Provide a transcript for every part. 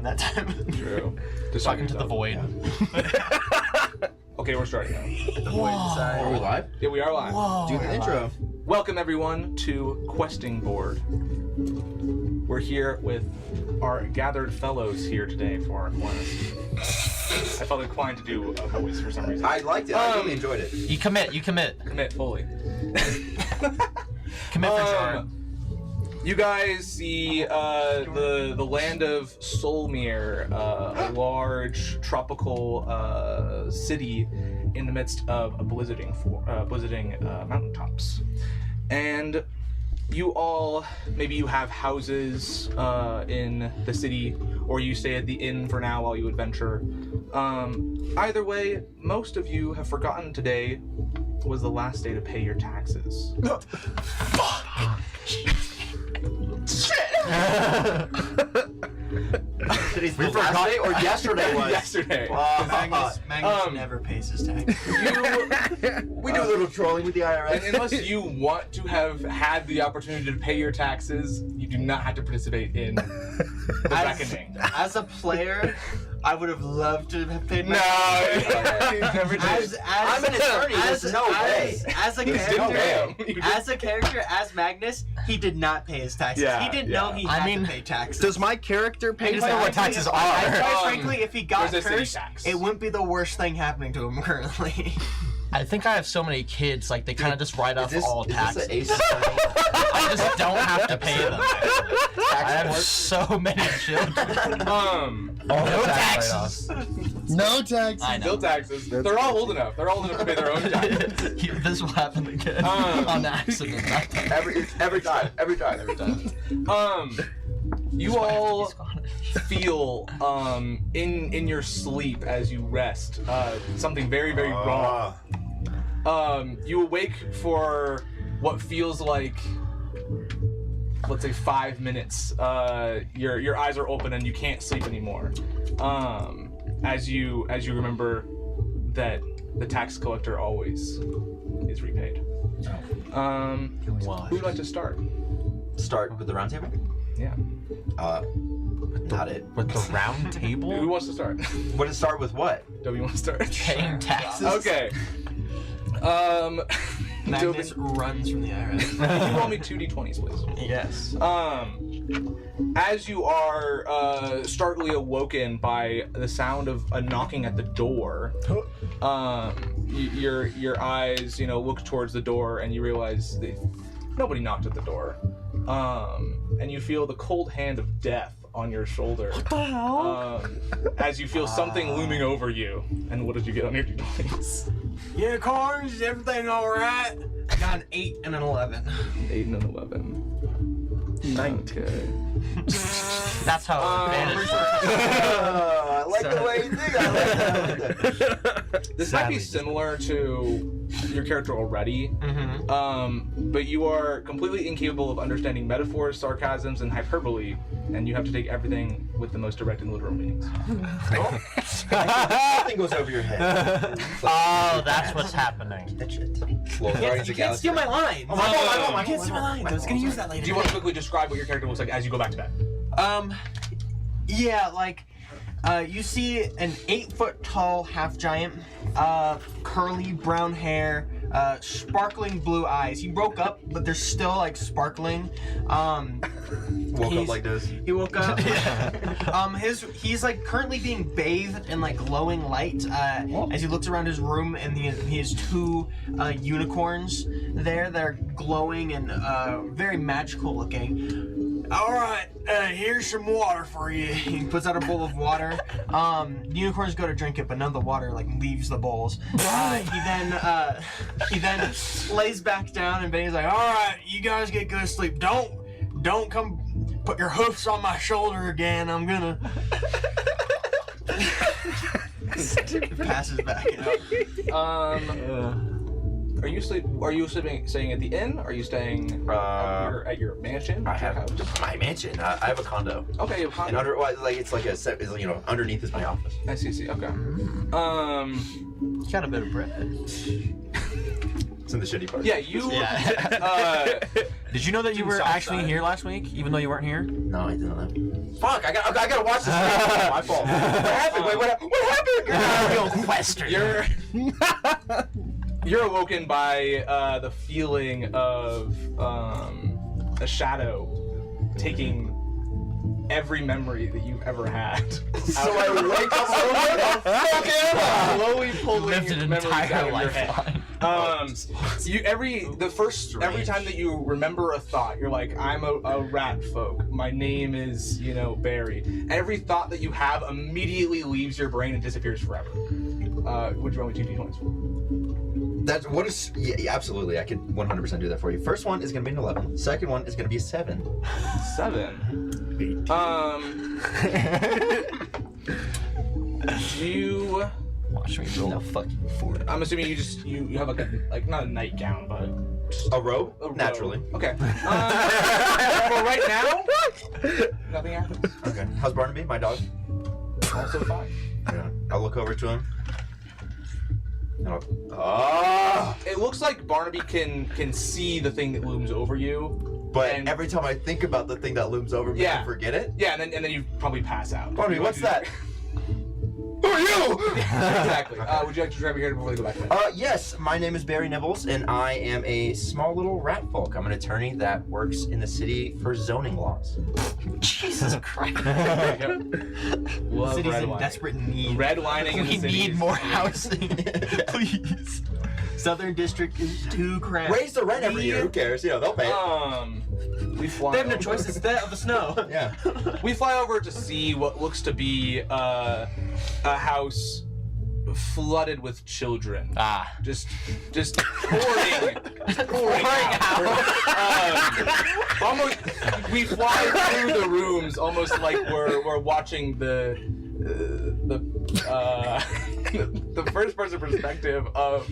that time. True. Just talking to the void. Okay, we're starting now. The void decides. Are we live? Yeah, we are live. Whoa. Do the intro. Welcome everyone to Questing Board. We're here with our gathered fellows here today for our quest. I felt inclined to do a voice for some reason. I liked it. I really enjoyed it. You commit. Commit fully. Commit for sure. You guys see the land of Solmere, a large tropical city in the midst of a blizzarding mountaintops. And you all, maybe you have houses in the city, or you stay at the inn for now while you adventure. Either way, most of you have forgotten today was the last day to pay your taxes. Today's the last day or yesterday was? Yesterday. Magnus never pays his tax. We do a little trolling with the IRS. And unless you want to have had the opportunity to pay your taxes, you do not have to participate in the reckoning. As a player, I would have loved to have paid my Never did. I'm an attorney. There's no way. As a character, as Magnus, he did not pay his taxes. Yeah, he didn't know he had to pay taxes. Does my character pay I just know what taxes are. Quite frankly, if he got there's a city cursed, tax. it wouldn't be the worst thing happening to him currently. I think I have so many kids, like they kind of just write off all taxes. Is this an ace? I just don't have to pay them. I have so many children. No taxes. No tax. I know. Still taxes. They're all old enough. They're old enough to pay their own taxes. This will happen again on accident. Every time. You all feel in your sleep as you rest something very, very wrong. You awake for what feels like, let's say, 5 minutes. Your eyes are open and you can't sleep anymore. As you remember that the tax collector always is repaid. Who would like to start? Start with the round table? Yeah. Not it. With the round Who table? wants to start? Would it start with what? W wants to start. Paying taxes? Okay. Magnus runs from the IRS. Can you roll me 2d20s, please? Yes. As you are starkly awoken by the sound of a knocking at the door, your eyes, look towards the door and you realize that nobody knocked at the door. And you feel the cold hand of death on your shoulder. What the hell? As you feel something looming over you. And what did you get on your d20s? Yeah, Carnes, is everything alright? Got an 8 and an 11. 8 and an 11. 19. Okay. That's how advantage works. I like the way you think. I like that. This might be similar to your character already, but you are completely incapable of understanding metaphors, sarcasms, and hyperbole, and you have to take everything with the most direct and literal meanings. Nothing goes over your head. Oh, that's what's happening. That shit. Well, You can't steal my line. I won't. You can't steal my line. I was gonna use that later. Do you want to quickly describe what your character looks like as you go back to bed? Yeah, like, you see an 8-foot tall half giant, curly brown hair, sparkling blue eyes. He broke up, but they're still like sparkling. Woke up like this. He woke up. He's like currently being bathed in like glowing light as he looks around his room, and he has 2 unicorns there that are glowing and very magical looking. All right, here's some water for you. He puts out a bowl of water. The unicorns go to drink it, but none of the water like leaves the bowls. He then lays back down, and Benny's like, "All right, you guys get good sleep. Don't come put your hoofs on my shoulder again. I'm gonna." Passes back out. Are you staying at the inn? Are you staying at your mansion? I your have house? my mansion. I have a condo. Okay, you have a And condo. it's like a set. Underneath is my office. I see. Okay. You got a bit of bread. It's in the shitty part. Yeah, you. Yeah. Did you know that you were actually here last week, even though you wereren't here? No, I didn't know. Fuck! I gotta watch this. My fault. What happened? Wait, what happened? You're awoken by the feeling of a shadow taking every memory that you've ever had. So I wake up. Slowly pulling Lived an memories entire out of your head. lifeline. Every time that you remember a thought, you're like, I'm a rat folk. My name is, Barry. Every thought that you have immediately leaves your brain and disappears forever. Would you roll me 2 d20s? Yeah, absolutely. I could 100% do that for you. First one is gonna be an 11. Second one is gonna be a 7. 7. You Watch me roll a fucking 4. I'm assuming you have like not a nightgown, but A robe? a robe. Naturally. Okay. For right now, nothing happens. Okay. How's Barnaby, my dog? Also fine. Yeah. I'll look over to him. It looks like Barnaby can see the thing that looms over you. But And- every time I think about the thing that looms over me, I forget it. Yeah, and then you probably pass out. Barnaby, what's that? Who are you? Exactly. Would you like to grab your hair before we go back to that? Yes, my name is Barry Nibbles, and I am a small little rat folk. I'm an attorney that works in the city for zoning laws. Jesus Christ. Love City's in redlining. desperate need. Redlining in the We city need is- more housing. Please. Southern District is too cramped. Raise the rent every year. Who cares? They'll pay it. We fly. They have no over- choice. It's of the snow. Yeah. We fly over to see what looks to be a house flooded with children. Just pouring out. Almost, we fly through the rooms almost like we're watching the first person perspective of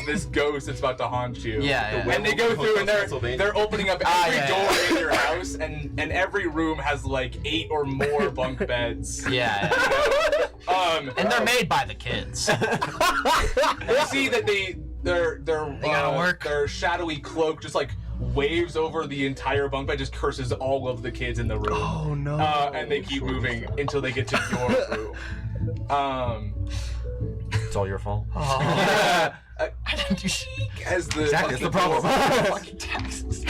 this ghost that's about to haunt you. Yeah. And they go through and Pennsylvania. they're opening up every yeah, door yeah. in your house, and every room has like 8 or more bunk beds. Yeah. And they're made by the kids. You see that their gotta work. their shadowy cloak just like waves over the entire bunk bed, just curses all of the kids in the room. Oh no. And they keep moving until they get to your room. It's all your fault. I didn't do shit. As the Exactly, that's the problem. Fucking taxes.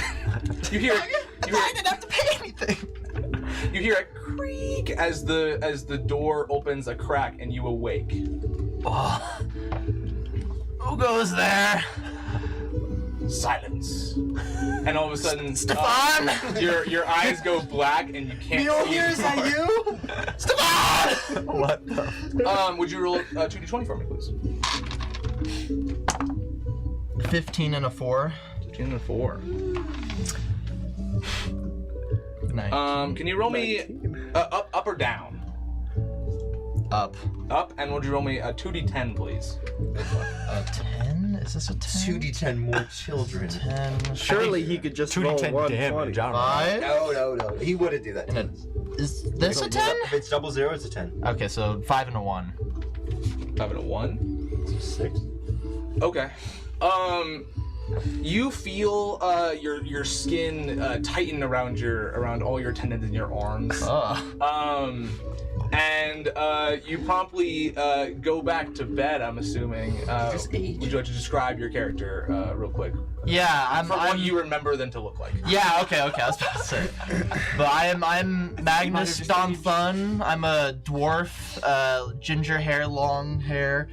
you hear I didn't have to pay anything. you hear a creak as the door opens a crack and you awake. Oh. Who goes there? Silence. And all of a sudden, Stefan! your eyes go black and you can't see anymore. you? Stefan! What the? Would you roll 2d20 for me, please? 15 and a 4. 15 and a 4. Nice. Can you roll me up or down? Up. Up, and would you roll me a 2d10, please? A 10? Is this a 10? 2d10 more children. 10. Surely he could just roll 2d10 damage. 120. I don't know. 5? No. He wouldn't do that. And a, is this a 10? If it's 00, it's a 10. Okay, so 5 and a 1. 5 and a 1. 6. Okay. You feel your skin tighten around all your tendons in your arms. And you promptly go back to bed, I'm assuming. Just age? Would you like to describe your character real quick? Yeah, For what you remember them to look like. Yeah, okay, I was about to say. But I'm Magnus Donthun. I'm a dwarf, ginger hair, long hair.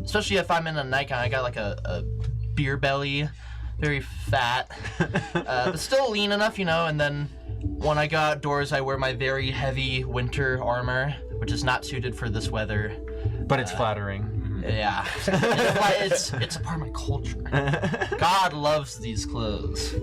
Especially if I'm in a nightgown, I got like a beer belly, very fat, but still lean enough, and then when I go outdoors, I wear my very heavy winter armor, which is not suited for this weather. But it's flattering. Yeah, it's a part of my culture. God loves these clothes.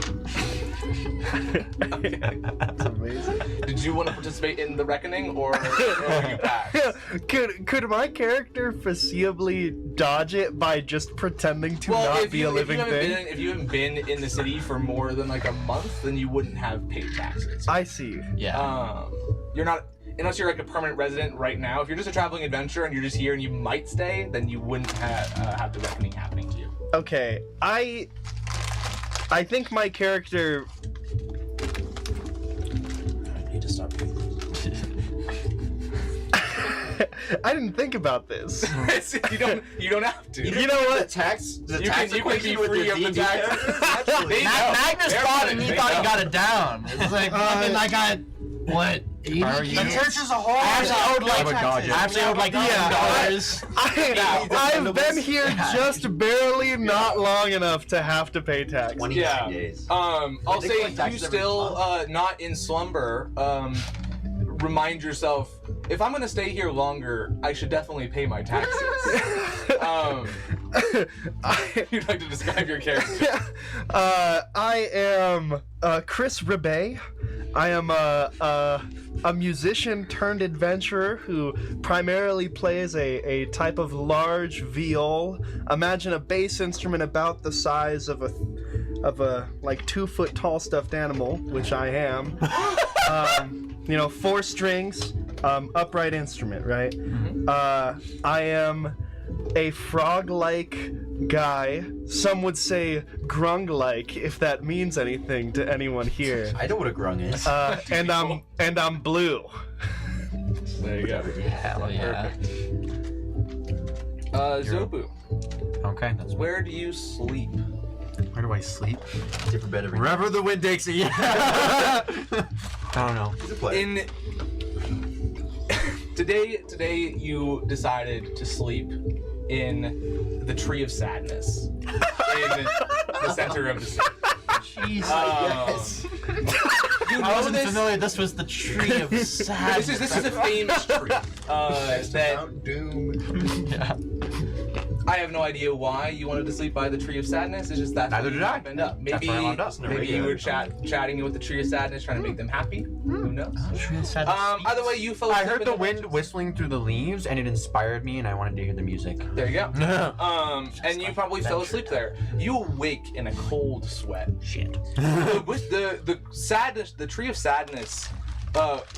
That's amazing. Did you want to participate in the reckoning, or you pass? Could my character foreseeably dodge it by just pretending to not be a living thing? If you haven't been in the city for more than like a month, then you wouldn't have paid taxes. I see. Yeah. You're not, unless you're like a permanent resident right now. If you're just a traveling adventurer and you're just here and you might stay, then you wouldn't have the reckoning happening to you. Okay, I think my character. I need to stop breathing. I didn't think about this. you don't have to. You know what? The tax you can be equation with free your of the D&D tax. characters? Actually. Magnus They're thought funny. he They thought he know. got it down. It's like, I got, what, 80? Are you- The church as a whole. I actually owed like, Oh my God, I actually owed like $10. I've been here just barely not long enough to have to pay tax. 29 days. I'll They say collect you taxes every still month. not in slumber. Remind yourself, if I'm gonna stay here longer, I should definitely pay my taxes. You'd like to describe your character? I am Chris Rebay. I am a musician turned adventurer who primarily plays a type of large viol. Imagine a bass instrument about the size of a like 2 foot tall stuffed animal, which I am. 4 strings, upright instrument, right? I am a frog-like guy. Some would say grung-like, if that means anything to anyone here. I know what a grung is. And I'm blue. There you go. Hell yeah. Zobu, Okay, that's where do you sleep? Where do I sleep? Different bed every night. Wherever the wind takes me. I don't know. He's a player. In today you decided to sleep in the Tree of Sadness in the center of the city. Jeez. Yes. You I know wasn't this. familiar. This was the tree of sadness. This is a famous tree that Mount Doom. Yeah. I have no idea why you wanted to sleep by the Tree of Sadness. It's just that's Neither what did I. happened up. That's why I wound up. Maybe you were chatting with the Tree of Sadness, trying to make them happy. Who knows? Tree of sadness. Either way, you fell I asleep heard in the wind whistling through the leaves, and it inspired me, and I wanted to hear the music. There you go. No. And you probably fell asleep there. You awake in a cold sweat. Shit. The sadness, the Tree of Sadness,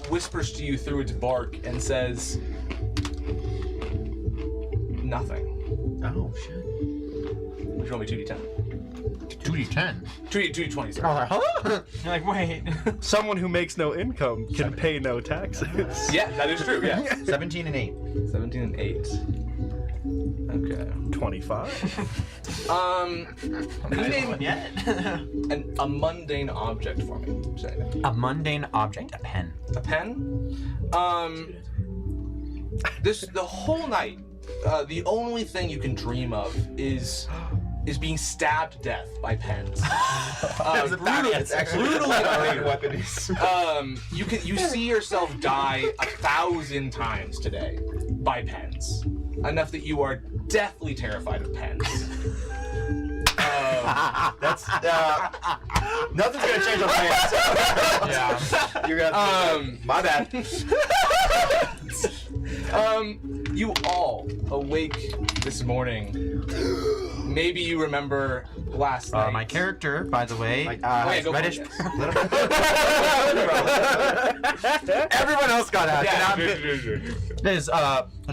whispers to you through its bark and says, "Nothing." Oh shit. Would you want me 2d10? 2d10. 2d20, sorry. Huh? You're like, wait. Someone who makes no income can pay no taxes. Yeah, that is true. Yeah. 17 and 8. 17 and 8. Okay. 25. You name Yet? a mundane object for me. Say that. A mundane object, a pen. A pen. The whole night, the only thing you can dream of is being stabbed to death by pens. Brutally, It's actually brutally our main murdered. weapon is. You see yourself die 1,000 times today by pens. Enough that you are deathly terrified of pens. That's nothing's gonna change on my end. Yeah. You're gonna. My bad. You all awake this morning. Maybe you remember last night. My character, by the way, yeah, has go for reddish. it, Everyone else got out. Yeah. His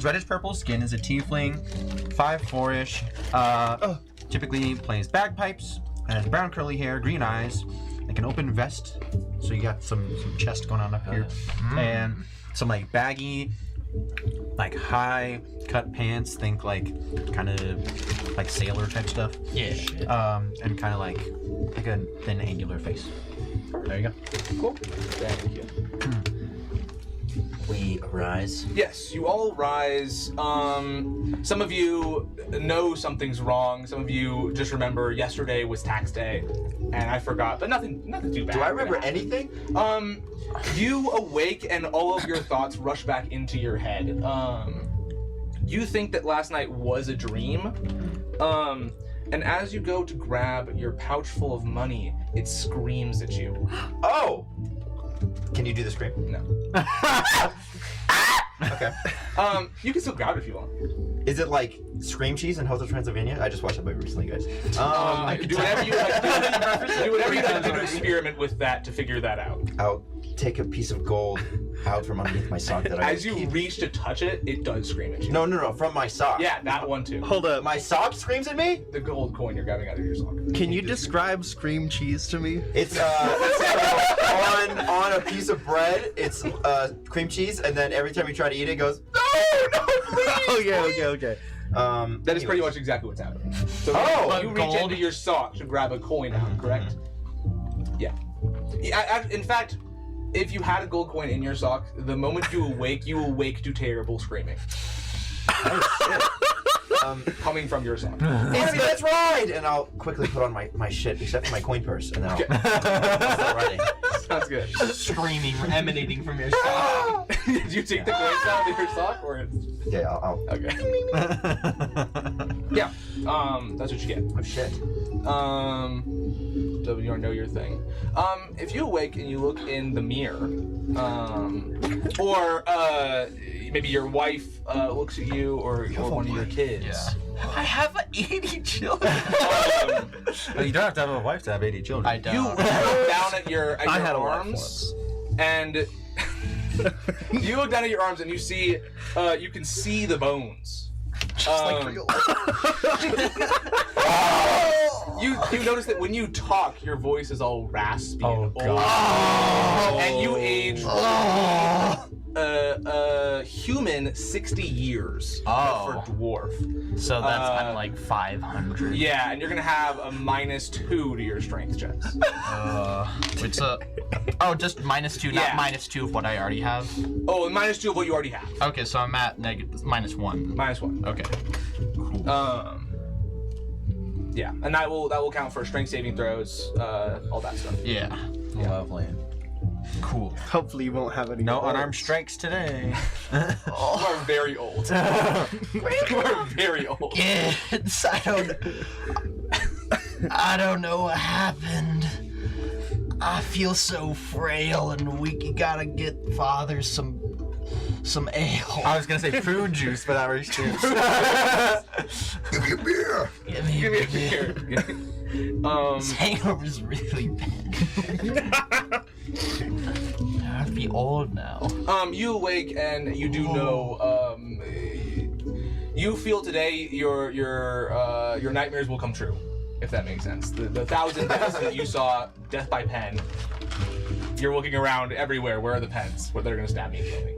reddish purple skin, is a tiefling, 5'4"-ish. Typically plays bagpipes, has brown curly hair, green eyes, like an open vest. So you got some chest going on up here, and some like baggy, like high cut pants. Think like kind of like sailor type stuff. Yeah. And kind of like a thin angular face. There you go. Cool. Thank you. We arise. Yes, you all rise. Some of you know something's wrong. Some of you just remember yesterday was tax day, and I forgot. But nothing too bad. Do I remember happened. anything? You awake and all of your thoughts rush back into your head. You think that last night was a dream. And as you go to grab your pouch full of money, it screams at you. Oh! Can you do the scream? No. Okay. You can still grab it if you want. Is it like Scream Cheese in Hotel Transylvania? I just watched that movie recently, guys. Do whatever you like. Do whatever you like to do to experiment with that to figure that out. I'll take a piece of gold out from underneath my sock that I As you keep. reach to touch it, it does scream at you. No, from my sock. Yeah, that one too. Hold up. My sock screams at me? The gold coin you're grabbing out of your sock. Can you describe Scream Cheese to me? It's on a piece of bread. It's cream cheese, and then every time you try to eat it, it goes no. Okay. That is pretty much exactly what's happening. So you reach into your sock to grab a coin out, correct? Yeah. In fact, if you had a gold coin in your sock, the moment you awake to terrible screaming. Oh shit. Coming from your sock. Andy, that's right! And I'll quickly put on my shit, except for my coin purse, and then I'll start writing. Sounds good. Screaming, emanating from your sock. Did you take the coins out of your sock, or? Yeah, I'll Okay. Yeah. That's what you get. Oh shit. So you know your thing. If you awake and you look in the mirror, or maybe your wife looks at you, or one of your kids. Yeah. I have 80 children. Well, you don't have to have a wife to have 80 children. I don't. You look down at your I had a wife arms, and you look down at your arms and you see, you can see the bones. You notice that when you talk, your voice is all raspy and old. And you age human 60 years for dwarf. So that's kind of like 500. Yeah, and you're gonna have a -2 to your strength checks. It's just -2, not -2 of what I already have. Oh, -2 of what you already have. Okay, so I'm at -1. -1. Okay. Yeah, and that will count for strength saving throws, all that stuff. Yeah. Lovely. Cool. Hopefully you won't have any. No more. unarmed strikes today. You are very old. You are very old. Kids, I don't know what happened. I feel so frail and weak. You gotta get father some ale. I was gonna say prune juice, but that works too. Give me a beer. Give me a beer. This hangover's really bad. I have to be old now. You awake and you do know. You feel today your nightmares will come true, if that makes sense. The 1,000 deaths that you saw, death by pen. You're looking around everywhere. Where are the pens? Where they're gonna stab me and kill me.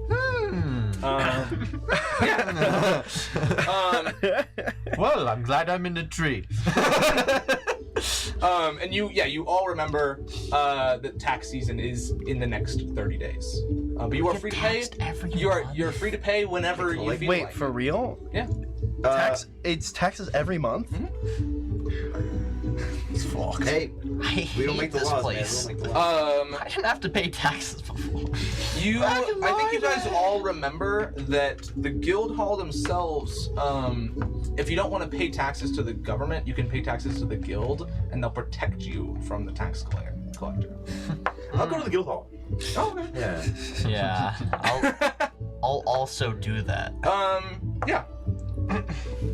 Well, I'm glad I'm in the tree. And you all remember that tax season is in the next 30 days. But you are free to pay. You're free to pay whenever you feel Wait, like. for real? Yeah. It's taxes every month? It's fucked. Hey, I we don't hate make the this laws, place. man. We don't make the laws. I didn't have to pay taxes before. I think you guys all remember that the guild hall themselves, if you don't want to pay taxes to the government, you can pay taxes to the guild, and they'll protect you from the tax collector. I'll go to the guild hall. Oh, okay. Yeah. Yeah, I'll also do that. Yeah.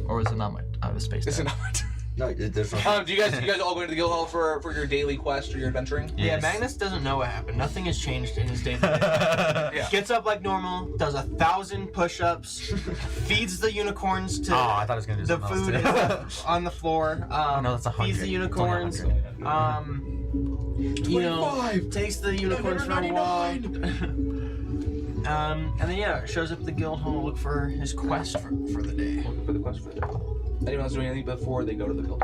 Or is it not my? I was spaced It's out. not. No, there's no. Do you guys all go into the guild hall for your daily quest or your adventuring? Yeah, Yes. Magnus doesn't know what happened. Nothing has changed in his day. Yeah. Gets up like normal, does 1,000 push-ups, feeds the unicorns to Oh, I thought I was gonna do the something food else on the floor. No, that's 100. Feeds the It's only unicorns. 100. You know, takes the unicorns for a walk. And then shows up at the guild hall to look for his quest for the day. Looking for the quest for the day. Anyone else doing anything before they go to the guild?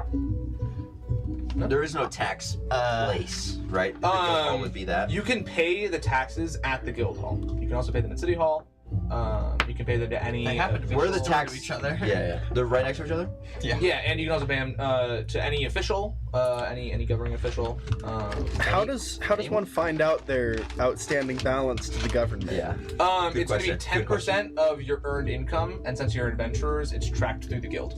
There is no tax place, right? The guild hall would be that. You can pay the taxes at the guild hall. You can also pay them at City Hall. You can pay them to any. They happen to be Where are the close tax- to each other. Yeah. They're right next to each other? Yeah, and you can also pay them to any official, any governing official. How does one find out their outstanding balance to the government? Yeah. It's going to be question. Good 10% of your earned income, and since you're adventurers, it's tracked through the guild.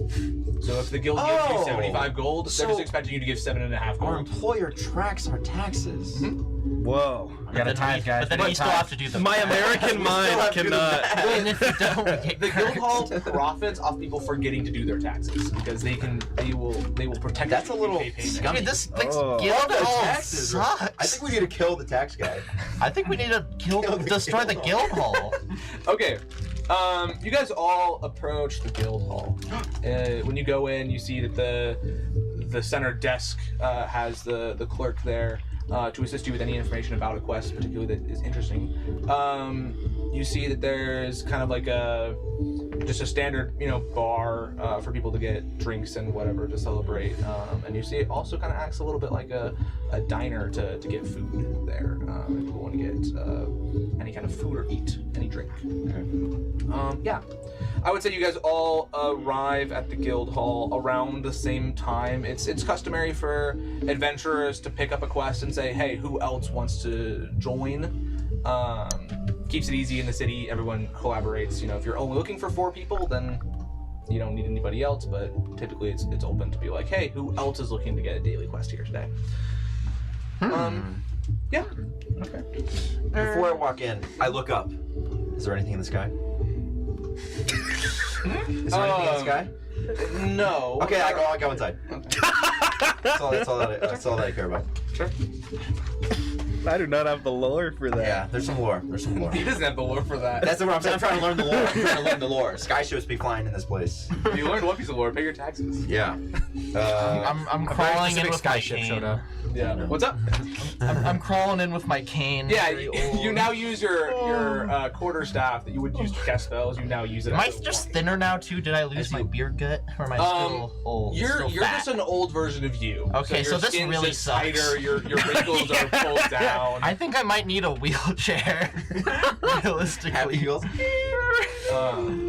So if the guild gives you 75 gold, they're just expecting you to give 7.5 Our gold. employer tracks our taxes. Whoa. You gotta tithe, guys. But then you still have to do the. My American mind cannot. And if you don't, we get The guild cursed. hall profits off people forgetting to do their taxes because they will protect. That's you a if you little pay payment. scummy. Dude, this Oh. guild The hall taxes. sucks. I think we need to kill the tax guy. I think we need to Kill the destroy the guild guild hall. Okay, you guys all approach the guild hall. When you go in, you see that the center desk has the clerk there. to assist you with any information about a quest, particularly that is interesting. You see that there's kind of like just a standard, bar for people to get drinks and whatever to celebrate. And you see it also kind of acts a little bit like a diner to get food there. If people want to get any kind of food or eat any drink. Yeah. I would say you guys all arrive at the guild hall around the same time. It's customary for adventurers to pick up a quest and say, hey, who else wants to join? Keeps it easy in the city. Everyone collaborates. If you're only looking for 4 people, then you don't need anybody else, but typically it's open to be like, hey, who else is looking to get a daily quest here today? Yeah. Okay. Before I walk in, I look up. Is there anything in the sky? Is there anything in the sky? No. Okay, I go inside. Okay. That's all that I care about. Sure. I do not have the lore for that. Yeah, there's some lore. He doesn't have the lore for that. That's what I'm saying. I'm trying to learn the lore. Sky shows be flying in this place. You learned one piece of lore. Pay your taxes. Yeah. I'm crawling in with my skyship cane. showed up. Yeah. What's up? I'm crawling in with my cane. Yeah, very you old. now use your quarterstaff that you would use to cast spells. You now use it. Am I as a just walking. thinner now too? Did I lose my beard gut, or am I still old? You're still fat? just an old version of you. Okay, your so this skin's really just sucks. tighter, your wrinkles are pulled down. I think I might need a wheelchair. Realistically. Happy heels.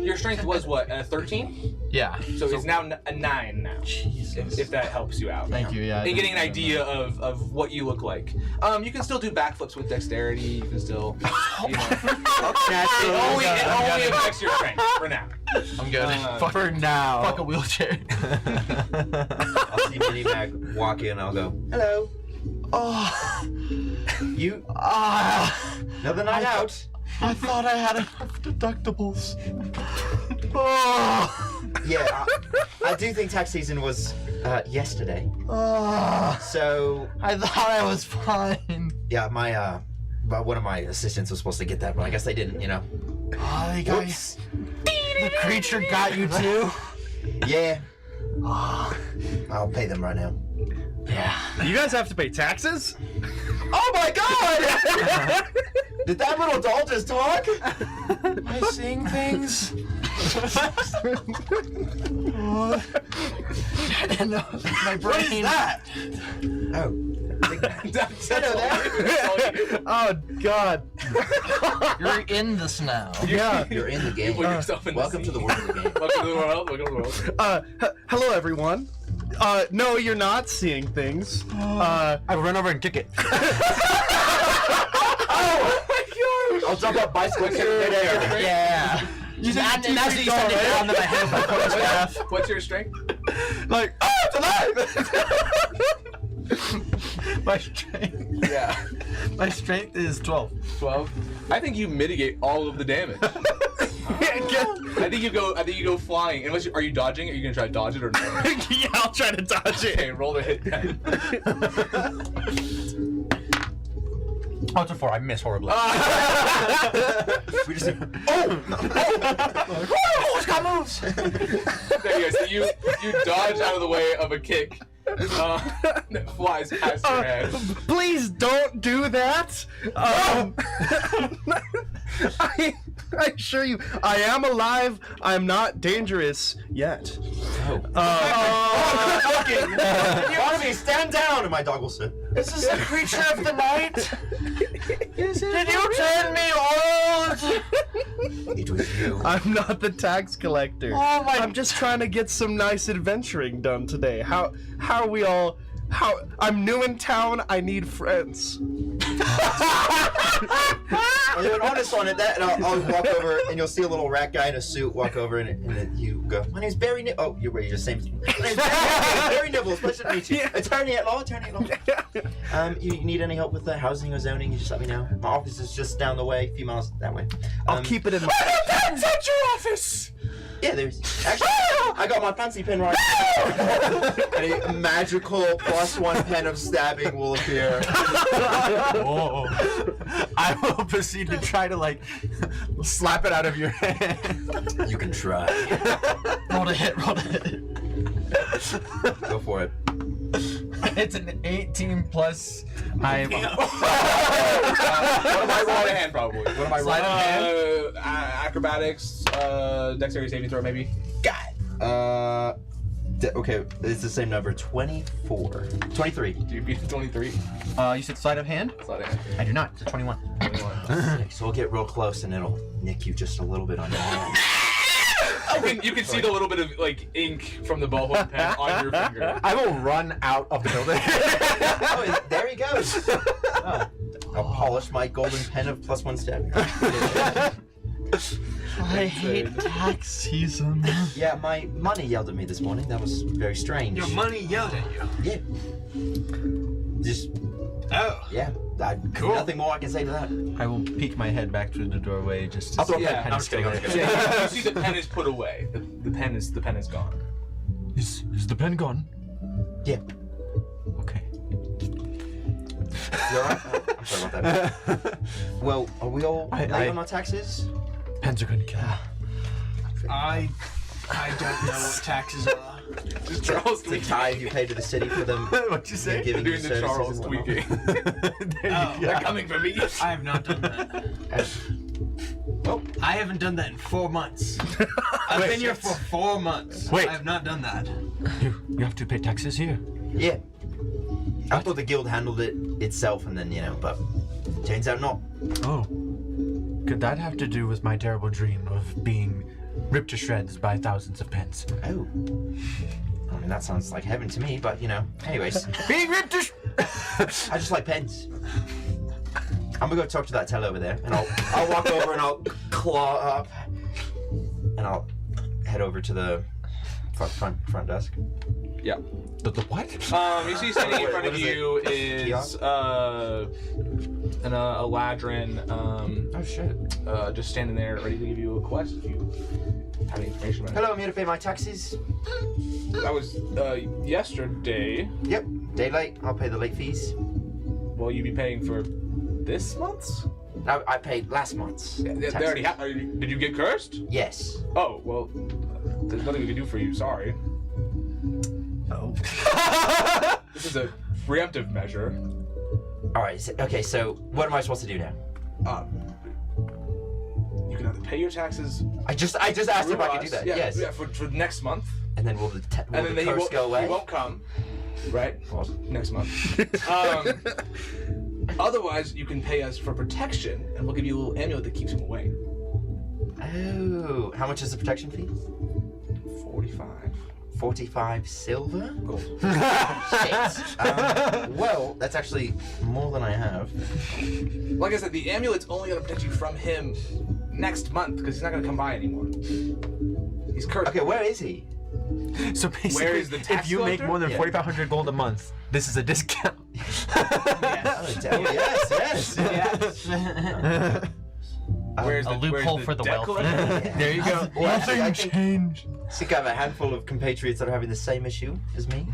Your strength was what? 13? Yeah. So it's now a 9 now. Jesus. If that helps you out. Thank you. Yeah. And getting an idea of what you look like. You can still do backflips with dexterity. You can still, it only affects your strength for now. I'm good. For now. Fuck a wheelchair. I'll see Minnie Mac walk in. I'll go, hello. Oh. You another night out. I thought I had enough deductibles. Oh. Yeah, I do think tax season was yesterday. Oh. So I thought I was fine. yeah, my one of my assistants was supposed to get that, but I guess they didn't. Oh, they got Whoops. the creature got you too. Yeah. I'll pay them right now. Yeah. You guys have to pay taxes? Oh my God! Did that little doll just talk? Am I seeing things? And my brain. What is that? Oh. That's all you. Oh God. You're in this now. Yeah. You're in the game. Put yourself in Welcome to the world of the game. Welcome to the world. Welcome to the world. Hello everyone. No, you're not seeing things. I run over and kick it. I'll jump up bicycle and kick it midair. Yeah. And as you send it down, then I hit my quarterstaff. What's your strength? Like, oh, it's alive! My strength. Yeah. My strength is 12. 12. I think you mitigate all of the damage. I think you go flying. Unless are you dodging? Are you gonna try to dodge it or no? Yeah, I'll try to dodge it. Okay, roll the hit then. Oh, it's a 4. I miss horribly. We just It's got moves. There you go. So you dodge out of the way of a kick that flies past your head. Please don't do that. I assure you, I am alive. I'm not dangerous yet. Barnaby, stand down! And my dog will sit. This is the creature of the night. Did you turn me old? It was you. I'm not the tax collector. Oh my! I'm just trying to get some nice adventuring done today. How are we all? I'm new in town. I need friends. I'll do an honest on it, and I'll walk over, and you'll see a little rat guy in a suit walk over, and you go, my name's Barry Nibbles. Oh, you're just saying. My name's Barry Nibbles. Pleasure to meet you. Attorney at law. You need any help with the housing or zoning, you just let me know. My office is just down the way, a few miles that way. I'll keep it in. That's at your office. Yeah, there's actually I got my fancy pen right and a magical +1 pen of stabbing will appear. Whoa. I will proceed to try to, like, slap it out of your hand. You can try. Roll to hit. Go for it. It's an 18 plus. I. What am I rolling? Hand probably. What am I Sleight of rolling? Acrobatics, dexterity saving throw maybe. Okay, it's the same number. 24. 23. Do you beat 23? You said sleight of hand? Sleight of hand. I do not. It's a 21. 21. So we'll get real close and it'll nick you just a little bit on your hand. You can see the little bit of like ink from the ballpoint pen on your finger. I will run out of the building. Oh, there he goes. Oh, I'll polish my golden pen of +1 stab. I hate tax season. Yeah, my money yelled at me this morning. That was very strange. Your money yelled at you. Yeah. Just, Oh. yeah. Cool. Nothing more I can say to that. I will peek my head back through the doorway just to I'll throw see a if pen. the pen I'm is just kidding, still I'm just there. kidding. You see the pen is put away. The pen is gone. Is the pen gone? Yeah. Okay. You alright? I'm sorry about that. Well, are we all late on our taxes? Pens are gonna kill me. I don't know what taxes are. Just Charles The tweaking. tithe you pay to the city for them. What'd you say? Giving you Doing the services Charles and whatnot. tweaking. Oh, They're coming for me. I have not done that. Well, I haven't done that in 4 months. I've been here for 4 months. Wait. I have not done that. You have to pay taxes here. yeah. I thought the guild handled it itself and then, but turns out not. Oh. Could that have to do with my terrible dream of being ripped to shreds by thousands of pens? Oh. I mean, that sounds like heaven to me, but, anyways. Being ripped to I just like pens. I'm gonna go talk to that tell over there, and I'll walk over and I'll claw up, and I'll head over to the front desk. Yeah. The what? You see standing in front What of is it? you is Kiosk? a ladrin, Oh shit. just standing there ready to give you a quest if you have any information about Hello, I'm here to pay my taxes. it. That was yesterday. Yep, day late. I'll pay the late fees. Will you be paying for this month's? No, I paid last month's. They taxes. already did you get cursed? Yes. Oh, well, there's nothing we can do for you, sorry. Oh. This is a preemptive measure. All right. Okay. So what am I supposed to do now? You can either pay your taxes. I just asked if I through could do us, that. Yeah, yes. yeah, for next month. And then will the curse go away? He won't come, right? Well, next month. Otherwise, you can pay us for protection, and we'll give you a little amulet that keeps him away. Oh, how much is the protection fee? 45 45 silver? gold. Shit. Well, that's actually more than I have. Like I said, the amulet's only gonna protect you from him next month because he's not gonna come by anymore. He's cursed. Okay, where is he? So basically, Where is the tax if you make collector? more than Yeah. 4,500 gold a month, this is a discount. Yes. Where's A the loophole where's the for the debt wealthy. collector? There you go. Well, actually, I think- changed. I think I have a handful of compatriots that are having the same issue as me.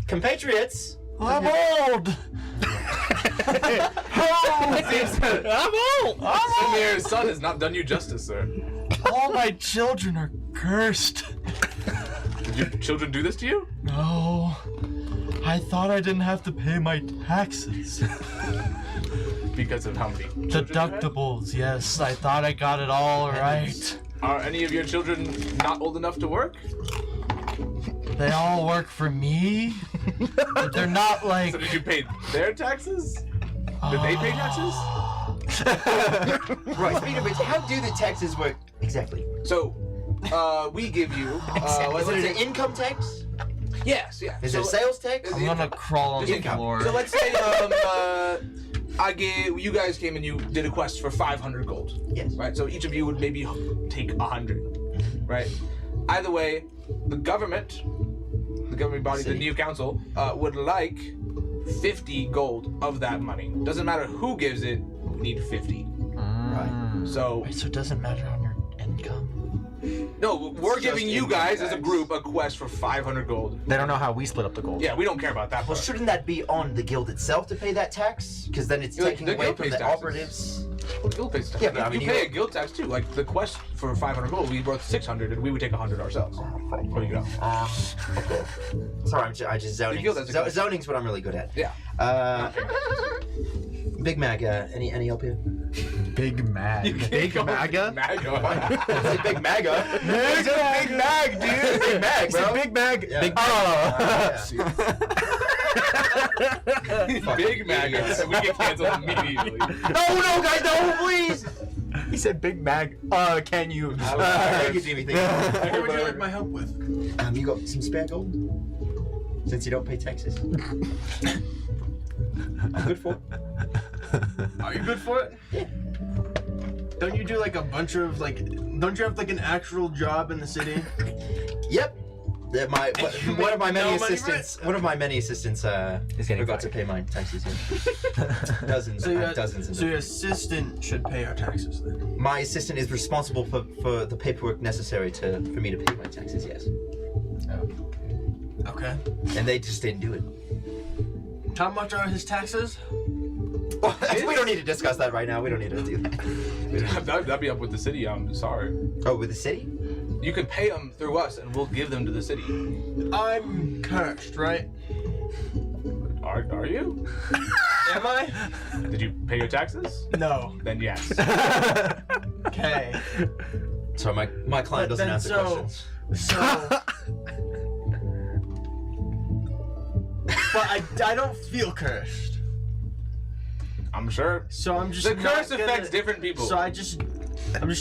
Compatriots! I'm old. I'm old. Solmere's son has not done you justice, sir. All my children are cursed. Did your children do this to you? No. I thought I didn't have to pay my taxes. Because of how many children you had? Deductibles, yes. I thought I got it all right. Are any of your children not old enough to work? They all work for me. But they're not like. So did you pay their taxes? Did they pay taxes? Right, speaking of which, how do the taxes work exactly? So, we give you. Is it an income tax? Yes, yeah. Is so, it a sales tax? I'm gonna crawl on the income. floor. So let's say you guys came and you did a quest for 500 gold. Yes. Right. So each of you would maybe take 100. Right. Either way, the government body, the City. new council, would like 50 gold of that money. Doesn't matter who gives it. We need 50. Right. So Wait, so it doesn't matter on your income. No, we're It's giving just you in guys your as a bags. group a quest for 500 gold. They don't know how we split up the gold. Yeah, we don't care about that Well, part. shouldn't that be on the guild itself to pay that tax? Because then it's Yeah, like, taking the away guild from pays the taxes. operatives. Well, guild pays tax. Yeah, but I mean, you you- pay a guild tax too. Like the quest for 500 gold, we worth 600, and we would take 100 ourselves. There you go. Okay. Sorry, I just zoning. The guild has a question. Zoning's what I'm really good at. Yeah. Big Mag, any help here? Big Mag. Big MAGA? MAGA. Say Big Maga. It's a Big Mag, dude. Big Mag, It's a bro. Big Mag. Yeah. Big. Big MAGA. We get canceled immediately. No, guys, no, please. He said Big Mag. Can you? Thank you, Jimmy. Thank What would you like my help with? you. You got some spare gold? Since you don't pay taxes. I'm good for it. Are you good for it? Yeah. Don't you do like a bunch of like? Don't you have like an actual job in the city? Yep. One of my many No money for assistants. One of my many assistants Is getting forgot to fired. pay my taxes. Yeah. Dozens, dozens. Of So them. your assistant should pay our taxes then. My assistant is responsible for the paperwork necessary for me to pay my taxes. Yes. Okay. And they just didn't do it. How much are his taxes? Well, we don't need to discuss that right now. We don't need to do that. That'd be up with the city. I'm sorry. Oh, with the city? You can pay them through us, and we'll give them to the city. I'm cursed, right? Are you? Am I? Did you pay your taxes? No. Then yes. Okay. So my client doesn't Then answer questions. So. But I don't feel cursed. I'm sure. So I'm just The not curse gonna- affects different people. So I'm just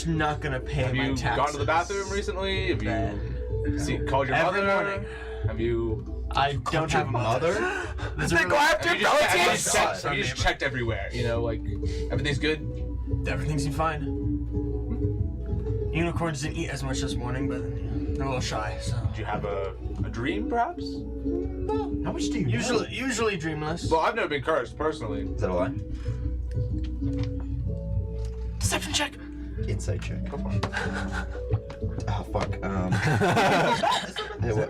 not gonna pay Have my you taxes. gone to the bathroom recently? Have you called your Every mother? morning. Have you? I don't have a mother. That's They go after Have you just relatives? checked everywhere? You know, like everything's good. Everything seems fine. Unicorns didn't eat as much this morning, but they're a little shy. So Did you have a dream, perhaps? How much do you know? usually dreamless. Well, I've never been cursed personally. Is that a lie? Deception check. Inside check. Oh, fuck.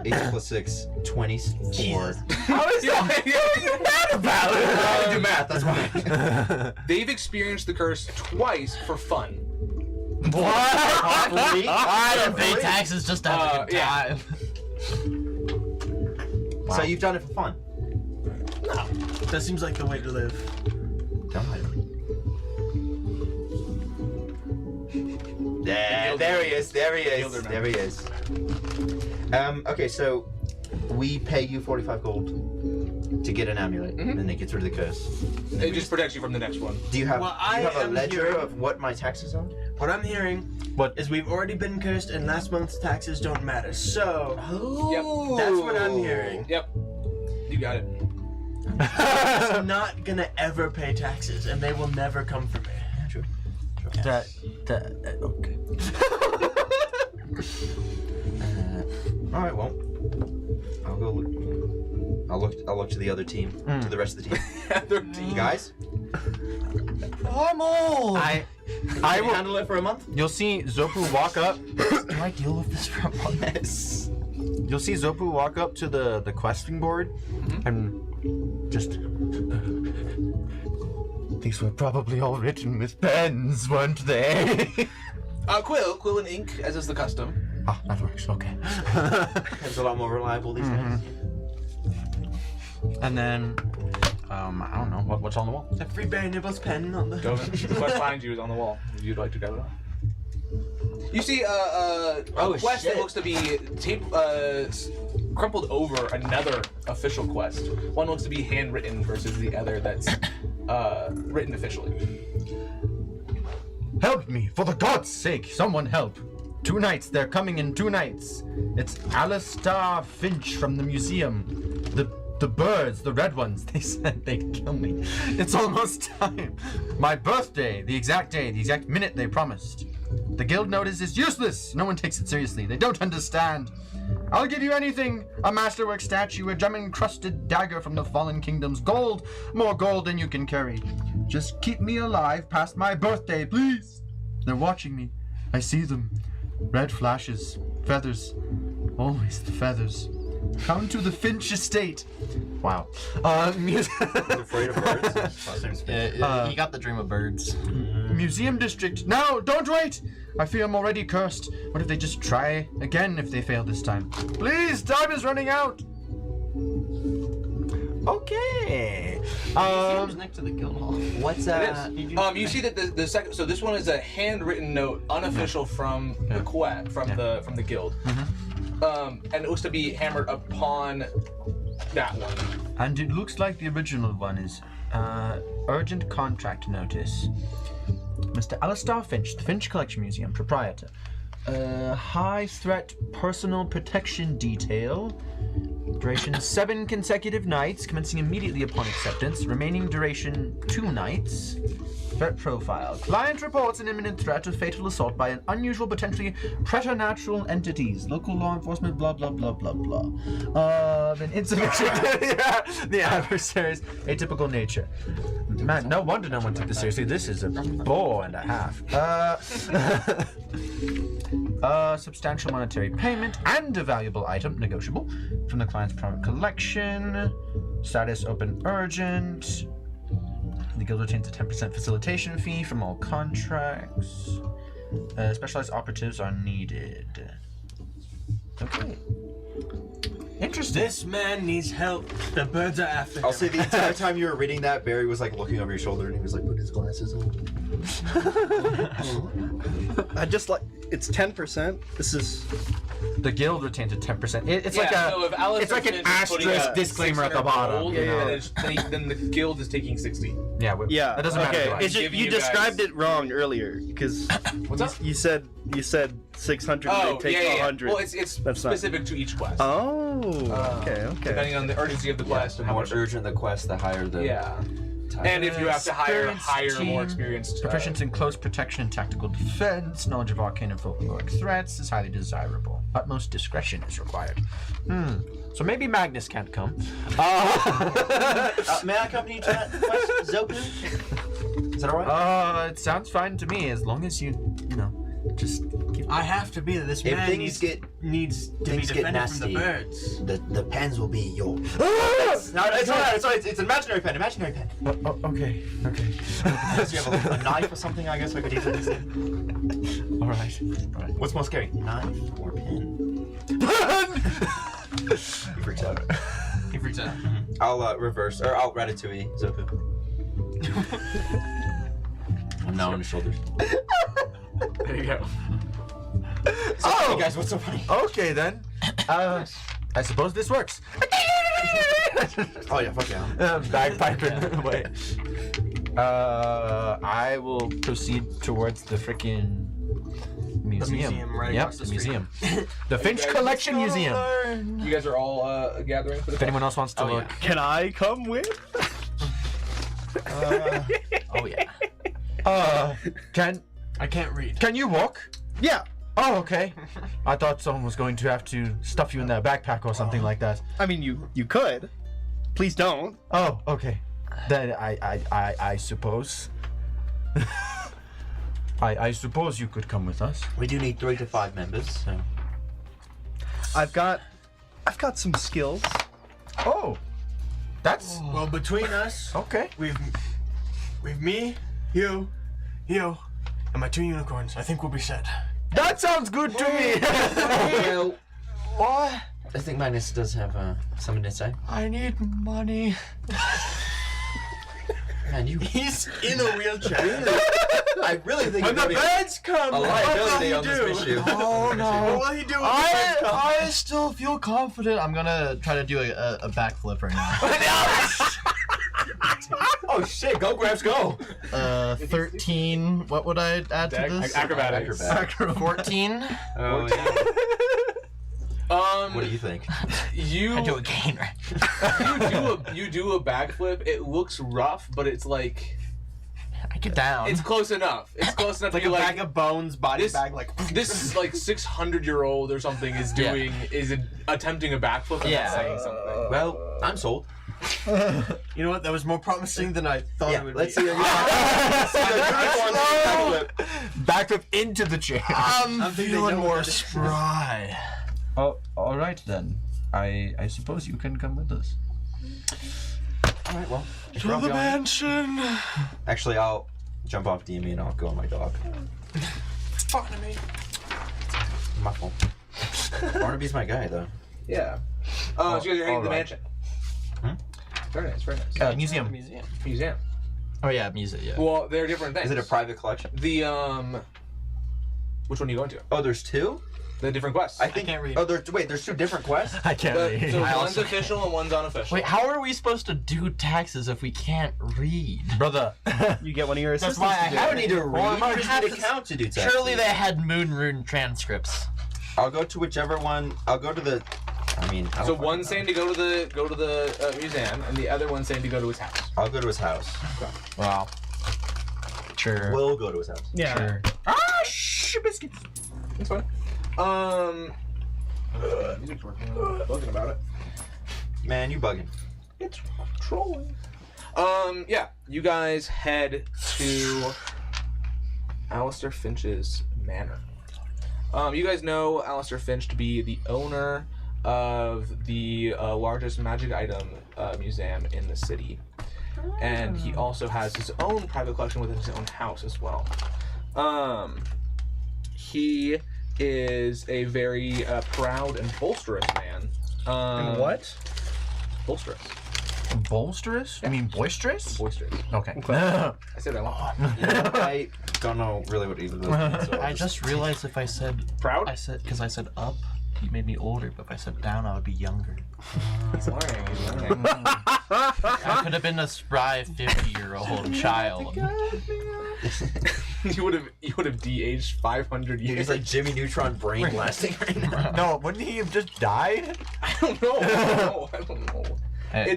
8 plus 6, 24. How is that? I do math, that's why. They've experienced the curse twice for fun. I don't pay taxes just to have a good yeah. time. So you've done it for fun? That seems like the way to live. Don't lie to me. There he is. There he is. Gilder man. There he is. Okay, so we pay you 45 gold to get an amulet, and it gets rid of the curse. And then It just protects you from the next one. do you have, Well, do you have I a am ledger hearing- of what my taxes are? What I'm hearing is we've already been cursed, and last month's taxes don't matter. So Oh, that's what I'm hearing. Yep. You got it. I'm not gonna ever pay taxes, and they will never come for me. True. Okay. All right, well, I'll go look. I'll look to the other team, to the rest of the team. You guys, Normal. I can you will. handle it for a month? You'll see Zopu walk up. Do I deal with this for a month? Yes. You'll see Zopu walk up to the questing board and just. These were probably all written with pens, weren't they? Quill and ink, as is the custom. Ah, that works. Okay. It's a lot more reliable these days. And then, I don't know what's on the wall. That free Barry Nibbles pen on the. Go. The quest behind you is on the wall. If you'd like to grab it off. You see a quest that looks to be crumpled over another official quest. One looks to be handwritten versus the other that's written officially. Help me, for the god's sake! Someone help! 2 nights. They're coming in 2 nights. It's Alistair Finch from the museum. The birds, the red ones, they said they'd kill me. It's almost time. My birthday, the exact day, the exact minute they promised. The guild notice is useless. No one takes it seriously. They don't understand. I'll give you anything. A masterwork statue, a gem-encrusted dagger from the fallen kingdoms. Gold. More gold than you can carry. Just keep me alive past my birthday, please. They're watching me. I see them. Red flashes. Feathers. Always the feathers. Come to the Finch estate. Wow. Afraid of birds? He got the dream of birds. Museum district. No, don't wait! I fear I'm already cursed. What if they just try again if they fail this time? Please, time is running out! Okay. Museum's next to the guild hall. What's You see that the second. So this one is a handwritten note, unofficial from the quest, from the guild, and it looks to be hammered upon that one. And it looks like the original one is urgent contract notice. Mr. Alistair Finch, the Finch Collection Museum, proprietor. High threat personal protection detail. Duration 7 consecutive nights, commencing immediately upon acceptance. Remaining duration 2 nights. Threat profile. Client reports an imminent threat of fatal assault by an unusual, potentially preternatural entities. Local law enforcement, blah, blah, blah, blah, blah. An insufficient the adversary's atypical nature. Man, no wonder no one took this seriously. This is a bore and a half. Substantial monetary payment and a valuable item, negotiable, from the client's private collection. Status open urgent. The guild retains a 10% facilitation fee from all contracts. Specialized operatives are needed. Okay. Interesting. This man needs help. The birds are after him. I'll say the entire time you were reading that, Barry was like looking over your shoulder and he was like putting his glasses on. I just like it's 10%. This is The guild retains a 10%. It's like so if Alistair it's like an Finch is putting asterisk a disclaimer at the 600 bottom. gold, You know? then the guild is taking 60. yeah. That doesn't matter. Okay, to us. it's just, Give you you described guys- it wrong earlier because What's up? you said 600 Oh, and they take yeah. 100. Well, it's That's not- specific to each quest. Oh, okay. Depending on the urgency of the quest The and how more much. urgent the quest, the higher the time. And if you have to hire Experienced more team, experienced. Proficiency in close protection and tactical defense, knowledge of arcane and folkloric threats is highly desirable. Utmost discretion is required. So maybe Magnus can't come. May I accompany you to that quest, Zoku? Is that alright? It sounds fine to me as long as you just keep. I have to be there. This If man things needs to be things get defended from the nasty. birds. The pens will be yours. No, it's alright. It's an imaginary pen. Imaginary pen. Okay. Unless you have a knife or something, I guess I could easily say. All right. What's more scary, knife or pen? He freaks out. He freaks out. I'll reverse, or I'll ratatouille Zoku. I'm now on his shoulders. There you go. Hey guys, what's so funny? Okay then. I suppose this works. Oh yeah, fuck yeah. Bagpiping away. I will proceed towards the freaking museum. museum right Yep, across the the street. museum. The Finch Collection Museum. You guys are all gathering for the If anyone else wants to look. Can I come with? Oh yeah. I can't read. Can you walk? Yeah. Oh, okay. I thought someone was going to have to stuff you in their backpack or something like that. I mean, you could. Please don't. Oh, okay. Then I suppose. I suppose you could come with us. We do need 3 to 5 members, so. I've got some skills. Oh, that's Well, between us, okay. we've me, you, and my 2 unicorns. I think we'll be set. That sounds good to me. Well, What? I think Magnus does have something to say. I need money. Man, you. He's in a wheelchair. I really think When the birds come, a what will liability he on do? this issue. Oh no. What will he do when the birds come? I still feel confident. I'm gonna try to do a backflip right now. Oh shit! Go Grabs, go! 13. What would I add to this? Acrobatics. 14. Oh yeah. What do you think? You I do a gain, right? you do a backflip. It looks rough, but it's like I get down. it's close enough. It's close enough Like to a be bag of bones, body this- bag, like. this like 600-year-old or something is Yeah. doing is attempting a backflip and Yeah. not saying something. Well, I'm sold. You know what? That was more promising than I thought it would Let's be. see. Backflip into the chair. I'm thinking feeling they know more what that is. spry. Oh, all right then. I suppose you can come with us. All right, well. To the mansion. Actually, I'll jump off DME and I'll go on my dog. Talking to me. My fault. Barnaby's my guy, though. Yeah. So you guys are heading to the alright. mansion. Hmm? Very nice, very nice. Museum. Museum. Oh yeah, music. Yeah. Well, they're different things. Is it a private collection? The which one are you going to? Oh, there's two? The different quests. I think. can't read. Oh, there's two different quests? I can't So I one's also- official and one's unofficial. Wait, how are we supposed to do taxes if we can't read? Brother. You get one of your That's assistants why I to do I it. don't need to read. Well, I You just have need to to- count to do taxes. Surely they had moon rune transcripts. I'll go to whichever one. I'll go to the. I mean. I don't So fucking one's know. saying to go to the museum, and the other one's saying to go to his house. I'll go to his house. Wow. Sure. We'll go to his house. Yeah. Sure. Biscuits. That's fine. Music's working. Bugging about it. Man, you bugging. It's trolling. Yeah. You guys head to Alistair Finch's manor. You guys know Alistair Finch to be the owner of the largest magic item museum in the city. And he also has his own private collection within his own house as well. He is a very proud and bolsterous man. And what? Bolsterous. Bolsterous? You mean boisterous? Boisterous. Okay. I said that one. You know, I don't know really what either of those means. So I'll I just realized if I said Proud? because I said up, he made me older, but if I said down, I would be younger. He's learning. He's learning. I could have been a spry 50-year-old child. You would have de-aged 500 years. He's like Jimmy Neutron brain blasting right now. No, wouldn't he have just died? I don't know. I don't know. Hey.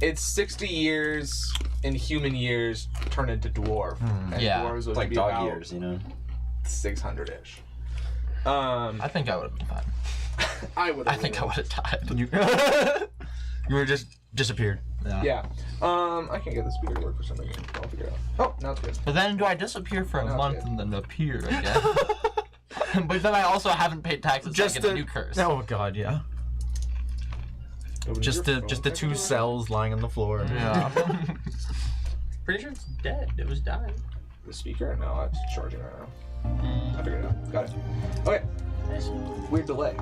It's 60 years in human years turned into dwarf. And Yeah. dwarves would It's like be dog about years, you know? 600-ish. I think I would have been fine. I would. I think I would have died. You were just disappeared. Yeah. I can't get the speaker to work for some reason. I'll figure it out. Oh, now it's good. But then do I disappear for a No, month okay. and then appear again? But then I also haven't paid taxes. Just so I get a the new curse. Oh god, yeah. Just the two cells lying on the floor. Yeah. Pretty sure it's dead. It was dying. The speaker? No, it's charging right now. I figured it out. Got it. Okay. Weird delay.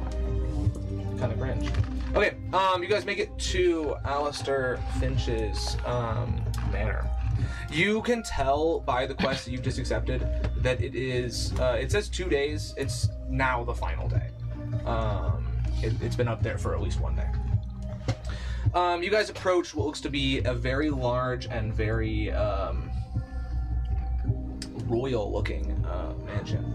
Kind of cringe. Okay, you guys make it to Alistair Finch's manor. You can tell by the quest that you've just accepted that it is, it says 2 days, it's now the final day. It's been up there for at least one day. You guys approach what looks to be a very large and very royal looking mansion.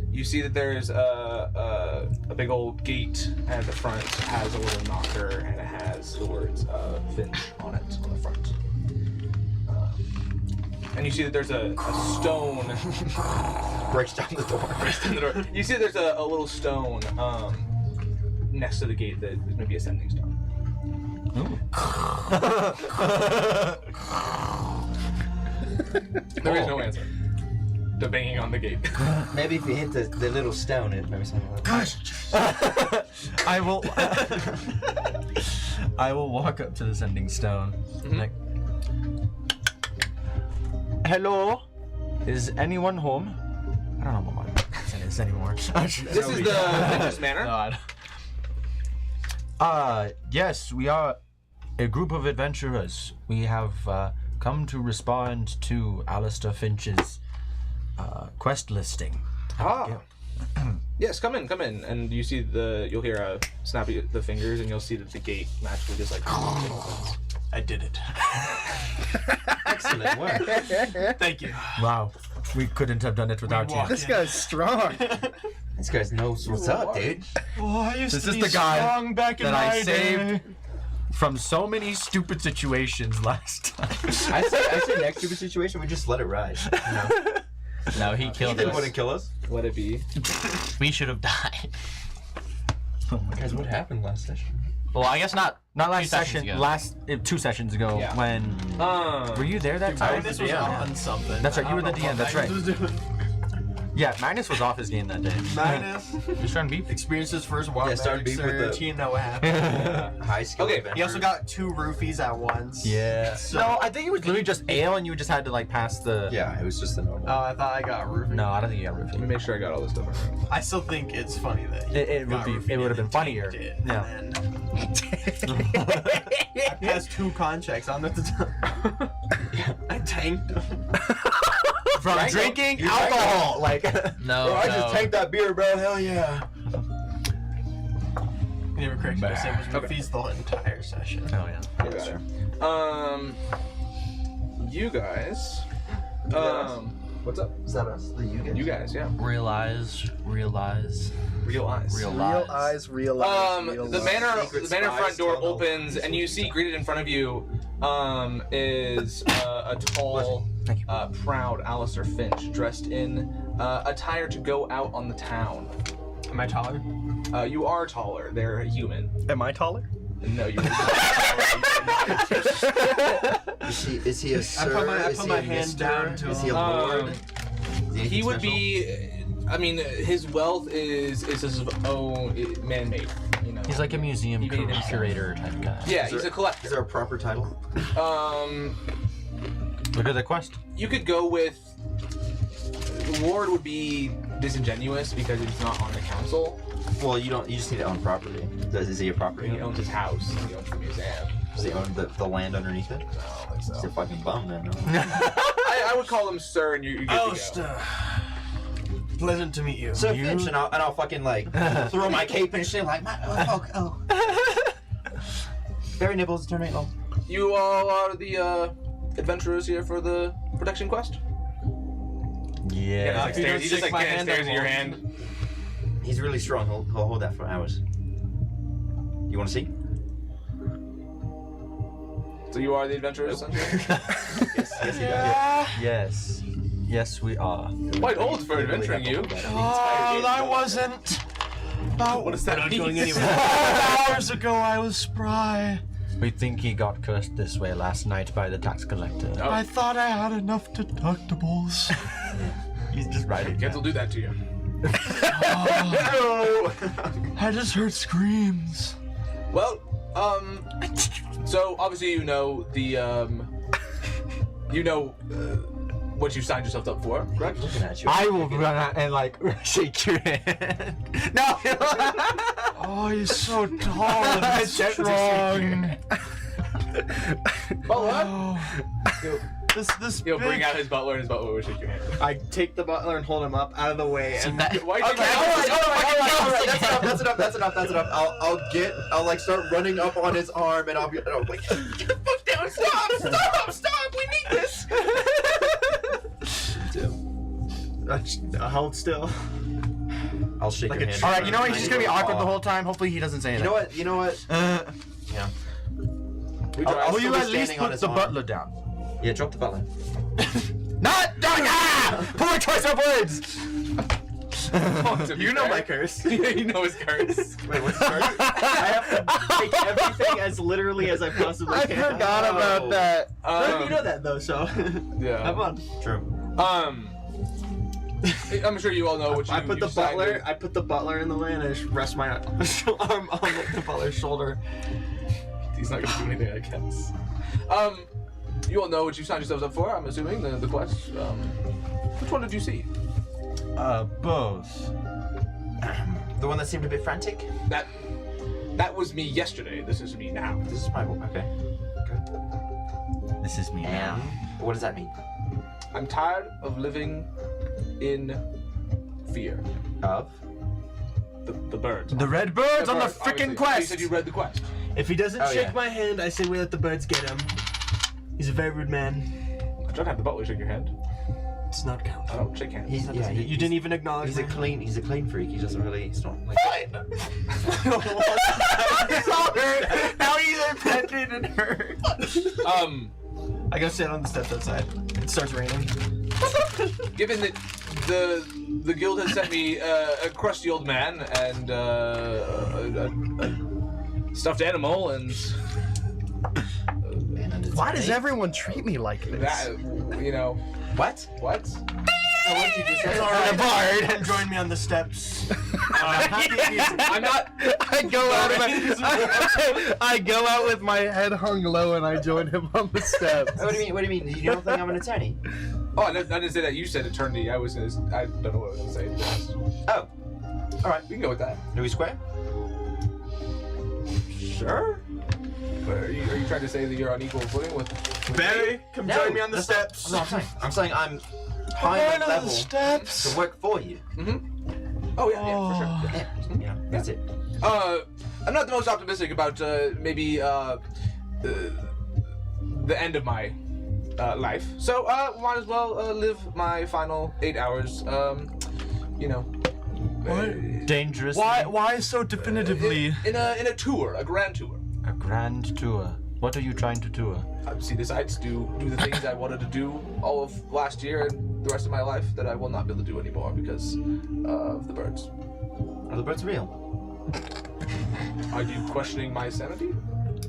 You see that there's a big old gate at the front, has a little knocker, and it has the words Finch on it on the front. And you see that there's a stone. Breaks down the door. You see that there's a little stone next to the gate that is maybe a sending stone. There is no answer to banging on the gate. Maybe if you hit the little stone, it maybe something like that. I will I will walk up to the sending stone. Like, hello? Is anyone home? I don't know what my accent is anymore. This is the Finch's Manor. God. Yes, we are a group of adventurers. We have come to respond to Alistair Finch's quest listing. Ah. Yes, come in, and you see you'll hear a snappy the fingers, and you'll see that the gate magically just like opens. I did it. Excellent work. Thank you. Wow, we couldn't have done it without you. This guy's strong. This guy knows what's up, dude. Oh, I used This to is be the guy strong back in that I my saved day. from so many stupid situations last time. I say next stupid situation, we just let it ride. You know? No, he He killed didn't us. want to kill us. Let it be. We should have died. Guys, what happened last session? Well, I guess not. Not last 2 sessions session. ago. Last 2 sessions ago Yeah. when. Were you there that time? This was on something. That's right, I you were don't the know DM, what that's Magnus right. was doing. Yeah, Magnus was off his game that day. Magnus Just trying to beef. experienced his first wild started magic beef with surge. the- He didn't know what happened. High skill. Okay, adventure. He also got 2 roofies at once. Yeah. So- No, I think it was literally just ale, and you just had to like pass the. Yeah, it was just a normal. Oh, I thought I got a roofie. No, I don't think you got Let me roofie. make sure I got all this stuff. I still think it's funny that It would got be. roofied It would have and been funnier. tanked it, Yeah. and then I passed 2 con checks on at the time. I tanked him. From Drank drinking You drank alcohol, like. No, Bro, I no. just tanked that beer, bro. Hell yeah. He never corrected us. It was Okay. roofies the whole entire session. Oh yeah. I got it. You guys. What's up? Is that us? The you guys? You guys, yeah. Realize. Real eyes. Real eyes, real eyes. The manor Secret front spies door don't know. opens, and you see greeted in front of you is a tall, Thank you. proud Alistair Finch, dressed in attire to go out on the town. Am I taller? You are taller. They're human. Am I taller? No, you're. Is he a sir? I Is put he my a hand mister? down to Is he a him. lord? Is He anything would special? be. I mean, his wealth is his own man-made. You know. He's like a museum He made it himself. curator type guy. Yeah, Is he's there- a collector. Is there a proper title? Look at the quest. You could go with Lord would be disingenuous because he's not on the council. Well, you don't. You just need to own property. Is he a property? He owns his house. He owns the museum. Does he own the land underneath it? No, I don't think He's so. a fucking bum then. No? I would call him Sir, and you're good to go. Alistair. Pleasant to meet you. So Finch, and I'll fucking like throw my cape and shit like my oh. Berry Nibbles, turn it on. You all are the adventurers here for the protection quest? Yeah. If you don't He just shake like my hand, stares I at your won't. hand. He's really strong. He'll hold that for hours. You want to see? So you are the adventurers, essentially? Yes, he does. Yes. Yes, we are. Quite old for adventuring, you. Oh, I wasn't. What does that mean? Going anywhere. Hours ago, I was spry. We think he got cursed this way last night by the tax collector. Oh. I thought I had enough deductibles. He's just writing. Kids will do that to you. I just heard screams. Well, so obviously you know the, what you signed yourself up for, correct? Looking at you. I will run out and like shake your hand. No. Oh, he's so tall and strong. Well, what? Oh, this He'll bring big- out his butler, and his butler will shake your hand. I take the butler and hold him up out of the way. So And that- Why Okay, all right. That's enough. I'll like start running up on his arm, and I'll be like, get the fuck down! Stop! We need this. hold still. I'll shake Like your a hand. All right. You know what? He's just gonna be awkward the Aw. whole time. Hopefully he doesn't say You anything. know what? Yeah. We I'll- try. I'll Will you still be at least standing on put his the arm. butler down? Yeah, drop the butler. Not done. Ah! Poor choice of words. You know my curse. Yeah, you know his curse. Wait, what's curse? I have to take everything as literally as I possibly I can. forgot about that. You know that though, so Yeah. have fun. True. I'm sure you all know what you. I put you the signed butler. with. I put the butler in the way, and I just rest my arm on the butler's shoulder. He's not gonna do anything, I guess. You all know what you signed yourselves up for. I'm assuming the quest. Which one did you see? Both. The one that seemed a bit frantic. That was me yesterday. This is me now. This is my okay. This is me now. And what does that mean? I'm tired of living in fear. Of? The birds. The red birds on the birds, obviously. freaking You quest. said you read the quest. If he doesn't Oh, shake yeah. my hand, I say we let the birds get him. He's a very rude man. I tried to have the butler shake your hand. It's not count. I don't shake hands. You didn't even acknowledge. He's a my clean. He's a clean freak. He doesn't really. He's not like. Now he's offended and hurt. I go sit on the steps outside. It starts raining. Given that the guild has sent me a crusty old man and stuffed animal and Why does everyone treat me like this? that, you know, What? what? Oh, what did you just say? Come join me on the steps. I'm not. I go out with my head hung low and I join him on the steps. What do you mean? What do you mean? You don't think I'm an attorney? Oh, I didn't say that. You said eternity. I don't know what I was gonna say. Oh. All right, we can go with that. Are we square? Sure. But are you trying to say that you're on equal footing with Barry, come join me on the steps. That's not what I'm saying. I'm saying I'm high enough level steps. to work for you. Oh yeah, for sure. Yeah, you know, that's it. I'm not the most optimistic about maybe the end of my life. So might as well live my final 8 hours. You know. Dangerous. Why so definitively? In a tour, a grand tour. A grand tour. What are you trying to tour? See the sights, do the things I wanted to do all of last year and the rest of my life that I will not be able to do anymore because of the birds. Are the birds real? Are you questioning my sanity?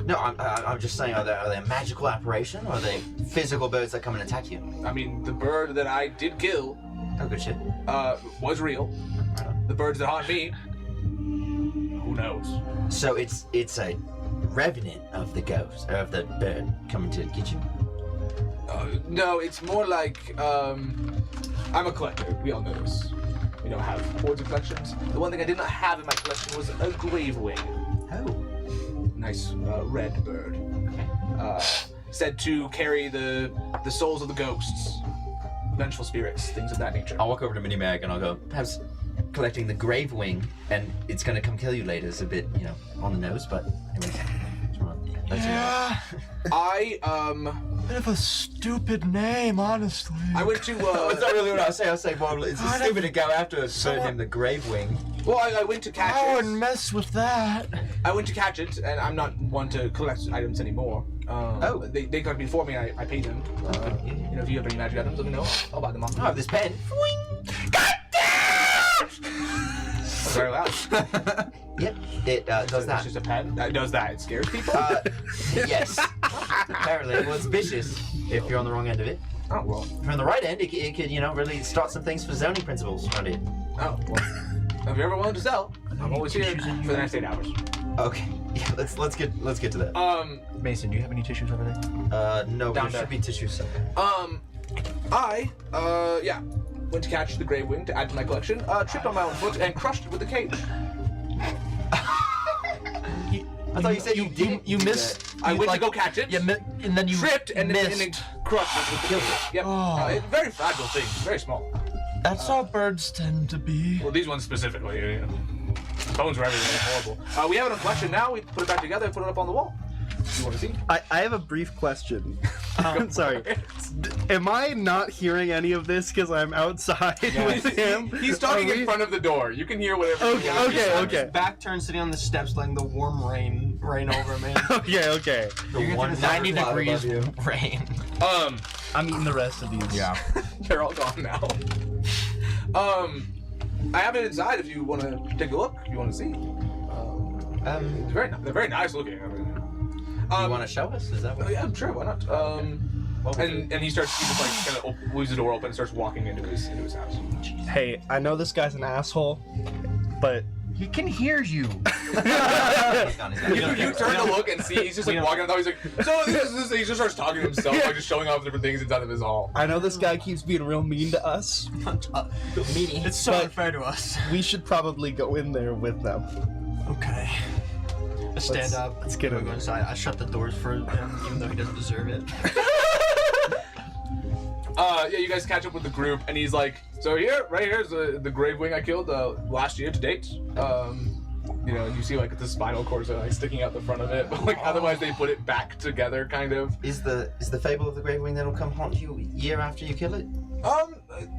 No, I'm just saying, are they a magical apparition or are they physical birds that come and attack you? I mean, the bird that I did kill Oh, good shit. was real. The birds that haunt me, who knows? So it's a revenant of the ghost, or of the bird coming to get you? No, it's more like, I'm a collector. We all know this. We don't have hordes of collections. The one thing I did not have in my collection was a grave wing. Oh. Nice red bird. Said to carry the souls of the ghosts, vengeful spirits, things of that nature. I'll walk over to Minimag and I'll go, perhaps collecting the grave wing and it's gonna come kill you later is a bit, you know, on the nose, but anyways. Yeah. Bit of a stupid name, honestly. I went to, That's not really what I was saying. I was saying, well, it's stupid to go after burn him the grave wing. well, I went to catch I it. wouldn't mess with that. I went to catch it, and I'm not one to collect items anymore. They collected before me, and I paid them. You know, if you have any magic items, let me know. I'll buy them off. I have this pen. That's very loud. Yep, it does that. It's just a pen. It does that. It scares people. Yes. Apparently, well, it's vicious if you're on the wrong end of it. Oh well. If you're on the right end, it could, you know, really start some things for zoning principles around here. Oh well. If you're ever willing to sell, I'm always here for the next 8 hours. Okay. Yeah, let's get to that. Mason, do you have any tissues over there? No, Down there there. should be tissues somewhere. I went to catch the grey wing to add to my collection. Tripped on my own foot and crushed it with a cage. I thought you said you didn't. You missed. I went like, to go catch it. and then you Tripped and missed. then crushed it with the cage. Yep. Oh. Very fragile thing. Very small. That's how birds tend to be. Well, these ones specifically. You know. Bones were everywhere. It's horrible. We have it on collection now. We put it back together and put it up on the wall. You want to see? I have a brief question. I'm sorry. Am I not hearing any of this because I'm outside with him? He's talking in front of the door. You can hear whatever. Okay. Back turned, sitting on the steps, letting the warm rain over me. Okay. The one 90 cloud degrees above you. rain. I'm eating the rest of these. Yeah. They're all gone now. I have it inside if you want to take a look. If you want to see. They're very nice looking. I mean, You want to show us? Is that what? Oh, yeah, sure. Why not? And he just like kind of leaves the door open and starts walking into his house. Hey, I know this guy's an asshole, but He can hear you. He's gone. You turn to look and see he's just like walking. He's like, so this. He just starts talking to himself, like just showing off different things inside of his hall. I know this guy keeps being real mean to us. It's so But- unfair to us. We should probably go in there with them. Okay. I stand up. Let's get I him. go inside. I shut the doors for him, even though he doesn't deserve it. Yeah, you guys catch up with the group, and he's like, so right here is the grave wing I killed last year to date. You know, and you see like the spinal cords are like sticking out the front of it, but like otherwise they put it back together, kind of. Is the fable of the grave wing that'll come haunt you year after you kill it?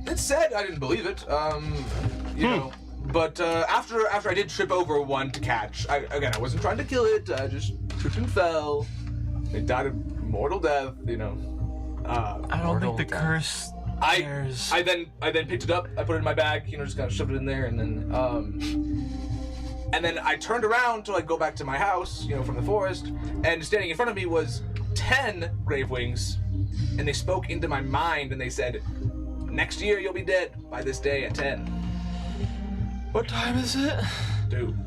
It's said. I didn't believe it. You know. But after I did trip over one to catch, I wasn't trying to kill it. I just tripped and fell. It died a mortal death. You know. I don't think the curse cares. I then picked it up. I put it in my bag. You know, just kind of shoved it in there, and then And then I turned around to like go back to my house, you know, from the forest, and standing in front of me was 10 grave wings, and they spoke into my mind and they said, "Next year you'll be dead by this day at 10." What time is it? Dude,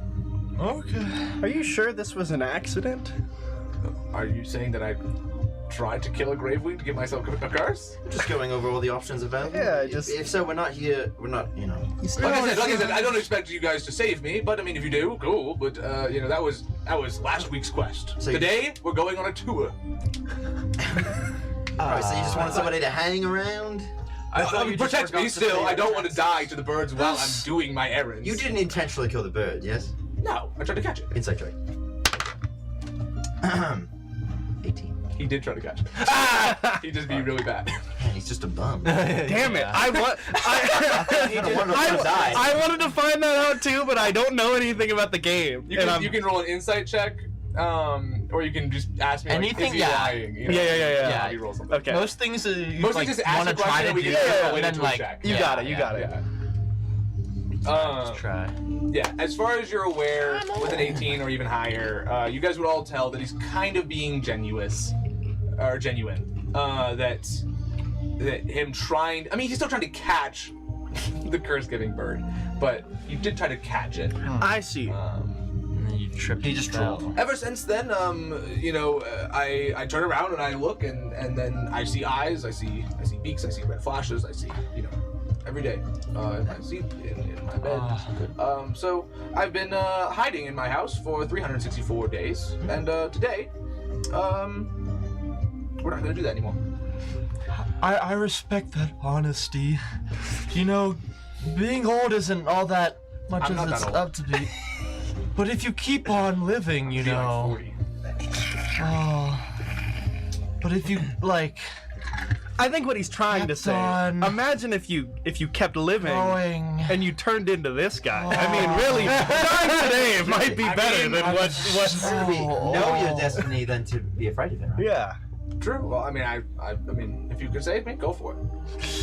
Okay. Are you sure this was an accident? are you saying that I tried to kill a grave wing to give myself a curse? Just going over all the options available. Yeah, If so, we're not here. We're not. You know. Like I said, I don't expect you guys to save me, but I mean, if you do, cool. But you know, that was last week's quest. So you- Today we're going on a tour. Alright, so you just wanted somebody to hang around? I thought you just Protect forgot me to still. say I don't your want to die to the birds while I'm doing my errands. You didn't intentionally kill the bird, yes? No, I tried to catch it. Inside joke. 18. He did try to catch it. He just be really bad. Man, he's just a bum. Damn it! I die. wanted to find that out too, but I don't know anything about the game. You can roll an insight check, or you can just ask me like, Anything, is he yeah. lying? You know? Yeah. You roll something. Okay. Most things you Most like, things just ask want a to try question to and we do, can yeah, roll it and then into a like check. You got it. You got it. Yeah. Just try. Yeah, as far as you're aware, with an 18 or even higher, you guys would all tell that he's kind of being genuine. That him trying. I mean, he's still trying to catch the curse-giving bird, but you did try to catch it. I see. And then you tripped. He just trolled. Ever since then, you know, I turn around and I look, and then I see eyes, I see beaks, I see red flashes, I see, you know, every day in my sleep, in my bed. So I've been hiding in my house for 364 days, and today, we're not gonna do that anymore. I respect that honesty. You know, being old isn't all that much I'm as not it's that old. up to be. But if you keep on living, you Be like know. 40. Oh. But if you like I think what he's trying to kept say. on Imagine if you kept living growing. and you turned into this guy. I mean, really, dying today might be better than what. Know your destiny than to be afraid of it, right? Yeah. True. Well, I mean, I mean, if you could save me, go for it.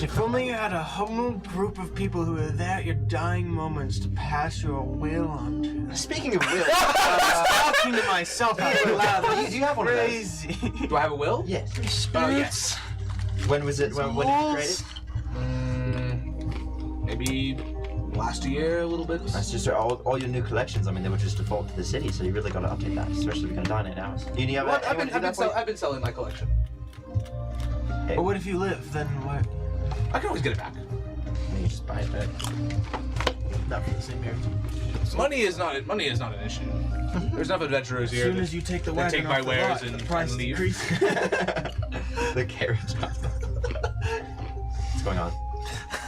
If only you had a whole group of people who were there at your dying moments to pass your will on to. Speaking of will, Talking to myself out loud. do you have one of those? Crazy. Do I have a will? Yes. Spirits. When was it? When did you create it? Maybe last year, a little bit. That's just all your new collections. I mean, they were just default to the city, so you really got to update that, especially if you're gonna die in 8 hours. Do you have Well, anyone to do that for you? I've been selling my collection. But what if you live? Then what? I can always get it back. You just buy it back. Not for the same character. Money is not an issue. There's enough adventurers As here. soon that- as you take the they wagon take my off the wares lot, and the price leave. decreases. The carriage. What's going on?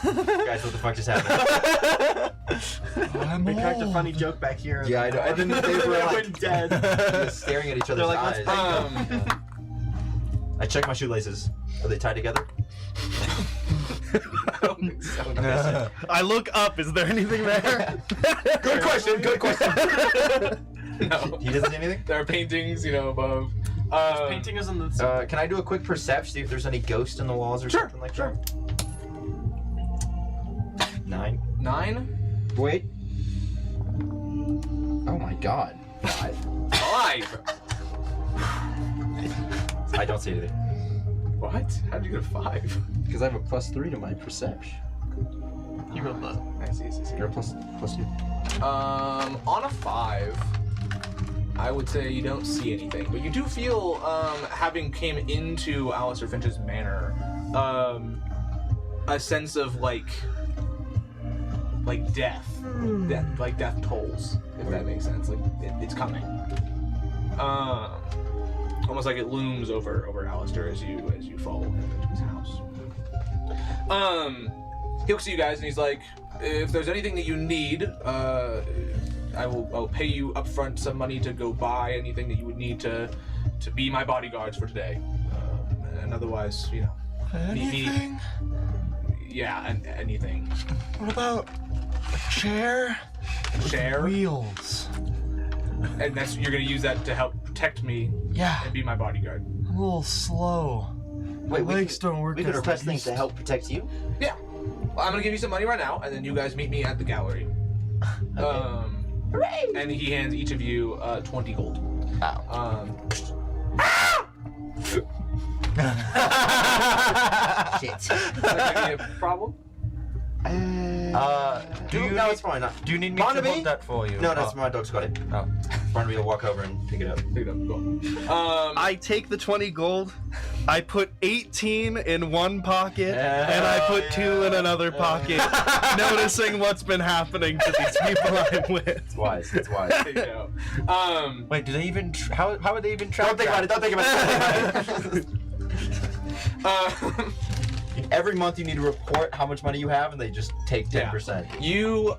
Guys, what the fuck just happened? We cracked a funny joke back here. Yeah, I know. And then they were like Went dead. just staring at each other's They're like, eyes. I check my shoelaces. Are they tied together? I don't think so. I look up. Is there anything there? Good question. Good question. No. He doesn't see anything. There are paintings, you know, above. Painting is in the. Can I do a quick perception, see if there's any ghost in the walls or Sure, something like sure. that? 9. 9? Wait. Oh my god. 5. 5. I don't see anything. What? How did you get a 5? Because I have a +3 to my perception. You rolled that. I see. You're a +2. On a 5, I would say you don't see anything, but you do feel, having came into Alistair Finch's manor, a sense of like death, like death tolls, if that makes sense. Like it's coming. Almost like it looms over Alistair as you follow him into his house. He looks at you guys and he's like, if there's anything that you need, I'll pay you upfront some money to go buy anything that you would need to be my bodyguards for today. And otherwise, you know, Anything? yeah, and anything. What about a chair? Share, Wheels. and you're gonna use that to help protect me Yeah. and be my bodyguard. I'm a little slow. Wait, My legs don't work we can as request they things to used help protect you? Yeah. Well, I'm gonna give you some money right now, and then you guys meet me at the gallery. And he hands each of you 20 gold. Ow. Shit. Is that gonna be a problem? No, it's fine. Do you need me to Barnaby? hold that for you? No, that's my dog's got it. Oh. Barnaby will walk over and pick it up. Pick it up. Go. I take the 20 gold, I put 18 in one pocket, and I put 2 in another pocket, noticing what's been happening to these people I'm with. It's wise. It's wise. There you go. Wait, do they even? How are they even track? Don't think about it. Don't think about it. Every month you need to report how much money you have, and they just take 10%. You,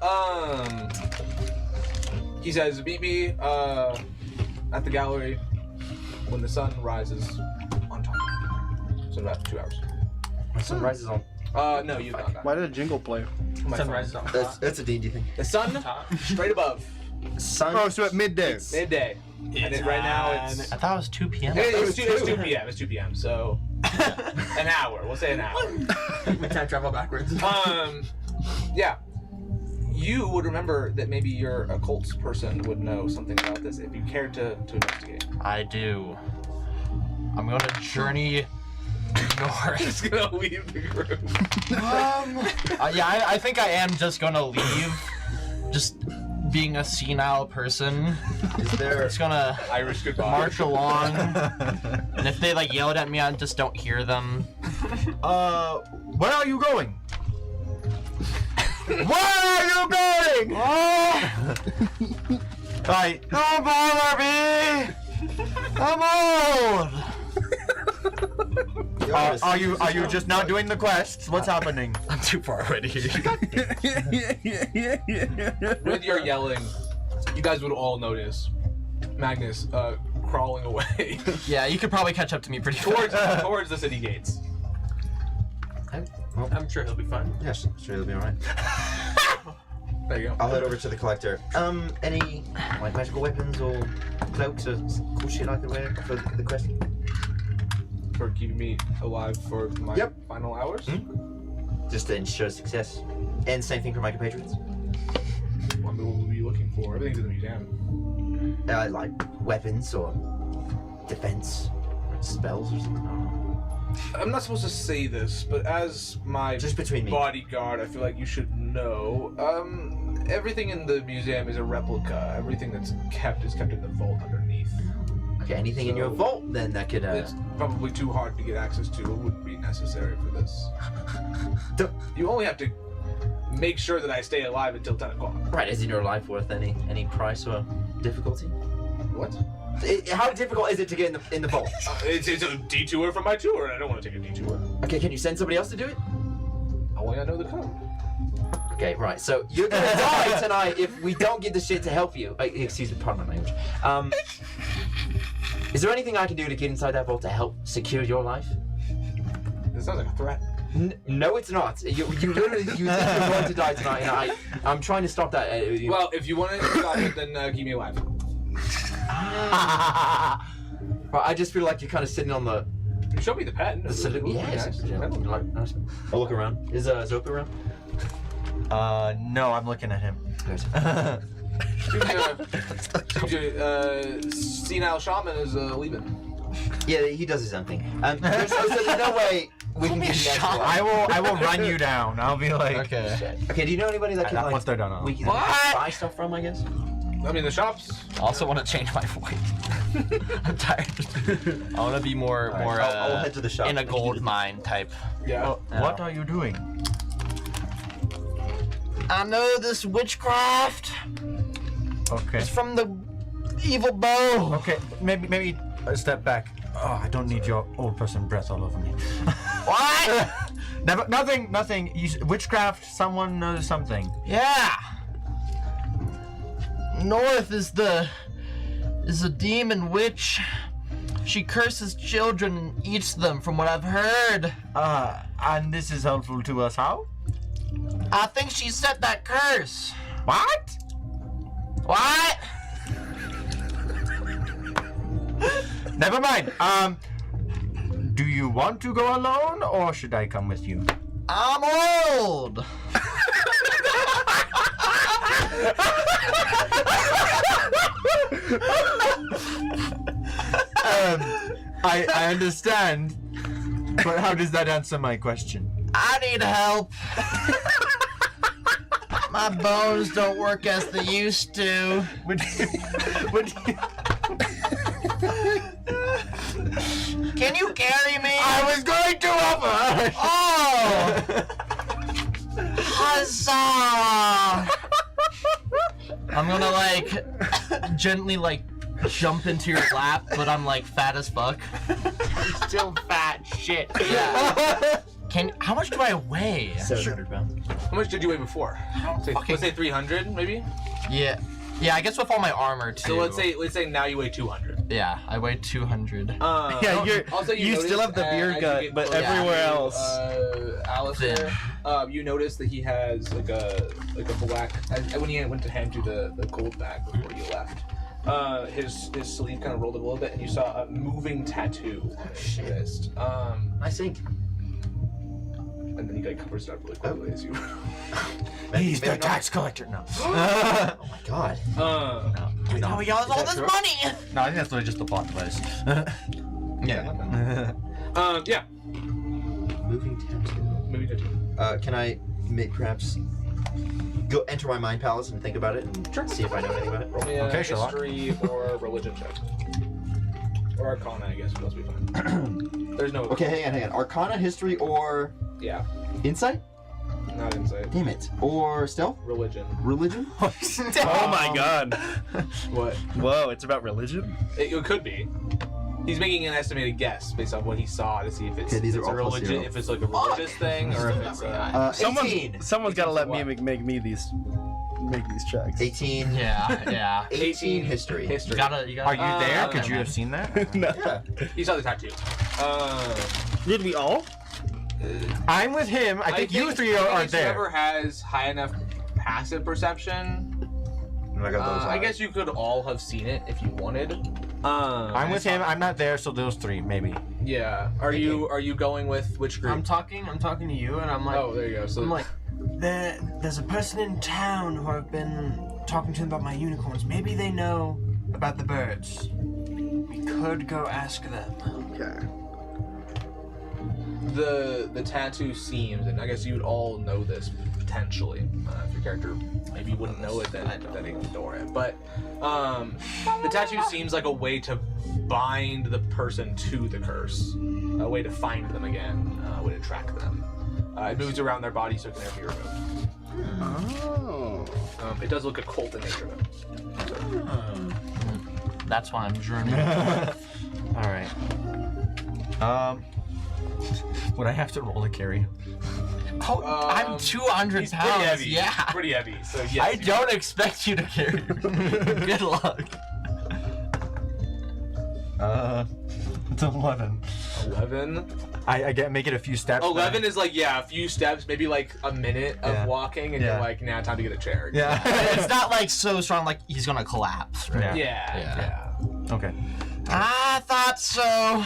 he says, meet me at the gallery when the sun rises on top. So in about 2 hours. The sun rises on. No, you've not that. Why did a jingle play? Sunrise on That's a D&D thing. The sun straight above, Sun. Oh, so at midday. midday. And it, right now it's... I thought it was 2 p.m. It's 2 p.m. It's 2 p.m. So an hour. We'll say an hour. We can't travel backwards. Yeah. You would remember that maybe your occult person would know something about this if you cared to investigate. I do. I'm going to journey north. Just gonna leave the group. Yeah, I think I am just going to leave. Just being a senile person. Is there? Just gonna Irish goodbye. march along. And if they like yelled at me, I just don't hear them. Where are you going? Where are you going? Right. Don't bother me! I'm old! Are you just not doing the quests? What's happening? I'm too far away to hear you. With your yelling, you guys would all notice Magnus crawling away Yeah, you could probably catch up to me pretty fast. towards the city gates. I'm sure he'll be fine. Yeah, sure, it'll be alright. There you go. I'll head over to the collector. Any like magical weapons or cloaks or cool shit I could wear for the quest? For keeping me alive for my final hours. Just to ensure success. And same thing for my compatriots. What will we be looking for? Everything's in the museum. Like weapons or defense, or spells or something. I don't know. I'm not supposed to say this, but as my Just between me. bodyguard, I feel like you should know. Everything in the museum is a replica. Everything that's kept is kept in the vault underneath. Okay, anything in your vault then that could. It's probably too hard to get access to. It wouldn't be necessary for this. You only have to make sure that I stay alive until 10 o'clock. Right, isn't your life worth any price or difficulty? What? How difficult is it to get in the vault? It's a detour from my tour, and I don't want to take a detour. Okay, can you send somebody else to do it? Only I know the code. Okay, right. So you're gonna die tonight if we don't get the shit to help you. Excuse me, pardon my language. Is there anything I can do to get inside that vault to help secure your life? This sounds like a threat. No, it's not. You literally think you're going to die tonight, and I'm trying to stop that. Well, if you want to stop it, then keep me alive. Well, I just feel like you're kind of sitting on the. You show me the pen. salute. Yes. I'll look around. Is Zoka around? No, I'm looking at him. Senile shaman is leaving. Yeah, he does his own thing. There's no way we can get that. I will run you down. I'll be like. Okay. Okay, do you know anybody that can like once they're done, we can What? buy stuff from? I guess. I mean, the shops. I also want to change my voice. I'm tired. I want to be more I'll head to the shop. in a gold mine type. Yeah. What are you doing? I know this witchcraft. Okay. It's from the evil bow. Okay. Maybe a step back. Oh, I don't need your old person breath all over me. What? Nothing. Witchcraft. Someone knows something. Yeah. North is a demon witch. She curses children and eats them, from what I've heard. And this is helpful to us. How? I think she set that curse. What? What? Never mind. Do you want to go alone, or should I come with you? I'm old. I understand, but how does that answer my question? I need help. My bones don't work as they used to. Can you carry me? I was going to offer. Oh! Huzzah! I'm gonna like gently like jump into your lap, but I'm like fat as fuck. You're still fat shit. Yeah. How much do I weigh? 700 pounds. How much did you weigh before? Let's say 300, maybe. Yeah. Yeah, I guess with all my armor too. So let's say now you weigh 200. Yeah, I weigh 200. Yeah, you still have the beer gut, but everywhere else. Alistair, you notice that he has like a black. When he went to hand you the gold bag before you left, his sleeve kind of rolled a little bit, and you saw a moving tattoo on his wrist. I see. And then he like covers it up really quickly as you. He's the tax collector. No. Oh my god. How he got all this money? No, I think that's really just the plot device. Yeah. Yeah. Moving tattoo. Moving tattoo. Can I perhaps go enter my mind palace and think about it and see if I know anything about it? Roll me a Okay, Sherlock. history or religion check. Or Arcana, I guess, would also be fine. There's no. Okay, hang on. Arcana, history, or Yeah, insight? not insight. Damn it. Or stealth? Religion. Religion? Oh my god. What? Whoa, it's about religion? It could be. He's making an estimated guess based on what he saw to see if it's, Okay, these it's are a all plus religion, zero. if it's like a religious thing, or if it's 18. Someone's got to let me What? make me these checks. 18. Yeah. 18 history. You gotta. Are you there? Could you have seen that? No. Yeah. He saw the tattoo. Did we all? I'm with him. I think you three aren't Whoever there. has high enough passive perception, I got those I eyes. guess you could all have seen it if you wanted. I'm with him. I'm not there, so those three maybe. Yeah. Are you going with which group? I'm talking to you, and I'm like, Oh, there you go. So I'm like, there's a person in town who I've been talking to about my unicorns. Maybe they know about the birds. We could go ask them. Okay. the tattoo seems, and I guess you'd all know this potentially. If your character maybe wouldn't know it, then ignore it. But the tattoo seems like a way to bind the person to the curse, a way to find them again, a way to track them. It moves around their body so it can never be removed. Oh. It does look occult in nature, though. So, That's why I'm journeying. All right. Would I have to roll to carry? Oh, I'm 200 he's pounds. pretty heavy. Yeah. He's pretty heavy. So yes. I don't expect you to carry me. Good luck. It's 11. 11. I get make it a few steps. 11 is like, yeah, a few steps, maybe like a minute of Yeah. walking, and Yeah. you're like, nah, time to get a chair. Yeah. It's not like so strong like he's gonna collapse, right? Yeah. Okay. I thought so.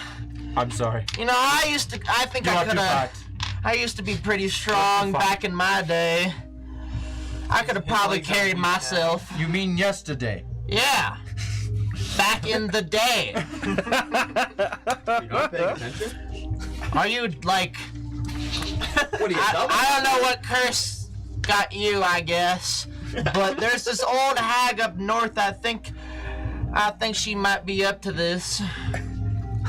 I'm sorry. You know, I think You I are too could have. fat. I used to be pretty strong fat. back in my day. I could have probably legs are carried weak myself. You mean yesterday? Yeah. Back in the day. You're not paying attention? Are you like? What are you, I don't know what curse got you, I guess. But there's this old hag up north. I think she might be up to this.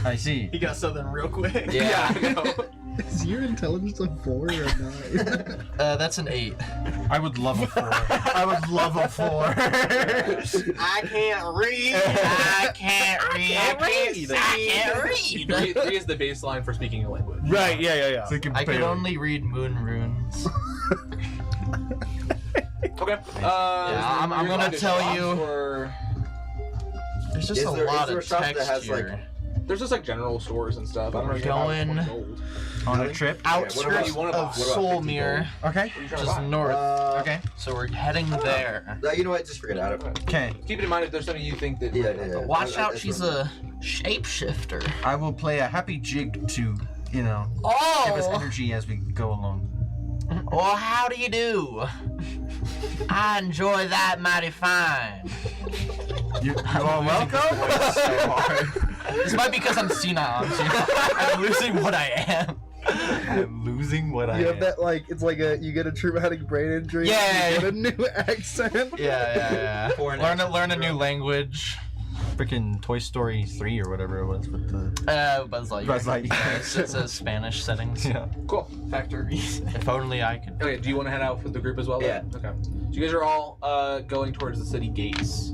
I see. He got something real quick. Yeah. I know. Is your intelligence a 4 or a 9? That's an 8. I would love a 4. I would love a 4. I can't read. I can't read. I can't read. 3 is the baseline for speaking a language. Right, yeah. I could only read moon runes. Okay. I'm gonna tell you- Or... There's just a lot of shop that text has here. There's just like general stores and stuff. I don't know if you have Going- one gold. On a trip. Outskirts you wanna buy? of What Solmere, Okay. What are you trying to just buy? north. Okay. So we're heading there. You know what? Just forget it. Okay. Keep it in mind if there's something you think that. Yeah. Watch out, That's she's what- a shapeshifter. I will play a happy jig to, give us Oh! energy as we go along. Well, how do you do? I enjoy that mighty fine. You are welcome. This might be because I'm senile. I'm losing what I am. I'm losing what I You am. have that it's like you get a traumatic brain injury. Yeah, You get a new accent. Yeah. Foreign Learn accent, a new bro. language. Freaking Toy Story 3 or whatever it was with the. Buzz Lightyear. Buzz Lightyear. It's a Spanish settings. Yeah. Cool. Factory. If only I could. Okay, do you want to head out with the group as well? Yeah. Then? Okay. So you guys are all going towards the city gates.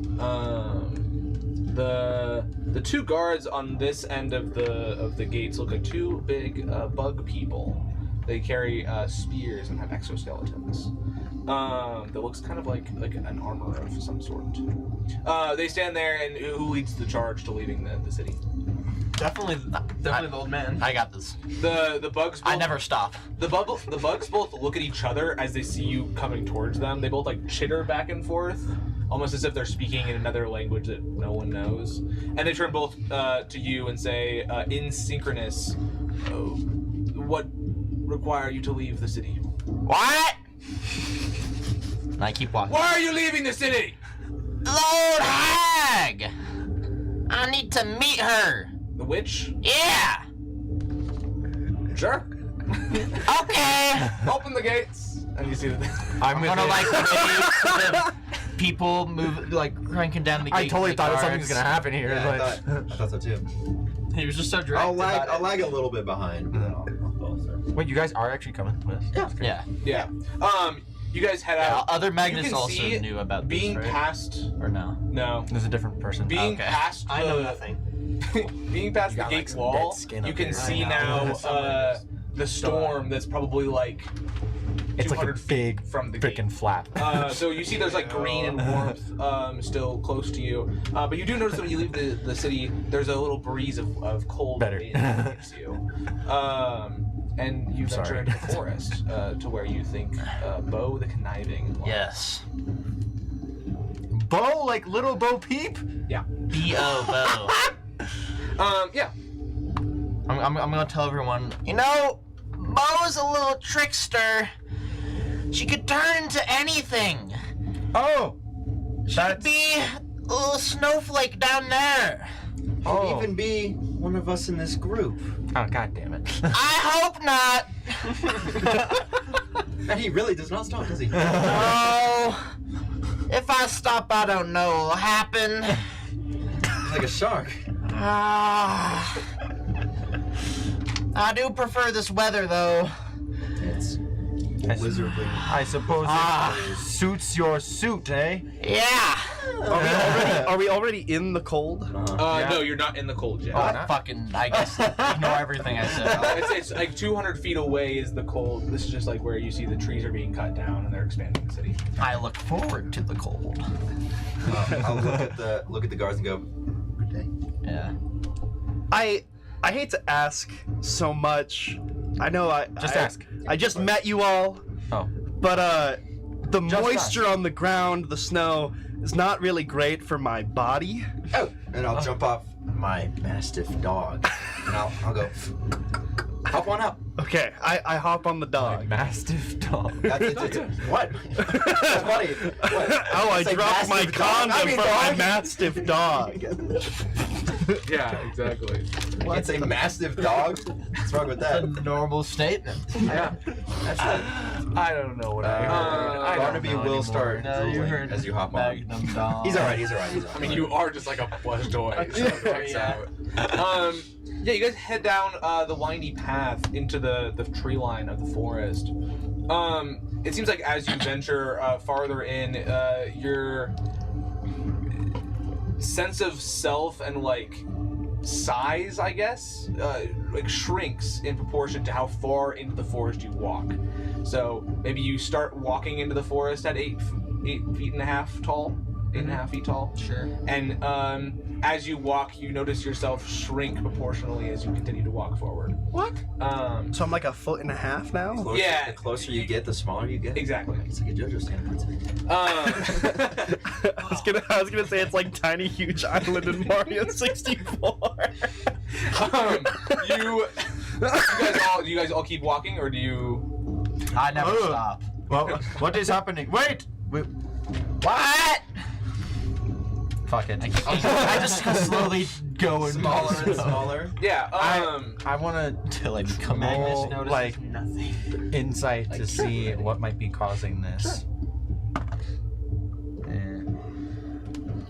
The two guards on this end of the gates look like two big bug people. They carry spears and have exoskeletons. That looks kind of like an armor of some sort. They stand there, and who leads the charge to leaving the city? Definitely the old man. I got this. The bugs. I both- never stop. The bugs both look at each other as they see you coming towards them. They both like chitter back and forth, almost as if they're speaking in another language that no one knows. And they turn both to you and say, in synchronous, "What require you to leave the city?" What? And I keep walking. Why are you leaving the city? Lord Hag! I need to meet her. The witch? Yeah. Sure. Okay. Open the gates. And you see that. I'm gonna like wave the people move like cranking down the gate. I totally to the thought something was guards. gonna happen here. Yeah, but... I thought so too. He was just so direct. I'll lag about it. a little bit behind, but then I'll follow through. Wait, you guys are actually coming with us? Yeah. Yeah. You guys head Yeah, out. other You magnets can also see knew about this, being right? past. Or no? No. There's a different person. Being Okay. past I know the nothing. being past You the got, gate like, some wall, dead skin you up can there. see I know. now the storm that's probably like It's like a 200 feet big from the freaking gate. flap. So you see there's like green and warmth still close to you, but you do notice that when you leave the city, there's a little breeze of cold Better. wind that hits you. And you venture sorry. into the forest to where you think Bo the Conniving lies. Yes. Bo, like little Bo Peep? B.O. Bo. Yeah. I'm gonna tell everyone, you know, Bo's a little trickster. She could turn into anything. Oh! She That's... could be a little snowflake down there. Oh. Could even be one of us in this group. Oh, god damn it. I hope not. And he really does not stop, does he? No. If I stop, I don't know what'll happen. He's like a shark. Ah. I do prefer this weather, though. It's I wizardly. I suppose it suits your suit, eh? Yeah. Are we already in the cold? Yeah. No, you're not in the cold yet. I guess ignore everything I said. It's like 200 feet away is the cold. This is just like where you see the trees are being cut down and they're expanding the city. I look forward to the cold. I'll look at the guards and go, good day. Yeah. I hate to ask so much. I know Just ask. I just met you all, Oh. but the Just moisture on the ground, the snow, is not really great for my body. Oh, and I'll jump off my mastiff dog, and I'll go, hop on up. Okay, I hop on the dog. Mastiff dog. What? That's funny. What? Oh, I Say dropped my mastiff dog? condom I mean for my dog. mastiff dog. Yeah, exactly. It's a mastiff dog. What's wrong with that? Normal statement. Yeah. I don't know what I heard. I don't Barnaby know will anymore. start No, you drooling heard as you hop on. Magnum dog. He's alright. He's alright. I mean, you are just like a plush toy. So it checks out. Yeah, you guys head down the windy path into the tree line of the forest. It seems like as you venture farther in, your sense of self and like size, I guess, like shrinks in proportion to how far into the forest you walk. So maybe you start walking into the forest at 8 feet and a half tall. 8.5 feet tall. Sure. And as you walk, you notice yourself shrink proportionally as you continue to walk forward. What? Um, So I'm like a foot and a half now? Yeah. The closer you get, the smaller you get. exactly. It's like a JoJo standpoint. I was gonna say it's like Tiny Huge Island in Mario 64. You guys all keep walking, or do you? I never stop. Well, what is happening? Wait! What? Fuck it. I just slowly go Smaller and smaller. Yeah. I want until I become Magnus roll, notices like, nothing. insight to see what might be causing this.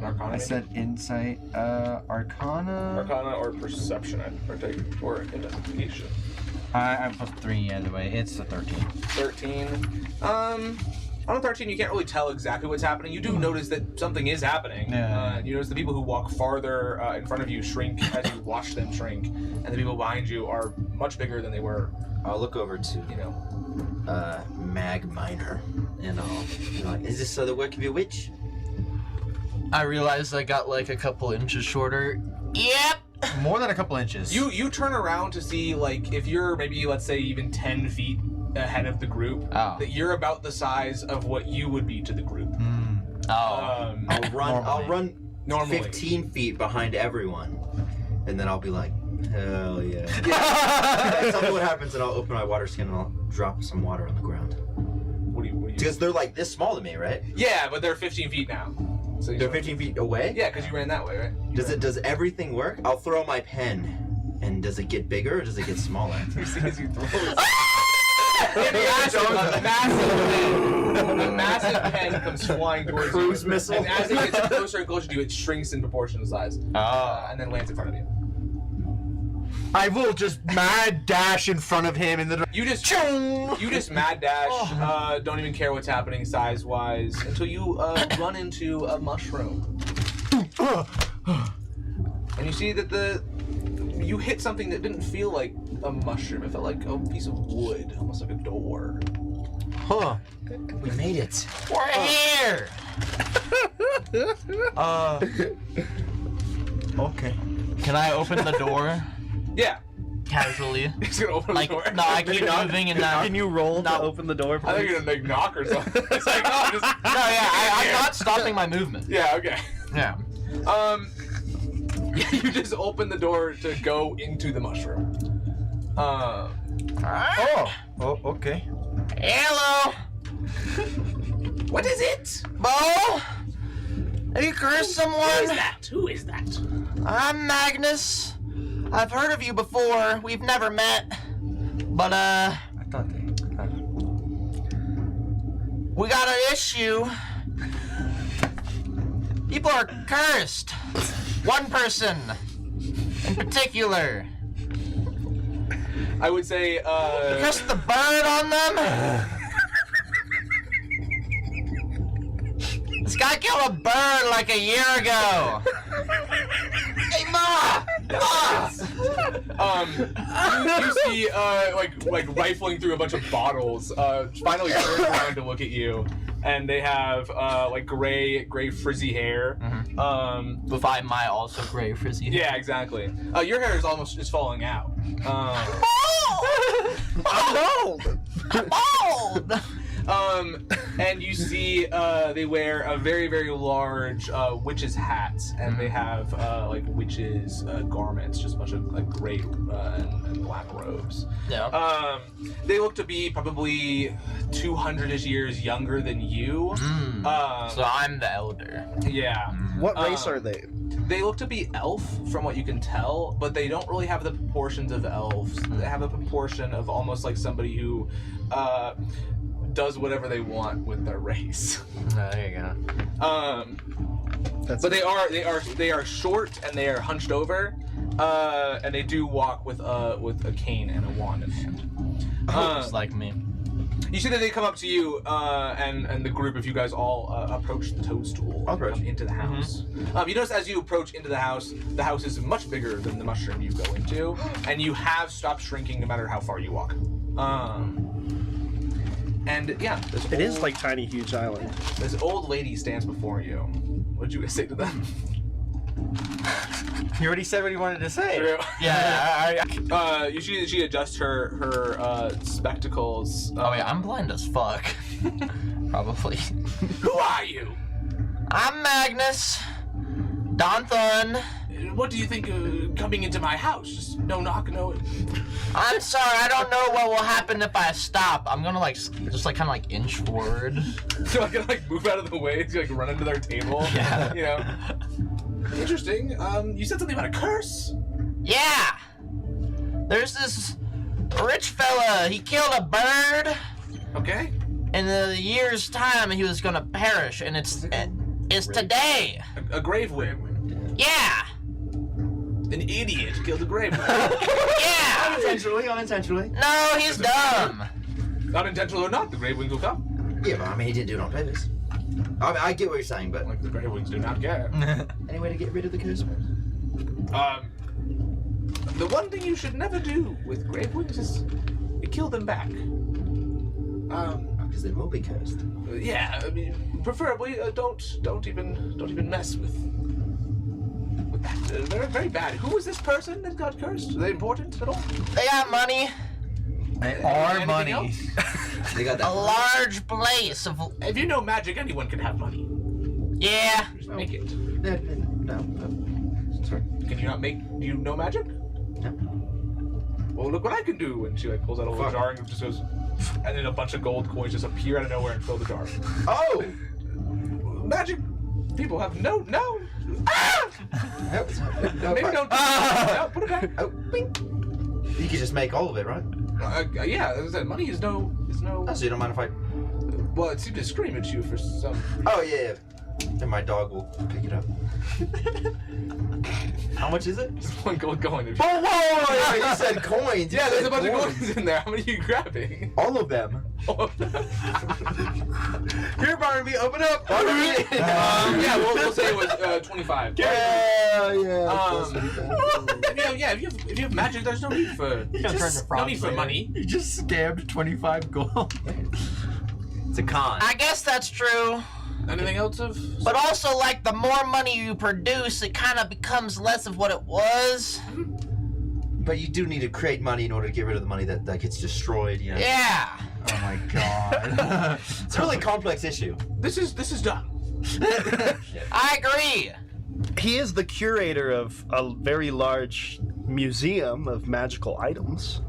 Arcana. I said insight, Arcana. Arcana or perception, or investigation. I put 3 either way. It's a 13. 13. On a 13, you can't really tell exactly what's happening. You do notice that something is happening. Yeah. You notice the people who walk farther in front of you shrink as you watch them shrink, and the people behind you are much bigger than they were. I'll look over to, Mag Minor, and I'll be like, is this the work of your witch? I realized I got like a couple inches shorter. Yep. More than a couple inches. You turn around to see, like, if you're maybe, let's say, even 10 feet ahead of the group, that you're about the size of what you would be to the group. Oh. I'll run normally 15 feet behind everyone, and then I'll be like, hell yeah. Tell me what happens, and I'll open my water skin and I'll drop some water on the ground. What do you? Because they're like this small to me, right? Yeah, but they're 15 feet now. So They're 15 feet away? Yeah, because you ran that way, right? Does everything work? I'll throw my pen, and does it get bigger or does it get smaller? You see as you throw it. A massive pen comes flying towards Cruise you. missile. And as it gets closer and closer to you, it shrinks in proportion to size. And then lands in front of you. I will just mad dash in front of him in the. You just mad dash. Don't even care what's happening size wise until you run into a mushroom. And you see that you hit something that didn't feel like a mushroom. It felt like a piece of wood, almost like a door. Huh. We made it. We're here. Okay. Can I open the door Yeah. casually? He's gonna open Like, the door. no, I keep moving and now. Can you roll to open the door, I think please? you're gonna make knock or something. It's like, oh, just. No, yeah, I'm not stopping my movement. Yeah, okay. Yeah. You just open the door to go into the mushroom. Oh, okay. Hello, What is it? Bo. Have you cursed someone? Who is that? I'm Magnus. I've heard of you before. We've never met. But, I thought they. we got an issue. People are cursed. One person in particular. I would say, Cursed the bird on them. This guy killed a bird like a year ago. Hey, Ma! you see, like rifling through a bunch of bottles, finally turns around to look at you, and they have, like gray frizzy hair. With my also gray frizzy hair. Yeah, exactly. Your hair is almost falling out. I'm old! I'm old! And you see, they wear a very, very large witch's hat, and they have like witches' garments, just a bunch of like gray and black robes. Yeah. They look to be probably 200-ish years younger than you. So I'm the elder. Yeah. What race are they? They look to be elf, from what you can tell, but they don't really have the proportions of elves. They have a proportion of almost like somebody who does whatever they want with their race. There you go. But they are short and they are hunched over, and they do walk with a cane and a wand in hand. Just like me. You see that they come up to you, and the group of you guys all approach the toadstool and come into the house. You notice as you approach into the house is much bigger than the mushroom you go into, and you have stopped shrinking no matter how far you walk. And yeah, It is like Tiny Huge Island. this old lady stands before you. What did you say to them? He already said what he wanted to say. Yeah. You see that she adjusts her spectacles. Oh yeah, I'm blind as fuck. Probably. Who are you? I'm Magnus. Donthon. What do you think coming into my house? Just no knock, no. I'm sorry, I don't know what will happen if I stop. I'm gonna just kind of inch forward. So I can move out of the way to run into their table. Yeah. You know. Interesting. You said something about a curse. Yeah. There's this rich fella. He killed a bird. Okay. In a year's time, he was gonna perish, and it's today. A grave wing. Yeah. An idiot killed a grave wing. Yeah. Unintentionally. No, he's dumb. Unintentional or not, the grave wings will come. Yeah, but I mean, he didn't do it on purpose. I get what you're saying, but The grave wings do not care. any way to get rid of the curse? The one thing you should never do with grave wings is kill them back. Because they will be cursed. Yeah, I mean, preferably don't even mess with that. Very, very bad. Who was this person that got cursed? Are they important at all? They got money. They are Anything money. else? They got A that. large place of. If you know magic, anyone can have money. Yeah. Just make it. No. Sorry. Can you not make? Do you know magic? No. Well, look what I can do. And she pulls out a little Fuck. jar and just goes, and then a bunch of gold coins just appear out of nowhere and fill the jar. Oh! Magic people have no. Ah! Nope. Maybe don't. No, put it back. Oh, bing. You could just make all of it, right? Yeah, as I said, money is no. Oh, so you don't mind if I... Well, it seemed to scream at you for some. Oh, yeah. Then my dog will pick it up. How much is it? Just one gold coin. Whoa! You said coins. You Yeah, there's said a bunch of coins in there. How many are you grabbing? All of them. Here, Barnaby, open up. Yeah, we'll say it was 25. Yeah. If you have magic, there's no need for money. You just scammed 25 gold. It's a con. I guess that's true. Anything else of? But also, the more money you produce, it kind of becomes less of what it was. But you do need to create money in order to get rid of the money that gets destroyed, you know? Yeah. Oh my god. It's a really complex issue. This is done. I agree. He is the curator of a very large museum of magical items.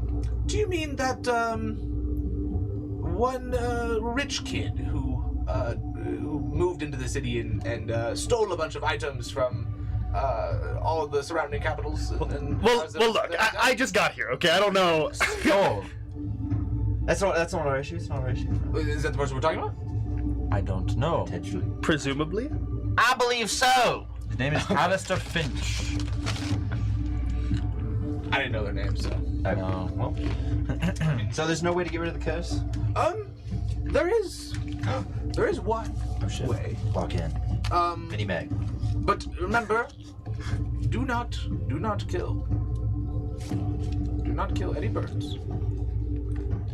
Do you mean that one rich kid who moved into the city and stole a bunch of items from all of the surrounding capitals? Well, look, I just got here, okay? I don't know. Oh, That's not our issue. It's not our issue. Is that the person we're talking about? I don't know. Potentially. Presumably. I believe so. His name is Alistair Finch. I didn't know their name, so. No. Well. So there's no way to get rid of the curse? There is one Oh shit. way. Walk in. Mini Meg. But remember, do not kill. Do not kill any birds.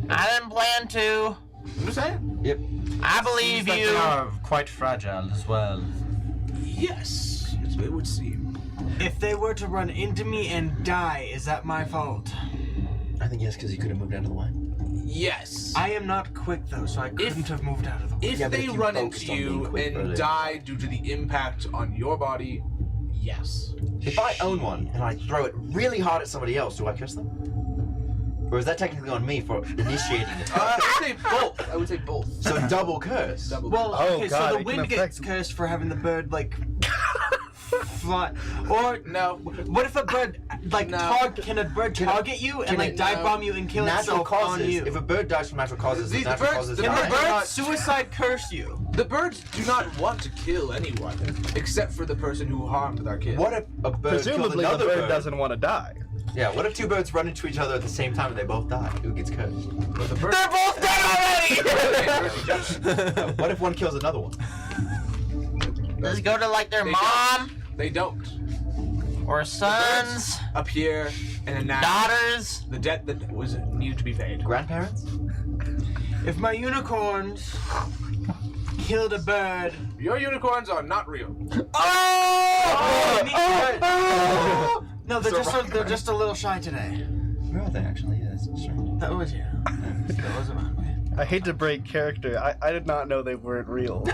I didn't plan to. I'm just saying. Yep. I believe Seems like you. they are quite fragile as well. Yes, it would seem. If they were to run into me and die, is that my fault? I think yes, because he could have moved out of the way. Yes. I am not quick though, so I couldn't have moved out of the way. If Yeah, but they if you run focused into on being you quick and earlier. die due to the impact on your body, yes. If I own one and I throw it really hard at somebody else, do I curse them? Or is that technically on me for initiating the curse? I would say both. I would say both. So double curse. Double. Well, Oh, okay, God, so it the can wind affect- gets cursed for having the bird fly. Or No. what if a bird can a bird target you and can it- dive bomb you and kill Natural itself causes. on you? If a bird dies from natural causes, The natural birds- causes the Can die. the bird not- suicide curse you? The birds do not want to kill anyone except for the person who harmed our kid. What if a bird kills Presumably, the another bird doesn't want to die. Yeah, what if two birds run into each other at the same time and they both die? Who gets cursed? But the birds. They're both dead already. What if one kills another one? Does it go to their They mom They don't. or sons, Appear in a natural. daughters? The debt that was needed to be paid. Grandparents? If my unicorns killed a bird, Your unicorns are not real. no, they're just a little shy today. Where are they actually? Yeah, that's true. That was you. That was about me. I hate to break character. I did not know they weren't real.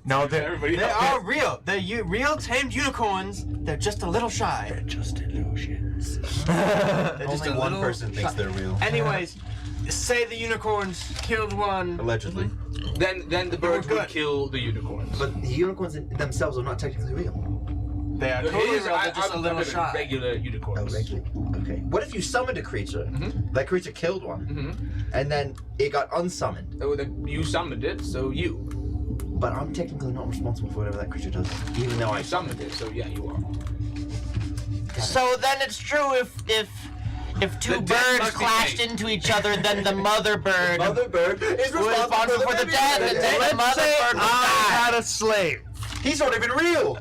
No, Everybody They else. are real. They're real tamed unicorns. They're just a little shy. Just illusions. They're just Only a one little person thinks shy. they're real. Anyways, say the unicorns killed one. Allegedly. Then the birds good. would kill the unicorns. But the unicorns themselves are not technically real. They are It totally is- real. They're just a I'm little talking shy. regular Oh, unicorns. regularly. Okay. What if you summoned a creature? That creature killed one, and then it got unsummoned. Oh, you summoned it, so you. But I'm technically not responsible for whatever that creature does, even though I You summoned it, so yeah, you are. So then it's true if two The death birds must be clashed made. into each other, then the mother bird Mother bird is was responsible for the death, and then the Let's mother say bird would I die. had a slave. He's not even real.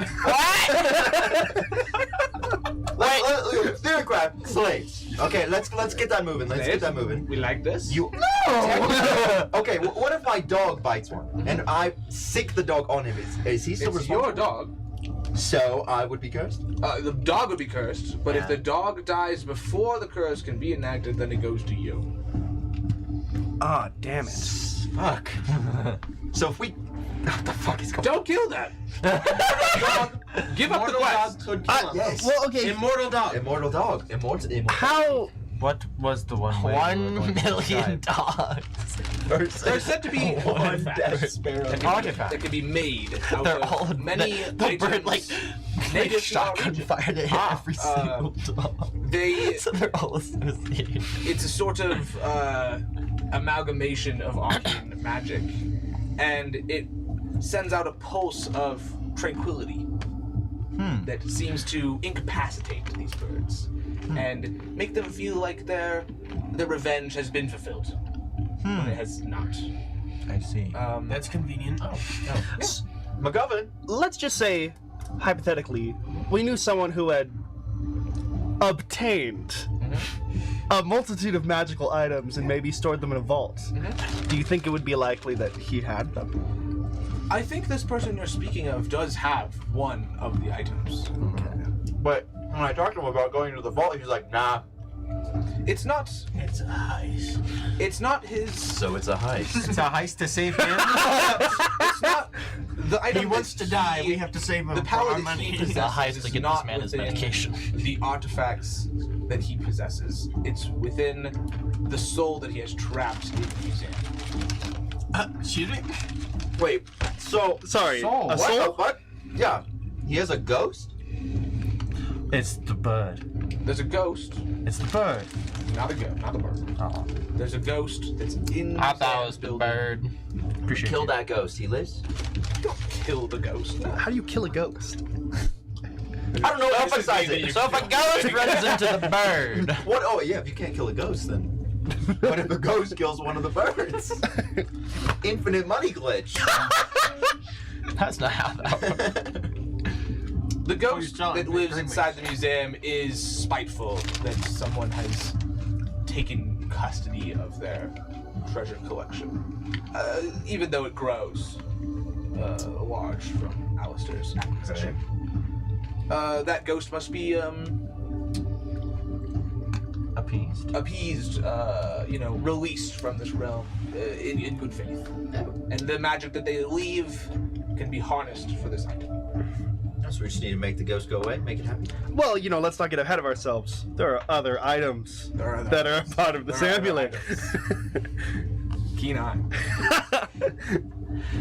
What? Theocrat slaves. Okay, let's get that moving. Let's get that moving. We like this. You. Okay, what if my dog bites one and I sick the dog on him? Is he still It's responsible? your dog. So I would be cursed. The dog would be cursed, but if the dog dies before the curse can be enacted, then it goes to you. Ah, damn it. Fuck. So if we, what the fuck is going? Don't kill that. Give up the Immortal quest. dog could kill him. Yes. Well, okay. Immortal dog. Immortal dog. Immortal. How? What was the one way you were 1 going to million describe? dogs. There's said to be One death sparrow. that Artifact. can be made out They're of all many the bird items like native to our shotgun region. fire to hit every single dog. They So they're all associated. it's a sort of amalgamation of arcane magic, and it sends out a pulse of tranquility that seems to incapacitate these birds and make them feel like their revenge has been fulfilled when it has not. I see. That's convenient. McGovern. Let's just say, hypothetically, we knew someone who had obtained a multitude of magical items and maybe stored them in a vault. Do you think it would be likely that he had them? I think this person you're speaking of does have one of the items. But when I talked to him about going to the vault, he was like, "Nah." It's not. It's a heist. It's not his. So it's a heist. It's a heist to save him. It's not the item. He wants to die. We have to save him The for power our that money. he It's possesses a heist is to get not this man his within medication. the artifacts that he possesses. It's within the soul that he has trapped in the museum. Excuse me? Wait. So Sorry, Soul. a what soul? the fuck? Yeah. He has a ghost. It's the bird. There's a ghost, It's the bird. not a ghost, not the bird. Oh, There's a ghost that's in I the thought it was the building. bird. appreciate Kill you. that ghost. He lives. Don't kill the ghost. How do you kill a ghost? I don't know. Emphasize it. So if a ghost runs into the bird, What? Oh yeah. If you can't kill a ghost, then what if a ghost kills one of the birds? Infinite money glitch. that's not how that works. The ghost telling that me, lives bring me. inside the museum is spiteful that someone has taken custody of their treasure collection, even though it grows large from Alistair's acquisition. That ghost must be appeased, released from this realm in good faith. And the magic that they leave can be harnessed for this item. So we just need to make the ghost go away, make it happen. Well, let's not get ahead of ourselves. There are other items There are other that are a items. part of this There are other amulet. Keen eye.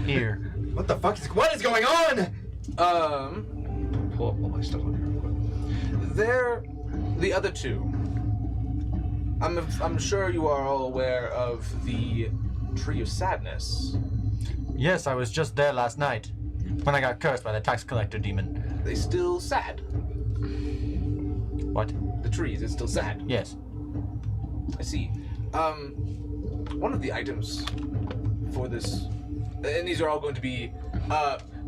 Here. What the fuck what is going on? Pull up all my stuff on here real quick. They're the other two. I'm sure you are all aware of the Tree of Sadness. Yes, I was just there last night when I got cursed by the tax collector demon. They still sad. What? The tree, is it still sad? Yes. I see. One of the items for this, and these are all going to be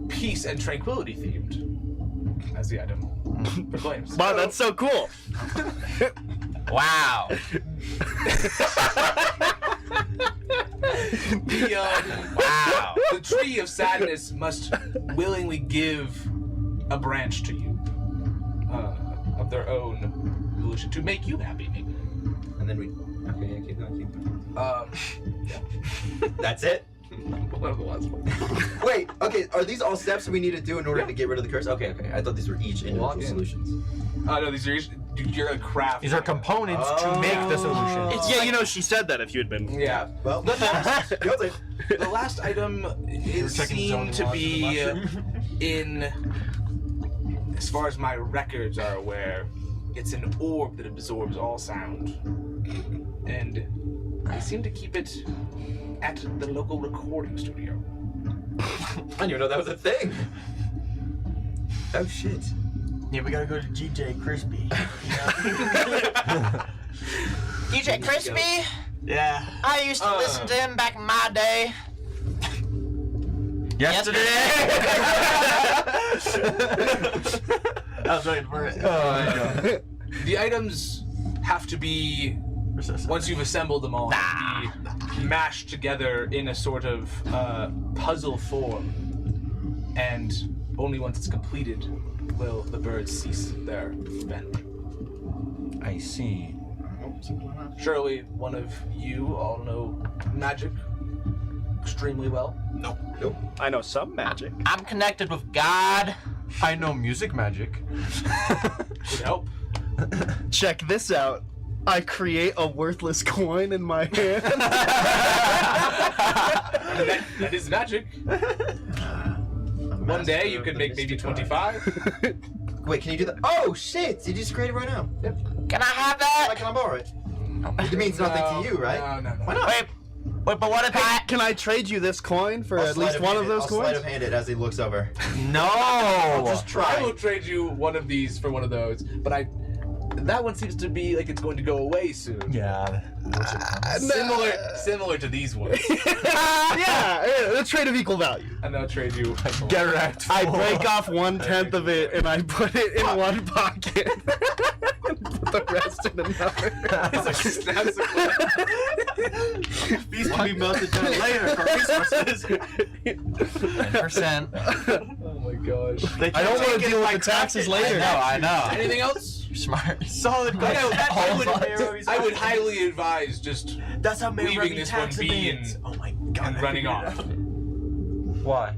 peace and tranquility themed, as the item proclaims. Wow, that's so cool. Wow. Wow. The Tree of Sadness must willingly give a branch to you of their own volition to make you happy, maybe. And then we. Okay, yeah, keep going. Um, That's it. One of the last ones. Wait, okay, are these all steps we need to do in order to get rid of the curse? Okay. I thought these were each individual Lock in. solutions. No, these are you're gonna craft. These are components to make the solution. Yeah, you know, she said that if you had been. Yeah. Well, The last, guilty. the last item is seemed to be in, as far as my records are aware, it's an orb that absorbs all sound, and they seem to keep it at the local recording studio. I didn't even know that was a thing. Oh shit. Yeah, we gotta go to GJ Crispy. DJ Crispy? Yeah. I used to listen to him back in my day. Yesterday. I was waiting for it. The items have to be, once you've assembled them all, have to be mashed together in a sort of puzzle form, and only once it's completed will the birds cease their bending. I see. Surely one of you all know magic extremely well. Nope. I know some magic. I'm connected with God. I know music magic. Would help. Check this out. I create a worthless coin in my hand. That is magic. One day you could make maybe 25. Wait, can you do that? Oh shit! Did you just create it right now? Can I have that? Can I borrow it? It means nothing to you, right? No. Why not? Wait, but what if I... Can I trade you this coin for I'll at sleight least one of those I'll sleight coins? of hand it as he looks over. No. Just I will try. trade you one of these for one of those, but that one seems to be like it's going to go away soon. Yeah. Similar to these ones. Yeah, a trade of equal value. And I'll trade you. Get wrecked. I break off 1/10 of it and I put it in one pocket. And put the rest in another. Snaps a These can be melted down later for resources. 10%. Oh my gosh. I don't want to deal with the taxes later. I know. Anything else? You're smart. Solid. I I would highly advise just That's how Mayor leaving this one tax be evades. Oh my god. and I running figured it off. out. Why?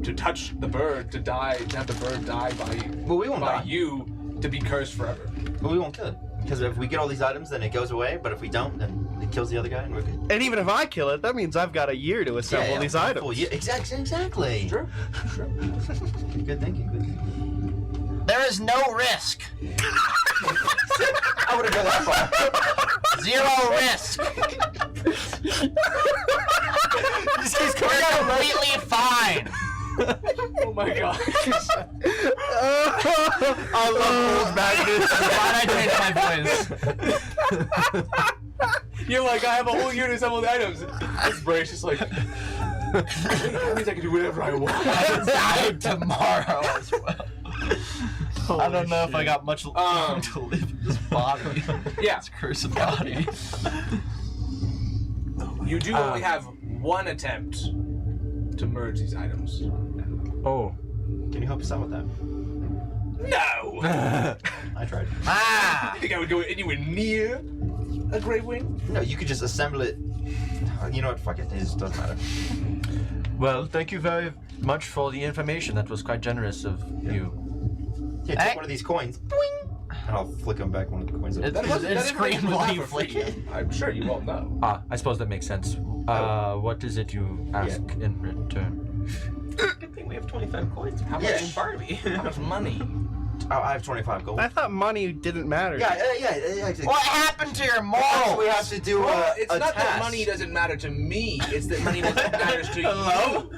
To touch the bird, to have the bird die Well, we won't by die. you, to be cursed forever. But we won't kill it. Because if we get all these items, then it goes away. But if we don't, then it kills the other guy and we're good. And even if I kill it, that means I've got a year to assemble these items. Well, yeah, exactly. True. Good thinking. Good thinking. There is no risk. I wouldn't go that far. 0 risk. We're completely fine. Oh my gosh. I love Magnus. Why'd I change my voice? You're like, I have a whole year to assemble the items. This brain's just like, that means I can do whatever I want. I die tomorrow as well. I don't know if I got much time to live in this body. Yeah. This cursed body. You do only have one attempt to merge these items. Oh. Can you help us out with that? No! I tried. You think I would go anywhere near a Grey Wing? No, you could just assemble it. You know what? Fuck it. It just doesn't matter. Well, thank you very much for the information. That was quite generous of you. Here, take one of these coins. Boing! And I'll flick them back one of the coins. It That screamed information was while not you for free. flick it. I'm sure you all know. I suppose that makes sense. What is it you ask in return? Good thing we have 25 coins. How Yeah. much in Barbie? How much money? Oh, I have 25 gold. I thought money didn't matter. Yeah. What happened to your So morals? we have to do Well, it's a not task. that money doesn't matter to me, it's that money matters to you.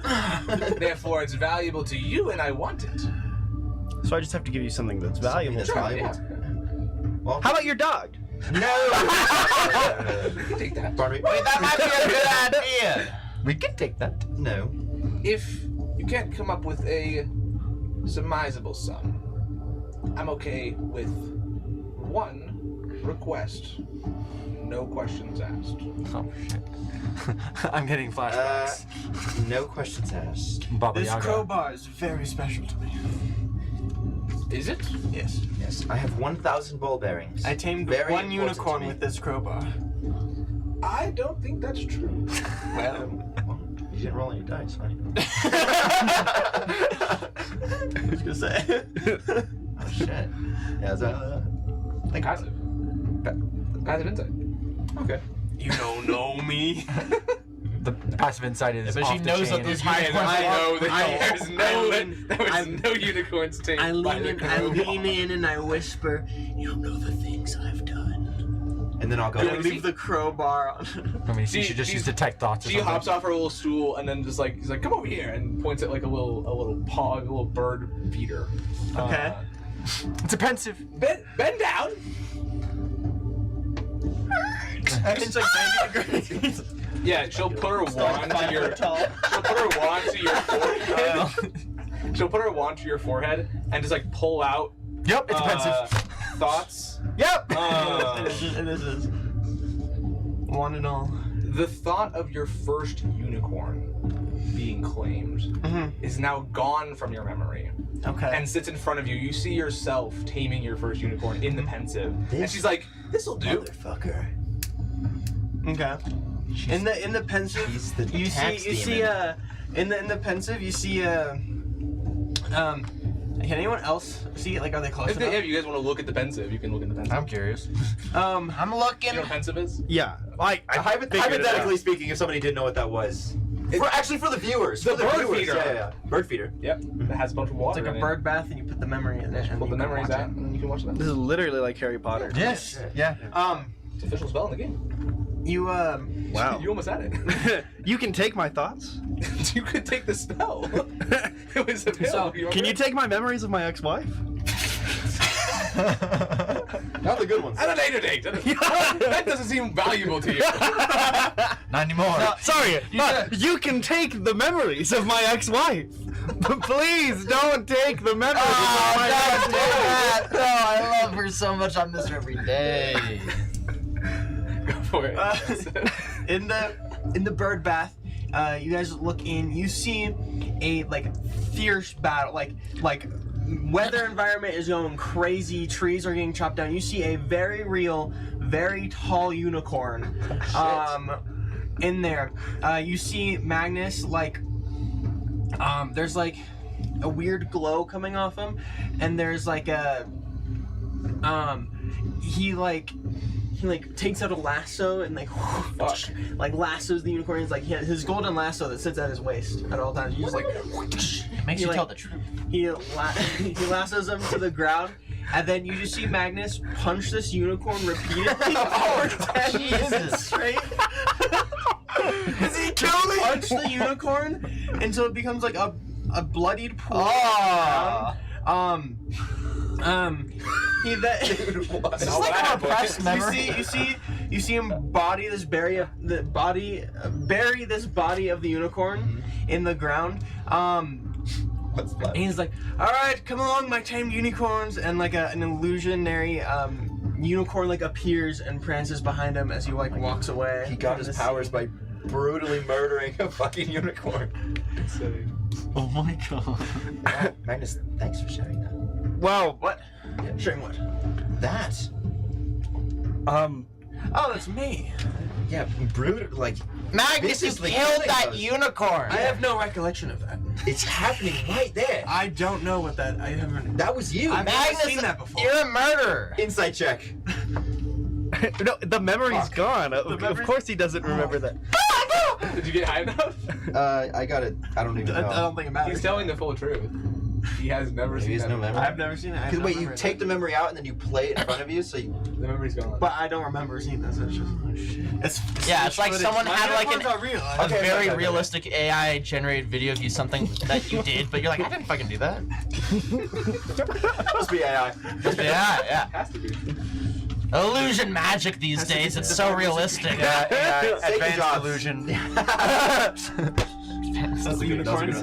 Therefore, it's valuable to you and I want it. So I just have to give you something that's valuable. That's valuable. Well, How about your dog? no. Take that. Pardon me. Wait, that might be a good idea. We can take that. No. If you can't come up with a surmisable sum, I'm okay with one request. No questions asked. Oh shit. I'm getting flashbacks. No questions asked. Baba This Yaga. crowbar is very special to me. Is it? Yes. Yes, I have 1,000 ball bearings. I tamed Very one important to unicorn me. with this crowbar. I don't think that's true. Well, You didn't roll any dice, right? I was gonna say. Oh shit. Yeah, is that Like passive. Passive insight. Okay. You don't know me. The passive insight is but off she the knows chain. what those I know that there was I'm- no unicorns tamed I by lean the in, I crowbar. lean in, and I whisper, "You don't know the things I've done." And then I'll go. And I leave the crowbar on. I mean, She- she should just she- use detect thoughts or She something. hops off her little stool and then just like he's like, "Come over here," and points at like a little paw, a little bird feeder. Okay. It's offensive. Bend down. It's like 90 degrees. Yeah, she'll put her wand to your. She'll put her wand to your forehead. She'll put her wand to your forehead and just like pull out. Yep, it's offensive. Thoughts. Yep. And this is one and all. The thought of your first unicorn being claimed is now gone from your memory Okay. and sits in front of you. You see yourself taming your first unicorn in the pensive, and she's like, "This'll do." Motherfucker. Okay. In the pensive, She's the you tax see demon. in the pensive you see can anyone else see, like, are they close If enough? you guys want to look at the pensive, you can look at the pensive. I'm curious. Um, I'm looking. You know what pensive is? Yeah. I Hypothetically speaking, if somebody did know what that was. Actually, for the viewers. The for the bird viewers. feeder. Yeah. Bird feeder. Yep. It has a bunch of water. it's like a in bird bath, and you put the memory in it. It. And Pull the you can memories watch out, and then you can watch that. This is literally like Harry Potter. Yes. Yeah. it. It's an official spell in the game. You Wow. You almost had it. You can take my thoughts. You could take the spell. It was a pill. So, Can you take my memories of my ex-wife? Not the good ones. At a later date. That doesn't seem valuable to you. Not anymore. Sorry, you can take the memories of my ex-wife. Please don't take the memories of my ex-wife. No, I love her so much. I miss her every day. Go for it. in the bird bath, you guys look in. You see a fierce battle, like weather environment is going crazy. Trees are getting chopped down. You see a very real, very tall unicorn. In there, you see Magnus there's like a weird glow coming off him, and there's like a he takes out a lasso and lassos the unicorn. He's he has his golden lasso that sits at his waist at all times. He's just It makes you tell the truth. he lassos him to the ground, and then you just see Magnus punch this unicorn repeatedly for 10 minutes straight. Is he killing me? Punch the unicorn until it becomes like a bloodied pool. He that Is this like a repressed memory? you see him bury this body of the unicorn in the ground. What's that? And he's like, "All right, come along, my tamed unicorns," and an illusionary unicorn appears and prances behind him as he walks away. He got from his the powers scene. by brutally murdering a fucking unicorn. Oh my god. Magnus, thanks for sharing that. Wow. What? Sharing what? That. Oh, that's me. Yeah, brutal. Magnus, you viciously killed killing that us. unicorn. I have no recollection of that. It's happening right there. I don't know what that. I haven't. That was you. I've never Magnus, seen that before. you're a murderer. Insight check. No, the memory's Fuck. gone. Of memory- course he doesn't remember that. Did you get high enough? I got it. I don't even I know. don't think it matters. He's telling the full truth. He has never Maybe seen he's that. no memory. I've never seen it. I have Because no wait, you memory of take it. the memory out and then you play it in front of you, so you. The memory's gone. But I don't remember seeing this. It's just. Yeah, it's like someone had My an unicorns are real. a Okay, very okay. realistic AI generated video of you something that you did, but you're like, I didn't fucking do that. Must be AI. Yeah. Has to be. Illusion magic these days. It's so realistic. Yeah, Save the advanced jobs. illusion. That's the unicorns.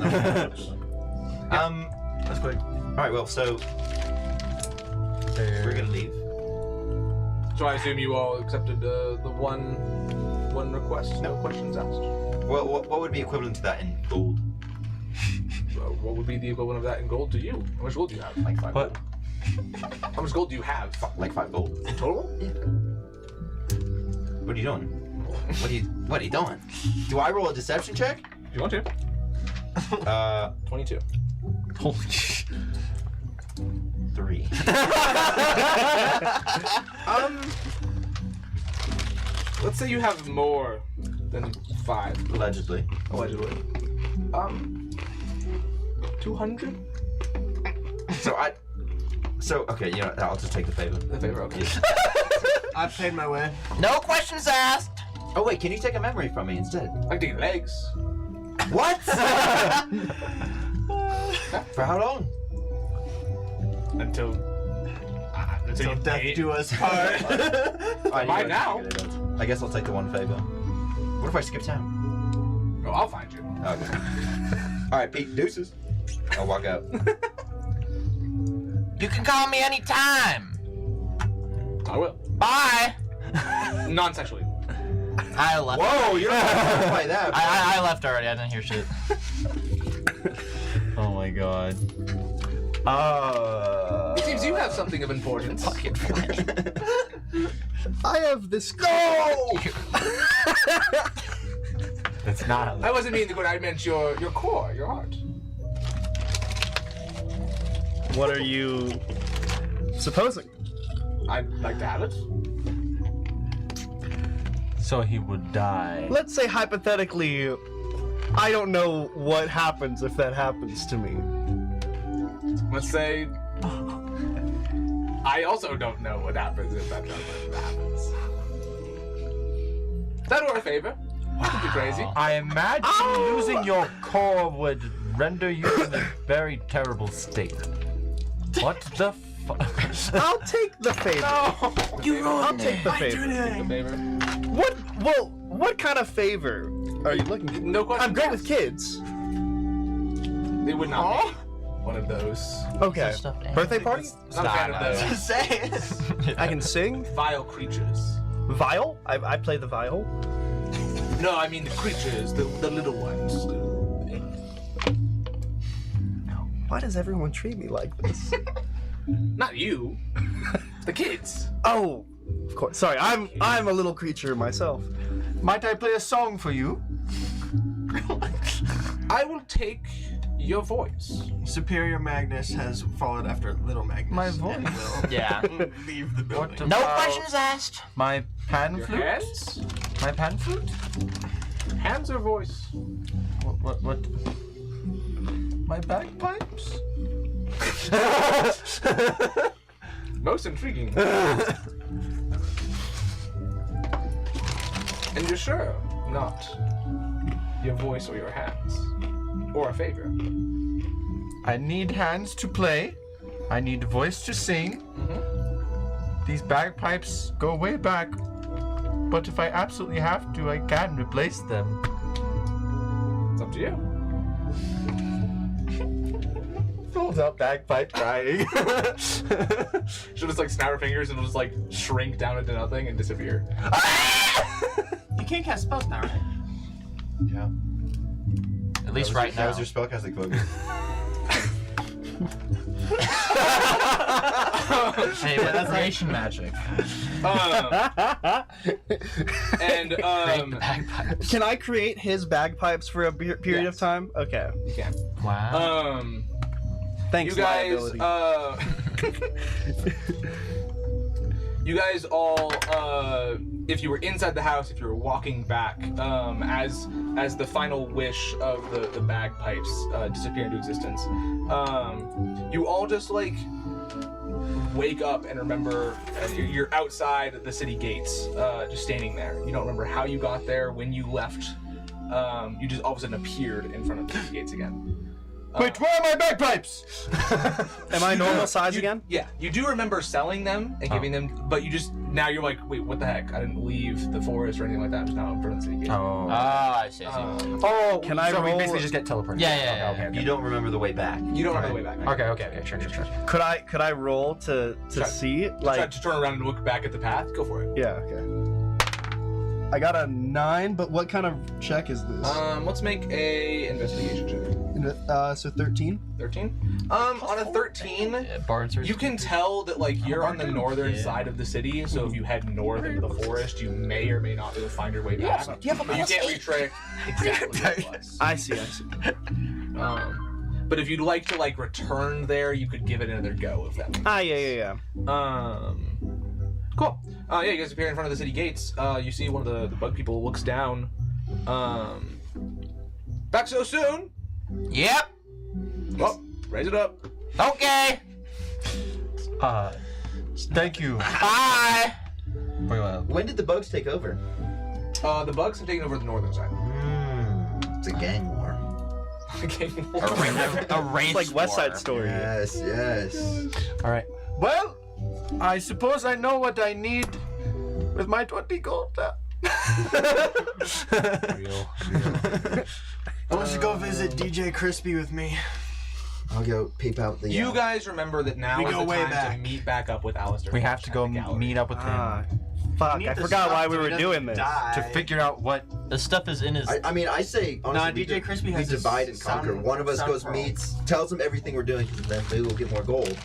That's quick. All right. Well, so we're gonna leave. So I assume you all accepted the one request. No questions asked. Well, what would be equivalent to that in gold? So what would be the equivalent of that in gold to you? How much gold do you have? Like 5 What? gold. How much gold do you have Like 5 gold. in total? What are you doing? What are you doing? Do I roll a deception check? you want to. 22. Holy shit. 3. Let's say you have more than 5. Allegedly. Allegedly. 200? So okay, you know, I'll just take the favor. The favor, okay. I've paid my way. No questions asked. Oh wait, can you take a memory from me instead? I can take your legs. What? For how long? Until Till death do us part. Right now. I guess I'll take the one favor. What if I skip town? Oh, I'll find you. Okay. Alright, Pete, deuces. I'll walk out. You can call me anytime. I will. Bye. Non-sexually. I left. Whoa, you're not gonna play that. I left already. I didn't hear shit. Oh my god. It seems you have something of importance. I have this. Go! That's not. I wasn't meaning the good. I meant your core, your heart. What are you supposing? I'd like to have it. So he would die. Let's say hypothetically, I don't know what happens if that happens to me. Let's say I also don't know what happens if that happens. That or a favor. Could be crazy. I imagine losing your core would render you in a very terrible state. What the fuck? I'll take the favor. I'll take the favor. Take a favor. What kind of favor are you looking for? No question. I'm great with kids. They would not be one of those. Okay. Birthday party? Not a fan of those. Just say it. I can sing. Vile creatures. Viol? I play the viol. No, I mean the creatures, the little ones. Why does everyone treat me like this? Not you. The kids. Oh, of course. Sorry, I'm a little creature myself. Might I play a song for you? I will take your voice. Superior Magnus has followed after Little Magnus. My voice. and will Yeah. leave the building. No questions asked. My pan Your flute? hands? My pan flute? Hands or voice? What? My bagpipes? Most intriguing. And you're sure not your voice or your hands? Or a favor? I need hands to play. I need voice to sing. These bagpipes go way back. But if I absolutely have to, I can replace them. It's up to you. Pulls out bagpipe crying. She'll just like snap her fingers and it'll just like shrink down into nothing and disappear. You can't cast spells now, right? Yeah. At least right That now. was your spellcasting focus. Hey, but that's creation magic. And Bagpipes. Can I create his bagpipes for a period Yes. of time? Okay. you can. Wow. Thanks, You guys, liability. you guys all, if you were inside the house, if you were walking back, as the final wish of the bagpipes disappear into existence, you all just like wake up and remember you're outside the city gates, just standing there. You don't remember how you got there, when you left. You just all of a sudden appeared in front of the city gates again. Wait, where are my bagpipes? Am I normal size again? Yeah, you do remember selling them and giving them, but you just now you're like, wait, what the heck? I didn't leave the forest or anything like that. I'm just now in front of the city gate. Oh. I see. I see. Oh, Can I so we roll- basically just get teleported. Yeah. Okay. You don't remember the way back. You don't remember the way back. Okay, sure. Could I roll to Try- see Try like? to turn around and look back at the path. Go for it. Yeah. Okay. I got a 9, but what kind of check is this? Let's make a investigation check. So 13. 13. On a 13, Bards are you can tell that like you're on the northern side of the city. So if you head north into the forest, you may or may not be able to find your way back. But you can't retrace exactly where it was. I see. But if you'd like to like return there, you could give it another go if that makes sense. Yeah. Cool. You guys appear in front of the city gates. You see one of the bug people looks down. Back so soon? Yep. Well, raise it up. Okay. Thank you. Bye. When did the bugs take over? The bugs have taken over the northern side. It's a gang war. A race It's like West Side war. Story. Yes. All right. Well, I suppose I know what I need with my 20 gold. I want you to go visit DJ Crispy with me. I'll go peep out the. You guys remember that now We is go the way time to back. meet back up with Alistair. We have to go at the gallery. meet up with him Fuck, Need I the forgot why stuff we so he were doesn't doing this. die. to figure out what. The stuff is in his. I mean, I say honestly, DJ Crispy we has this divide and conquer. sun- One of us sun goes pearl. meets, tells them everything we're doing, then maybe we'll get more gold,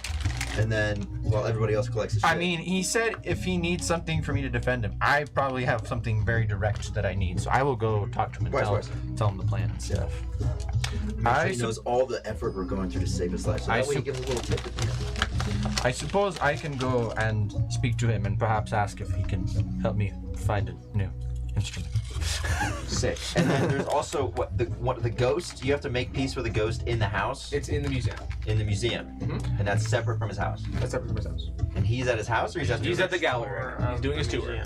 and then while everybody else collects the shit. I mean, he said if he needs something for me to defend him, I probably have something very direct that I need. So I will go talk to him and Wise. tell him the plan and stuff. Make sure I he knows all the effort we're going through to save his life. So I that way you sup- give him a little tip at the end. I suppose I can go and speak to him and perhaps ask if he can help me find a new instrument. Sick. And then there's also what the ghost. You have to make peace with the ghost in the house, It's in the museum. in the museum, and that's separate from his house. That's separate from his house. And he's at his house, or he's at He's at the gallery right now. He's doing his tour.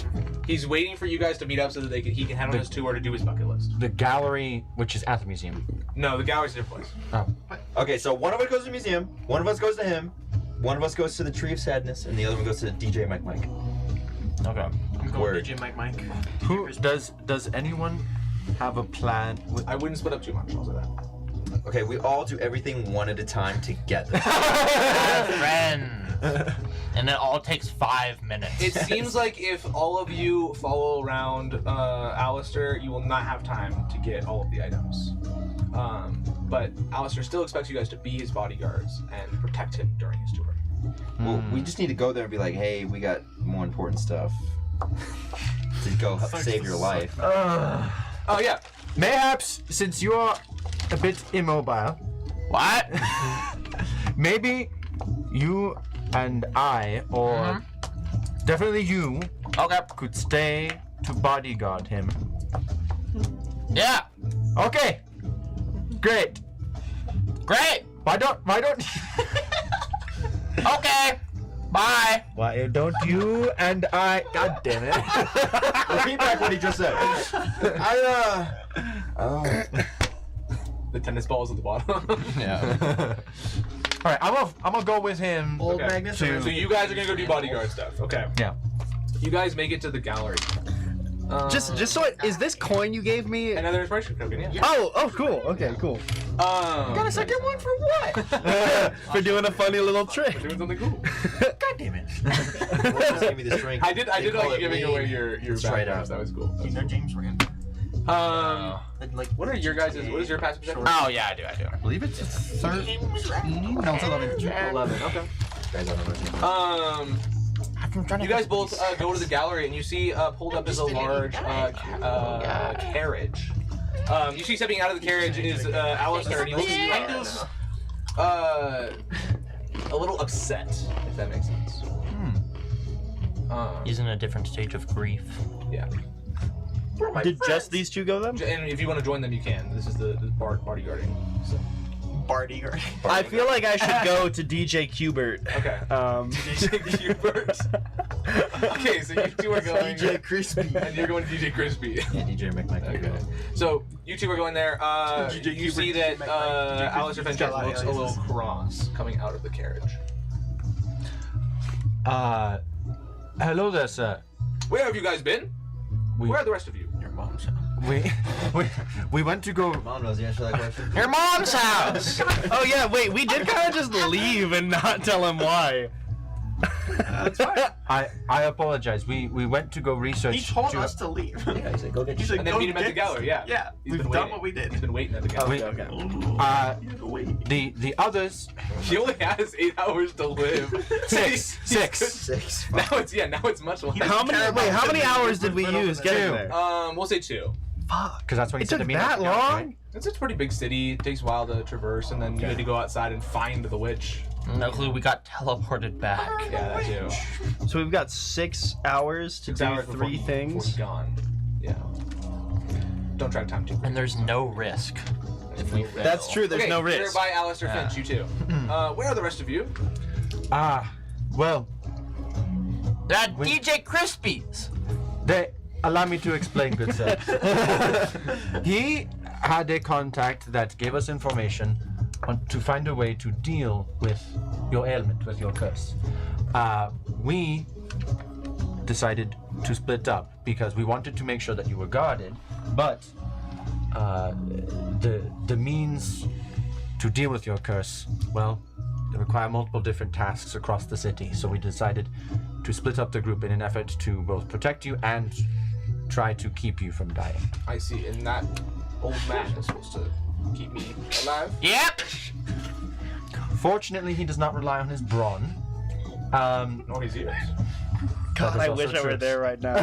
He's waiting for you guys to meet up so that he can head on his tour to do his bucket list. The gallery, which is at the museum. No, the gallery's a different place. Oh. Okay, so one of us goes to the museum, one of us goes to him, one of us goes to the Tree of Sadness, and the other one goes to the DJ Mike. Okay. I'm going Word. DJ Mike. Who does anyone have a plan with I wouldn't split up too much, I'll say that. Okay, we all do everything one at a time together. Friend. And it all takes 5 minutes. It seems like if all of you follow around Alistair, you will not have time to get all of the items. But Alistair still expects you guys to be his bodyguards and protect him during his tour. Well, we just need to go there and be like, hey, we got more important stuff to go help save your life. Oh yeah. Mayhaps, since you are a bit immobile, What? maybe you and I, or definitely you, Okay. could stay to bodyguard him. Yeah. Okay. Great. Great. Why don't Okay. Bye. Why don't you and I? God damn it! Repeat back what he just said. The tennis balls at the bottom. Yeah. All right, I'm gonna go with him. Old Okay. Magnus. So- So you guys are gonna go do bodyguard stuff. Okay. Yeah. You guys make it to the gallery. Just so is this coin you gave me? Another inspiration token, yeah. Oh, cool. Okay, cool. Got a second one for what? For doing a funny little trick. Doing something cool. God damn it. Just give me this drink. I did They like call you it giving weed. away your Let's try it backgrounds. out. That was cool. You know James Rand. Like, what are your guys'? What is your passive perception? Oh yeah, I do. I believe it's 13. No, it's 11. 11. Okay. Guys, I don't know. You guys both go to the gallery and you see pulled up is a large carriage. You see stepping out of the carriage is Alistair, and he looks kind of a little upset, if that makes sense. He's in a different stage of grief. Yeah. Did just these two go then? And if you want to join them, you can. This is the bodyguarding. So. Bodyguard. I feel like I should go to DJ Qbert. Okay. Hubert. Okay, so you two are going. DJ Crispy. And you're going to DJ Crispy. Yeah, DJ Mike. Okay. So you two are going there. You see that Alistair Fenchek looks a little cross coming out of the carriage. Hello there, sir. Where have you guys been? Where are the rest of you? Your mom's We went to go. Mom knows the answer to that question. Your mom's house. Oh yeah, wait, we did kind of just leave and not tell him why. That's fine. I apologize. We went to go research. He told us to leave. Yeah, he's like, go get He's your like, And then go meet him at the get- gallery. Yeah. Yeah, He's we've been done waiting. what we did. He's been waiting at the gallery. The others. He only has 8 hours to live. Six. six. Now it's much less. How many hours did we use getting there? We'll say 2. Because that's when It you said took to me. that long? It's a pretty big city. It takes a while to traverse, and then you need to go outside and find the witch. No clue. We got teleported back. Yeah, that too. So we've got 6 hours to 6 do hours before 3 he- before things. he's gone. Yeah. Don't track time too. And there's no risk if we fail. That's true. There's Okay, no you're risk. by Alistair Finch, you too. Where are the rest of you? Well, That DJ Crispies. allow me to explain, good sir. He had a contact that gave us information to find a way to deal with your ailment, with your curse. We decided to split up because we wanted to make sure that you were guarded, but the means to deal with your curse, well, they require multiple different tasks across the city, so we decided to split up the group in an effort to both protect you and try to keep you from dying. I see. And that old man is supposed to keep me alive. Yep. Fortunately, he does not rely on his brawn. Nor his ears. God, is I also wish I were true. there right now.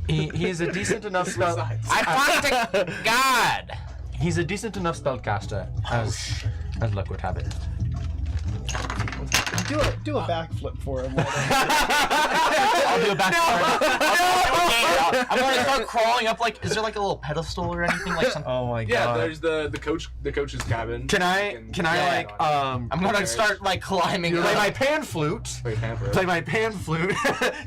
He is a decent enough spell. I fought to God. He's a decent enough spellcaster, as luck would have it. do a backflip for him. I'll do a back. I'm gonna start crawling up. Like, is there like a little pedestal or anything like something? Oh my Yeah, god. there's the coach's cabin. Can I I'm gonna start like climbing. play up. my pan flute? Play my pan flute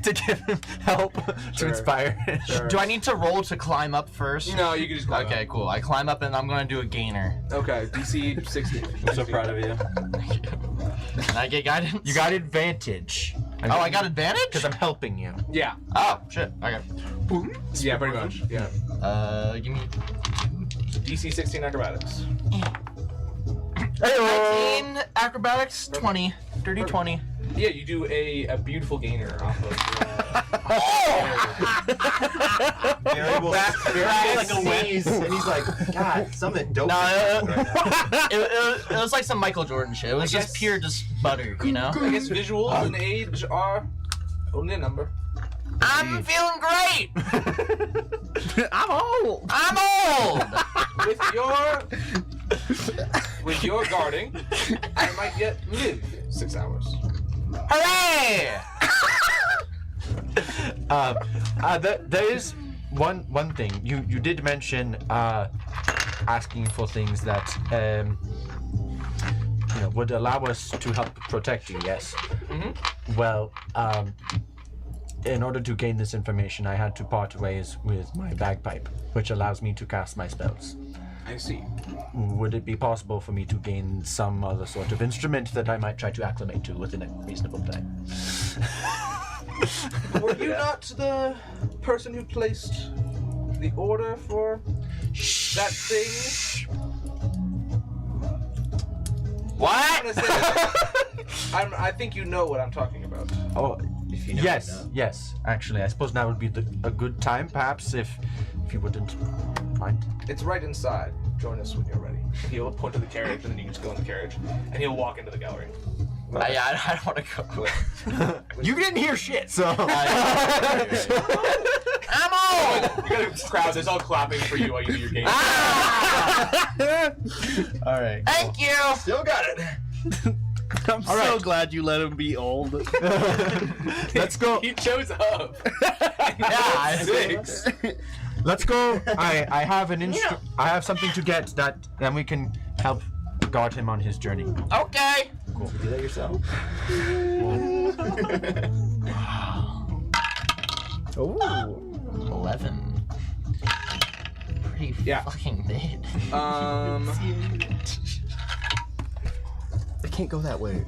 to give him help to Sure. inspire. Sure. Do I need to roll to climb up first? No, you can just climb Okay, cool. I climb up and I'm gonna do a gainer. up. Okay, DC 60. I'm so proud of you. Can I get guidance? You got advantage. Oh, I got advantage? Because I'm helping you. Yeah. Oh, shit. Okay. Yeah, pretty much. Yeah. Give me DC 16 acrobatics. 19 acrobatics, 20. Dirty 20. Yeah, you do a beautiful gainer off of. Barry will like a sneeze, and he's like, God, something dope. No, it was like some Michael Jordan shit. It was I just guess- pure just butter, you know? I guess visuals and age are only a number. I'm feeling great! I'm old. I'm old! With your guarding, I might yet live 6 hours. Hooray! There is one thing. You did mention asking for things that would allow us to help protect you. Yes. Mhm. Well, in order to gain this information, I had to part ways with my bagpipe, which allows me to cast my spells. I see. Would it be possible for me to gain some other sort of instrument that I might try to acclimate to within a reasonable time? Were you not the person who placed the order for that thing? What? I think you know what I'm talking about. Oh, If you know, yes, you know. yes. Actually, I suppose now would be a good time, perhaps, if you wouldn't mind. It's right inside. Join us when you're ready. He'll point to the carriage, and then you can just go in the carriage, and he'll walk into the gallery. Yeah, I don't want to go. You didn't hear shit, so. I'm old! You got a crowd that's all clapping for you while you do your game. All right. Thank you! Still got it. I'm so glad you let him be old. Let's go. He shows up. Yeah, I Six. Let's go. I have an I have something to get that, and we can help guard him on his journey. Okay! You do that yourself? Ooh. 11. Pretty Yeah. fucking mid. I can't go that way.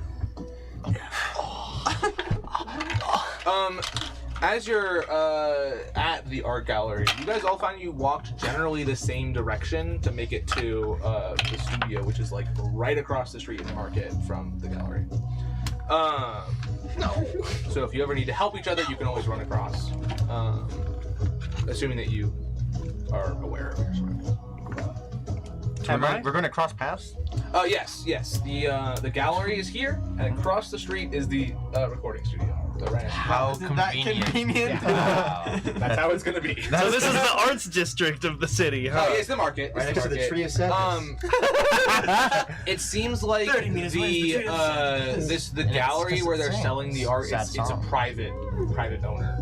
As you're at the art gallery, you guys all find you walked generally the same direction to make it to the studio, which is like right across the street in the market from the gallery. No. So if you ever need to help each other, you can always run across. Assuming that you are aware of your surroundings. We're going to cross paths? Yes. The gallery is here, and across the street is the recording studio. How convenient. Wow. That's how it's gonna be. So this is the arts district of the city, huh? Oh, yeah, it's the market. Right next to the tree of sadness. It seems like 30 minutes away from the gallery where they're insane. selling the art. Sad It's a song. private owner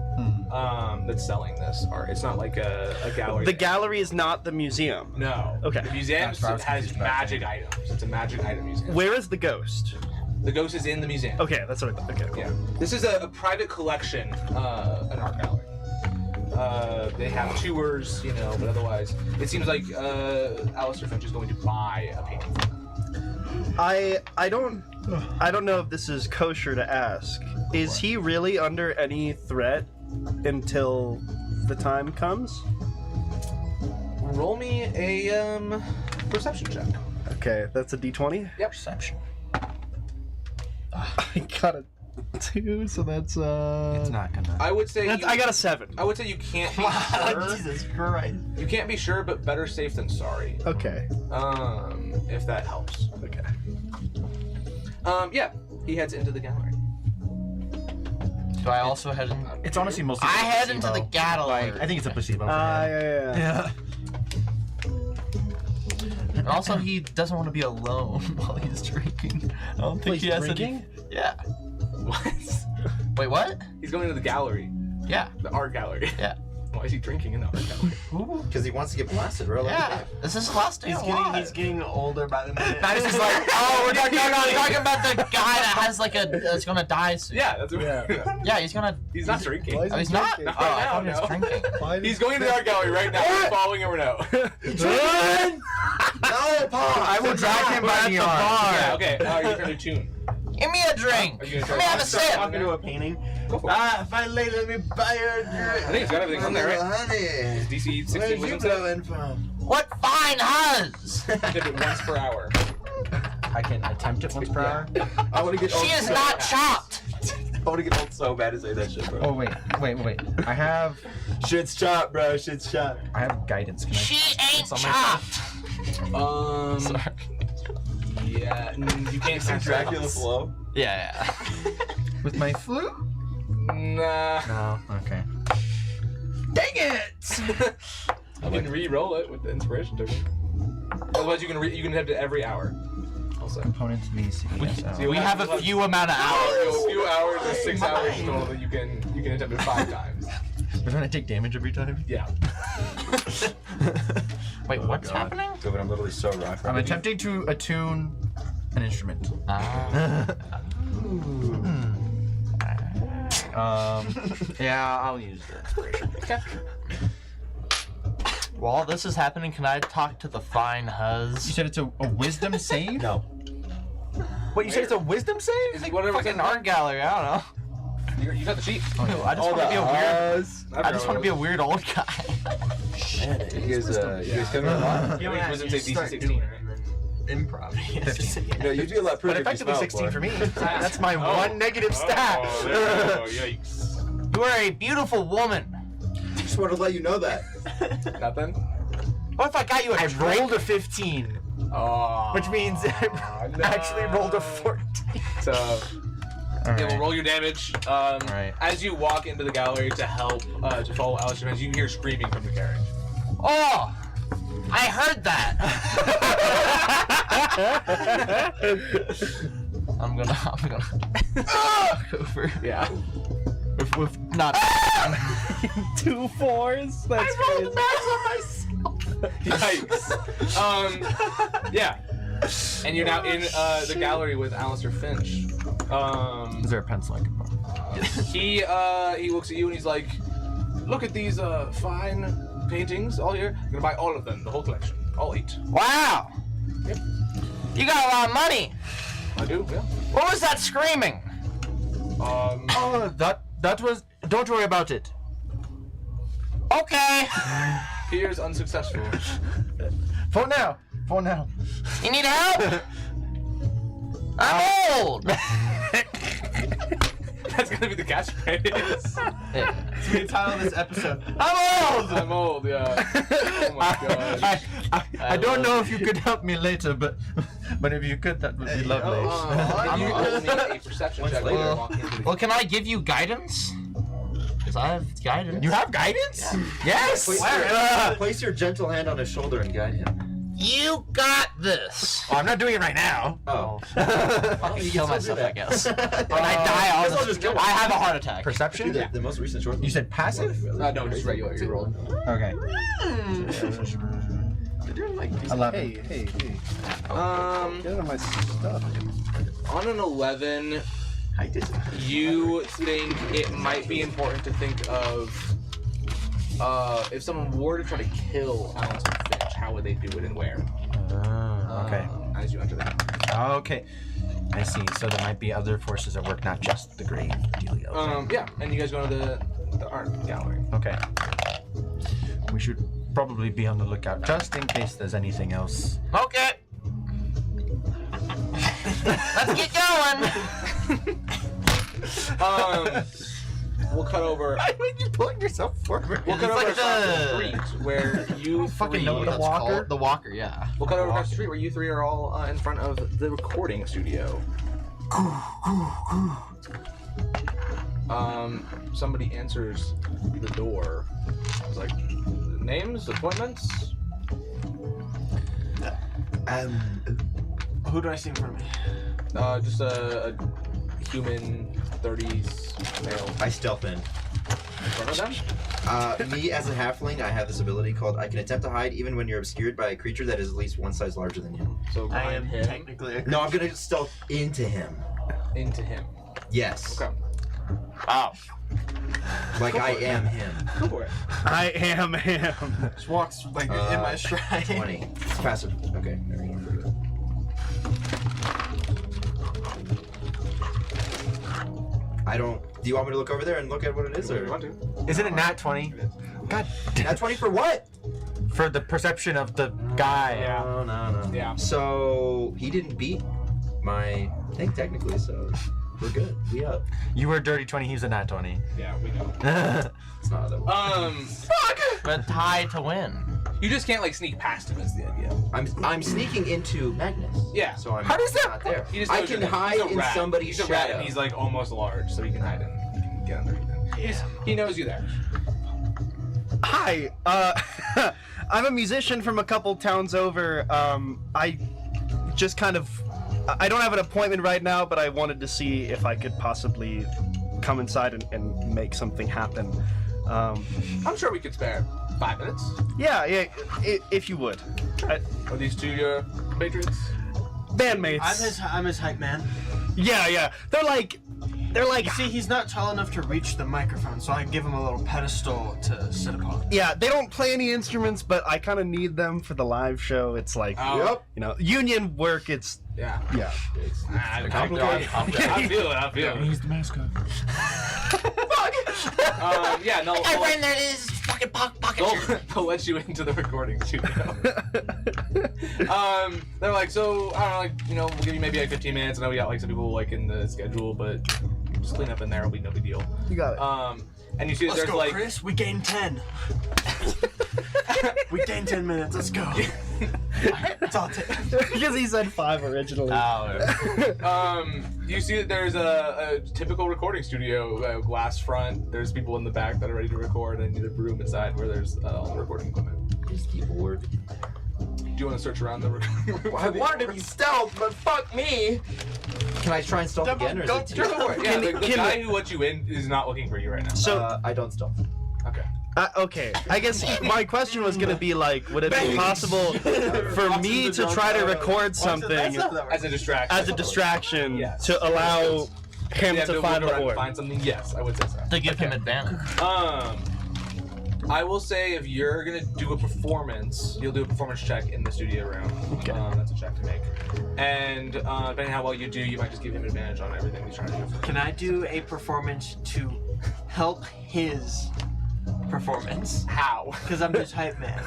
that's selling this art. It's not like a gallery. The gallery is not the museum. No. Okay. The museum That's what I was has confused about, magic items. It's a magic item museum. Where is the ghost? The ghost is in the museum. Okay, that's what I thought. Okay, cool. Yeah. This is a private collection, an art gallery. They have tours, but otherwise, it seems like Alistair Finch is going to buy a painting. I don't know if this is kosher to ask. Is he really under any threat until the time comes? Roll me a perception check. Okay, that's a D20. Yep. Perception. I got a 2, so that's It's not gonna. I would say I got a 7. I would say you can't be sure. Jesus Christ. You can't be sure, but better safe than sorry. Okay. If that helps. Okay. Yeah. He heads into the gallery. Do I also head in? It's honestly mostly. I a head placebo. into the gallery. I think it's a placebo. Yeah. Yeah. And also, he doesn't want to be alone while he's drinking. I don't think he has drinking? Yeah. What? Wait, what? He's going to the gallery, Yeah. the art gallery. Yeah. Why is he drinking in the art gallery? Because he wants to get blasted, bro. Yeah. This is the last day He's getting older by the minute. Max is like, oh, we're talking about the guy that has that's gonna die soon. Yeah, that's what. Yeah, he's gonna. He's not drinking. Oh, he's not? Oh, Not I right thought he now, was no. drinking. He's going to the art gallery right now. Are you following him or no? No, Paul. I will drag him by the arm. Yeah, okay. You turn to tune. Give me a drink. Are you gonna Let me have a sip. Talking to a painting. Go for it. Finally, let me buy a drink. I think it's got everything on there, right? Honey. DC 16 Where's you wisdom save. blowing from? What fine huzz! Did it once per hour. I can attempt it once per hour. I want to get old She is so not bad. chopped. I want to get old so bad to say that shit, bro. Oh wait. I have Shit's chopped, bro. Shit's chopped. guidance. Can I? She ain't on my chopped. Yeah, you can't see Dracula flow. Yeah. With my flute? Nah. No. Okay. Dang it! You can re-roll it with the inspiration token. Otherwise, you can have it every hour. Also. Components me CPS. We have a few amount of hours. A few hours or 6 hours total that you can attempt it 5 times. But don't I take damage every time? Yeah. Wait, what's happening? Dude, I'm literally so rough. I'm attempting to attune an instrument. Yeah, I'll use the inspiration. Okay. While this is happening, can I talk to the fine You huzz? said it's a wisdom save? No. What, you said it's a wisdom save? Is it whatever Fucking art gallery, I don't know. You got the sheet. I just want to be a weird. I just want to be a a weird old guy. You guys coming along? Yeah, wisdom save DC 16, right? Improv. No, you do a lot But pretty. effectively 16 for me. That's my one negative stat. Oh, there we go. Yikes. You are a beautiful woman. Just want to let you know that. Nothing? What if I got you a I drink? rolled a 15, Oh. which means I actually rolled a 14. So, All yeah, we'll roll your damage. Right. As you walk into the gallery to help, to follow Alistair, as you hear screaming from the carriage. Oh, I heard that. I'm gonna over. Yeah. With not. 2 4s? That's crazy. Yikes. Yeah. And you're now in the gallery with Alistair Finch. Is there a pencil I can borrow? He looks at you and he's like, look at these fine paintings all here. I'm gonna buy all of them, the whole collection, all 8. Wow. Yep. You got a lot of money. I do, yeah. What was that screaming? Oh, that was. Don't worry about it. Okay. Appears unsuccessful. For now. For now. You need help? I'm old. That's gonna be the catchphrase. Yeah. So we title this episode. I'm old. I'm old. Yeah. Oh my gosh. I don't know if you could help me later, but if you could, that would be lovely. Can you roll me a perception check later? Well, Walking into the well, can I give you guidance? Because I have guidance. You have guidance? Yes. Place your gentle hand on his shoulder and guide him. You got this. Oh, I'm not doing it right now. Oh. I'll kill myself, I guess. When I die, I'll just kill I have a heart attack. Perception? The most recent short. You said passive? no, just regular. You rolled. Okay. 11. Hey. Get Get out of my stuff. On an 11, you think it might be important to think of if someone were to try to kill Alistair Finch, how would they do it and where? Okay. As you enter that. Okay. I see. So there might be other forces at work, not just the grave dealio. Yeah, and you guys go to the art gallery. Okay. We should probably be on the lookout just in case there's anything else. Okay. Let's get going. We'll cut over. Why are you pulling yourself forward? We'll cut It's over like across the the- street where you Fucking three. know what The that's walker? called. The walker, yeah. We'll cut over across the street where you three are all in front of the recording studio. Somebody answers the door. It's like, names, appointments. Who do I see in front of me? Just a human, 30s male I stealth in. in front of them. Me as a halfling, I have this ability called I can attempt to hide even when you're obscured by a creature that is at least one size larger than you. So I behind am him, technically a No, I'm gonna stealth into him. into him. Yes. Okay, Wow. Like I am him. go for it. I am him. just walks like in my stride. 20. It's passive. Okay. There we go. I don't. Do you want me to look over there and look at what it is, If you or want to. Is it a nat 20? God damn. Nat 20 for what? For the perception of the guy. No. Yeah. So he didn't beat my thing technically, so we're good. We up. You were a dirty 20, he's a nat 20. Yeah, we know. It's not that one. But tie to win. You just can't like sneak past him. Is the idea? I'm sneaking into Magnus. Yeah. So I'm How does that- not there. He just I knows can you're there. hide He's a in rat. somebody's He's a rat, shadow. and he's like almost large, so he can hide in. He can get underneath him. He knows you there. Hi. I'm a musician from a couple towns over. I just kind of. I don't have an appointment right now, but I wanted to see if I could possibly come inside and make something happen. I'm sure we could spare 5 minutes. Yeah, if you would. Are these two your patrons? Bandmates. I'm his hype man. Yeah. They're like. You see, he's not tall enough to reach the microphone, so I give him a little pedestal to sit upon. Yeah, they don't play any instruments, but I kind of need them for the live show. It's like, Oh. you know, union work. It's Yeah. yeah. Complicated. I feel it. He's the mascot. Yeah, no. I ran there. This fucking pocket. They'll let you into the recording studio. They're like, so I don't know, like, you know, we'll give you maybe like 15 minutes. I know we got like some people like in the schedule, but just clean up in there. It'll be no big deal. You got it. And you see that Let's there's go, like Chris. We gained 10. We gained 10 minutes. Let's go. It's all Because he said 5 originally. you see that there's a typical recording studio, glass front. There's people in the back that are ready to record, and the room inside where there's all the recording equipment. These keyboard. Do you want to search around the recording room? I wanted to be stealth, but fuck me. Can I try and stealth again, or is it too Go for it. Yeah, the Can- guy who let you in is not looking for you right now. So, I don't stealth. Okay. okay. I guess my question was gonna be like, would it be possible for me to try to record something As a distraction. as a distraction Yes. to allow him Yeah, to look find the around and board? find something. Yes, I would say so. To give him advantage. I will say if you're gonna do a performance, you'll do a performance check in the studio room. Okay. That's a check to make. And depending on how well you do, you might just give him advantage on everything he's trying to do. Can I do a performance to help his performance? How? Because I'm just hype man.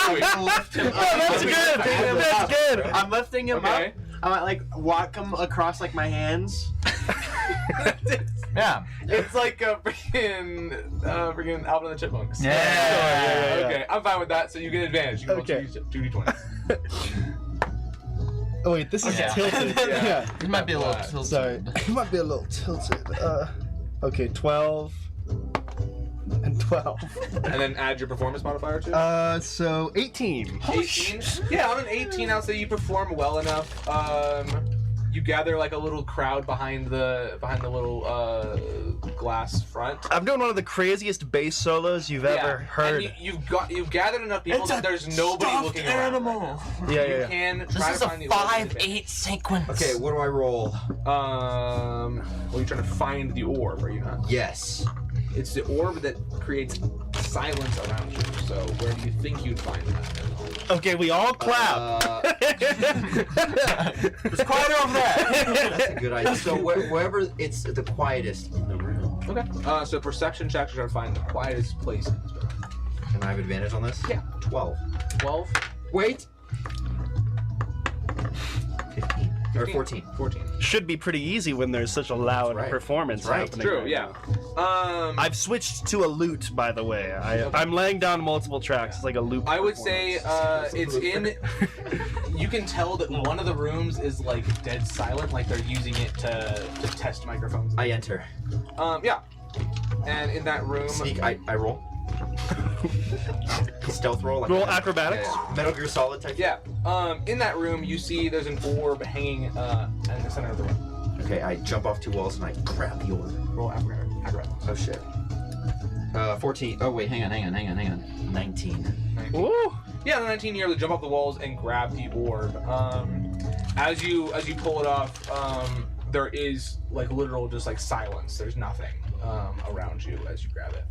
Wait, I lift him up. Oh, that's good. That's good. I'm lifting him Okay. up. I might like walk him across like my hands. Yeah. It's like a freaking Alvin and the Chipmunks. Yeah. Okay, I'm fine with that. So you get advantage. You can Okay. roll 2d20. Oh wait, this is Yeah. tilted. Yeah. It might be a little Sorry. tilted. Sorry, it might be a little tilted. Okay, 12 and 12. And then add your performance modifier to it. So 18. 18. Yeah, on an 18, I'll say you perform well enough. You gather like a little crowd behind the little glass front. I'm doing one of the craziest bass solos you've ever heard. And you've gathered enough people that there's nobody looking around. animal. You can try This to is find a the orb. 5-8 sequence. Okay, what do I roll? Well, you're trying to find the orb, are you not? Yes. It's the orb that creates silence around you. So where do you think you'd find that? Okay, we all clap. It's quieter over there. That's a good idea. So wherever it's the quietest in the room. Okay. So perception checks are trying to find the quietest place in this room. Can I have advantage on this? Yeah. 12. 12. Wait. 15. Or 14. 14. Should be pretty easy when there's such a loud Right. performance That's right. happening. True. right Yeah. now. I've switched to a lute, by the way. I'm laying down multiple tracks. It's like a loop. I would say it's in. You can tell that one of the rooms is like dead silent, like they're using it to test microphones. I enter. Yeah. And in that room, Sneak. I roll. Stealth roll. Like Roll that. acrobatics. Yeah. Metal Gear Solid type. yeah. In that room, you see there's an orb hanging in the center of the room. Okay, I jump off 2 walls and I grab the orb. Roll acrobatics. Oh shit. 14. Oh wait, hang on. 19. Ooh. Yeah, the 19 you're able to jump off the walls and grab the orb. As you pull it off, there is like literal just like silence. There's nothing around you as you grab it.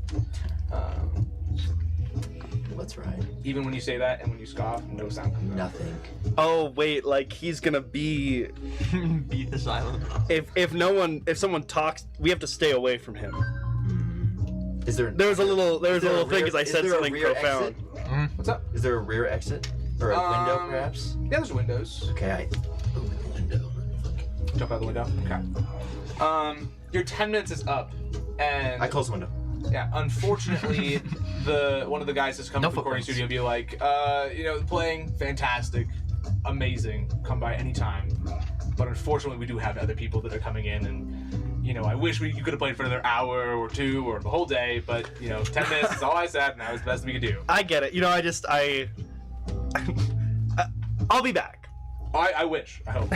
Let's ride. Even when you say that and when you scoff, no sound comes out. Nothing. Oh wait, like he's gonna be. Beat the silence. If someone talks, we have to stay away from him. Is there? There was a little is there a thing rear- as I is said there a something rear profound. exit? What's up? Is there a rear exit or a window, perhaps? Yeah, there's windows. Okay, I open the window. Jump out the window. Okay. Your 10 minutes is up, and I close the window. yeah, unfortunately, one of the guys has come No to the recording footprints. studio and be like, playing fantastic, amazing, come by anytime. But unfortunately, we do have other people that are coming in, and I wish you could have played for another hour or 2 or the whole day. But 10 minutes is all I said, and that was the best we could do. I get it. I'll be back. I wish. I hope.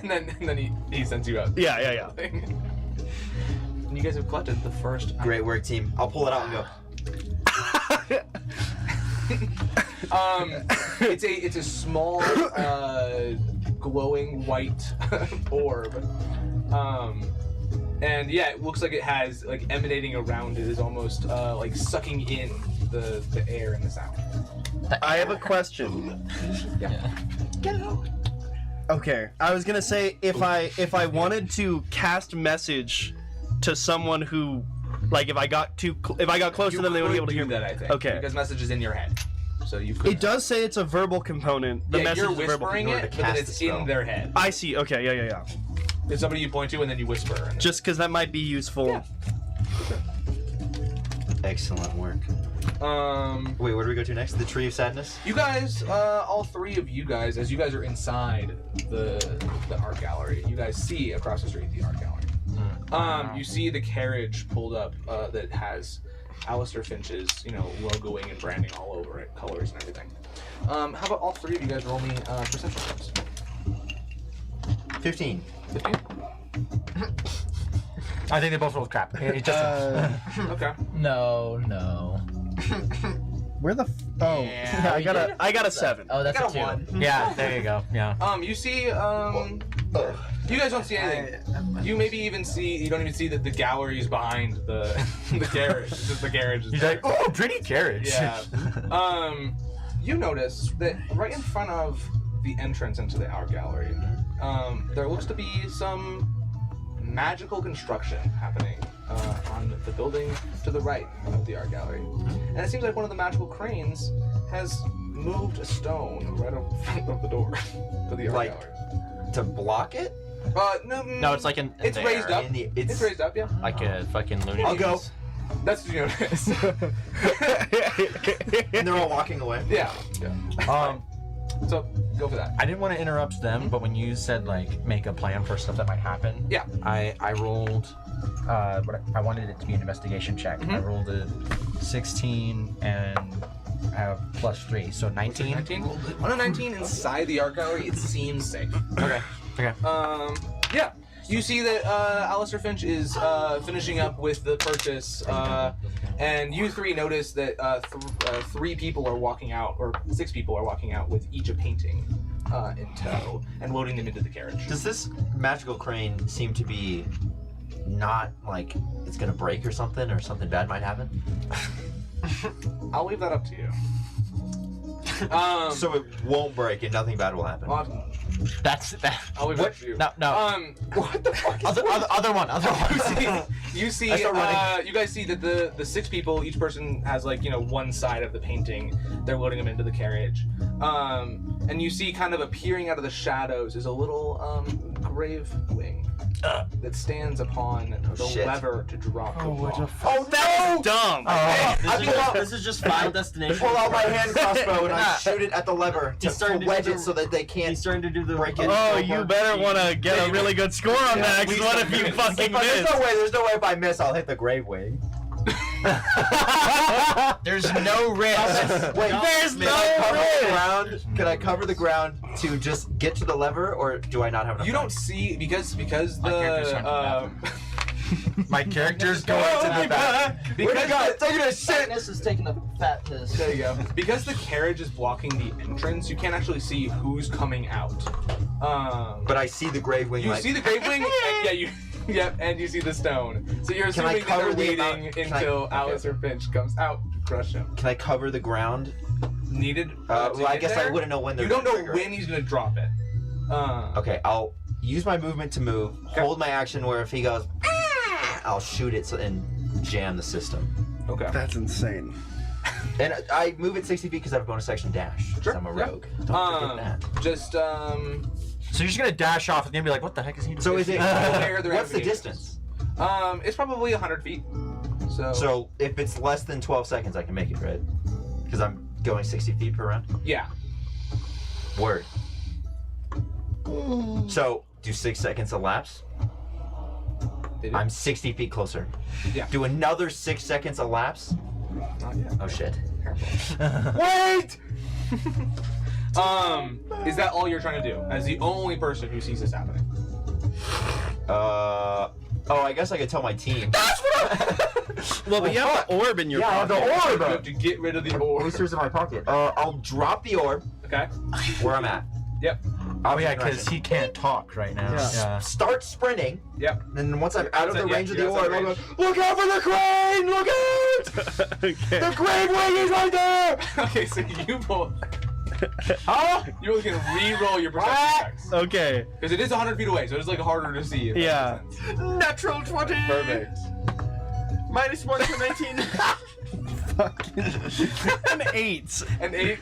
and then he sends you out. Yeah. And you guys have collected the first. Great work, team. I'll pull it out and go. It's a small, glowing white orb, and yeah, it looks like it has like emanating around it is almost like sucking in the air and the sound. I have a question. Yeah. Okay, I was gonna say if I wanted to cast message to someone who, like, if I got close to them, they would be able to hear do that. I think. Okay. Because message is in your head, so you. Could It does say it's a verbal component. The Yeah, message you're is a verbal whispering component. it, but then cast it's the spell. in their head. I see. Okay. Yeah. It's somebody you point to, and then you whisper. And Just because that might be useful. Yeah. Excellent work. Wait, where do we go to next? The Tree of Sadness? You guys, all 3 of you guys, as you guys are inside the art gallery, you guys see across the street the art gallery. You see the carriage pulled up that has Alistair Finch's, logoing and branding all over it, colors and everything. How about all 3 of you guys roll me perception checks? 15. 15? I think they both rolled crap. It just Okay. No. Where the? Oh, Yeah, I got a 7. Oh, that's I a got 2. one. yeah, there you go. Yeah. You see, you guys don't see anything. You maybe even see, you don't even see that the gallery is behind the garage. It's just the garage is He's there. like, oh, pretty carriage. Yeah. You notice that right in front of the entrance into the art gallery, there looks to be some magical construction happening on the building to the right of the art gallery. And it seems like one of the magical cranes has moved a stone right in front of the door to the art Like- gallery. To block it? No, it's like in It's there. raised up. In the- It's raised up, yeah. Like a fucking Looney I'll go. Tunes. That's what you notice. And they're all walking away. yeah. So go for that. I didn't want to interrupt them, but when you said like make a plan for stuff that might happen, Yeah. I rolled. What I wanted it to be an investigation check. I rolled a 16 and +3, so 19. 19. On a 19 inside the art gallery, it seems safe. Okay. Yeah. You see that Alistair Finch is finishing up with the purchase, and you three notice that 3 people are walking out, or 6 people are walking out with each a painting in tow and loading them into the carriage. Does this magical crane seem to be not like it's gonna break or something bad might happen? I'll leave that up to you. So it won't break and nothing bad will happen. That's that. I'll leave that up to you. No. What the fuck? Other one. You see, I start running. you guys see that the 6 people, each person has like, one side of the painting. They're loading them into the carriage. And you see kind of appearing out of the shadows is a little grave wing that stands upon the Shit. lever to drop the ball. Oh, that's dumb. This is just Final Destination. Pull out my hand crossbow and I shoot it at the lever to He's starting to wedge do it the- so that they can't He's starting to do the break it. Oh, you better want to get a really good score on that, because what if you fucking There's miss? there's no way if I miss I'll hit the grave wing. There's no risk. Wait, There's can I cover no the ground? Can I cover the ground to just get to the lever, or do I not have enough? You time? don't see because My character's the going My character's going to the back. because taking a shit. This is taking a fat piss. there you go. Because the carriage is blocking the entrance, you can't actually see who's coming out. But I see the grave wing. You like, see the grave wing, and yep, and you see the stone. So you're Can I assuming that they're cover the waiting amount- can I- until okay. Alistair Finch comes out to crush him. Can I cover the ground? Needed. to Well, I get guess I there? wouldn't know when they're You don't know gonna trigger it. when he's gonna drop it. Okay, I'll use my movement to move. Hold my action where if he goes, "Ah," I'll shoot it and jam the system. Okay. That's insane. And I move at 60 feet because I have a bonus action dash. 'cause Sure, I'm a yeah. rogue. Don't forget that. Just So you're just gonna dash off and then be like, what the heck is he doing? So is it? Where the What's the ramifications. distance? It's probably 100 feet. So if it's less than 12 seconds, I can make it, right? Because I'm going 60 feet per round. yeah. Word. So do 6 seconds elapse? They do. I'm 60 feet closer. Yeah. Do another 6 seconds elapse? Not yet. Oh shit. Wait! Is that all you're trying to do? As the only person who sees this happening. Oh, I guess I could tell my team. Well, but you have the orb in your Yeah, I have pocket. the orb. You have to get rid of the orb. Oysters in my pocket. I'll drop the orb Okay. where I'm at. Yep. Oh yeah, because he can't talk right now. Yeah. Start sprinting. Yep. And then once I'm out of the Yeah, range of you're the outside orb, I'll range. go, look out for the crane! Look out! Okay. The grave wing is right there! Okay, so you both. You're looking to re-roll your perception checks. Okay. Because it is 100 feet away, so it's like harder to see. if that Yeah. makes sense. Natural 20. Perfect. -1 to 19. An 8. An 8.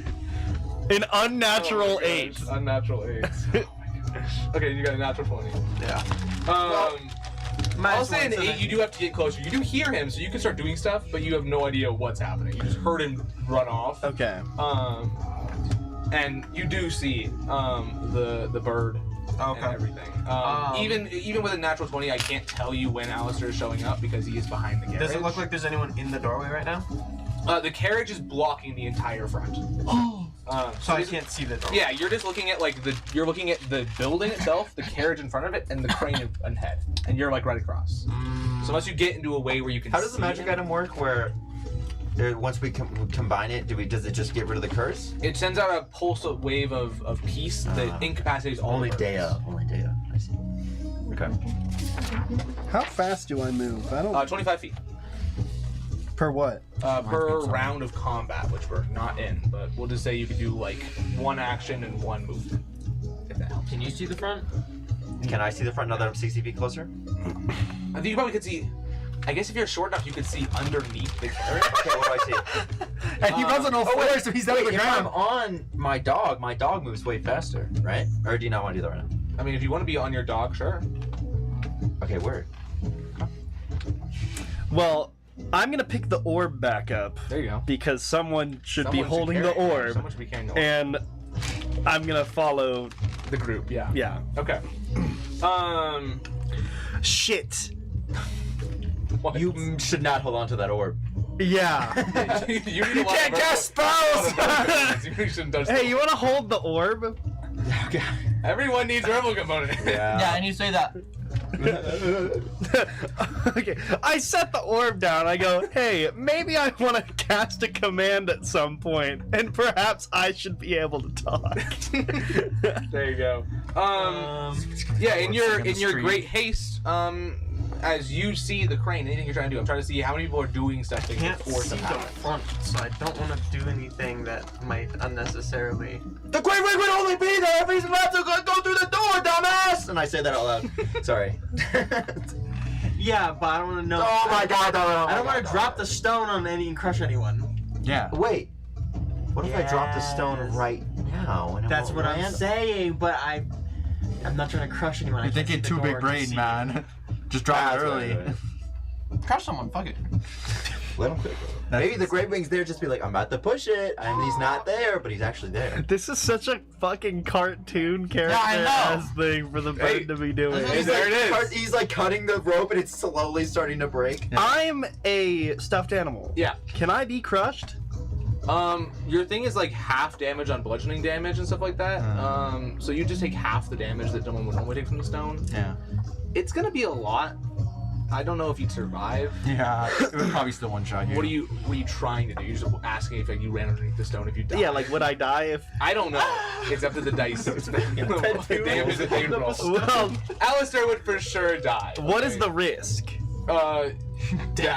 An unnatural Oh my 8. gosh, Unnatural 8. Oh my gosh. Okay, you got a natural 20. Yeah. I'll say an 8, you do have to get closer. You do hear him, so you can start doing stuff, but you have no idea what's happening. You just heard him run off. Okay. And you do see the bird and everything. Even with a natural 20, I can't tell you when Alistair is showing up because he is behind the carriage. Does it look like there's anyone in the doorway right now? The carriage is blocking the entire front. So I can't see the doorway. Yeah, you're just looking at you're looking at the building itself, the carriage in front of it, and the crane ahead, and you're like right across. So unless you get into a way where you can. How does the see magic him, item work where once we combine it, does it just get rid of the curse? It sends out a pulse wave of peace that incapacitates all Only the birds. Only Dea. I see. Okay. How fast do I move? I don't. 25 feet Per what? per round of combat, which we're not in, but we'll just say you could do like 1 action and 1 movement. If that helps. Can you see the front? Can I see the front now that I'm 60 feet closer? I think you probably could see. I guess if you're short enough, you could see underneath the carriage. Okay, what do I see? And he runs on all fours, so he's down Wait, on the if I'm ground. on my dog moves way faster, right? Or do you not want to do that right now? I mean, if you want to be on your dog, sure. Okay, word. Well, I'm gonna pick the orb back up There you go. because someone should be Someone should holding the carry it. orb, Someone should be carrying the orb. and I'm gonna follow. The group, yeah. Yeah. Okay. Shit. What? You should not hold on to that orb. Yeah. you need a lot can't of cast verbal- spells! You shouldn't touch Hey, you wanna hold the orb? Okay. Everyone needs verbal component. Yeah, and you say that. Okay, I set the orb down. I go, hey, maybe I want to cast a command at some point, and perhaps I should be able to talk. There you go. Yeah, in your great haste, as you see the crane, anything you're trying to do, I'm trying to see how many people are doing stuff to Can't force see them the out. front, so I don't want to do anything that might unnecessarily. The Great Wing would only be there if he's about to go through the door, dumbass! And I say that out loud. Sorry. Yeah, but I don't want to know. Oh my god, I don't want to drop the stone on any and crush anyone. Yeah. Wait. What if I drop the stone Yes. right now? And it That's won't what I'm land? saying, but I'm not trying to crush anyone. You're thinking too big brain, man. Just drop it That's what early. I'm doing. Crush someone, fuck it. Let him quick. Maybe the Great Wing's there just be like, I'm about to push it, and he's not there, but he's actually there. This is such a fucking cartoon character ass thing for the bird to be doing. Hey, there it is. He's like cutting the rope and it's slowly starting to break. I'm a stuffed animal. Yeah. Can I be crushed? Your thing is like half damage on bludgeoning damage and stuff like that. So you just take half the damage that someone would normally take from the stone. Yeah. It's gonna be a lot. I don't know if you'd survive. Yeah. It would probably still one shot you. What are you trying to do? You're just asking if like, you ran underneath the stone if you die. Yeah, like would I die if? I don't know. It's up to the dice. It's the damage that they roll. Well, Alistair would for sure die. what is the risk? That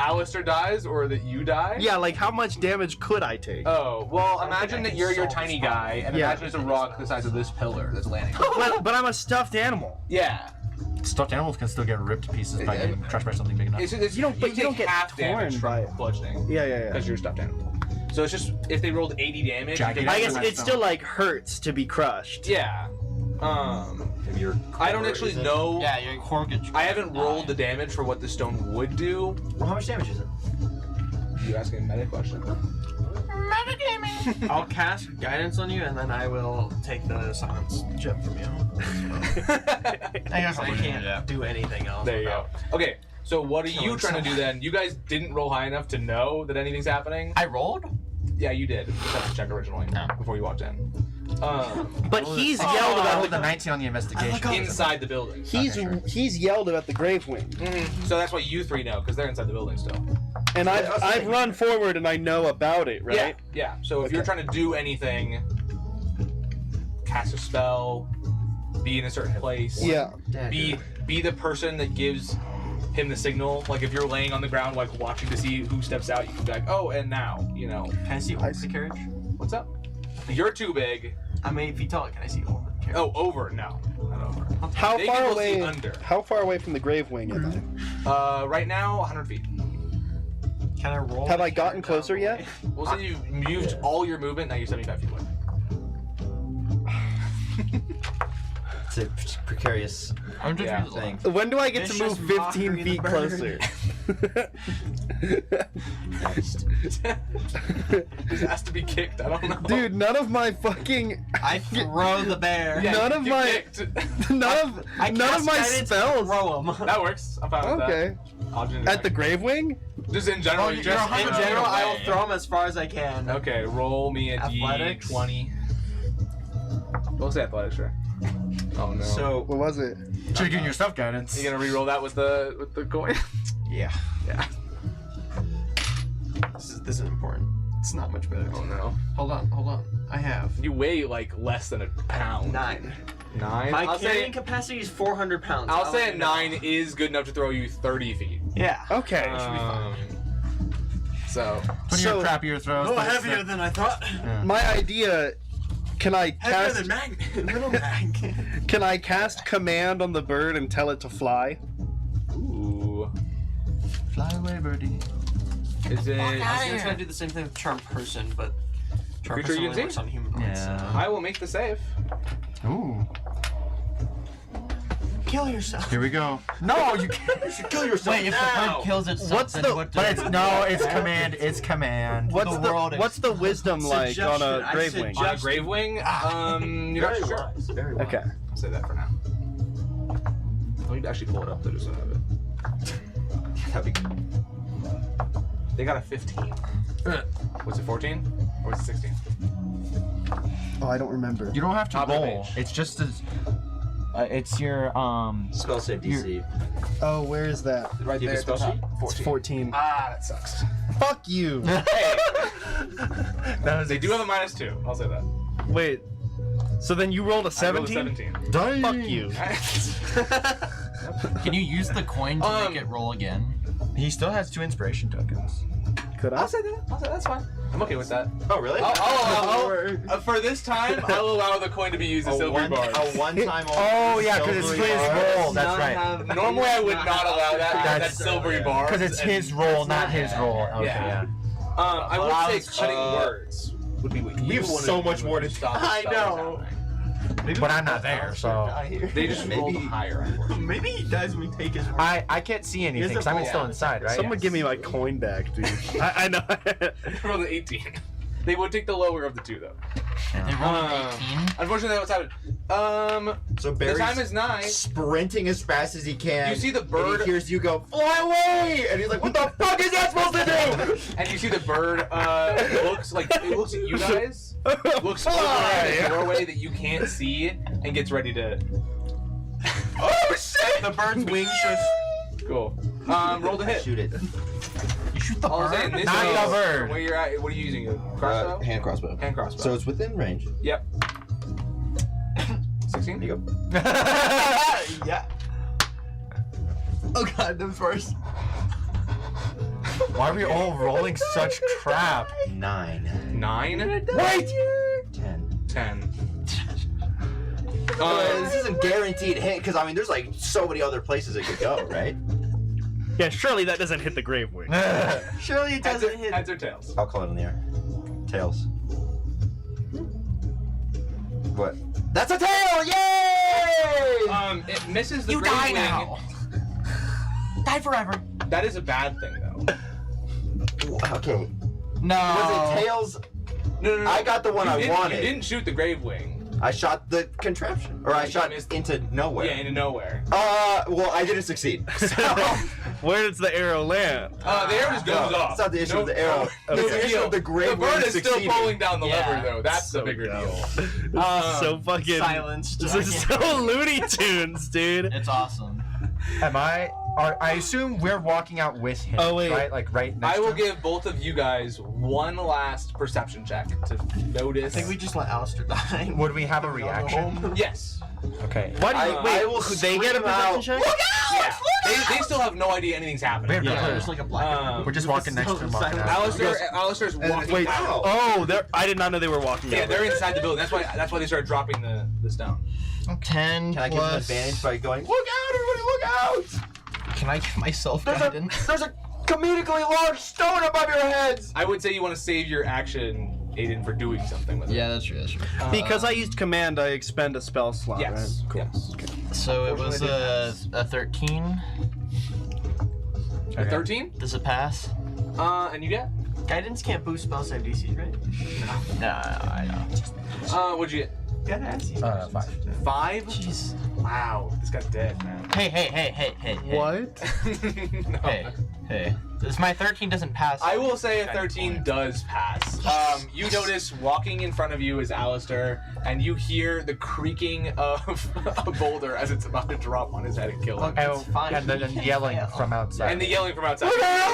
Alistair dies or that you die? Yeah, like how much damage could I take? Oh, well, imagine that you're your tiny guy, and Yeah. imagine it's a rock the size of this pillar that's landing. But I'm a stuffed animal. Yeah. Stuffed animals can still get ripped to pieces by getting crushed by something big enough. It's, You don't- but you don't take get half damage torn from by it. bludgeoning. Yeah. Because you're a stuffed animal. So it's just, if they rolled 80 damage, Jagged you take I edge. guess it still like hurts to be crushed. Yeah. Maybe your I don't core actually isn't- know. Yeah, your core gets. I haven't rolled the damage for what the stone would do. Well, how much damage is it? You asking a meta question? I'll cast guidance on you, and then I will take the silence gem from you. I guess I can't do anything else. There you go. Okay, so what are you Killing trying to do then? You guys didn't roll high enough to know that anything's happening? I rolled? Yeah, you did. You just had to check originally before you walked in. But he's I yelled rolled about a 19 on the investigation. Inside the building. he's yelled about the grave wing, So that's why you three know, because they're inside the building still. and I've run forward and I know about it, right? Yeah. So if you're trying to do anything, cast a spell, be in a certain place. Yeah. Be the person that gives him the signal. Like if you're laying on the ground, like watching to see who steps out, you can be like, oh, and now, you know. Can I see over the carriage? What's up? You're too big. I'm 8 feet tall. Can I see over the carriage? Oh, over? No, not over. How They far can both see away? under. How far away from the grave wing am I? Right now, 100 feet. Can I roll? Have the I gotten carriage closer out yet? of We'll say you've used all your movement. Now you're 75 feet away. It's a precarious I'm just Yeah. thing. When do I get to Vicious move 15 mockery of the feet bird. closer? This has to be kicked. I don't know. Dude, none of my fucking I throw the bear. Yeah, none of get my- kicked. none of cast my guidance, spells. Throw them. That works. I'm fine with Okay. that. Object At the attack. grave wing? Just in general. you just In throw general, it I will away. throw them as far as I can. Okay, roll me a Athletics? D20. We'll say athletics, sure. Oh no. So, What was it? Should give your stuff guidance. you gonna re-roll that with the coin? Yeah. Yeah. This is important. It's not much better. Oh no. Hold on. I have You weigh like less than a pound. 9. 9. My I'll carrying say. capacity is 400 pounds. I'll say let a you know. 9 is good enough to throw you 30 feet. Yeah. Okay. should be fine. So. Put So- your crappier throws. Oh, but it's heavier than I thought. My idea. Can I Heavier cast? than mag. Little mag. Can I cast command on the bird and tell it to fly? Ooh. Fly away, birdie. Is it? I was gonna try to do the same thing with charm person, but charm Creature person you only can works see? on humanoids. Yeah. I will make the save. Ooh. kill yourself. Here we go. No, you can't. You should kill yourself Wait, if the now. bird kills itself, What's then the- what But does- it's no, it's command. It's command. What's the wisdom like on a Suggestion, I grave wing? On a grave wing, you're not sure. Very wise. Okay. I'll say that for now. Let me actually pull it up though, just so I have it. That'd be good. They got a 15. Was it 14? Or was it 16? Oh, I don't remember. You don't have to Top of the roll. page. It's just as. It's your Spell save DC. Oh, where is that? Right Do you there have at a the spell top. It's 14. Ah, that sucks. Fuck you. Hey, That was they do have a -2. I'll say that. Wait. So then you rolled a I rolled a 17? 17. Fuck you. Can you use the coin to Um, make it roll again? He still has 2 inspiration tokens. Could I? I'll say that. I'll say that's fine. I'm okay with that. Oh, really? For this time, I'll allow the coin to be used as silvery bars. A one-time. Oh yeah, because it's his roll. That's right. Normally, I would not allow that. Because that's silvery bars. Because it's and- his roll, not his roll. Okay, Yeah. yeah. I would say cutting words would be weak. We have so much more to stop. I know. But I'm not there, so They just rolled higher, unfortunately. Maybe he dies when we take his. I can't see anything because I'm still inside, right? Someone give me my coin back, dude. I know. Rolled an 18. They would take the lower of the two, though. They rolled an 18. Unfortunately, that's what's happened. So The Barry's time is 9. sprinting as fast as he can. You see the bird- And he hears you go, fly away! And he's like, what the fuck is that supposed to do? And you see the bird looks at you guys, looks over at a doorway that you can't see, and gets ready to. Oh shit! The bird's wings just. Cool. Roll to hit. Shoot it. You shoot the All I'm saying, bird? this Not is the bird. Where you're at? What are you using? A crossbow? Hand crossbow. Hand crossbow. So it's within range. Yep. 16. There you go. Yeah. Oh god, the first. Why are we all rolling such crap? 9. 9. Wait! 10. 10. This isn't guaranteed hit because I mean, there's like so many other places it could go, right? Yeah, surely that doesn't hit the grave wing. Surely it Heads doesn't hit. or tails? I'll call it in the air. Tails. What? That's a tail! Yay! It misses the You grave die wing. now. Die forever. That is a bad thing, though. Okay. No. Was it tails? No. I got the one I wanted. You didn't shoot the grave wing. I shot the contraption, or I shot missed- into nowhere. Yeah, into nowhere. Well, I didn't succeed. So, Where does the arrow land? The arrow just goes no, off. it's not the issue No- of the arrow. no It's big the issue deal. of the grave The bird wing is still succeeding. pulling down the Yeah. lever, though. That's the So bigger dumb. deal. This is so fucking Silenced. This is so Looney Tunes, dude. It's awesome. I assume we're walking out with him. Oh, wait. Right? Like right next I will to him? give both of you guys one last perception check to notice. I think we just let Alistair die. Would we have a reaction? Yes. Okay. Why do you, I will could they get a scream out, perception check? Yeah. They still have no idea anything's happening. We're Yeah, good. there's like a black. We're just walking next to him. walking out. Alistair's walking. Wait. out. Oh, I did not know they were walking. Yeah, out. they're inside the building. That's why they started dropping the stone. 10 Can I give him plus. advantage by going, look out, everybody, look out! Can I give myself guidance? There's a comedically large stone above your heads! I would say you want to save your action, Aiden, for doing something with it. Yeah, that's true. That's true. Because I used command, I expend a spell slot. Yes. Right? Cool. Yes. So it was a 13. A 13? Does it pass? And you get? Guidance can't boost spell save DC, right? No, I know. What'd you get? Gotta ask you. 5. 5? Jeez. Wow, this guy's dead, man. Hey. What? No. Hey. This my 13 doesn't pass. I will say a 13 does pass. You notice walking in front of you is Alistair, and you hear the creaking of a boulder as it's about to drop on his head and kill him. It's fine. And then He can yelling fail. from outside. And the yelling from outside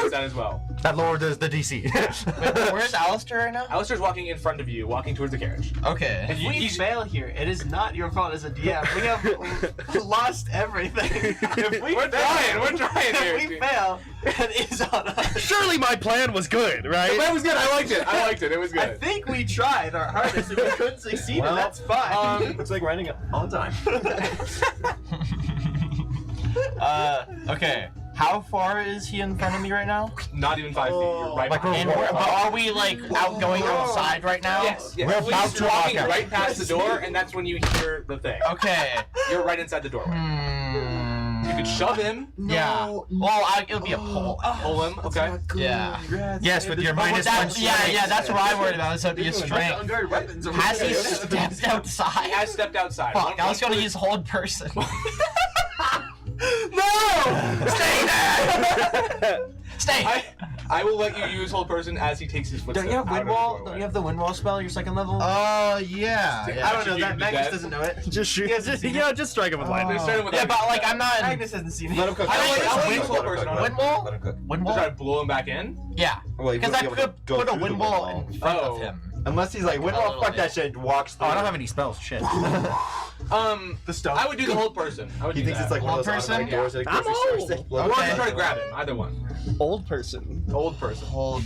is that as well. That lowers the DC. Wait, where's Alistair right now? Alistair's walking in front of you, walking towards the carriage. Okay. And If we fail here, it is not your fault as a DM. We have lost everything. If we We're trying here. If we fail, it is on us. Surely my plan was good, right? That was good. I liked it. It was I good. think we tried our hardest. If we couldn't succeed, Well, that's fine. Looks like writing it all the time. Okay. How far is he in front of me right now? Not even 5 feet. You're right Like behind And him. but are we like out going outside right now? Yes. We're He's about to walking walk out. right past the door, and that's when you hear the thing. Okay. You're right inside the doorway. could shove him. Yeah. Well, it would be a pull. Pull him. Okay. Yeah. Yes, with your But minus one. yeah, that's what I worried about. So it'd be a strength. Unguarded weapons. over Has he there. stepped outside? He has stepped outside. Fuck, I was gonna use hold person. No! Stay there! Stay! I will let you use hold person as he takes his footstep. Don't you have out of the Windwall? doorway. Don't you have the Windwall spell? Your second level? Yeah. I don't know. Should That you be Magnus dead? doesn't know it. Just shoot. Just strike him with lightning. They started with Yeah, but like I'm not. Magnus hasn't seen Let it. him cook. I Let like- him I like cook, Windwall let him person cook, on let him Windwall? cook, let him cook. To Windwall? try to blow him back in. Yeah. Well, you Because wouldn't I be able to could go put a through the windwall wall. in front Oh. of him. Unless he's like, A Windwall, little fuck that bit. shit, and walks through. Oh, I don't have any spells. Shit. The stone. I would do the hold person. I would He do thinks that. it's like one of those One person? automatic doors that I'm old. Or I Okay. can try to grab him. Either one. Old person. Old person. Hold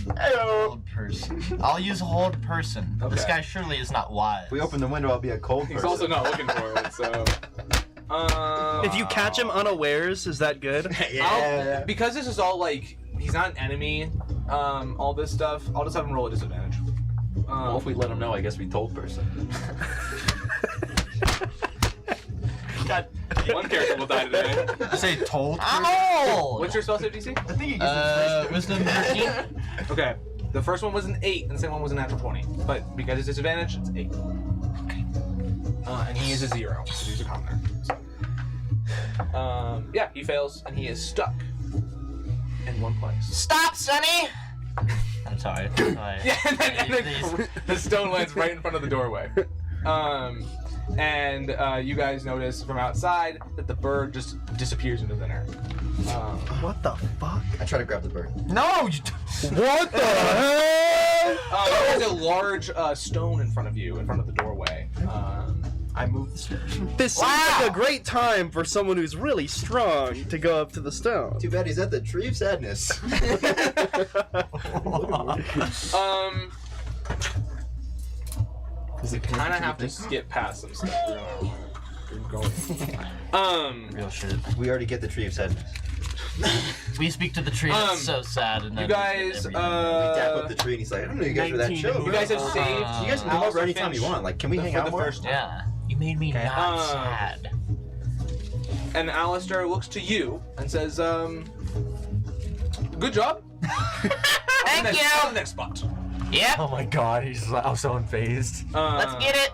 person. I'll use hold person. This Okay. guy surely is not wise. If we open the window, I'll be a cold He's person. also not looking for it. So. If you catch him unawares, is that good? Because this is all like he's not an enemy. All this stuff. I'll just have him roll a disadvantage. Well, if we let him know, I guess we told person. God. One character will die today. You say told? I'm old! What's your spell save DC? I think he gets Wisdom 13? Okay. The first one was an 8, and the second one was a natural 20. But because it's disadvantage, it's 8. Okay. And he is a 0, so he's a commoner. Yeah, he fails, and he is stuck in one place. Stop, Sonny! I'm sorry. Yeah, and then the stone lands right in front of the doorway. And you guys notice from outside that the bird just disappears into thin air. What the fuck? I try to grab the bird. No! What the hell? There's a large stone in front of you, in front of the doorway. I move the stone. This seems like a great time for someone who's really strong to go up to the stone. Too bad he's at the Tree of Sadness. You kind of have to skip past some stuff. You're going. Real shit. We already get the Tree of Sadness. We speak to the tree, it's so sad. And You then guys, We tap up the tree and he's like, I don't know you guys for that 19 show. you guys have saved. You guys can come over anytime you want. Like, can we hang for out the more? first time. Yeah. You made me not sad. And Alistair looks to you and says, good job. Thank you! On the next spot. Yep. Oh my god, he's so unfazed. Let's get it.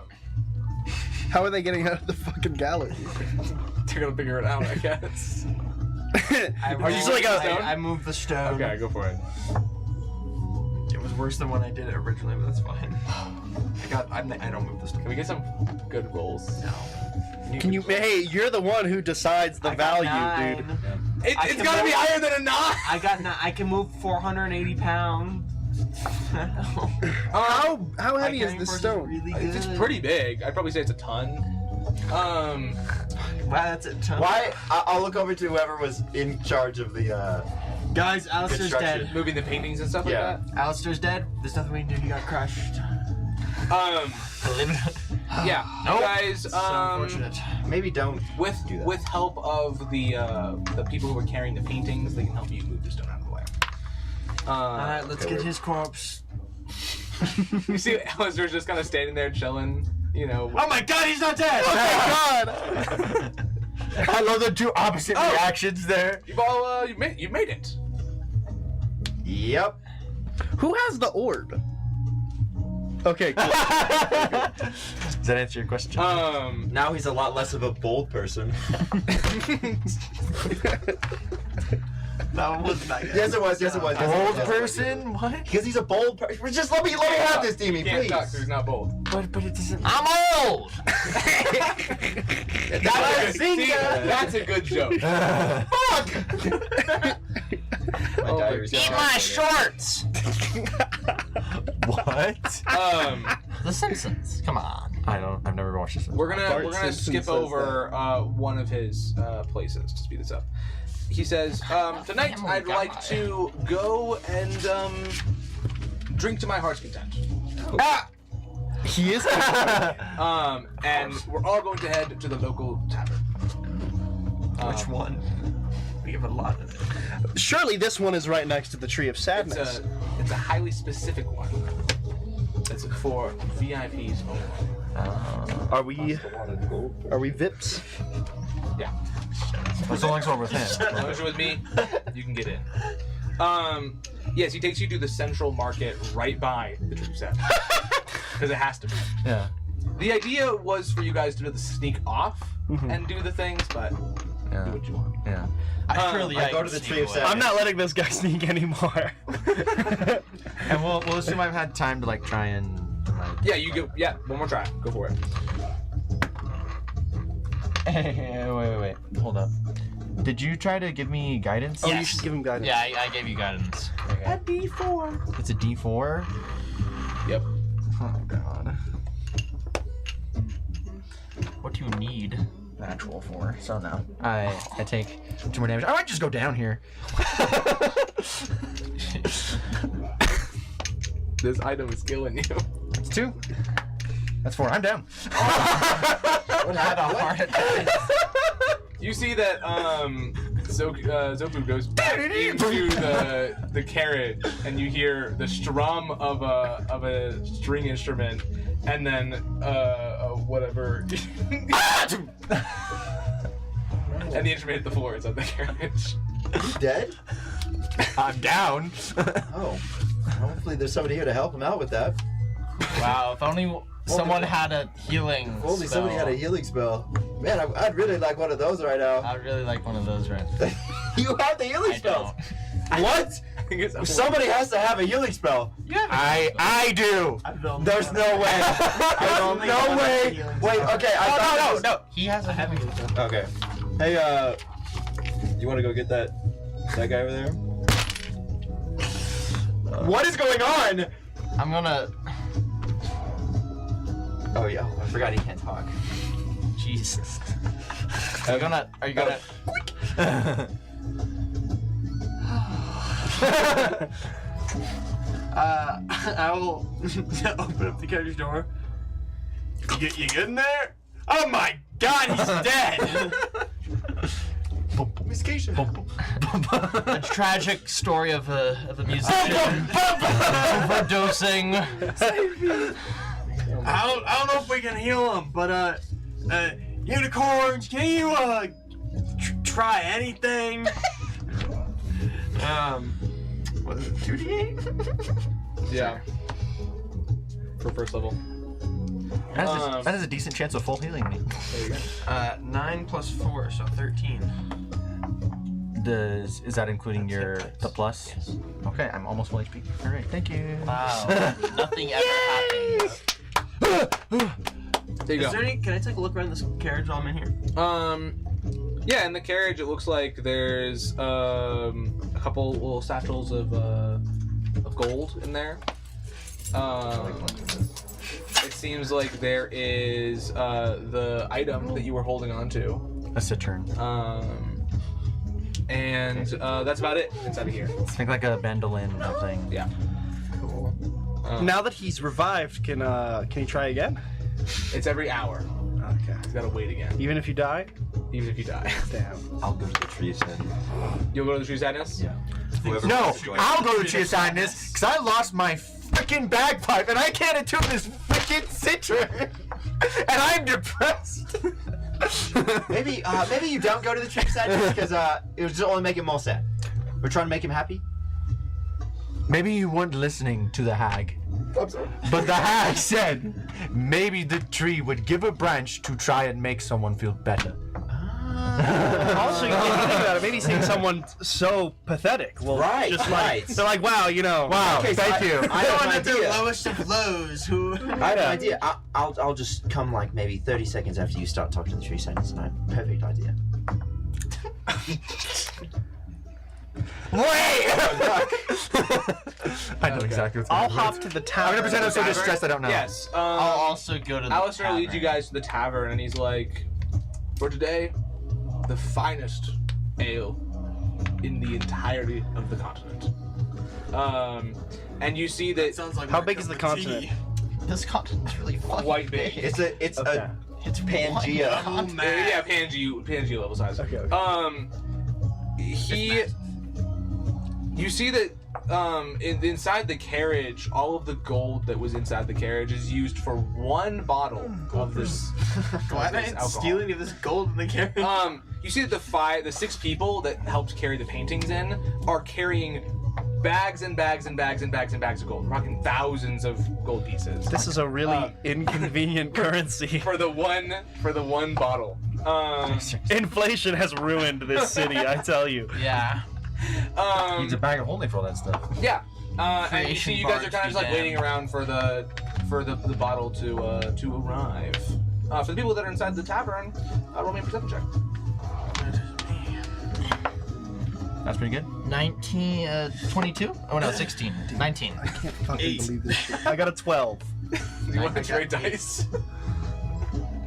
How are they getting out of the fucking gallery? They're gonna figure it out, I guess. Are you just like a- I moved the stone. Okay, go for it. It was worse than when I did it originally, but that's fine. I don't move the stone. Can we get some good rolls? No. Can you? Hey, you're the one who decides the value, dude. I It's can gotta be move- higher than a 9! I got. I can move 480 pounds. How heavy is this stone? Really It's good. pretty big. I'd probably say it's a ton. Wow, that's a ton. Why? I'll look over to whoever was in charge of the. Guys, Alistair's Construction. dead. Moving the paintings and stuff Yeah. like Alistair's dead. There's nothing we can do. He got crushed. that. Yeah. Nope. You guys, So unfortunate. Maybe don't. with do that. with help of the people who were carrying the paintings, they can help you move the stone out of the way. Alright, let's okay, get his corpse. You see Alistair's just kind of standing there chilling, you know. Oh my god, he's not dead! Oh God! I love the two opposite reactions there. You've all you've made it. Yep. Who has the orb? Okay, cool. Does that answer your question? Now he's a lot less of a bold person. That one wasn't that good. Yes, it was. Yes, it was. Bold person? What? Because he's a bold person. Just let me have this, Demi, He can't please. talk 'cause he's not bold. But it doesn't. I'm old! That's a good joke. My diary's Eat gone. my shorts! What? The Simpsons. Come on. I've never watched this. We're gonna Bart skip Simpson says over one of his places to speed this up. He says, tonight I'd like to go and drink to my heart's content. Ah! He is. And we're all going to head to the local tavern. Which one? We have a lot of it. Surely this one is right next to the Tree of Sadness. It's a highly specific one. That's for VIPs only. Are we VIPs? Yeah. As long as we're with him. As long as you're with me, you can get in. Yes, he takes you to the central market right by the tree set. Because it has to be. Yeah. The idea was for you guys to sneak off and do the things, but do what you want. Yeah. I go to the tree of sadness. I'm not letting this guy sneak anymore. And we'll assume I've had time to like try and. Yeah, you go. Yeah, one more try. Go for it. Hey, wait. Hold up. Did you try to give me guidance? Oh, you Yes. should give him guidance. Yeah, I gave you guidance. Okay. D4. It's a D4. Yep. Oh god. What do you need? Natural 4. So no. I take 2 more damage. I might just go down here. This item is killing you. It's 2. That's 4. I'm down. What happened? You see that Zopu goes back into the carriage, and you hear the strum of a string instrument, and then whatever, and the instrument hit the floor inside the carriage. You dead? I'm down. Oh. Hopefully there's somebody here to help him out with that. Wow, if only someone had a healing If only spell. somebody had a healing spell. Man, I'd really like one of those right now. I'd really like one of those right You have the healing I spells. don't. What? I think it's Somebody has to have a healing spell. I do. There's no way. There's no way. Wait, okay. No. He has a heavy spell. Okay. Hey, you want to go get that guy over there? What is going on? I'm gonna. Oh yeah, I forgot he can't talk. Jesus. Are you gonna? I will open up the carriage door. You good in there? Oh my God, he's dead. A tragic story of a musician overdosing. I don't know if we can heal him, but unicorns, can you try anything? What is it, 2d8? Yeah. For first level. That is a decent chance of full healing me. There you go. 9 plus 4, so 13. Is that including the plus? Yes. Okay, I'm almost full HP. All right, thank you. Wow. Nothing ever happens. There you go. Is there any? Can I take a look around this carriage while I'm in here? Yeah, in the carriage it looks like there's a couple little satchels of gold in there. It seems like there is the item that you were holding on to. A citern. And that's about it inside of here. Think like a bandolin thing. Yeah. Cool. Now that he's revived, can he try again? It's every hour. Okay. You gotta wait again, Even if you die? even if you die. Damn. I'll go to the tree then. You'll go to the Tree of Sadness? Yeah. Whoever No, wants to join. I'll go to Tree of Sadness because I lost my freaking bagpipe and I can't attune this freaking citron. And I'm depressed. Maybe you don't go to the tree of sadness because it would just only make him more sad. We're trying to make him happy. Maybe you weren't listening to the hag. I'm sorry. But the hag said maybe the tree would give a branch to try and make someone feel better. Also, you can think about it. Maybe seeing someone so pathetic will just like they're like, wow, Wow, Okay, so thank you. I have an At the idea. lowest of lows. Who? I have an idea. I'll just come like maybe 30 seconds after you start talking to the tree sadness, and I have a perfect idea. Wait! I know exactly what's I'll going on. hop to the I'm tower. gonna pretend I'm so distressed I don't know. Yes. I'll also go to the Alistair tavern. leads you guys to the tavern, and he's like, for today, the finest ale in the entirety of the continent. And you see that Sounds like How my big is the cup of tea. continent? This continent's really fucking quite big. It's Okay. a Pangea. Oh man. Yeah, Pangea level size. Okay. You see that Inside the carriage, all of the gold that was inside the carriage is used for one bottle of this. Glad I didn't steal any of this gold in the carriage. You see that the 6 people that helped carry the paintings in are carrying bags and bags and bags and bags and bags of gold. We're talking thousands of gold pieces. This is a really inconvenient currency. for the one bottle. Inflation has ruined this city, I tell you. Yeah. Needs a bag of holding for all that stuff. Yeah. And you see, you guys are kind of just like Creation waiting around for the bottle to arrive. For the people that are inside the tavern, roll me a perception check. That's pretty good. 22? Oh no, 16. 19. I can't fucking 8. believe this shit. I got a 12. Do you want to trade dice?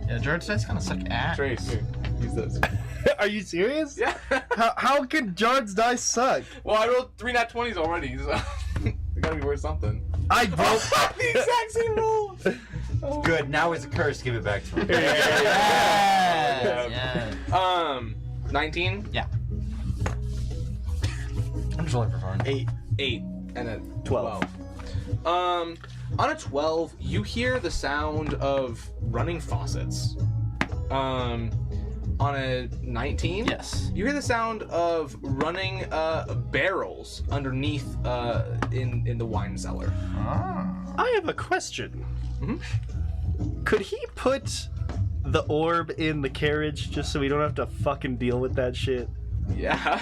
Yeah, George dice kind of suck ass. Trade. Here, use this. Are you serious? Yeah. How could Jard's dice suck? Well, I rolled 3 nat 20s already, so it gotta be worth something. I broke. The exact same roll. Good. Now it's a curse. Give it back to him. Yeah. 19. Yeah. I'm just rolling for fun. 8. 8 and a 12. On a 12, you hear the sound of running faucets. On a 19, Yes. you hear the sound of running barrels underneath in the wine cellar. I have a question. Mhm. Could he put the orb in the carriage just so we don't have to fucking deal with that shit? Yeah.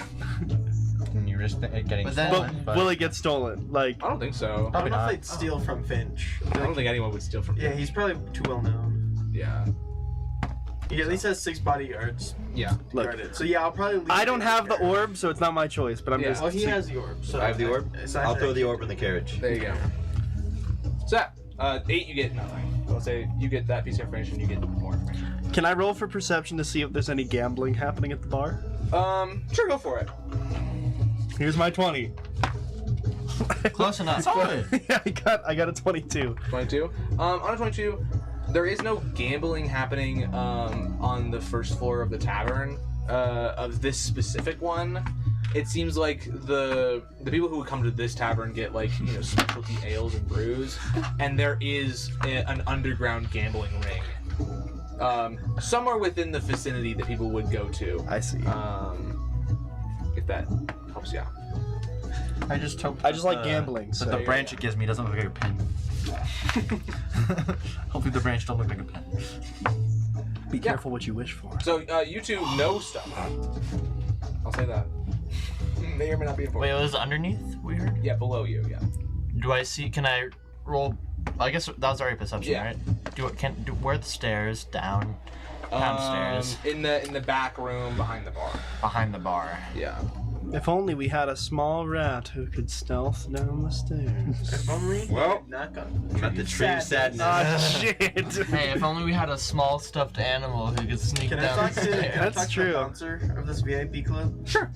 And you risk getting But then- stolen. But will it get stolen? Like, I don't think so. I Probably don't know not. if they'd steal from Finch. I don't think anyone would steal from Yeah, him. he's probably too well known. Yeah. He at least has 6 bodyguards Yeah. to Look, guard it. So yeah, I'll probably leave I it don't in have the carriage. orb, so it's not my choice. But I'm Yeah. just. Well, he has the orb. So I have the orb. aside I'll from throw that, the orb in the carriage. There you go. So, 8, you get nothing. I'll say you get that piece of information, you get more information. Can I roll for perception to see if there's any gambling happening at the bar? Sure, go for it. Here's my 20. Close enough. Yeah, I got a 22. 22. On a 22, there is no gambling happening on the first floor of the tavern of this specific one. It seems like the people who come to this tavern get like specialty ales and brews, and there is an underground gambling ring somewhere within the vicinity that people would go to. I see. If that helps you out. I just hope. I just like the- gambling, That so- the branch it gives me doesn't look like a pen. Hopefully the branch don't look like a pen. Be careful what you wish for. So you two know stuff. I'll say that. May or may not be important. Wait, it was underneath? We heard? Yeah, below you. Yeah. Do I see? Can I roll? I guess that was already perception, Yeah. right? Where are the stairs? Down stairs. In the back room behind the bar. Behind the bar. Yeah. If only we had a small rat who could stealth down the stairs. If only. Well, knock on. At the tree of sadness. Ah, shit. Hey, if only we had a small stuffed animal who could sneak Can I down talk the to? stairs. Can I That's talk to true. the bouncer of this VIP club? Sure.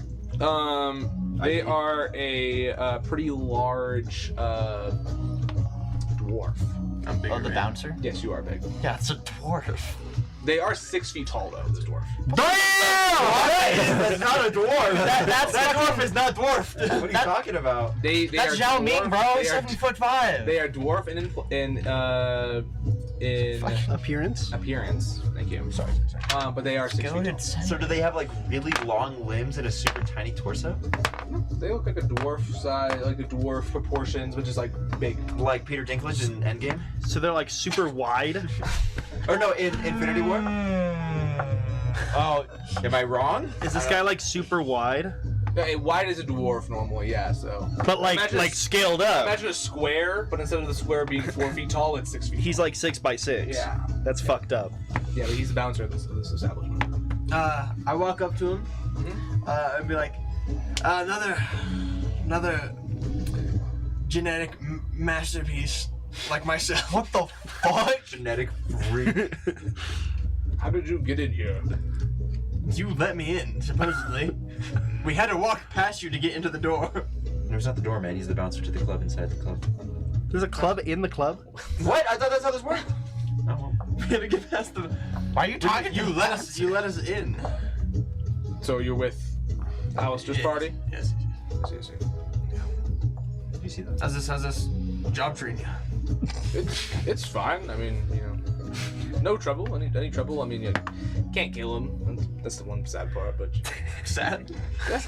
They are a pretty large dwarf. I'm bigger. Oh, the bouncer? Yes, you are big. Yeah, it's a dwarf. They are 6 feet tall though. This dwarf. That's not a dwarf. That dwarf is not dwarfed. What are you talking about? They That's are Zhao Ming, dwarf- bro. They He's are, 7'5". they are dwarf in Appearance? appearance. Thank you. I'm sorry. But they are 6 Go feet ahead, tall. send So do they have like really long limbs and a super tiny torso? They look like a dwarf size, like a dwarf proportions, but just like big. Like Peter Dinklage in Endgame? So they're like super wide? Or no, in Infinity War? Oh, Am I wrong? Is this guy like super wide? wide as a dwarf normally, yeah. So But like Imagine- like scaled up. imagine a square, but instead of the square being 4 feet tall, it's 6 feet. He's like 6 by 6. Yeah. That's fucked up. Yeah, but he's the bouncer of this establishment. I walk up to him. And be like, another genetic masterpiece like myself. What the fuck? Genetic freak. How did you get in here? You let me in, supposedly. We had to walk past you to get into the door. No, he's not the doorman. He's the bouncer to the club inside the club. There's a club in the club? What? I thought that's how this worked. Oh, well. We had to get past the. Why are you talking? You let us in. So you're with Alistair's party? Yes. Yes. you see that. How's this job treating you? It's fine. I mean, you know, no trouble. Any trouble? I mean, you can't kill him. That's the one sad part. But Sad? yeah.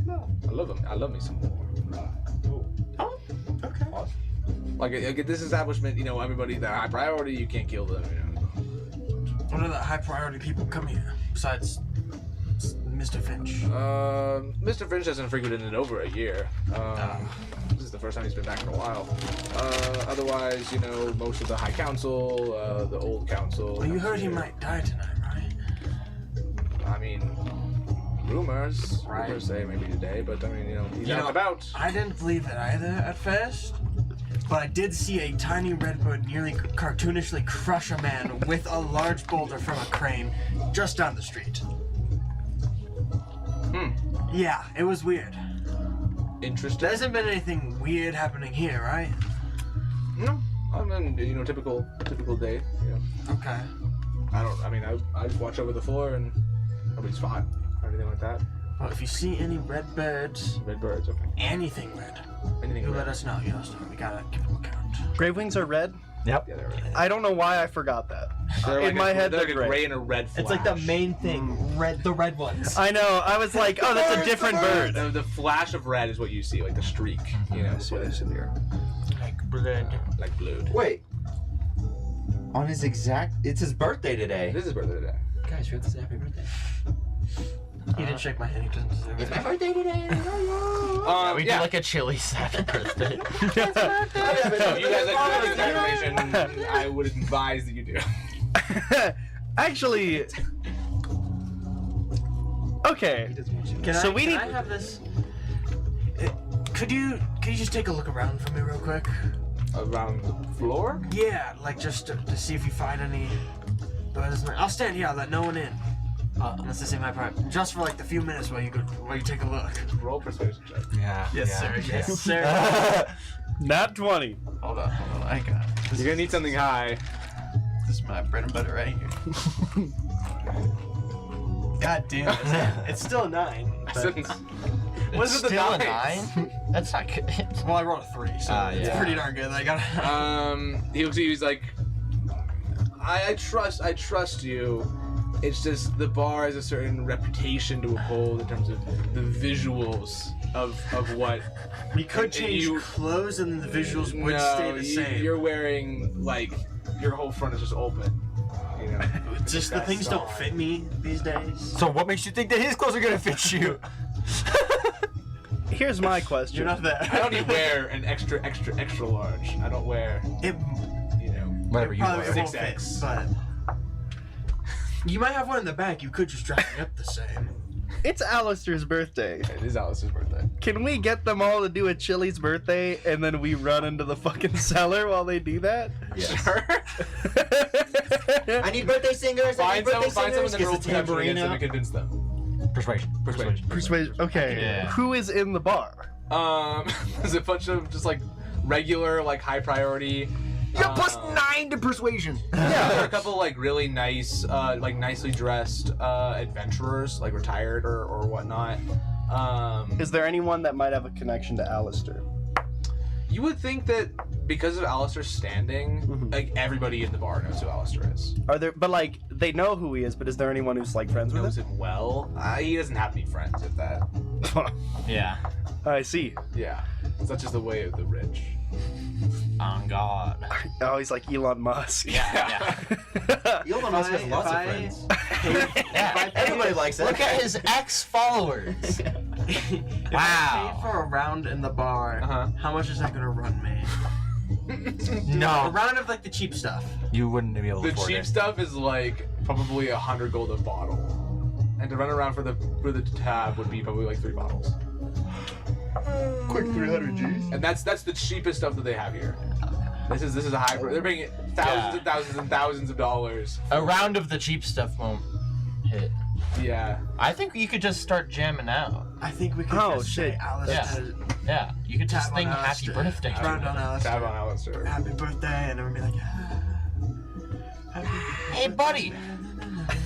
No, I love him. I love me some more. Oh, okay. Like this establishment, you know, everybody that high priority, you can't kill them. You know. What are the high priority people come here besides Mr. Finch? Mr. Finch hasn't frequented in over a year. This is the first time he's been back in a while. Otherwise, you know, most of the High Council, the Old Council. Well, you heard he might die tonight, right? I mean, rumors. Right. Rumors say maybe today, but I mean, you know, he's out and about. I didn't believe it either at first, but I did see a tiny redbird nearly cartoonishly crush a man with a large boulder from a crane just down the street. Yeah, it was weird. Interesting. There hasn't been anything weird happening here, right? No. I mean, you know, typical day. You know. Okay. I just watch over the floor and nobody's fine or anything like that. Well, if you see any red birds, Red birds, okay. anything red, Anything you red? let us know. We gotta give them a count. Grave wings are red. Yeah, they're red. I don't know why I forgot that. They're In my head, they're they're like a gray. gray and a red flash. It's like the main thing, the red ones. I know. I was like, oh, that's a different bird. The flash of red is what you see, like the streak. You know, that's what it is in here. Like blood. Like blood. Wait. On his it's his birthday today. This is birthday today. Guys, you have to say happy birthday. He didn't shake my hand. He doesn't deserve It's it. my birthday today. We do like a chili happy birthday. So if you guys like this information, I would advise that you do. Actually, okay. Can I have this? Could you just take a look around for me real quick? Around the floor? Yeah, like just to see if you find any birds. I'll stand here. I'll let no one in. Unless they say my part. Just for like the few minutes while you take a look. Roll persuasion check. Yeah. Yes, sir. Yes, sir. Not 20. Hold on. I got it. You're gonna need something high. This is my bread and butter right here. God damn it. It's still 9. but- Was it the Still a dice? 9? That's not good. Well, I rolled a 3, so it's yeah. pretty darn good. I got. He looks at you, he's like, I trust you. It's just the bar has a certain reputation to uphold in terms of the visuals of what. We could and change you- clothes, and the visuals would No, stay the same. You're wearing like your whole front is just open. You know. Just the That's things don't all. fit me these days. So what makes you think that his clothes are gonna fit you? Here's my question. You're not that. I only wear an extra large. I don't wear, It you know. Whatever you probably wear. won't fit, 6X. but you might have one in the back. You could just dress me up the same. It's Alistair's birthday. It is Alice's birthday. Can we get them all to do a Chili's birthday and then we run into the fucking cellar while they do that? Sure. I need birthday singers. I need Find birthday someone singers. that roll Gets a perception tambourine against them out. and convince them. Persuasion. Persuasion. Okay. Yeah. Who is in the bar? There's a bunch of just like regular, like high priority. You're plus 9 to persuasion. There are a couple like really nice, like nicely dressed adventurers, like retired or whatnot. Is there anyone that might have a connection to Alistair? You would think that because of Alistair's standing, Mhm. like everybody in the bar knows who Alistair is. Are there? But like they know who he is. But is there anyone who's like friends with Knows him? it well. He doesn't have any friends at that. Yeah. I see. Yeah, that's just the way of the rich. On God. Oh, he's like Elon Musk. Yeah. Elon Musk has lots of friends. Yeah. Everybody likes it. Look at his ex-followers. If I Wow. paid for a round in the bar, Uh-huh. how much is that gonna run me? A No. round of like the cheap stuff. You wouldn't be able to The afford cheap it. stuff is like probably 100 gold a bottle, and to run around for the tab would be probably like 3 bottles. Quick 300 G's. And that's the cheapest stuff that they have here. This is a high. They're paying thousands and thousands and thousands of dollars. A round of the cheap stuff won't hit. Yeah. I think you could just start jamming out. I think we could Oh, just shit. say Alistair. Yeah. You could just Tab sing on happy Alistair. birthday. to Round him. on Alistair. Tab on Alistair. Happy birthday, and everyone be like, happy Hey, buddy.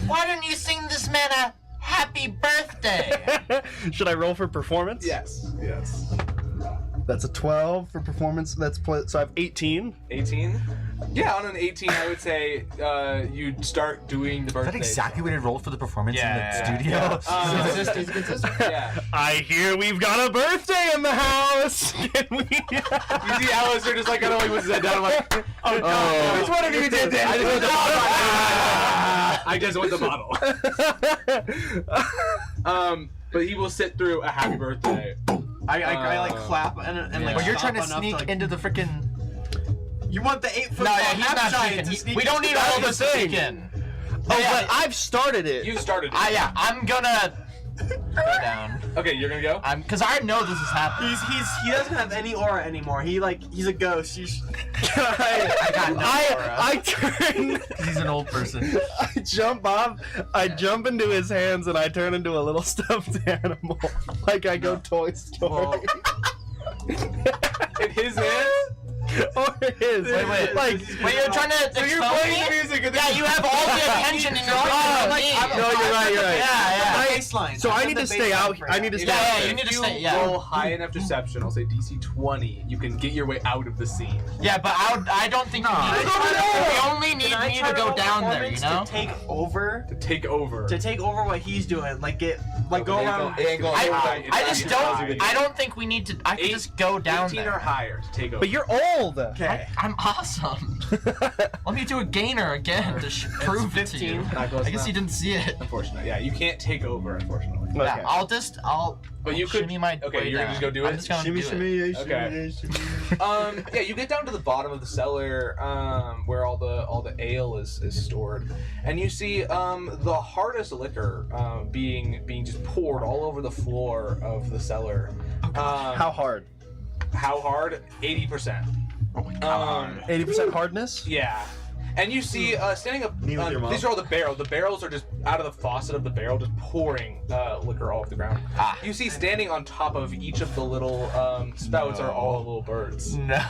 Why don't you sing this man a happy birthday? Should I roll for performance? Yes. Yes. That's a 12 for performance. So I have 18. 18? Yeah, on an 18, I would say you'd start doing the Is birthday. that exactly what I rolled for the performance Yeah, in the studio? Yeah. I hear we've got a birthday in the house. Can we? You see Alistair just like kind of like was down. I'm like, oh no! Which one of you did this? I just want the bottle. But he will sit through a happy birthday. I like clap and like. But you're stop trying to enough sneak like, into the freaking. You want the 8-foot No, yeah, he's half not giant sneaking. to sneak We don't need all of us to sneak in. Oh, but I've started it. You started. Yeah, I'm gonna go down. Okay, you're gonna go. Cause I know this is happening. He doesn't have any aura anymore. He's a ghost. I got no aura. I turn. He's an old person. I jump off. I jump into his hands and I turn into a little stuffed animal, like I go Toy Story. In his hands. Or his. Wait. Like, Wait, you're trying to expose me? music. And Yeah, you have all the attention in your Oh, on like, me. no, you're right. Yeah. Baseline. So I need to stay out. I need to stay Yeah, out. you need to If stay. you Yeah. roll high enough deception, I'll say DC 20. You can get your way out of the scene. Yeah, but I don't think we need to. We only need Can I me try to go roll down there, you performance know? To take over. To take over. To take over what he's doing, like go around. It ain't going I just don't. I don't think we need to. I can just go down 18 there. or higher to take over. But you're old. Okay. I'm awesome. Let me do a gainer again to prove it to you. 15. Not close I guess you enough. didn't see it. Unfortunately, yeah, you can't take over. Unfortunately. Okay. Yeah, I'll But you could- shimmy my okay, way you're gonna down. just go do I'm it? just gonna Shimmy, do it. shimmy, yeah, Okay. shimmy, shimmy. Yeah, you get down to the bottom of the cellar, where all the ale is stored, and you see the hardest liquor being just poured all over the floor of the cellar. How hard? How hard? 80%. 80% hardness. Yeah. And you see, standing up, Me with your mom. these are all the barrels. The barrels are just out of the faucet of the barrel, just pouring liquor all over the ground. You see, standing on top of each of the little spouts are all the little birds, No.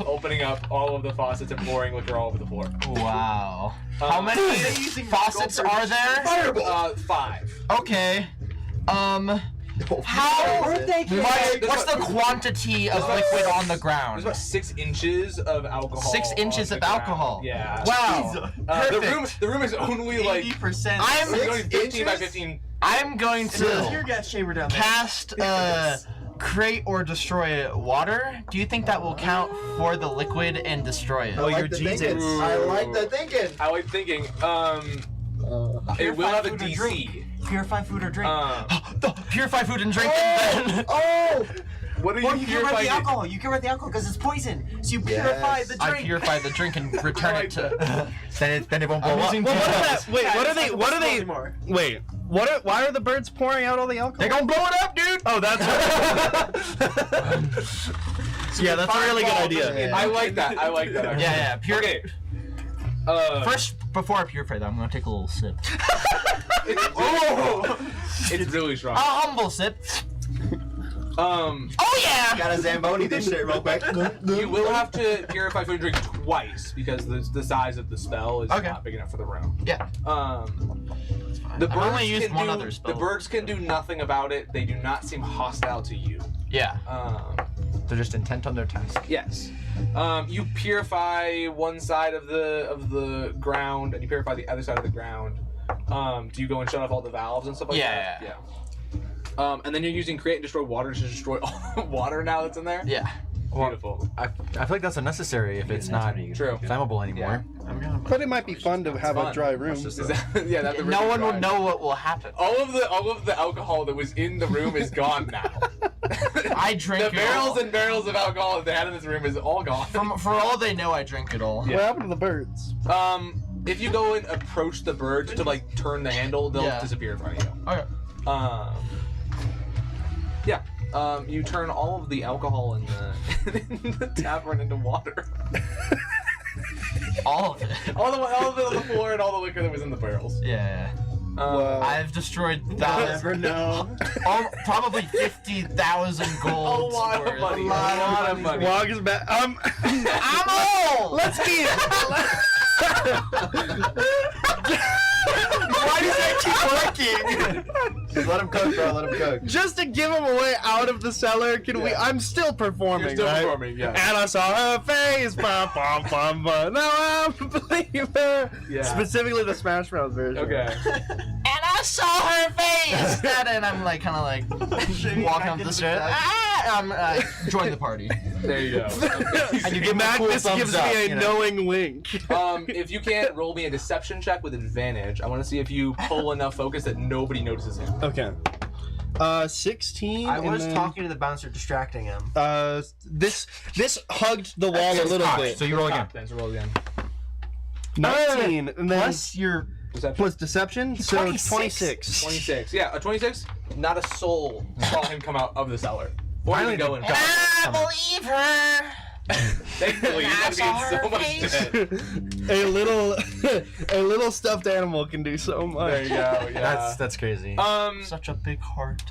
opening up all of the faucets and pouring liquor all over the floor. Wow. How many using faucets are there? 5. Okay. How what's the quantity of liquid on the There's ground? about 6 inches of alcohol. 6 inches on of the ground. alcohol. Yeah. Wow. The room is only like 80%. I'm- it's only 15 by inches? 15. I'm going There's a tear to gas chamber down there. cast create or destroy water. Do you think that will count for the liquid and destroy it? I like your the Jesus. thinking. I like the thinking. I like thinking. It will have a food or DC. drink. Purify food or drink. Purify food and drink and then Oh! What are Or you you get rid of the purifying? alcohol. You get rid of the alcohol because it's poison. So you purify the I drink. purify the drink and return it to Then it won't blow I'm up. using Well, what is that? Wait, Yeah, what are it's they? like What are they? anymore. Wait, why are the birds pouring out all the alcohol? They're gonna blow it up, dude! Oh, that's right. Yeah, that's a really good idea. I like that. I like that. Actually. Yeah, pure Okay. First, before I purify that, I'm gonna take a little sip. It's really strong. A humble sip. Oh yeah! Gotta Zamboni this shit real quick. You will have to purify food and drink twice because the size of the spell is Okay. not big enough for the room. Yeah. The I've only birds used can one do, other spell. The birds can do nothing about it. They do not seem hostile to you. Yeah. They're just intent on their task. Yes. You purify one side of the ground and you purify the other side of the ground. Do you go and shut off all the valves and stuff like that? Yeah. And then you're using create and destroy water to destroy all the water now that's in there? Yeah. Beautiful. I feel like that's unnecessary if it's not True. flammable anymore. But it might be fun to have a fun. dry room. Is that, yeah, that's the No room one will dry. know what will happen. All of the alcohol that was in the room is gone now. I drink The it barrels all. and barrels of alcohol that they had in this room is all gone. For all they know, I drink it all. What happened to the birds? If you go and approach the birds to like turn the handle, they'll Yeah. disappear in front of you. Okay. You turn all of the alcohol in the tavern into water. All of it. all of it on the floor and all the liquor that was in the barrels. Yeah. Wow. I've destroyed Never know. probably 50,000 A gold. lot of money. A lot of money. Wog is back. Ammo! Let's be. Why does that keep working? Just let him cook, bro. Let him cook. Just to give him a way out of the cellar, can we? I'm still performing. You're still right? performing, yeah. And I saw her face. Bum, bum, bum, bum. Now I'm a believer. Yeah. Specifically the Smash Bros version. Okay. And I saw her face. And I'm like kind of like walking up the stairs. I join the party. There you go. And you give me a cool Magnus thumbs gives up, me a you know? knowing wink. If you can't, roll me a deception check with advantage. I want to see if you pull enough focus that nobody notices him. Okay. 16. I and was then, talking to the bouncer, distracting him. This hugged the wall a little bit. So you roll again. Then so roll again. 19 and then Plus your Deception. plus deception, so 26. 26. Yeah, a 26. Not a soul saw him come out of the cellar. Or even go in. I believe her. Thankfully, you must be in so much debt. a little stuffed animal can do so much. There you go. Yeah. That's crazy. Um. Such a big heart.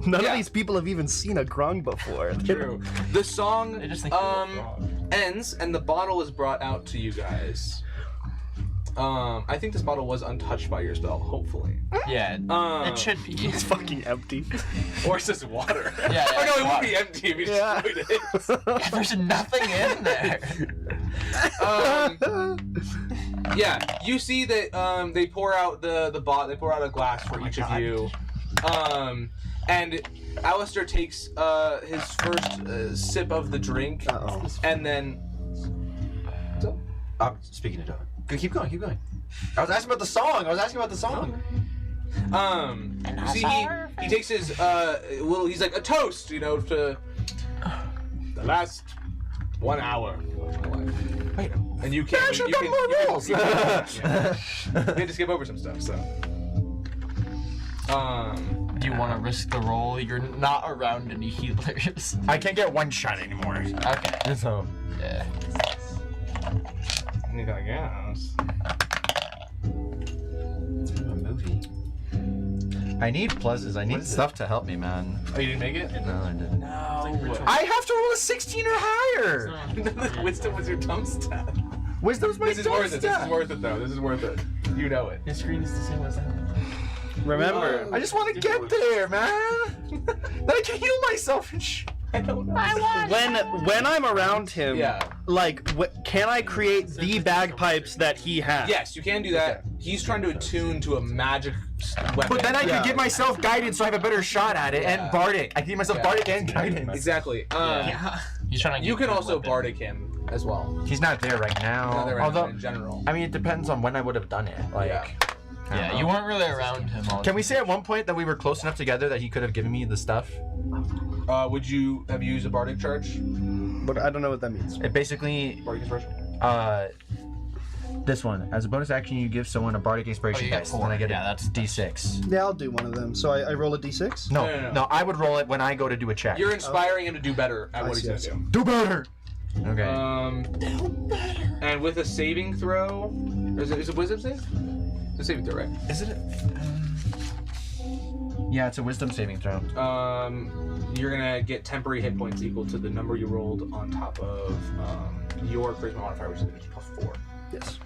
None Yeah. of these people have even seen a grung before. True. The song They just think you're wrong. ends and the bottle is brought out to you guys. I think this bottle was untouched by your spell, hopefully. Yeah, it should be. It's fucking empty. Or it's just water. Yeah, Oh no, it water. would be empty if you Yeah. destroyed it. There's nothing in there. Yeah, you see that they pour out they pour out a glass for each of you. And Alistair takes his first sip of the drink, and then Speaking of dog. Keep going, keep going. I was asking about the song. you see he takes his he's like a toast, you know, to the last 1 hour of my life. Wait. And you can't you can to skip over some stuff, so Do you want to risk the roll? You're not around any healers. I can't get one shot anymore. Okay. So Yeah. I guess. It's from a movie. I need pluses. I need stuff to help me, man. Oh, you didn't make it? No, I didn't. No. I have to roll a 16 or higher. Wisdom was your dumb stat. Wisdom's my This is dumb worth it. This stat. is worth it, though. This is worth it. You know it. His screen is the same as that. Remember, I just want to get there, man. Then I can heal myself and shit. I don't know. when I'm around him, Yeah. like, can I create the bagpipes that he has? Yes, you can do that. He's trying to attune to a magic weapon. But then I Yeah. can give myself guidance so I have a better shot at it, Yeah. and bardic. I can give myself Yeah. bardic and guidance. Exactly. He's trying to. You get can good also weapon. bardic him as well. He's not there right now. Not there Although, in general. I mean, it depends on when I would have done it. Like, Yeah. I don't Yeah, know. you weren't really around him. All Can we say at one point that we were close enough together that he could have given me the stuff? Would you have used a bardic charge? But I don't know what that means. It basically, Bardic inspiration? this one. As a bonus action, you give someone a bardic inspiration you get dice, 4. and I get Yeah, a that's- D6. Yeah, I'll do one of them. So I roll a d6? No, No. no, I would roll it when I go to do a check. You're inspiring him to do better at what he's see, I gonna see. do. Do better! Okay. And with a saving throw, is it wisdom save? It's a saving throw, right? Is it? Yeah, it's a wisdom saving throw. You're gonna get temporary hit points equal to the number you rolled on top of your charisma modifier, which is +4. Yes.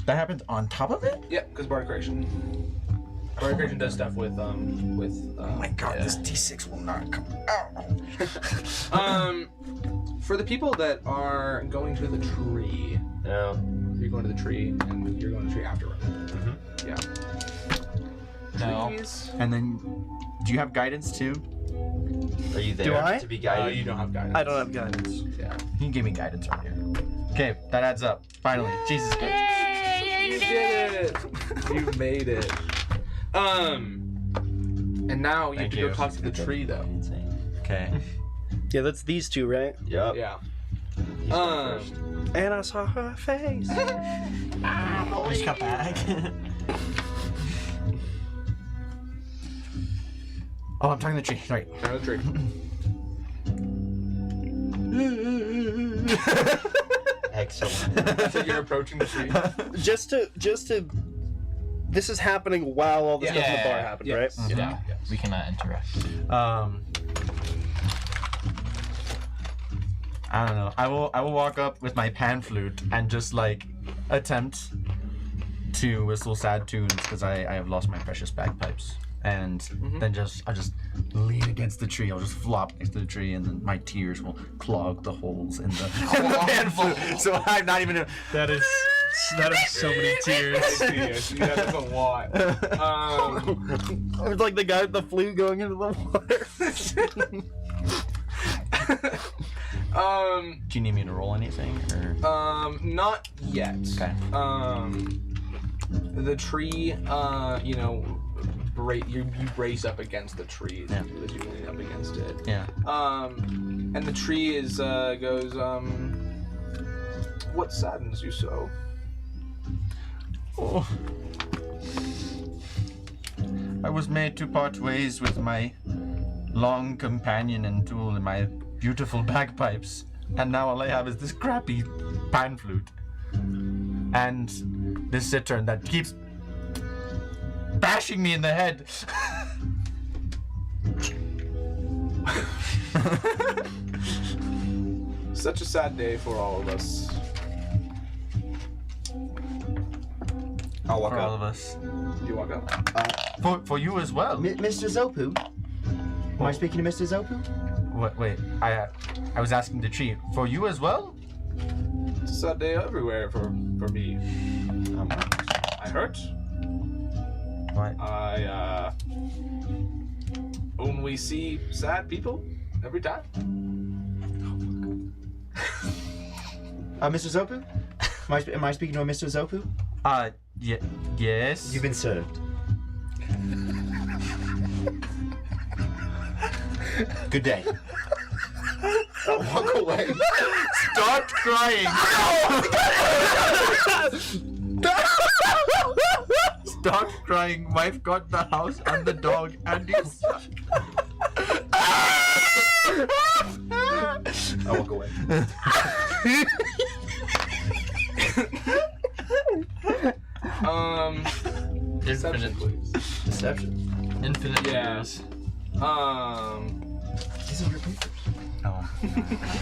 That happens on top of it? Yep, because bardic creation. Bardic creation does stuff with Oh my god, yeah. this D6 will not come out. For the people that are going to the tree, Yeah. you're going to the tree, and you're going to the tree afterward. Yeah. No. Trees. And then, do you have guidance too? Are you there Do I? to be guided? You don't have guidance. I don't have guidance. Yeah. He gave me guidance earlier. Okay, that adds up. Finally, Jesus Christ. You did it! You made it. And now you Thank have to you. go talk to the tree, though. Okay. Yeah, that's these two, right? Yep. Yeah. He's going first. And I saw her face. Just got back. Oh, I'm talking to the tree. Right. Down the tree. Excellent. So you're approaching the tree. just to. This is happening while all the Yeah. stuff in the bar Yeah. happened, Yes. right? Yeah. We cannot interact. I don't know. I will walk up with my pan flute and just like attempt to whistle sad tunes because I have lost my precious bagpipes. and then I'll just lean against the tree. I'll just flop next to the tree, and then my tears will clog the holes in the pan flute. So I'm not even. That is so many tears. I see that is a lot. It's like the guy with the flute going into the water. Do you need me to roll anything? Or? Not yet. Okay. The tree, you brace up against the tree as you lean up against it. Yeah. And the tree goes, what saddens you so? Oh. I was made to part ways with my long companion and tool and my beautiful bagpipes, and now all I have is this crappy pan flute. And this cittern that keeps bashing me in the head. Such a sad day for all of us. I'll walk For all up. of us. Do you walk up? For you as well. Mr. Zopu? Am I speaking to Mr. Zopu? What? Wait, I was asking the tree. For you as well? It's a sad day everywhere for me. I hurt. What? I only see sad people every time. Mr. Zopu? Am I speaking to a Mr. Zopu? Yes. You've been served. Good day. I'll walk away. Stop crying. Stop crying. Wife got the house and the dog and you. I'll walk away. Deception, please. Deception. Infinite Yeah. years. These are your papers. Oh.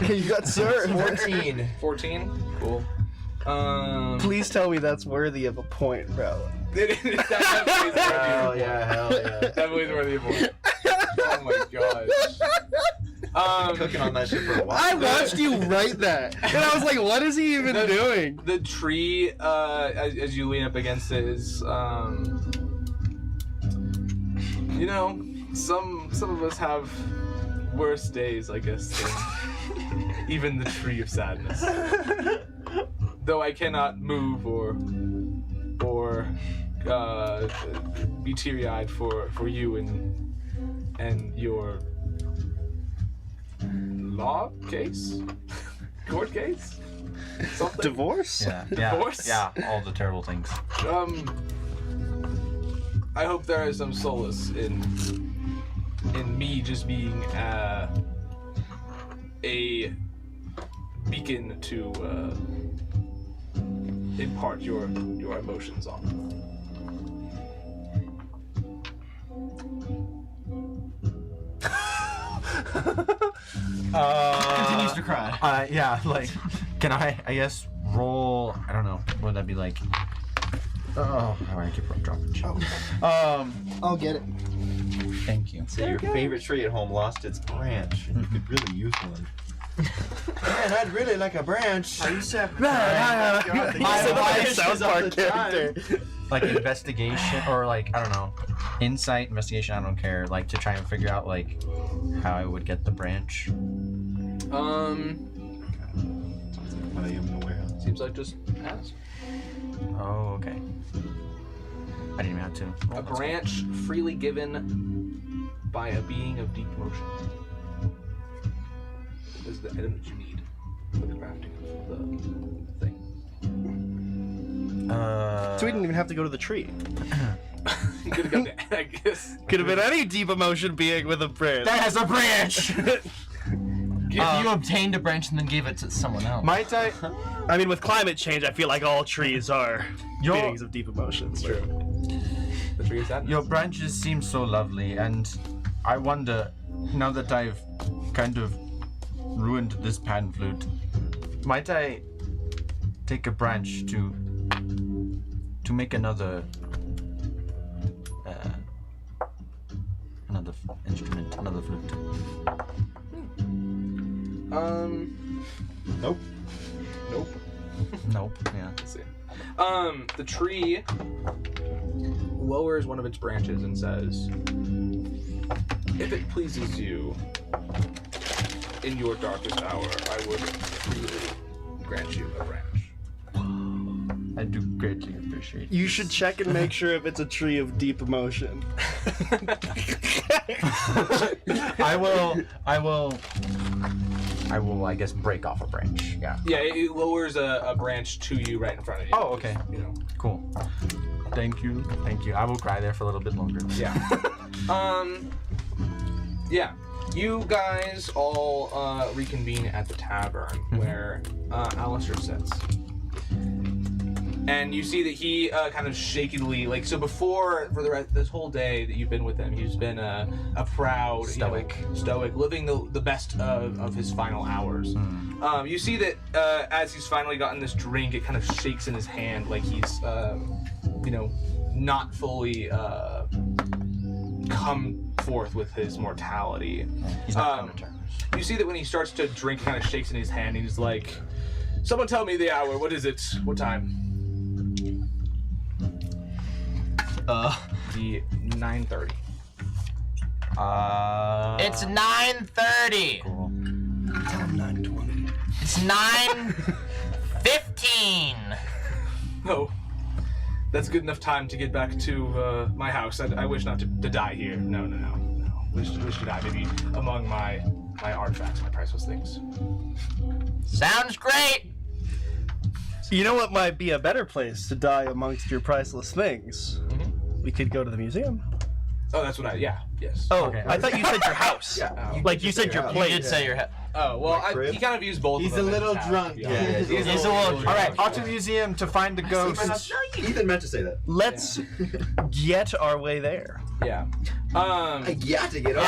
You got served. 14. 14. Cool. Please tell me that's worthy of a point, bro. That definitely is worthy of a Hell point. yeah, hell yeah. Definitely is worthy of a point. Oh my gosh. Cooking on that shit for a while. I watched you write that, and I was like, "What is he even doing?" The tree, as you lean up against it, is, some of us have worse days, I guess, than even the tree of sadness. Though I cannot move or be teary-eyed for you and your law case, court case, something. Divorce? Yeah. Divorce? Yeah. All the terrible things. I hope there is some solace in me just being a beacon to impart your emotions on. Continues to cry. Yeah, like, can I guess, roll, I don't know, what would that be like? Oh, I keep dropping shit. I'll get it. Thank you. So your favorite tree at home lost its branch, and you could really use one. Man, I'd really like a branch. I used to have My South Park character. Like investigation, or like, I don't know, insight, investigation, I don't care, like to try and figure out like how I would get the branch. Seems like just ask. Oh, okay. I didn't even have to. A branch freely given by a being of deep motion is the item that you need for the crafting of the thing. So we didn't even have to go to the tree. You could have gone to, I guess. Could have been any deep emotion being with a branch. That has a branch! If you obtained a branch and then gave it to someone else. Might I? I mean, with climate change, I feel like all trees are Your- beings of deep emotions. True. The tree of sadness. Your branches seem so lovely, and I wonder, now that I've kind of ruined this pan flute, might I take a branch to make another another instrument, another flute. Nope. Nope. Yeah. Let's see. The tree lowers one of its branches and says, "If it pleases you, in your darkest hour, I would freely grant you a branch." I do greatly appreciate. You should check and make sure if it's a tree of deep emotion. I will. I guess break off a branch. Yeah. Yeah, it lowers a branch to you right in front of you. Oh, okay. You know. Cool. Thank you. Thank you. I will cry there for a little bit longer. Yeah. Yeah. You guys all reconvene at the tavern where Alistair sits. And you see that he kind of shakily, like, so before, for the rest this whole day that you've been with him, he's been a proud, Stoic. stoic, living the best of his final hours. You see that as he's finally gotten this drink, it kind of shakes in his hand, like he's, not fully come forth with his mortality. He's not coming to terms. You see that when he starts to drink, kind of shakes in his hand, and he's like, "Someone tell me the hour. What is it? What time?" The 9:30. It's 9:30. Cool. Tell him 9:20. It's 9:15. No, that's good enough time to get back to my house. I wish not to die here. No. Wish to die maybe among my artifacts, my priceless things. Sounds great. You know what might be a better place to die amongst your priceless things? We could go to the museum. Oh, that's what yes. Oh, Okay. I thought you said your house. Oh. Like you said your You place. did say your head. Oh, well, crib? he kind of used both He's of a them. little as drunk. yeah. He's a little All right, off to the museum to find the ghosts. Ethan meant to say that. Let's get our way there. Yeah. I got to get on.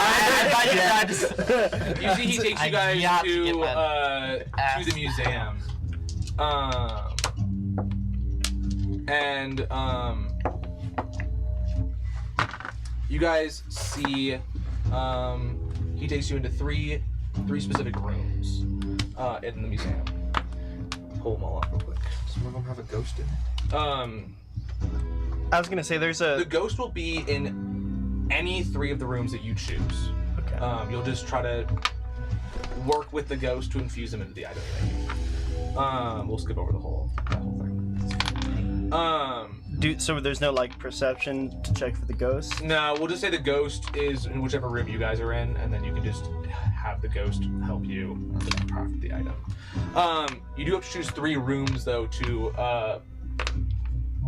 You see, he takes you guys got to to get the museum. And you guys see, he takes you into three specific rooms in the museum. Pull them all up real quick. Some of them have a ghost in it. I was gonna say there's The a. ghost will be in any three of the rooms that you choose. Okay. You'll just try to work with the ghost to infuse them into the item. We'll skip over that whole thing. So there's no like perception to check for the ghost. No, we'll just say the ghost is in whichever room you guys are in, and then you can just have the ghost help you craft the item. You do have to choose 3 rooms though to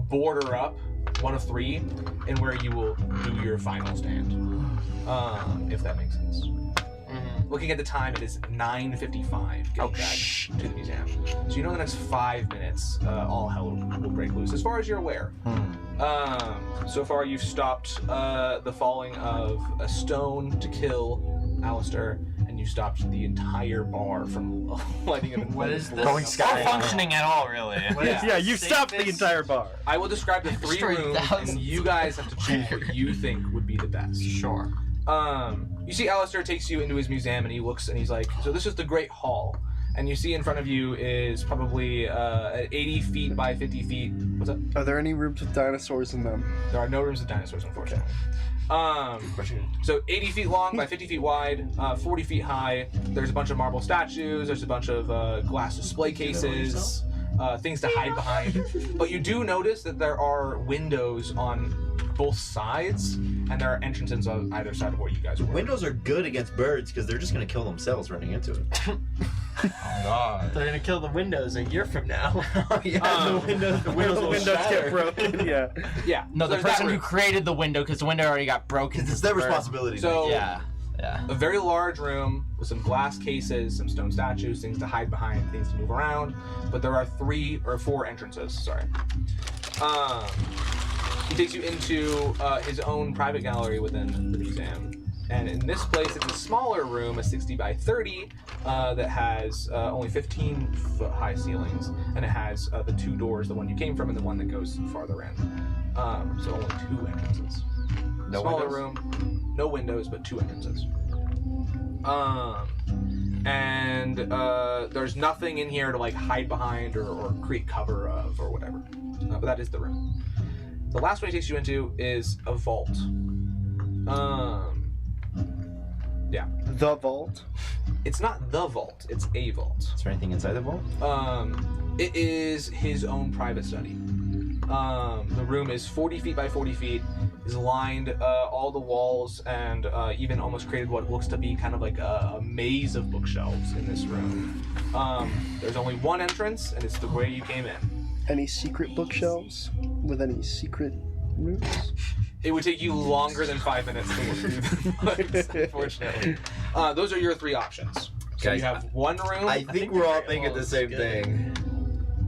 border up one of 3, and where you will do your final stand. If that makes sense. Looking at the time, it is 9:55 getting back to the museum. So you know in the next 5 minutes, all hell will break loose, as far as you're aware. So far, you've stopped the falling of a stone to kill Alistair, and you stopped the entire bar from lighting up. What is this? Going Not sky. functioning at all, really. Yeah, you stopped the entire bar. I will describe the 3 Destroyed rooms, thousands. and you guys have to choose what you think would be the best. Sure. You see Alistair takes you into his museum, and he looks, and he's like, so this is the Great Hall. And you see in front of you is probably 80 feet by 50 feet. What's up? Are there any rooms with dinosaurs in them? There are no rooms with dinosaurs, unfortunately. So 80 feet long by 50 feet wide, 40 feet high. There's a bunch of marble statues. There's a bunch of glass display cases, things to hide behind. But you do notice that there are windows on both sides, and there are entrances on either side of where you guys were. Windows are good against birds because they're just gonna kill themselves running into it. Oh God. They're gonna kill the windows a year from now. Yeah, the windows will Windows shatter. get broken. Yeah. Yeah. No, so the there's that person who room. created the window, because the window already got broken. it's their responsibility. So Yeah. a very large room with some glass cases, some stone statues, things to hide behind, things to move around. But there are 3 or 4 entrances. Sorry. He takes you into his own private gallery within the museum. And in this place, it's a smaller room, a 60 by 30, that has only 15-foot high ceilings. And it has the 2 doors, the one you came from and the one that goes farther in. So only 2 entrances. No Smaller windows? room. no windows, but 2 entrances. And there's nothing in here to like hide behind or create cover of or whatever. But that is the room. The last one he takes you into is a vault. Yeah. The vault. It's not the vault, it's a vault. Is there anything inside the vault? It is his own private study. The room is 40 feet by 40 feet, is lined all the walls, and even almost created what looks to be kind of like a maze of bookshelves in this room. There's only one entrance, and it's the way you came in. Any secret bookshelves with any secret rooms? It would take you longer than 5 minutes to look through the books, unfortunately. Those are your 3 options. So Guys, you have one room. I think we're all thinking the same thing.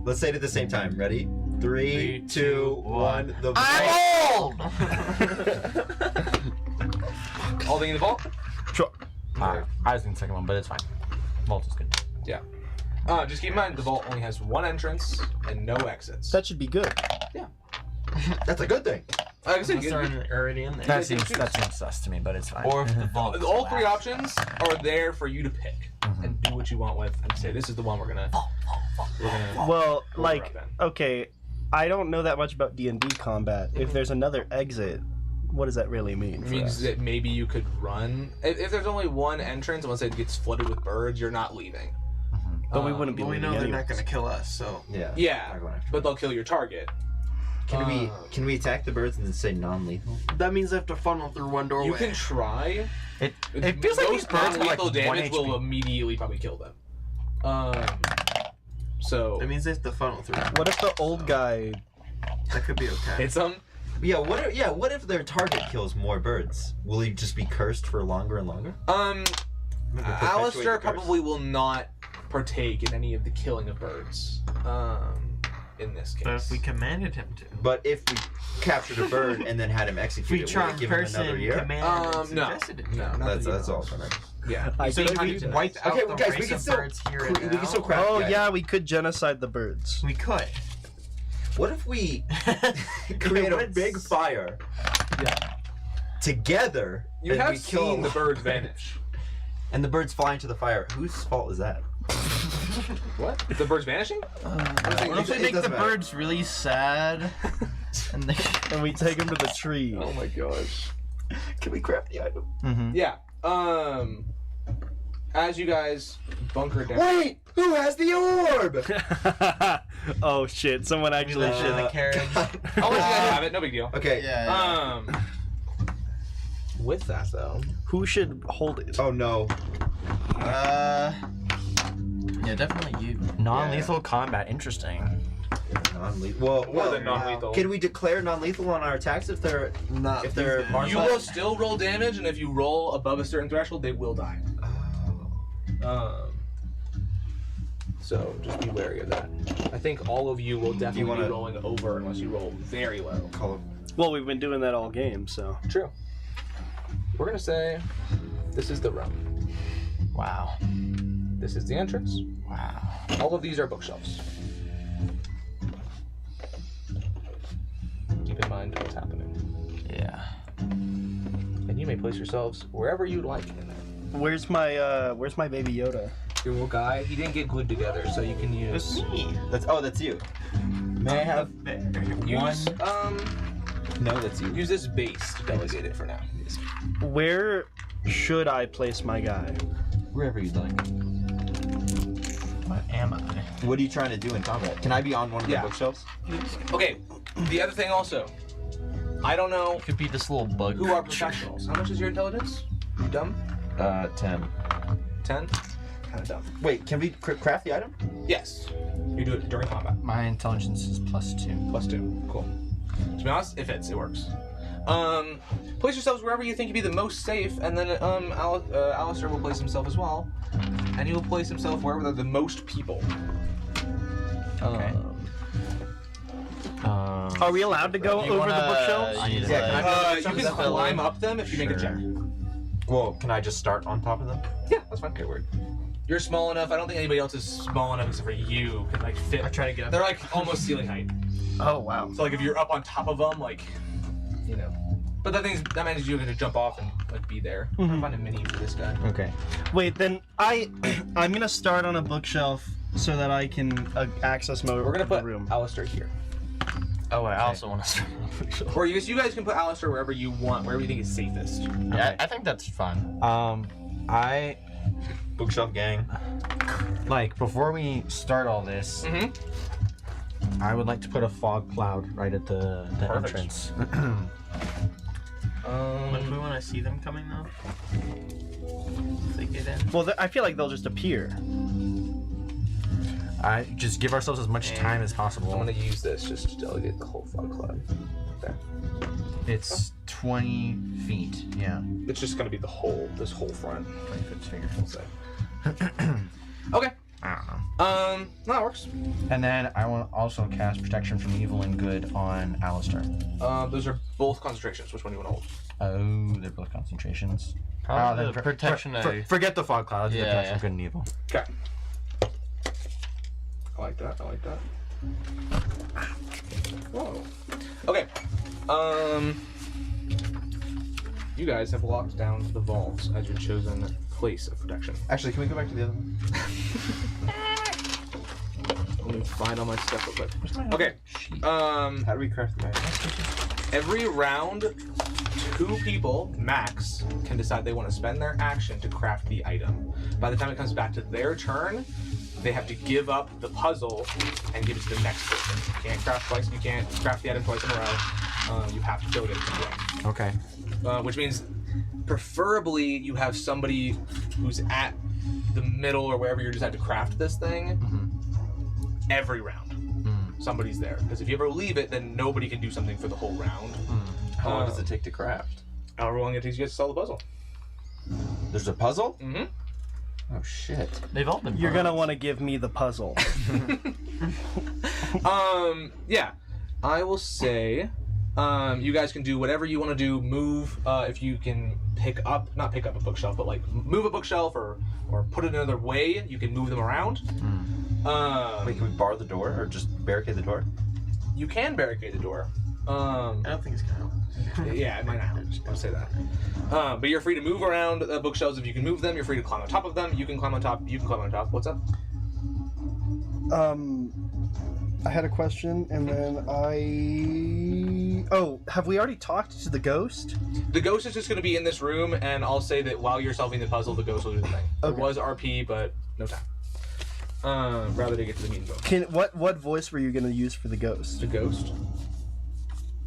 Let's say it at the same time. Ready? 3, 2, 1. The I'm old! All thinking the vault? Sure. I was in the second one, but it's fine. Vault is good. Yeah. Just keep in mind, the vault only has 1 entrance and no exits. That should be good. That's a good thing. Like I said, Unless they're already in there. That seems sus to me, but it's fine. Or if the vault all 3 options are there for you to pick and do what you want with, and say this is the one we're gonna. Well, Go like, up in. okay, I don't know that much about D&D combat. If there's another exit, what does that really mean? It for means us? that maybe you could run. If there's only 1 entrance, and once it gets flooded with birds, you're not leaving. But we wouldn't be But we leaving know they're anyways. not going to kill us, so. Yeah. Yeah, Not going after but they'll kill your target. Can we attack the birds and then say non-lethal? That means they have to funnel through one doorway. You can try. It feels like these birds are like non-lethal 1 damage will HP. immediately probably kill them. So That means they have to funnel through. What if the old guy... That could be okay. hit some. Yeah. What if their target kills more birds? Will he just be cursed for longer and longer? Perpetuate Alistair the curse? probably will not partake in any of the killing of birds. In this case. But if we commanded him to. But if we captured a bird and then had him If we executed, would it charm give him person another year? commanded and No. suggested it to No, him. not that you That's know all. of. Right. Yeah. I So think you we, could wipe out Okay, the guys, we race can of still birds here we and can still now. craft oh the yeah, item. we could genocide the birds. We could. What if we create a big fire? Yeah. Together. You and have we kill seen the birds vanish. And the birds fly into the fire. Whose fault is that? What? The birds vanishing? What if we It make the doesn't matter. birds really sad? And they... And we take him to the tree. Oh my gosh. Can we craft the item? Yeah. As you guys bunker down. Wait! Who has the orb? Oh shit, someone actually Live in the carriage. I'll let you guys have it. No big deal. Okay. Yeah. With that though. Who should hold it? Oh no. Yeah, definitely you. Non-lethal combat, interesting. Non-lethal. More than non-lethal. Can we declare non-lethal on our attacks if they're Not if they're these guys. You will still roll damage, and if you roll above a certain threshold, they will die. So just be wary of that. I think all of you will definitely wanna- be rolling over unless you roll very low. Call Well, we've been doing that all game, so. True. We're gonna say this is the room. Wow. This is the entrance. Wow. All of these are bookshelves. Keep in mind what's happening. Yeah. And you may place yourselves wherever you'd like in there. Where's my baby Yoda? Your little guy, he didn't get glued together, so you can use that's you. May I have use No, that's you. use this base to delegate it for now. Where should I place my guy? Wherever you'd like. What am I? What are you trying to do in combat? Can I be on one of the Yeah. bookshelves? Okay, the other thing also, I don't know Could be this little bug. who are professionals. How much is your intelligence? You dumb? 10. 10? Kind of dumb. Wait, can we craft the item? Yes. You do it during combat. My intelligence is +2. +2. Cool. To be honest, it fits. It works. Place yourselves wherever you think you'd be the most safe, and then Alistair will place himself as well, and he will place himself wherever there are the most people. Okay. Are we allowed to go Do you over the wanna bookshelves? use, Yeah, can I You can climb up them if you make a check. Well, can I just start on top of them? Yeah, that's fine. Okay, word. You're small enough. I don't think anybody else is small enough except for you can like fit. I try to get up. They're like almost ceiling height. Oh wow. So like if you're up on top of them, like, you know. But that manages you to jump off and like be there. I'm find a mini for this guy. Okay. Wait, then I'm gonna start on a bookshelf so that I can access my We're gonna put room. Alistair here. Oh, wait, I also want to. Or you guys can put Alistair wherever you want, wherever you think is safest. Yeah, I think that's fine. I Bookshelf gang. like before we start all this. I would like to put a fog cloud right at the Perfect. entrance. When we want to see them coming though, if they get in. Well, I feel like they'll just appear. I just give ourselves as much time as I'm possible. gonna use this just to delegate the whole fog cloud. There. It's 20 feet. Yeah. It's just gonna be this whole front. 20 foot sphere. Okay. I don't know. No, that works. And then I want to also cast protection from evil and good on Alistair. Those are both concentrations. Which one do you want to hold? Oh, they're both concentrations. Probably then the protection. Forget the fog cloud. Yeah, the protection yeah. of good and evil. Okay. I like that. Whoa. Okay. You guys have locked down the vaults as your chosen place of protection. Actually, can we go back to the other one? Let me find all my stuff real quick. Okay. How do we craft the bag? Every round, 2 people max can decide they want to spend their action to craft the item. By the time it comes back to their turn, they have to give up the puzzle and give it to the next person. You can't craft twice. You can't craft the item twice in a row. You have to build it anyway. Okay. Which means, preferably, you have somebody who's at the middle or wherever you decide to craft this thing every round. Somebody's there. Because if you ever leave it, then nobody can do something for the whole round. How long does it take to craft? However long it takes you guys to solve the puzzle. There's a puzzle? Mm-hmm. Oh shit. They've all been. You're gonna want to give me the puzzle. Yeah. I will say, you guys can do whatever you want to do. Move, if you can not pick up a bookshelf, but like move a bookshelf or put it another way. You can move them around. Wait, can we bar the door or just barricade the door? You can barricade the door. I don't think it's gonna help. Yeah, it might not help. I'll say that. But you're free to move around bookshelves if you can move them. You're free to climb on top of them. You can climb on top. You can climb on top. What's up? I had a question, and then Oh, have we already talked to the ghost? The ghost is just going to be in this room, and I'll say that while you're solving the puzzle, the ghost will do the thing. Okay. There was RP, but no time. Rather to get to the meat and bone. What voice were you gonna use for the ghost? The ghost?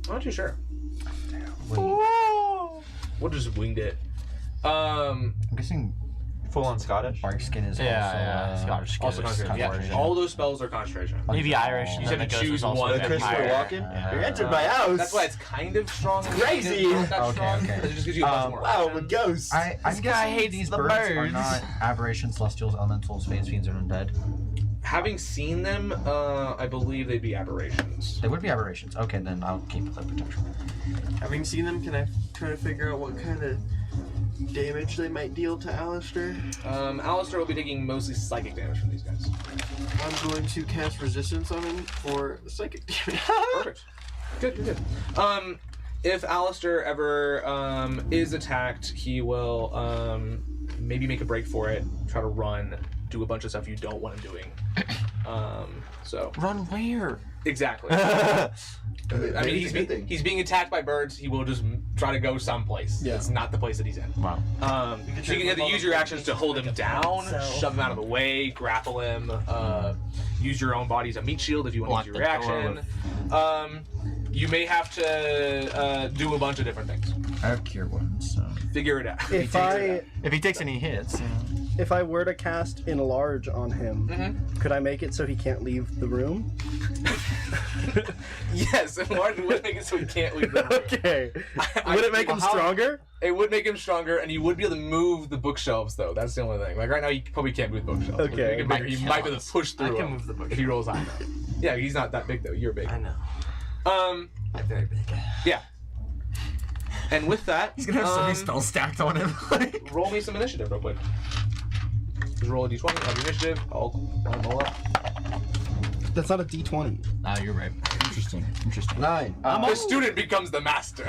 I'm not too sure. We'll just winged it. I'm guessing Full on Scottish? bark skin is Yeah, Scottish. Also concentration. Yeah, all those spells are concentration. Maybe Irish. You said to choose one. Like Chris, higher. we're walking. Yeah. You entered my house. That's why it's kind of strong. and Crazy. kind of not that Okay, strong, okay. because it just gives you a bunch more. Wow, I'm a ghost. I'm This guy guessing hates these the birds are birds. not aberrations, celestials, elementals, phase fiends, or undead. Having seen them, I believe they'd be aberrations. They would be aberrations. Okay, then I'll keep the protection. Having seen them, can I try to figure out what kind of damage they might deal to Alistair? Alistair will be taking mostly psychic damage from these guys. I'm going to cast resistance on him for the psychic damage. Perfect. Good. If Alistair ever is attacked, he will maybe make a break for it, try to run, do a bunch of stuff you don't want him doing. So Run where? exactly. I mean, he's being attacked by birds. He will just try to go someplace. Yeah. It's not the place that he's in. Wow. So you can either use your actions to hold him down, shove him out of the way, grapple him, use your own body as a meat shield if you want to use your reaction. You may have to do a bunch of different things. I have cure wounds, so Figure it out. if he takes any hits, If I were to cast enlarge on him, could I make it so he can't leave the room? Yes, enlarge would make it so he can't leave the room. Okay. Would it make him stronger? It would make him stronger, and you would be able to move the bookshelves, though. That's the only thing. Like right now, you probably can't move the bookshelves. Okay. You might be able to push through. I can them move the if he rolls high enough. Yeah, he's not that big though. You're big. I know. I'm very big. Yeah. And with that, he's gonna have so many spells stacked on him. roll me some initiative real quick. Just roll a d20, have your initiative. I'll roll up. That's not a D20. Ah, you're right. Interesting. 9. The student becomes the master.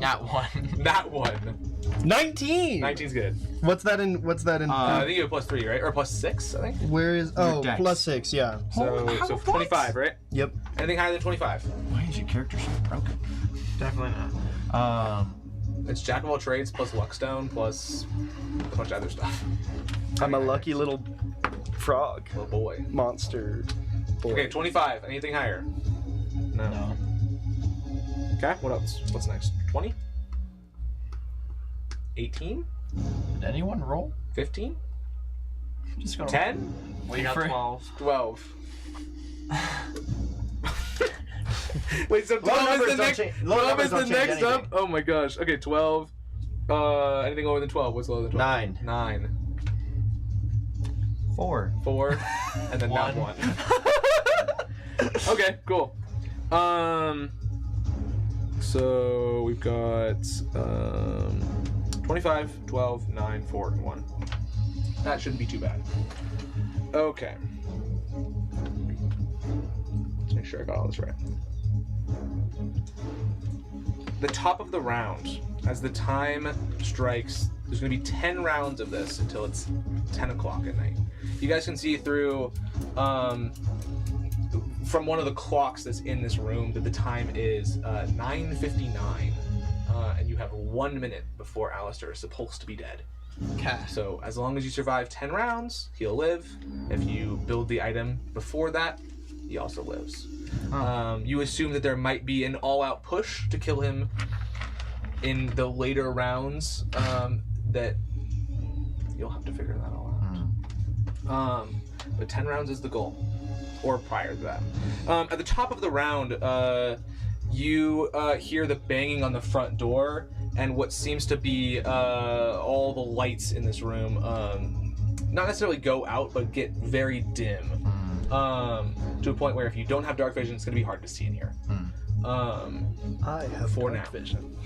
Not one. That one. 19. 19's good. What's that in? I think you have +3, right? Or +6, I think. Where is? Oh, dex. +6. Yeah. So 25, right? Yep. Anything higher than 25? Why is your character so broken? Definitely not. It's Jack of all trades plus Luckstone plus a bunch of other stuff. I'm a lucky little frog Oh boy. monster. Boy. Okay, 25. Anything higher? No. Okay, what else? What's next? 20? 18? Did anyone roll? 15? Just gonna 10? wait Got for 12. 12. Wait, so 12 is the next, 12 is the next up? Oh my gosh. Okay, 12. Anything lower than 12? What's lower than 12? 9. 9. 4. 4. And then now 1. Okay, cool. So we've got 25, 12, 9, 4, and 1. That shouldn't be too bad. Okay. Let's make sure I got all this right. The top of the round, as the time strikes, there's going to be 10 rounds of this until it's 10 o'clock at night. You guys can see through, from one of the clocks that's in this room, that the time is 9:59, and you have 1 minute before Alistair is supposed to be dead. Okay. So as long as you survive 10 rounds, he'll live. If you build the item before that, he also lives. You assume that there might be an all-out push to kill him in the later rounds, that you'll have to figure that all out. But 10 rounds is the goal, or prior to that. At the top of the round, you hear the banging on the front door, and what seems to be all the lights in this room not necessarily go out, but get very dim. To a point where if you don't have dark vision, it's going to be hard to see in here. I have For dark now. vision.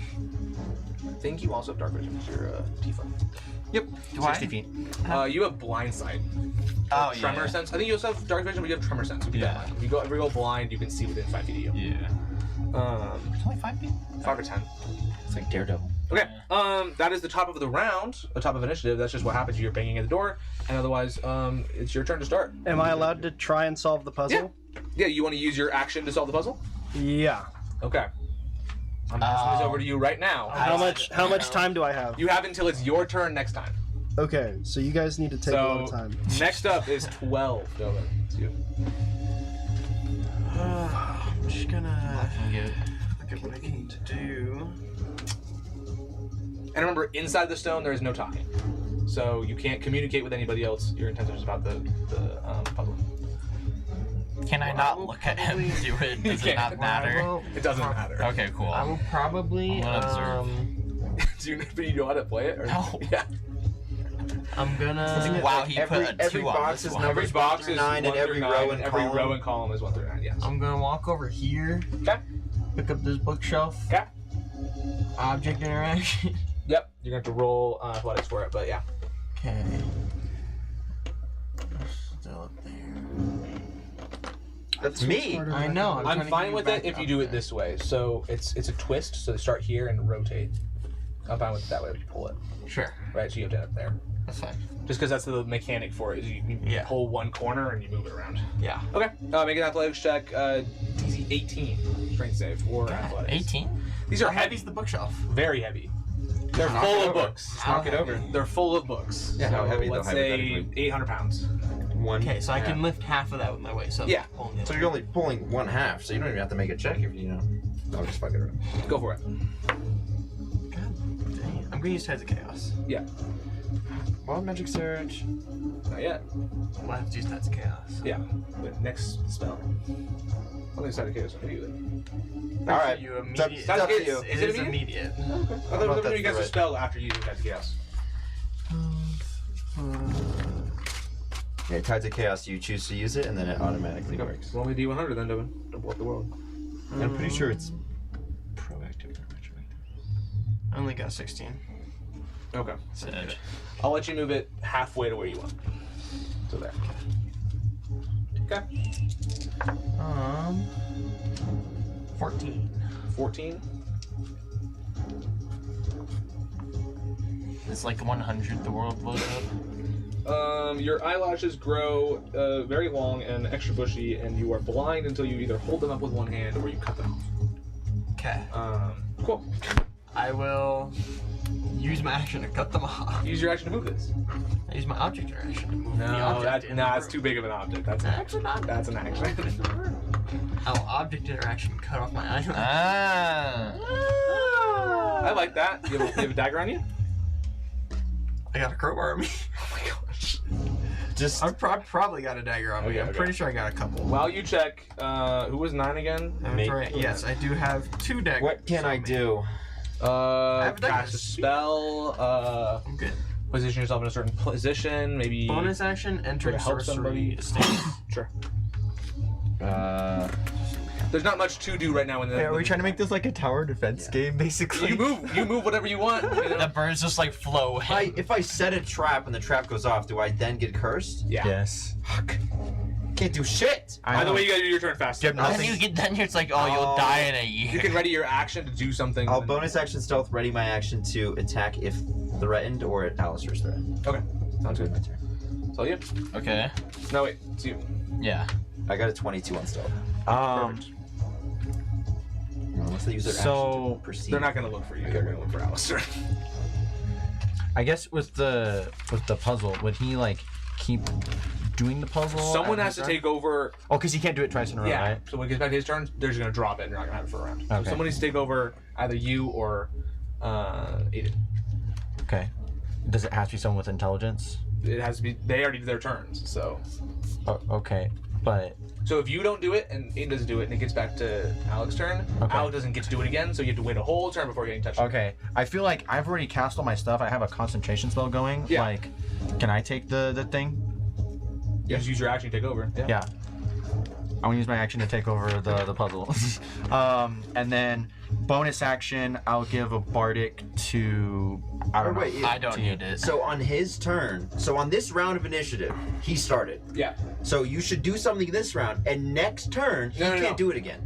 I think you also have dark vision because you're Tifa. Yep. Do 60 I? feet. You have blind sight. Oh, Tremor yeah. sense. I think you also have dark vision, but you have tremor sense. So keep that in mind. If you go blind, you can see within 5 feet of you. Yeah. It's only 5 feet? 5 or 10. It's like Daredevil. Okay. That is the top of the round, the top of initiative. That's just what happens. You're banging at the door, and otherwise, it's your turn to start. Am I allowed to try and solve the puzzle? Yeah. You want to use your action to solve the puzzle? Yeah. Okay. I'm passing this over to you right now. How much time do I have? You have until it's your turn next time. Okay, so you guys need to take a So little time. next up is 12. Dylan, it's you. I'm just gonna Get look at what I can do. And remember, inside the stone, there is no talking. So you can't communicate with anybody else. Your intent is about the puzzle. Can I not look at him do it? Does it not matter? It doesn't matter. Okay, cool. I will probably I'm gonna Do you know how to play it? Or? No. Yeah. I'm gonna. Wow, he put a 2 every on box this is one. numbered. Every box is 9 and 1 every through row 9, and every column. row and column is 1 through 9. Yes. I'm gonna walk over here. Okay. Pick up this bookshelf. Okay. Object interaction. Yep. You're going to have to roll athletics for it, but yeah. Okay. Still up there. That's me. I know. I'm trying to fine get with back it if you up do it there. this way. So it's a twist. So they start here and rotate. I'm fine with it that way if you pull it. Sure. Right. So you have to end up there. That's fine. Just because that's the mechanic for it. Is you Yeah. pull one corner and you move it around. Yeah. Okay. Make an athletics check. DC 18 strength save or athletics. 18? These are How heavy. heavy's the bookshelf? Very heavy. They're full of books. Just knock it over. They're full of books. Yeah, how heavy, though, Let's say hypothetically? 800 pounds. 1. Okay, so I can lift half of that with my weight. So Yeah. pulling the So other. you're only pulling 1/2, so you don't even have to make a check if you know. I'll just fuck it around. Go for it. God dang it. I'm gonna use Tides of Chaos. Yeah. Wild magic surge. Not yet. I'll have to use Tides of Chaos. Yeah. But next spell. I think Side of Chaos will do it. All right. You It's up, immediate. it's up to you. It is immediate. I not thought that you guys right. a spell after using Side of Chaos. Yeah, Tides of Chaos, you choose to use it, and then it automatically works. Roll me D100 then, Devin. Don't blow up the world. I'm pretty sure it's proactive or retroactive. I only got 16. Okay. Edge. I'll let you move it halfway to where you want. So there. Okay. 14. 14. It's like 100 the world blows up. Your eyelashes grow very long and extra bushy, and you are blind until you either hold them up with one hand or you cut them off. Okay. Cool. I will use my action to cut them off. Use your action to move this. I use my object action to move the No, object in the that's room. too big of an object. That's an action. That's an action. How object interaction cut off my eyelash. I like that. You have a dagger on you? I got a crowbar on me. Oh my gosh. Just I've probably got a dagger on me. Okay, I'm okay. pretty sure I got a couple. While you check, who was 9 again? That's right. Yes, I do have 2 daggers. What can I do? have a dagger. Cast a spell. I'm good. Position yourself in a certain position. Maybe Bonus action, enter to help sorcery somebody. stance. Sure. There's not much to do right now in the. Hey, are we trying to make this like a tower defense game, basically? You move whatever you want. You know? The birds just like flow away. If I set a trap and the trap goes off, do I then get cursed? Yeah. Yes. Fuck. Can't do shit. By the way, you gotta do your turn fast. Do you have Then nothing? you get then it's like, oh, you'll die in a year. You can ready your action to do something. I'll bonus action stealth ready my action to attack if threatened or at Alistair's threatened. Okay. Sounds good. My turn. So you. Okay. No wait, it's you. Yeah. I got a 22 on stealth. Unless they use their action to perceive. They're not gonna look for you. They're gonna look for Alistair. I guess with the puzzle, would he like keep doing the puzzle? Someone at has his to turn? take over. Oh, because he can't do it twice in a row, Yeah. right? So when it gets back to his turn, they're just gonna drop it, and you're not gonna have it for a round. So Okay. someone needs to take over, either you or Aiden. Okay. Does it have to be someone with intelligence? It has to be. They already did their turns, so. Okay, but So if you don't do it and Aiden doesn't do it, and it gets back to Alec's turn, Okay. Alec doesn't get to do it again, so you have to wait a whole turn before getting touched. okay. I feel like I've already cast all my stuff. I have a concentration spell going. Yeah. Like, can I take the thing? You just use your action to take over. Yeah. I want to use my action to take over the puzzle. And then bonus action, I'll give a bardic to. I don't know. wait, I don't need it. So on his turn, so on this round of initiative, he started. Yeah. So you should do something this round, and next turn, he No, no, can't no. do it again.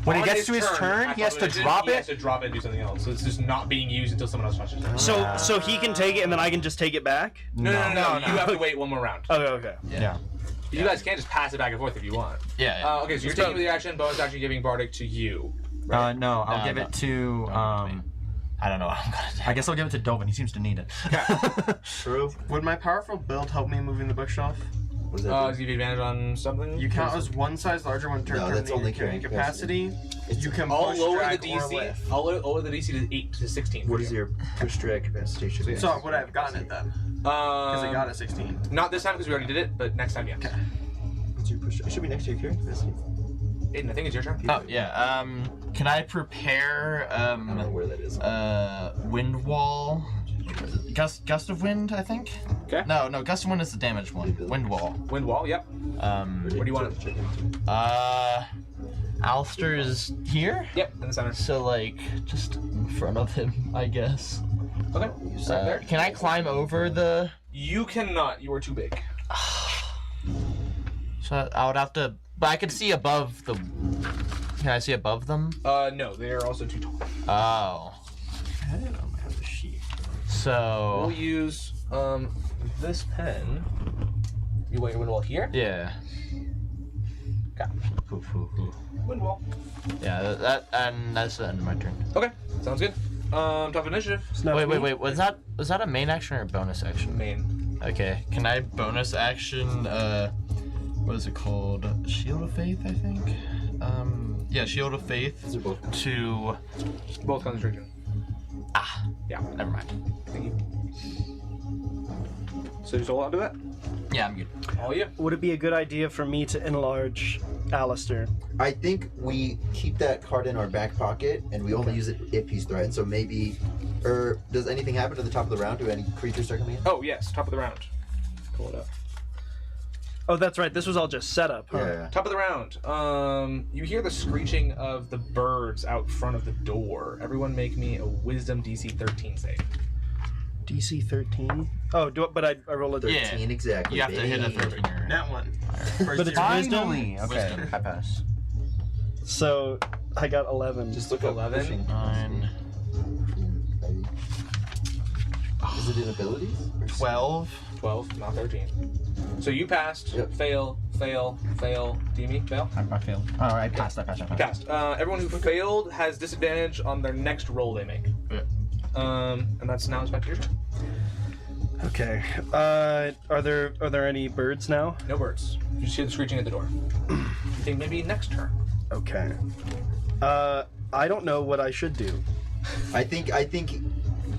When he On gets to his turn, at he has top to of the drop He has it. to drop it and do something else. So it's just not being used until someone else touches it. So he can take it and then I can just take it back? No. You have to wait one more round. Okay, okay. Yeah. You guys can't just pass it back and forth if you want. Yeah. Okay, so you're taking with your action, bonus action giving bardic to you. Right? No, I'll No, give no. it to. I don't know what I'm gonna do. I guess I'll give it to Dovin. He seems to need it. True. Would my powerful build help me moving the bookshelf? What does that Does he have advantage on something? You count as one size larger when turn No, that's only carrying capacity. You can I'll push, lower drag, the or DC. lift. I'll lower the DC to 8 to 16. What for is you. your push drag capacity? Should So would I have gotten it then? Because I got a 16. Not this time because we already did it, but next time, yes. Okay. What's your push? It should be next to your carrying capacity. Aiden, I think it's your turn. Oh yeah. Can I prepare I don't know where that is. wind wall? Gust of wind, I think. Okay. No, gust of wind is the damaged one. Wind wall. Wind wall, yep. Where do you want it? Alistair is here. Yep, in the center. So like just in front of him, I guess. Okay. Start there. Can I climb over the? You cannot. You are too big. So I would have to, but I could see above the. Can I see above them? No, they are also too tall. Oh. I didn't know I had the sheet. So. We'll use this pen. You want your wind wall here? Yeah. Okay. Wind wall. Yeah. That and that's the end of my turn. Okay, sounds good. Top initiative. Wait. Was that a main action or a bonus action? Main. Okay. Can I bonus action? What is it called? Shield of Faith, I think. Yeah, Shield of Faith These are both. to. Both concentration. Yeah. Never mind. Thank you. So just hold on to that. Yeah, I'm good. All you. Would it be a good idea for me to enlarge Alistair? I think we keep that card in our back pocket, and we only use it if he's threatened. So maybe, or does anything happen at the top of the round? Do any creatures start coming in? Oh yes, top of the round. Pull it up. Oh, that's right. This was all just set up, huh? Yeah. Top of the round. You hear the screeching of the birds out front of the door. Everyone make me a Wisdom DC 13 save. DC 13. Oh, but I roll a 13 Yeah. exactly. You have to hit a 13 or. That one. But it's wisdom. Okay, Wisdom. I pass. So I got 11. Just look up 11. pushing. 9. Is it in abilities? 12. 12, not 13. So you passed. Yep. Fail. Do you mean fail? I failed. Oh, I passed. You passed. Everyone who failed has disadvantage on their next roll they make. Yeah. And that's now it's back to your turn. Okay. Are there any birds now? No birds. You just hear the screeching at the door. You think maybe next turn. Okay. I don't know what I should do. I think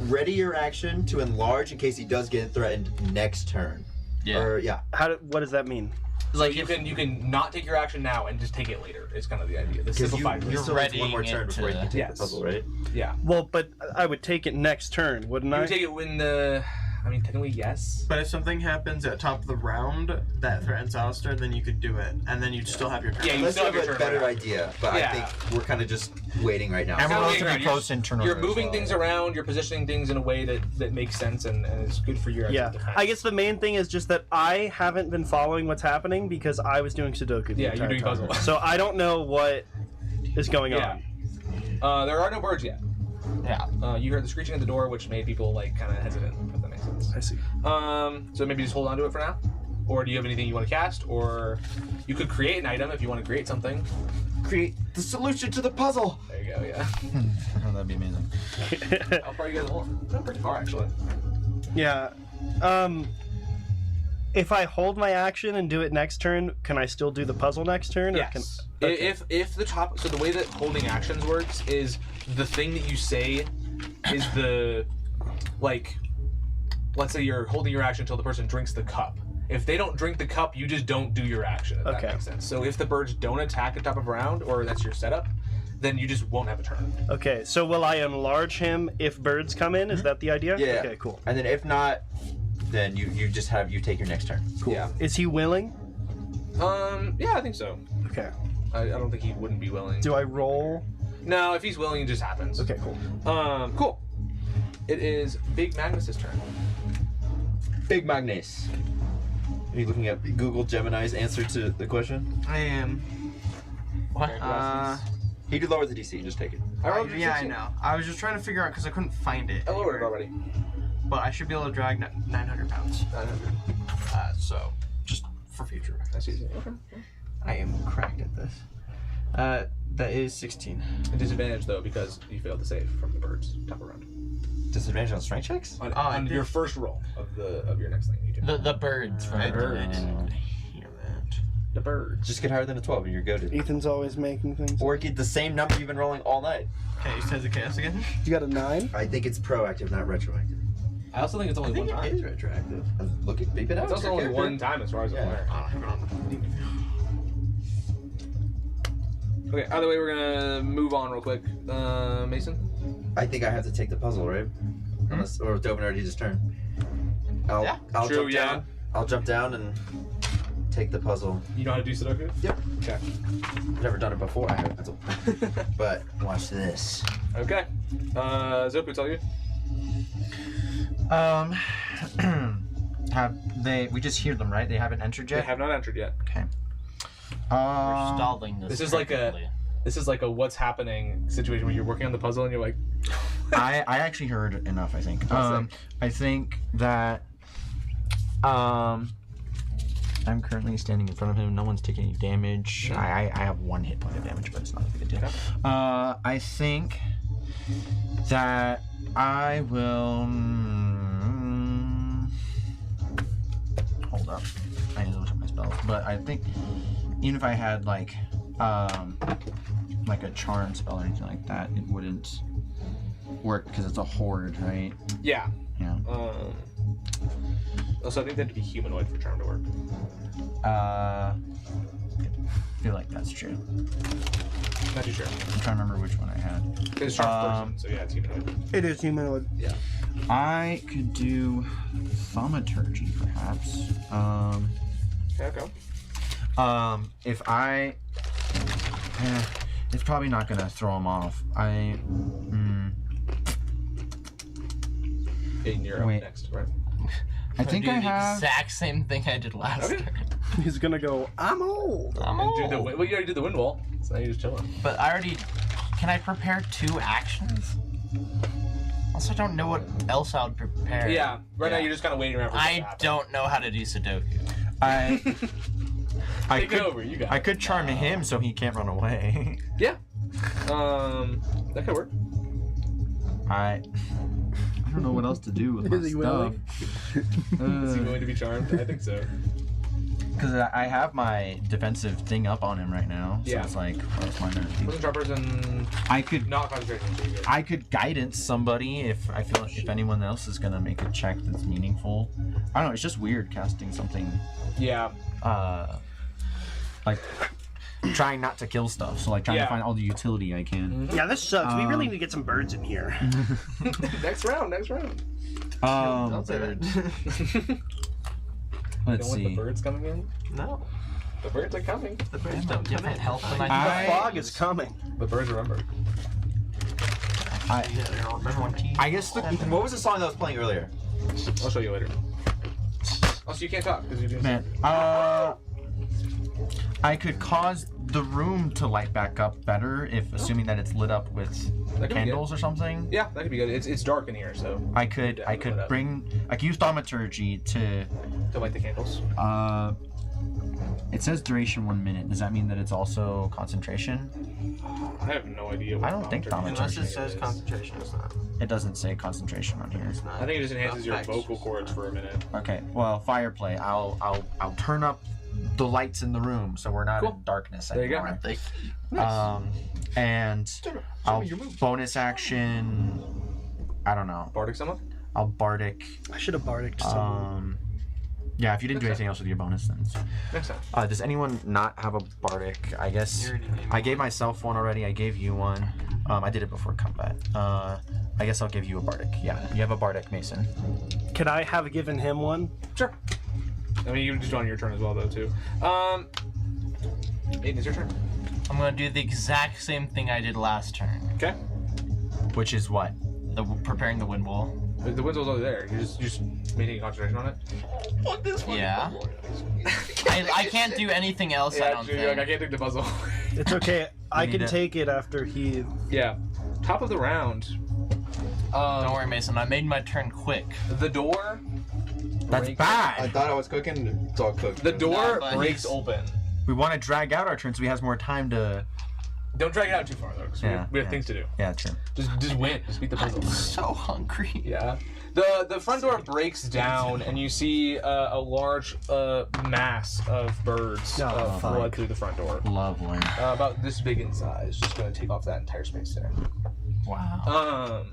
ready your action to enlarge in case he does get threatened next turn. Yeah. Or yeah. What does that mean? Like you can not take your action now and just take it later. Is kind of the idea. The Because simplified. you You're still have one readying more turn it before you to- can take Yes. the puzzle, right? Yeah. Well, but I would take it next turn, wouldn't You I? would take it when the. I mean, technically, yes. But if something happens at top of the round that threatens Alistair, then you could do it, and then you'd still have your turn. Yeah, you Unless still you have have your a turn. better right idea, but Yeah. I think we're kind of just waiting right now. And we're Not relatively waiting around. close in turnover. You're as moving well. things around. You're positioning things in a way that makes sense and is good for your Yeah. defense. I guess the main thing is just that I haven't been following what's happening because I was doing Sudoku the Yeah, entire you're doing time. puzzle. So I don't know what is going Yeah. on. There are no birds yet. Yeah. You heard the screeching at the door, which made people like kind of hesitant. If that makes sense. I see. So maybe just hold on to it for now. Or do you have anything you want to cast? Or you could create an item if you want to create something. Create the solution to the puzzle. There you go. Yeah. Oh, that'd be amazing. How far you guys along? Not pretty far actually. Yeah. If I hold my action and do it next turn, can I still do the puzzle next turn? Yes. Or can... Okay. If the top, so the way that holding actions works is the thing that you say is the, like, let's say you're holding your action until the person drinks the cup. If they don't drink the cup, you just don't do your action, if that Okay. makes sense. So if the birds don't attack at top of round, or that's your setup, then you just won't have a turn. Okay, so will I enlarge him if birds come in? Is that the idea? Yeah. Okay, cool. And then if not, then you take your next turn. Cool. Yeah. Is he willing? Yeah, I think so. Okay. I don't think he wouldn't be willing. Do I roll? No, if he's willing, it just happens. Okay, cool. Cool. It is Big Magnus's turn. Big Magnus. Are you looking at Google Gemini's answer to the question? I am. What? He did lower the DC. Just take it. I rolled a Yeah, I 16. know. I was just trying to figure out because I couldn't find it. I lowered it anywhere. already. But I should be able to drag 900 pounds. 900. So, just for future That's reference. easy. Okay. I am cracked at this. That is 16. A disadvantage though because you failed to save from the birds top of round. Disadvantage on strength checks? On your first roll of your next thing you do. The birds, right? I didn't hear that. The birds. Just get higher than a 12 and you're goaded. Ethan's always making things. Or get the same number you've been rolling all night. Okay, you said the chaos again? You got a 9? I think it's proactive, not retroactive. I also think it's only one time. it is retroactive. Look at beep it out. It's also only one time as far as I'm Yeah. aware. I don't have it on. Okay, either way, we're gonna move on real quick. Mason? I think I have to take the puzzle, right? Unless, or Dovin already did his turn. I'll True, jump yeah. down. I'll jump down and take the puzzle. You know how to do Sudoku? Yep. Okay. I've never done it before. I have a pencil. But watch this. Okay. Zopu, tell you? We just hear them, right? They haven't entered They yet? have not entered yet. Okay. We're stalling this. This is like a what's happening situation where you're working on the puzzle and you're like, I actually heard enough, I think. What's I think that I'm currently standing in front of him. No one's taking any damage. I have 1 hit point of damage, but it's not a big deal. Okay. I think that I will. Hold up. I need to look at my spells. But I think even if I had like a charm spell or anything like that, it wouldn't work because it's a horde, right? yeah. Yeah. Also, I think they have to be humanoid for charm to work. I feel like that's true. Not too sure. I'm trying to remember which one I had. It's charm person, so yeah, it's humanoid. It is humanoid. Yeah. I could do thaumaturgy, perhaps. Okay. If I, it's probably not gonna throw him off. And you're up Wait. next, right? I think do I the have. exact same thing I did last Okay. turn. He's gonna go, I'm old. I'm And do old. well, you already did the wind wall, so now you're just chilling. But I already. Can I prepare 2 actions? Also, I don't know what else I would prepare. Yeah, right now you're just kind of waiting around for this to I happen. don't know how to do Sudoku. I Take could it over, you got I it. could charm him so he can't run away. Yeah. That could work. I don't know what else to do with my Is he stuff. willing? Is he going to be charmed? I think so. Because I have my defensive thing up on him right now, so Yeah. it's like, what's my nerve? Poison Sharpers and I could not concentration. So you're good. I could guidance somebody if I feel if anyone else is gonna make a check that's meaningful. I don't know. It's just weird casting something. Yeah. Like trying not to kill stuff. So like trying Yeah. to find all the utility I can. Yeah, this sucks. We really need to get some birds in here. Next round. Don't say that. Let's Don't want the see. birds coming in. No. The birds are coming. The birds don't come in. Health when I- The fog is coming. The birds remember. I don't remember when I guess the What was the song that was playing earlier? I'll show you later. Oh, so you can't talk because you're doing man. I could cause the room to light back up better if assuming that it's lit up with That could be candles or something. Yeah, that could be good. It's dark in here, so I could Yeah, I lit could up. bring I could use thaumaturgy to light the candles. it says duration 1 minute. Does that mean that it's also concentration? I have no idea. What I don't think Unless it is. says concentration, it's not. It doesn't say concentration on here. It's not. I think it just enhances your Effects. vocal cords for a minute. Okay, well, fire play. I'll turn up the lights in the room so we're not Cool. in darkness There you go. anymore. And I'll bonus action. I don't know. Bardic someone? I'll bardic. I should have bardic someone. Yeah, if you didn't do anything else with your bonus, then. Next time. Does anyone not have a bardic? I guess I gave myself one already. I gave you one. I did it before combat. I guess I'll give you a bardic. Yeah, you have a bardic, Mason. Could I have given him one? Sure. I mean, you can just do it on your turn as well, though, too. Aiden, it's your turn. I'm gonna do the exact same thing I did last turn. Okay. Which is what? Preparing the wind wall. The window's already there. You're just maintaining concentration on it. Yeah. I can't do anything else. I don't you're think. like, I can't take the puzzle. It's okay. I need can it. take it after he. Yeah. Top of the round. Don't worry, Mason. I made my turn quick. The door. That's breaks- bad. I thought I was cooking. It's all cooked. The door but breaks he's- open. We want to drag out our turn so he has more time to. Don't drag it out too far, though, because we have things to do. Yeah, true. Just win. Just beat the puzzle. I'm so hungry. Yeah. The front door breaks down, and you see a large mass of birds Oh, flood through the front door. Lovely. About this big in size. Just gonna take off that entire space there. Wow.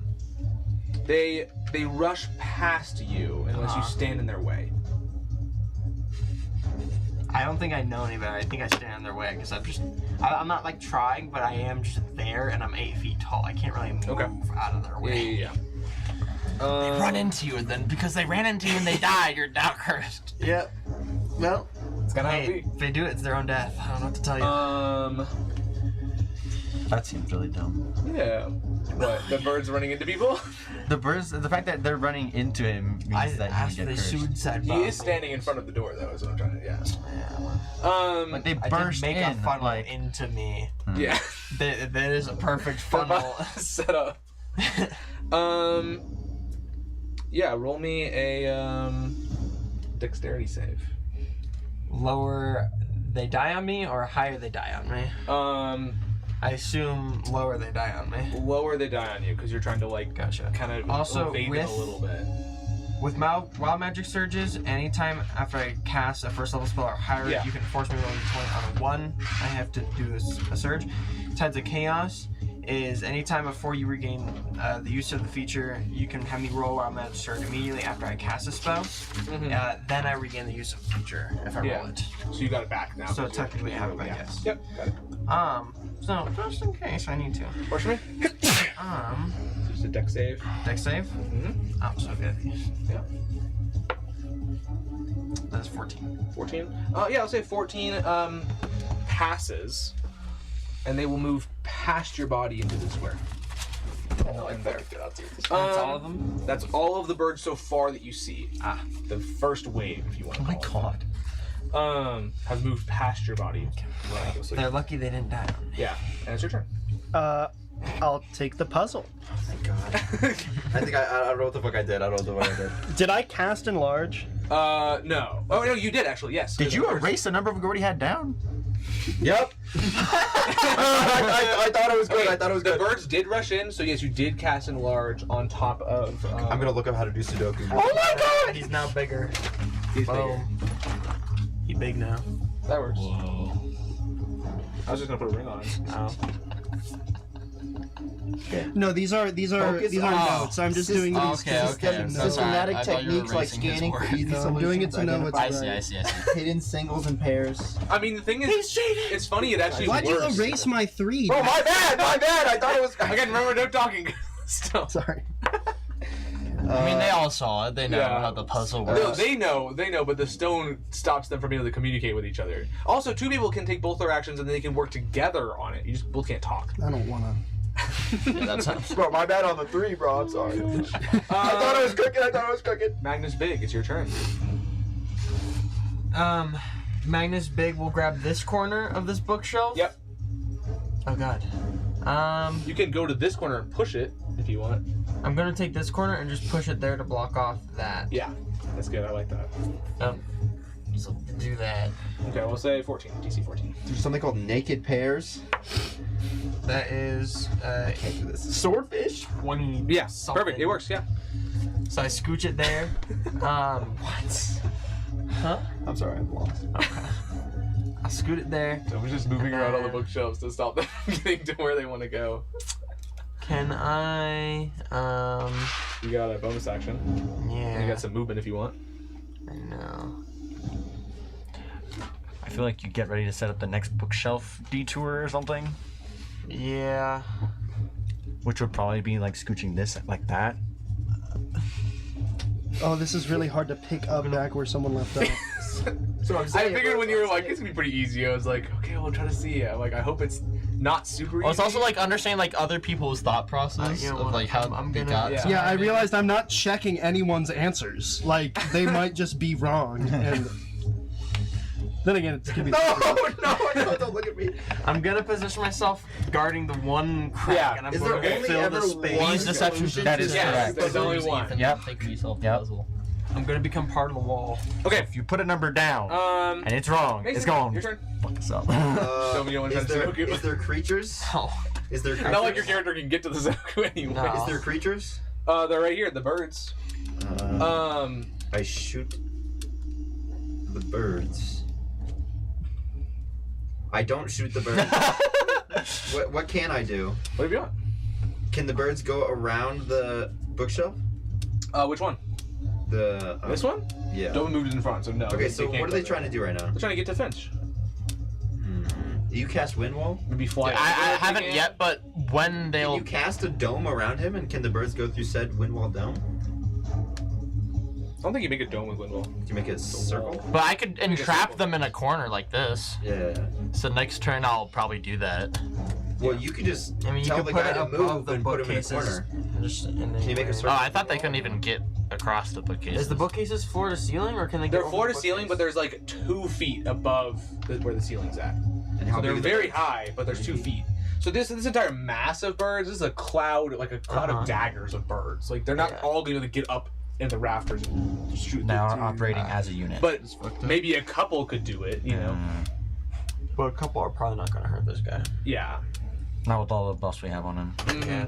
They rush past you unless you stand in their way. I don't think I know any better. I think I stand in their way because I'm not like trying, but I am just there and I'm 8 feet tall. I can't really move out of their way. Yeah. They run into you, and then because they ran into you and they died, you're now cursed. Yep. Well, It's gonna hey, if they do it, it's their own death. I don't know what to tell you. That seems really dumb. Yeah. What? The birds running into people? The birds, the fact that they're running into him means I that asked you for get the cursed. suicide He bomb. is standing in front of the door, though. Is what I'm trying to. Yeah. Like they I burst did make in, a funnel like into me. Yeah. That is a perfect funnel. Set up. Yeah. Roll me a dexterity save. Lower they die on me or higher they die on me? I assume lower they die on me. Lower they die on you because you're trying to like Gotcha. kind of Also, evade them a little bit. With wild magic surges, anytime after I cast a first level spell or higher, Yeah. you can force me to roll a 20 on a 1. I have to do a surge. Tides of Chaos is anytime before you regain the use of the feature, you can have me roll wild magic surge immediately after I cast a spell. Then I regain the use of the feature if I roll it. So you got it back now. So 'cause you're- technically I have it back, yes. Yep. Got it. So just in case I need to. Force me. Just a dex save. Dex save. Oh, so good. Yeah. That's 14. 14. Yeah, I'll say 14 passes, and they will move past your body into the square. And there. That's all of them? That's all of the birds so far that you see. The first wave, if you want to call it. Have moved past your body. They're lucky they didn't die on me. Yeah, and it's your turn. I'll take the puzzle. Thank God. I think I don't know what the fuck I did. I don't know what I did. Did I cast enlarge? No. Oh no, you did actually. Yes. Did you erase the number we already had down? Yep. I thought it was good. Okay, I thought it was the good. birds did rush in, so yes, you did cast enlarge on top of. I'm gonna look up how to do Sudoku. Oh my God! He's now bigger. He's bigger. Boom. He big now. That works. I was just gonna put a ring on it. Oh. No, these are Focus on- notes. I'm just doing these. Okay. Systematic So sorry, I thought you were techniques like erasing his scanning work. for easy No, I'm solutions. doing it to know what's identify I see. hidden singles and pairs. I mean, the thing is, it's funny. It actually Why'd you works. erase my 3? Oh, my bad. I thought it was. Again, remember, no talking. Still. Sorry. I mean, they all saw it. They know Yeah. how the puzzle No, works. they know, but the stone stops them from being able to communicate with each other. Also, two people can take both their actions and they can work together on it. You just both can't talk. I don't wanna. Yeah, that sounds. Bro, my bad on the 3, bro. I'm sorry. I thought I was cooking. Magnus Big, it's your turn. Magnus Big will grab this corner of this bookshelf. Yep. Oh God. You can go to this corner and push it if you want. I'm gonna take this corner and just push it there to block off that. Yeah, that's good. I like that. So do that. Okay, we'll say 14. DC 14. There's something called naked pairs. That is Can't do this. Swordfish? 20. Yeah, something. perfect. It works. Yeah. So I scooch it there. What? Huh? I'm sorry, I'm lost. I'll scoot it there. So we're just moving around on the bookshelves to stop them getting to where they want to go. Can I? You got a bonus action. Yeah. And you got some movement if you want. I know. I feel like you get ready to set up the next bookshelf detour or something, Yeah. which would probably be like scooching this like that. Oh, this is really hard to pick up back where someone left off. So I'm I figured when you were like, it's gonna be pretty easy, I was like, okay, we'll try to see. I'm like, I hope it's not super easy. Well, it's also like understanding like other people's thought process you know of what, like how I'm they gonna- got. yeah. to Yeah, I it. realized I'm not checking anyone's answers. Like, they might just be wrong. And then again, it's gonna be. No, don't look at me. I'm gonna position myself guarding the one crack, Yeah. and I'm Is gonna there only fill ever the space. one Use deception. solution That to is this? Yes, correct. there's only one. Yep. Take yourself Yep. puzzle. I'm gonna become part of the wall. Okay. If you put a number down and it's wrong, Mason, it's gone. Your turn. Fuck us up. Show me one Is there, Sudoku. is there creatures? Oh. Is there creatures? Not like your character can get to the Sudoku anyway. No. Is there creatures? They're right here, the birds. I shoot the birds. I don't shoot the birds. What can I do? What do you want? Can the birds go around the bookshelf? Which one? The This one? Yeah. Don't move it in front, so no. Okay, so can't what are go they there. trying to do right now? They're trying to get to Finch. You cast wind wall? Maybe fly. I over if they haven't can. yet, but when Can they'll you cast a dome around him, and can the birds go through said wind wall dome? I don't think you make a dome with Windwall. Can you make it a circle? But I could entrap simple. them in a corner like this. Yeah. So next turn I'll probably do that. Well, you could just I mean, you tell can the put guy it to above move the and put him in a bookcases. corner. Just Can you make a Oh, circle? I thought they couldn't even get across the bookcases. Is the bookcases floor to ceiling, or can they? They're go floor over to the ceiling, but bookcase? there's like 2 feet above where the ceiling's at. And how So they're big are the very birds? high, but there's 2 feet. So this entire mass of birds, this is a cloud, like a cloud of daggers of birds. Like they're not all going to get up in the rafters and shoot. Now through. operating as a unit. But maybe a couple could do it, you know? But a couple are probably not gonna hurt this guy. Yeah. Not with all the buffs we have on him. Yeah.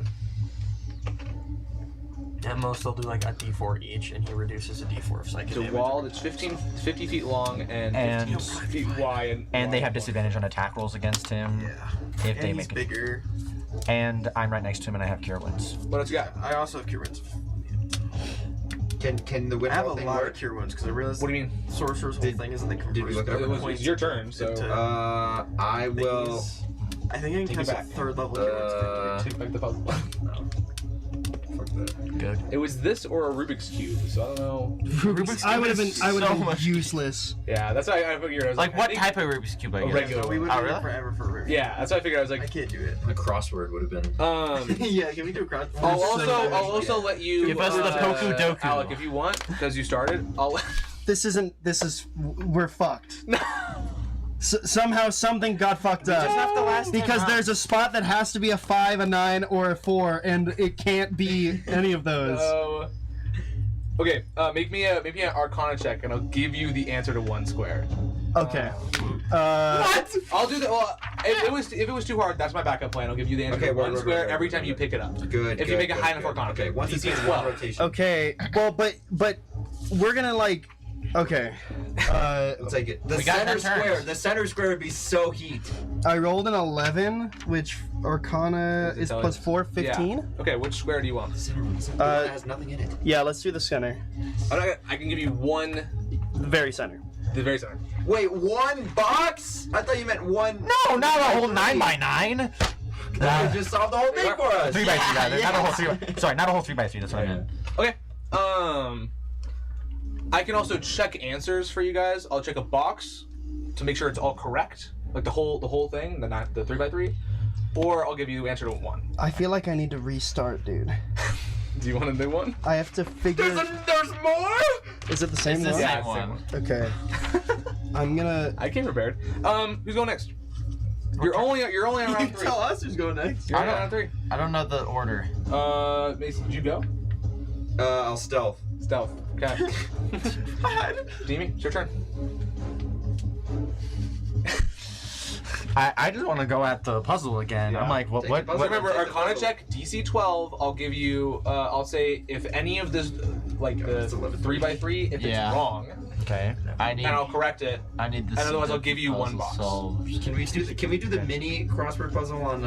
At most, they'll do like a D4 each, and he reduces a D4 of psychic It's a damage. wall that's 50 feet long and 15 feet wide. And they have disadvantage on attack rolls against him. Yeah. If And they he's make it. bigger. And I'm right next to him and I have cure wounds. What else you got? I also have cure wounds. Can the wind I have wall a thing lot work? of cure wounds because I realized What do you mean? sorcerer's whole thing is that they convert did we look up? It's your turn, so. I will. I think I can Take it cast a back. third level cure wounds. Take back the puzzle. Fuck that. Good. It was this or a Rubik's Cube, so I don't know. Rubik's I Cube would have been. is I would have so been much- useless. Yeah, that's why I figured. I was Like I what think- type of Rubik's Cube? I A guess? regular. We would Oh, have really? forever for Rubik's. Yeah, that's why I figured. I was I like, can't do it. A crossword would have been. Yeah, can we do a cross? I'll also let you. Give us the Poku Doku. Alec, if you want, because you started. I'll. This isn't. This is. We're fucked. somehow something got fucked up. Just have to last 10 Because rounds. there's a spot that has to be a 5, a 9, or a 4, and it can't be any of those. Okay, make me an Arcana check, and I'll give you the answer to 1 square. Okay. What? I'll do that. Well, if it was too hard, that's my backup plan. I'll give you the answer to 1 square every time you pick it up. Good. If you make a high enough Arcana. Okay, once it's DC in 12. one rotation. Okay. Well, but we're gonna like. Okay. I'll take it. The We got center 10 turns. square. The center square would be so heat. I rolled an 11, which Arcana is plus 4, 15. Yeah. Okay, which square do you want? The center one. The one that has nothing in it. Yeah, let's do the center. I can give you 1. The very center. The very center. Wait, 1 box? I thought you meant 1. No, not a whole 9x9. That would just solve the whole thing for us. 3x3 rather. Not a whole 3. Sorry, not a whole 3x3. That's what I meant. Okay. I can also check answers for you guys. I'll check a box to make sure it's all correct, like the whole thing, the 3x3, or I'll give you the answer to 1. I feel like I need to restart, dude. Do you want a new one? I have to figure. There's more. Is it the same one? Yeah, Same same one. Okay. I'm gonna. I came prepared. Who's going next? You're only on round 3. us who's going next. You're only on round 3. I don't know the order. Mason, did you go? I'll stealth. Stealth. Okay. Demi, it's your turn. I just want to go at the puzzle again. Yeah. I'm like, what? Take What? the puzzle. what Remember, Take the Arcana puzzle. check, DC 12. I'll give you. I'll say if any of this, like That's the 11. 3x3, if Yeah. it's wrong, Okay. I need. and I'll correct it. I need this. and otherwise I'll give you 1 box. Can we do the mini crossword puzzle on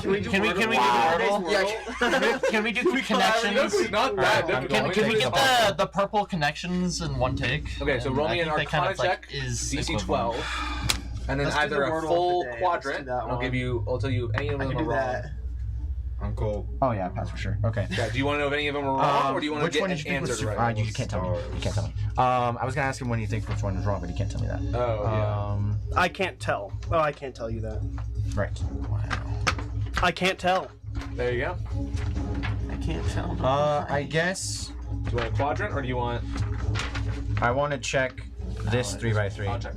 Can we do Can we do Wordle? Wordle? Yeah. Can we do connections? It's not that Alright, difficult. Can we get the purple connections in 1 take? Okay, so And roll I me an think they Arcana kind of, like, check, is DC equivalent. 12, and then Let's do either the a Wordle of full the day. Let's quadrant. do that I'll one. give you. I'll tell you if any of I them can are do wrong. that. I'm cool. Oh yeah, pass for sure. Okay. Yeah. Do you want to know if any of them are wrong, or do you want to which get one an did you think was answer super? right? You can't tell me. You can't tell me. I was gonna ask him when you think which one is wrong, but he can't tell me that. Oh yeah. I can't tell. Oh, I can't tell you that. Right. I can't tell. There you go. I can't tell. I guess Do you want a quadrant, or do you want? I want to check this 3x3. I'll check.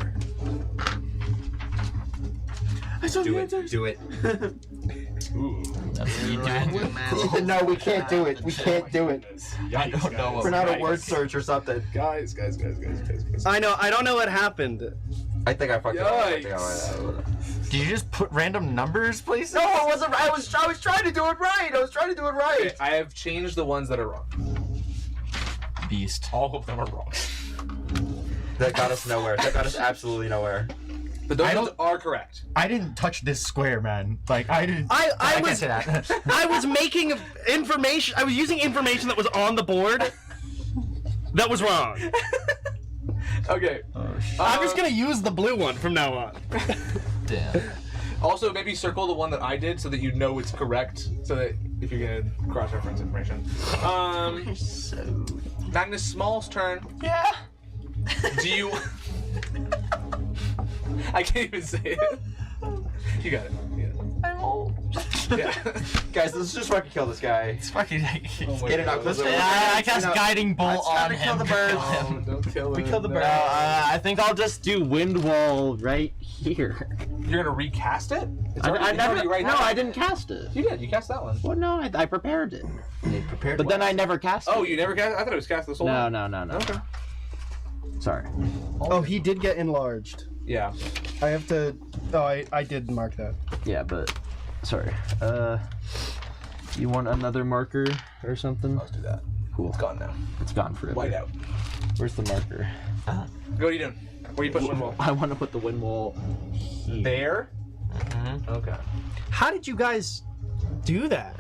Do it. Do it. Ooh. That's what you do. No, we can't do it. We can't do it. I don't know what We're not a Guys. word search or something. Guys. I know. I don't know what happened. I think I fucked it up. I think Yikes. Did you just put random numbers, please? No, I wasn't. I was trying to do it right. I was trying to do it right. Okay, I have changed the ones that are wrong. Beast. All of them are wrong. That got us nowhere. That got us absolutely nowhere. But those I ones don't- are correct. I didn't touch this square, man. Like I didn't. I can't was say that. I was making information. I was using information that was on the board. That was wrong. Okay. I'm just gonna use the blue one from now on. Damn. Also, maybe circle the one that I did so that you know it's correct. So that if you're gonna cross-reference information. So. Magnus Small's turn. Yeah. Do you? I can't even say it. You got it. I'm old. Yeah. Guys, let's just fucking kill this guy. It's fucking. Get it out. Let's I cast guiding bolt on trying to kill him. the birds. Oh, don't kill him. We killed the bird. I think I'll just do wind wall right here. You're gonna recast it? It's I it's never. already right No, now. I didn't cast it. You did. You cast that one. Well, no, I prepared it, They prepared but then what? I never cast it. Oh, you never cast? I thought it was cast this whole. No, time. no. Okay. Sorry. Oh, he did get enlarged. Yeah. I have to. Oh, I did mark that. Yeah, but sorry. You want another marker or something? Let's do that. Cool. It's gone now. It's gone forever. White out. Where's the marker? What are you doing? Where you putting wind wall? I want to put the wind wall here. There. Okay. How did you guys do that?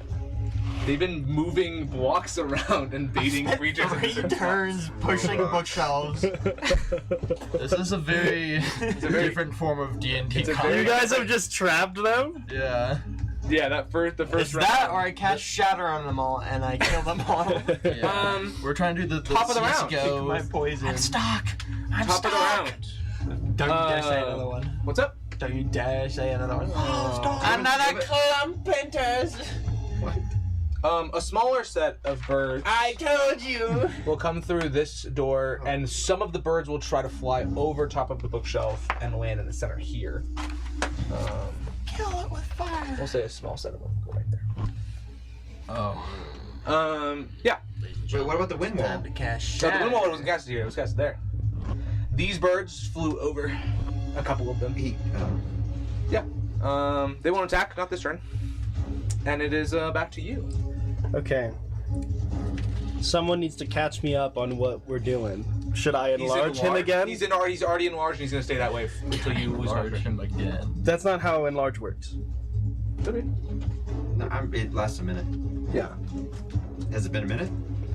They've been moving blocks around and baiting creatures. into 3 certain turns pushing bookshelves. This is a very, different form of D&D It's a combat. very- You guys have just trapped them? Yeah. spots. Yeah, the first It's round. that, or I cast Shatter on them all and I kill them all. Yeah. We're trying to do the top of the round. CSGO. My poison. I'm stuck. I'm Top stuck. of the round. Don't you dare say another one. What's up? Don't you dare say another one. Another clump printers. A smaller set of birds. I told you. Will come through this door, and some of the birds will try to fly over top of the bookshelf and land in the center here. Kill it with fire. We'll say a small set of them go right there. Oh. Yeah. Wait, what about the wind wall? Time to cast So the wind wall shadow. wasn't casted here; it was casted there. These birds flew over. A couple of them. Yeah. They won't attack, not this turn. And it is back to you. Okay. Someone needs to catch me up on what we're doing. Should I enlarge him again? He's already enlarged, and he's gonna stay that way until you lose Enlarge Harvard. him again. That's not how enlarge works. Okay. No, it lasts a minute. Yeah. Has it been a minute?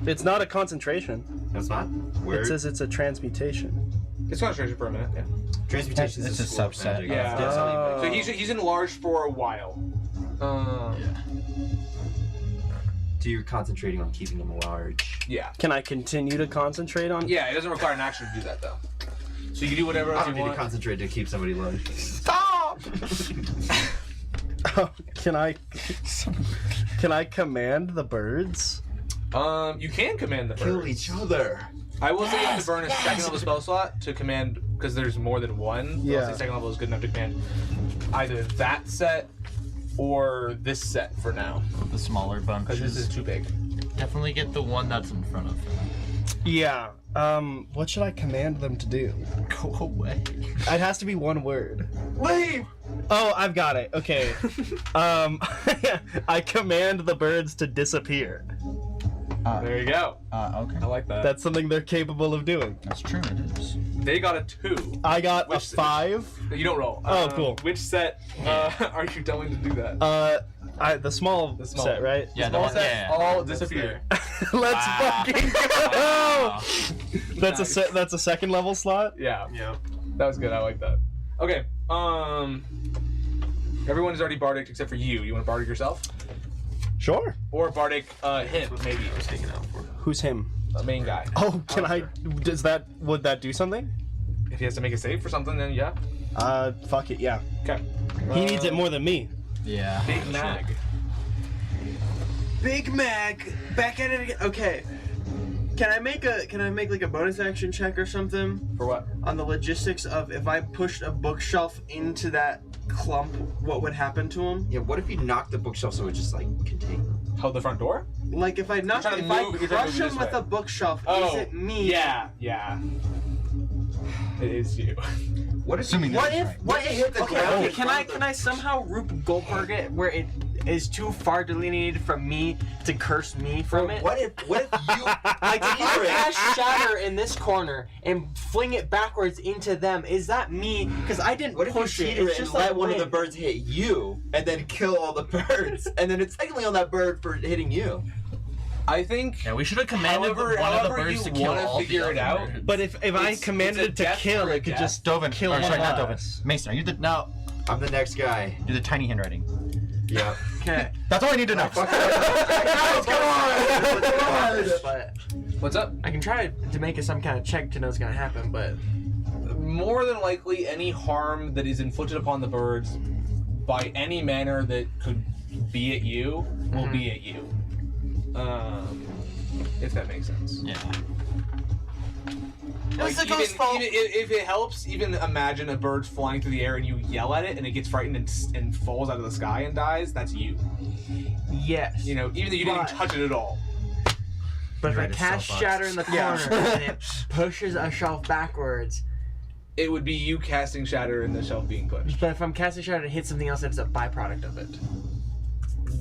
It's not a concentration. No, it's not. Where? It says it's a transmutation. It's concentration for a minute. Yeah. Transmutation It's is a school of subset. magic. Yeah. That's how you make So he's enlarged for a while. So you're concentrating on keeping him large. Yeah. Can I continue to concentrate on? Yeah. It doesn't require an action to do that though. So you can do whatever I else don't you need to want. concentrate to keep somebody large. Stop. Oh, can I command the birds? You can command the birds. Kill each other. I will say you have to burn a second level spell slot to command, because there's more than one. Yeah. I'll say second level is good enough to command either that set or this set for now, The smaller because bunches. this is too big. Definitely get the one that's in front of him. Yeah. What should I command them to do? Go away. It has to be one word. Leave! Oh, I've got it. Okay. I command the birds to disappear. There you go. Okay. I like that. That's something they're capable of doing. That's true, it is. They got a 2. I got Which- a 5. You don't roll. Oh, cool. Which set are you telling to do that? The small small set, one. right? Yeah, the Small one. sets Yeah. all disappear. Let's fucking go! Wow. That's a set. That's a second level slot. Yeah. Yeah. That was good. I like that. Okay. Everyone's already bardic except for you. You want to bardic yourself? Sure. Or bardic him, maybe. I was taking out for. Who's him? The main guy. Oh, can I? Would that do something? If he has to make a save for something, then yeah. Fuck it. Yeah. Okay. He needs it more than me. Yeah. Big Mag. Big Mac, back at it again. Okay. Can I make like a bonus action check or something For what? on the logistics of if I pushed a bookshelf into that clump, what would happen to him? Yeah, what if you knock the bookshelf so it just like contain them? Hold the front door? Like if I knock, trying to if I move- you're trying to crush move him this with way. a bookshelf, Oh, is it me? Yeah. It is you. What if Assuming What that's if? right. What if? hit the Okay, ground okay. in Can front I of can the- I somehow root Goldberg it where it is too far delineated from me to curse me from it? What if you Like if I cast shatter in this corner and fling it backwards into them, is that me? Because I didn't What if you push it. cheater It's it and just let like one of the wind. birds hit you and then kill all the birds? And then it's technically on that bird for hitting you. I think. Yeah, we should have commanded However- one of the however birds you to kill wanna all the figure it other out. birds. But if I It's- commanded it's a it to death kill, for a it could death. just Dovin. kill Or, one sorry, of not Dovin. us. Mason, are you the Now, I'm the next guy. do the tiny handwriting? Yeah. Okay. That's all I need to know. Guys, come on! But What's up? I can try to make it some kind of check to know what's gonna happen, but More than likely, any harm that is inflicted upon the birds by any manner that could be at you will be at you. If that makes sense. yeah. Like, It's the even, ghost's fault. even if it helps, even imagine a bird flying through the air and you yell at it and it gets frightened and falls out of the sky and dies. That's you. yes. You know, even though you didn't But- touch it at all. But if I Right, it's cast soapbox. shatter in the corner and it pushes a shelf backwards, It would be you casting shatter and the shelf being pushed. but if I'm casting shatter to hit something else, it's a byproduct of it.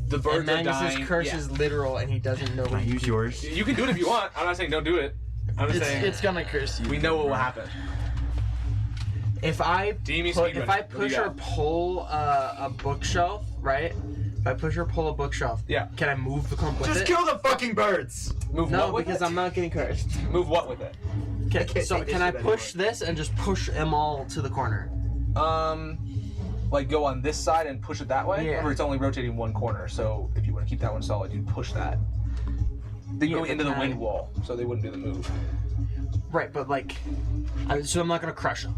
The birds And are Magnus's dying. curse yeah. is literal, and he doesn't know Can what I use yours? You can do it if you want. I'm not saying don't do it. I'm just saying It's gonna curse you. we know what will happen. If I Deemy put, speedrunning. if I What do you push or got? pull a bookshelf, right? If I push or pull a bookshelf, Yeah. can I move the clump with Just it? kill the fucking birds! Move No, what with because it? I'm not getting cursed. Move what with it? Okay, can't so take this can I shit push this and just push them all to the corner? Like go on this side and push it that way? Yeah. Remember, it's only rotating one corner, so if you want to keep that one solid, you'd push that. They Yeah, go but into the can I- wind wall, so they wouldn't do the move. Right, but like, so I'm not gonna crush them.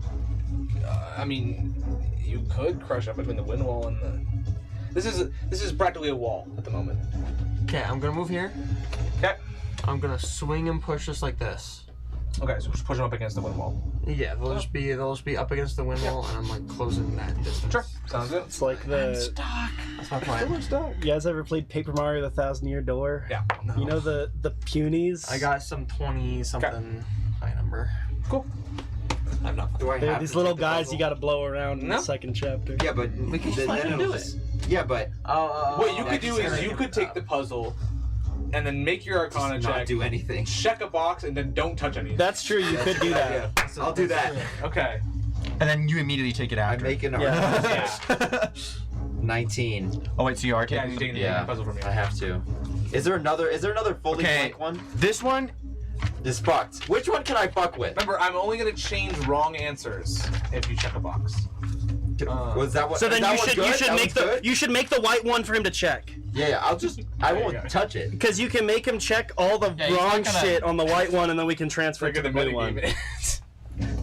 I mean, you could crush up between the wind wall and the. This is practically a wall at the moment. Okay, I'm gonna move here. Okay. I'm gonna swing and push just like this. Okay, so just push them up against the wind wall. Yeah, they'll just be up against the wind wall, and I'm like closing that distance. Sure. Sounds good. It's like the. That's my plan. You guys ever played Paper Mario: The Thousand-Year Door? Yeah. No. You know the punies? I got some 20 something high number. Cool. I'm not. Do I They're have these to little take the guys puzzle? you got to blow around in No. the second chapter. Yeah, but We can just then fucking it'll do just- Yeah, but What you could do is actually you could take the puzzle, and then make your Arcana not check. do anything. Check a box, and then don't touch anything. That's true. You could do that. Yeah, I'll do that. Okay. And then you immediately take it I'm after. making a Yeah. 19. Oh wait, so you are Yeah, taking. you're taking Yeah, the puzzle from me. I have to. Is there another fully Okay. blank one? This one, This fucked. Which one can I fuck with? Remember, I'm only gonna change wrong answers if you check a box. Was that what? So then that you one should good? you should That make one's the good? you should make the white one for him to check. Yeah, I There you won't go. touch it. Because you can make him check all the Yeah, he's wrong not gonna- shit on the white one, and then we can transfer it to Figure the the blue one. metagame is.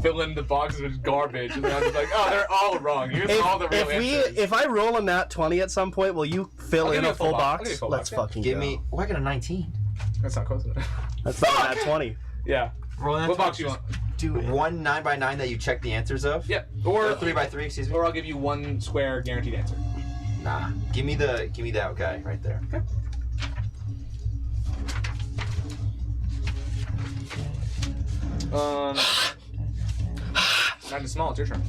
Fill in the boxes with garbage, and then I'm just like, oh, they're all wrong. Here's all the real answers. If I roll a nat 20 at some point, will you fill I'll in give you a full I'll box? give you a full Let's box, yeah. fucking Give go. me. Oh, I got a 19. That's not close enough. That's not a nat 20. Yeah. Roll that What box you want? Do it. One 9x9 that you check the answers of. Yeah. Or Or 3x3. Excuse me. Or I'll give you one square guaranteed answer. Nah. Give me that guy right there. Okay. Not small. It's your turn.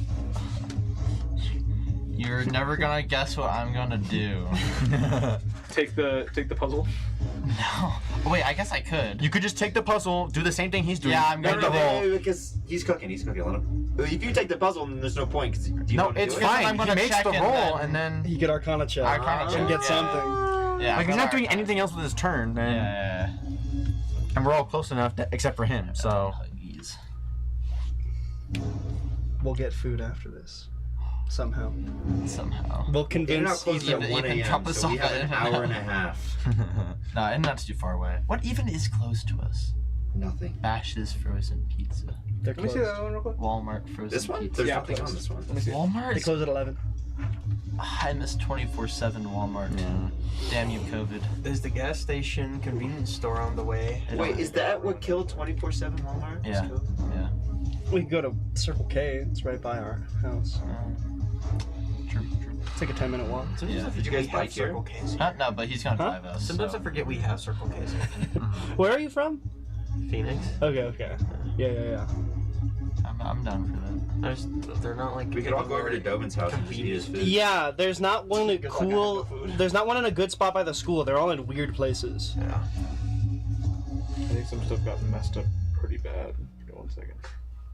You're never gonna guess what I'm gonna do. Take the puzzle. No. Oh, wait, I guess I could. you could just take the puzzle, do the same thing he's doing. Yeah, I'm make gonna the roll. Because he's cooking. Let him. If you take the puzzle, then there's no point. Cause do you No, want to it's do fine. fine. I'm He gonna makes check the and roll, then- and then. He could Arcana check. Arcana check, and get yeah. something. Yeah. Like he's I'm not doing gonna- anything else with his turn, then, Yeah. and we're all close enough, except for him. So Please. We'll get food after this. Somehow. Somehow. We'll You're not convince close you at can 1 a.m. drop us So we off have an at- hour and a half. No, and not too far away. What even is close to us? Nothing. Bash's frozen pizza. They're Let me closed. see that one real quick. Walmart frozen This one? pizza. There's Yeah, nothing close. on this one. Let me see. Walmart They is close at 11. I miss 24/7 Walmart. Yeah. Damn you, COVID. There's the gas station, convenience store on the way. Wait, is that what killed 24/7 Walmart? Yeah. Yeah. We can go to Circle K. It's right by our house. True. Take a 10-minute walk. Sometimes Yeah. I Did you forget guys we bike have here? Circle K's. No, but he's gonna Huh? drive us. Sometimes so. I forget we have Circle K's. Where are you from? Phoenix. Okay. Yeah. I'm down for They're not like. We could all go over to Dovin's house and just eat his food. Yeah, there's not one Good luck, I have cool. no food. There's not one in a good spot by the school. They're all in weird places. Yeah. I think some stuff got messed up pretty bad. Give me 1 second.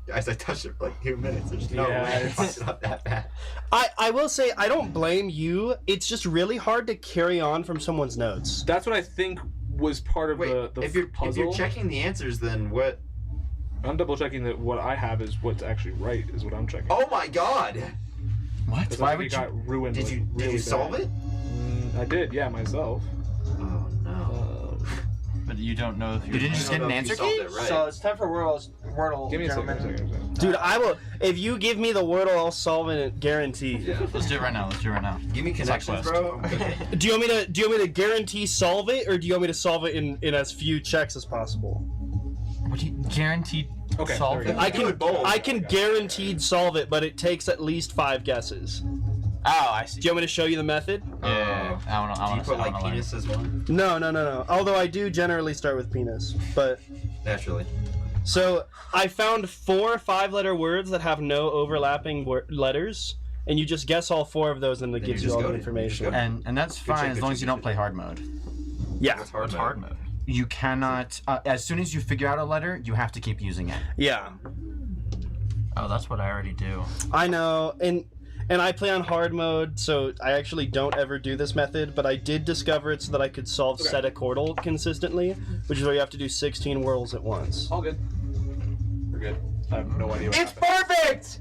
Guys, I touched it for like 2 minutes. There's no Yeah. way it's not that bad. I will say I don't blame you. It's just really hard to carry on from someone's notes. That's what I think was part of Wait, the if you're puzzle. checking the answers, then what? I'm double checking that what I have is what's actually right is what I'm checking. Oh my God! What? 'Cause Why I would think it you? got ruined? Did like, you really solve bad. it? I did, yeah, myself. Oh no! But you don't know if You didn't just I get don't an know if you answer solved key? it right. So it's time for Wordle. Give me a second. Dude, I will. If you give me the Wordle, I'll solve it. Guaranteed. Yeah. Let's do it right now. Give me connections, bro. I'm good. Do you want me to guarantee solve it, or do you want me to solve it in as few checks as possible? What do you guaranteed Okay, solve there we it? go. I Do it both. can guaranteed solve it, but it takes at least 5 guesses. Oh, I see. Do you want me to show you the method? Yeah. I wanna. Do you I put like wanna learn. penis as one? No. Although I do generally start with penis, but. Naturally. So I found 4 5-letter words that have no overlapping letters, and you just guess all 4 of those, and it Then gives you you just all go the to- information. And that's Good fine check, as good long check, as you good don't check. play hard mode. Yeah, What's hard Hard mode? mode. You cannot. As soon as you figure out a letter, you have to keep using it. yeah, Oh, that's what I already do. I know, and I play on hard mode, so I actually don't ever do this method. But I did discover it so that I could solve Okay. setacordal consistently, which is where you have to do 16 whirls at once. All good. We're good. I have no idea what It's happened. perfect!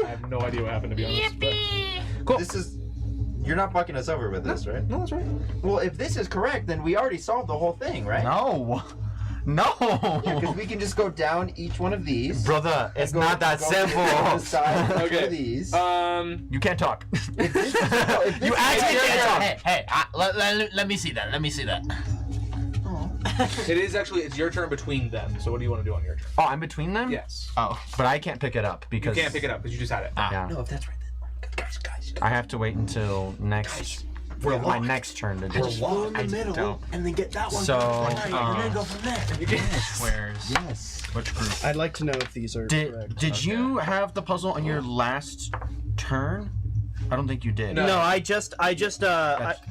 I have no idea what happened, to be honest. But... Cool. This is. You're not fucking us over with this, right? No, that's right. Well, if this is correct, then we already solved the whole thing, right? No. No. Because we can just go down each one of these. Brother, it's Go- not that go to the simple. side of each Okay. one of these. You can't talk. If this is- no, if this You is- actually can't talk. Hey, let me see that. Let me see that. It is actually, it's your turn between them. So what do you want to do on your turn? Oh, I'm between them? Yes. Oh, But I can't pick it up You because can't pick it up because you just had it. Yeah. No, if that's right, then guys. I have to wait until next We're my locked. next turn to do We're it. locked. in the middle, don't. and then get that one. So, and then go from there. squares. Yes. Which group? I'd like to know if these are correct. Did you have the puzzle on your last turn? I don't think you did. No. No, I just You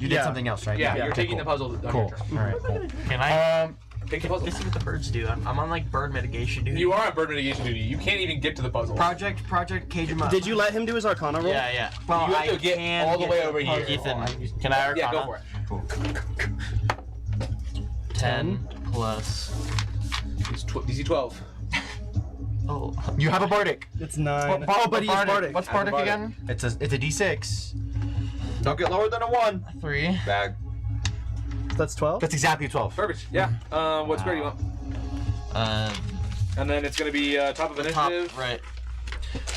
did something else, right? Yeah, you're Okay, taking cool. the puzzle on Cool. your turn. All right, cool. Can I? Take the puzzle. Let's see what the birds do. I'm on like bird mitigation duty. You are on bird mitigation duty. You can't even get to the puzzle. Project, cage 'em up. Did you let him do his Arcana roll? Yeah. Well, You have I to get can all the way to over here. Ethan, can I Arcana? Yeah, go for it. 10 plus. It's DC 12. Oh, You have a bardic. It's 9. Oh, but he's bardic. What's bardic Bardic. again? It's a D6. Don't get lower than a 1. 3. Bag. That's 12? That's exactly 12. Perfect. Yeah. What square do you want? And then it's going to be top of Top initiative. right.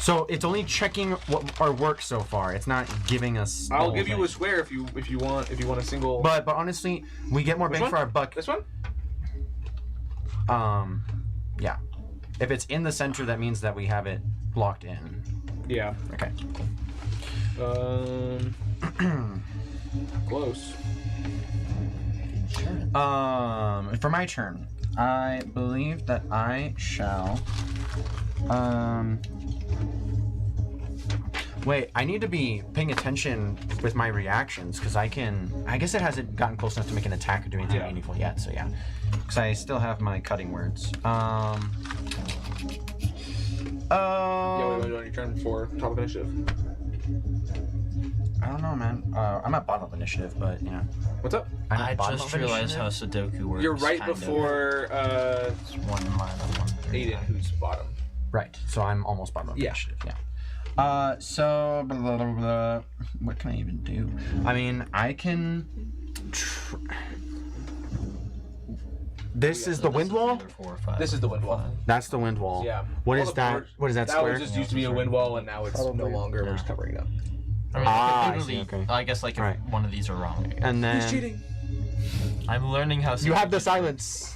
So it's only checking what our work so far. It's not giving us. the I'll whole give you thing. a square if you want a single. But honestly, we get more Which bang one? for our buck. This one? Yeah. If it's in the center, that means that we have it locked in. Yeah. Okay. Close. For my turn, I believe that I shall. Wait, I need to be paying attention with my reactions because I guess it hasn't gotten close enough to make an attack or do anything meaningful yet. So yeah, because I still have my cutting words. Yeah, what do you want to do on your turn for top of initiative? I don't know, man. I'm at bottom of initiative, but yeah. What's up? I'm I at bottom just of realized initiative. how Sudoku works. You're right kind of. before It's 1 minus 1. Aiden, who's bottom. Right, so I'm almost bottom of Yeah. initiative. Yeah. So blah, blah, blah, blah. What can I even do? I mean, I can. This is the wind wall. 4, 5. This is the wind wall. That's the wind wall. Yeah. What All is the that? boards- What is that That square? was just used to be a wind wall, and now it's no Probably. longer. We're just covering it up. I mean, I literally, see, okay. I guess like if Right. one of these are wrong. And then I'm learning how. you have the silence.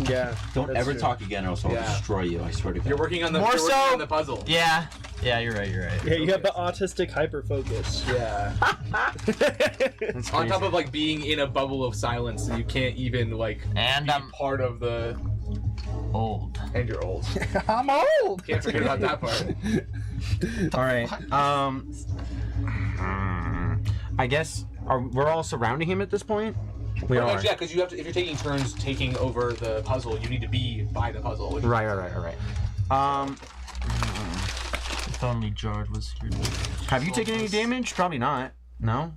Yeah. Don't that's ever true. talk again, or else I'll Yeah. destroy you. I swear to God. You're working on the More you're working so- on the puzzle. Yeah, you're right. Yeah, you have the autistic hyper focus. Yeah. That's On crazy. top of like being in a bubble of silence, so you can't even like And be I'm part of the. old. And you're old. I'm old. Can't forget about that part. All right. I guess we're all surrounding him at this point. We are. Yeah, because you have to. If you're taking turns taking over the puzzle, you need to be by the puzzle. Which Right. If only Jard was here. Have you taken any damage? Probably not. No.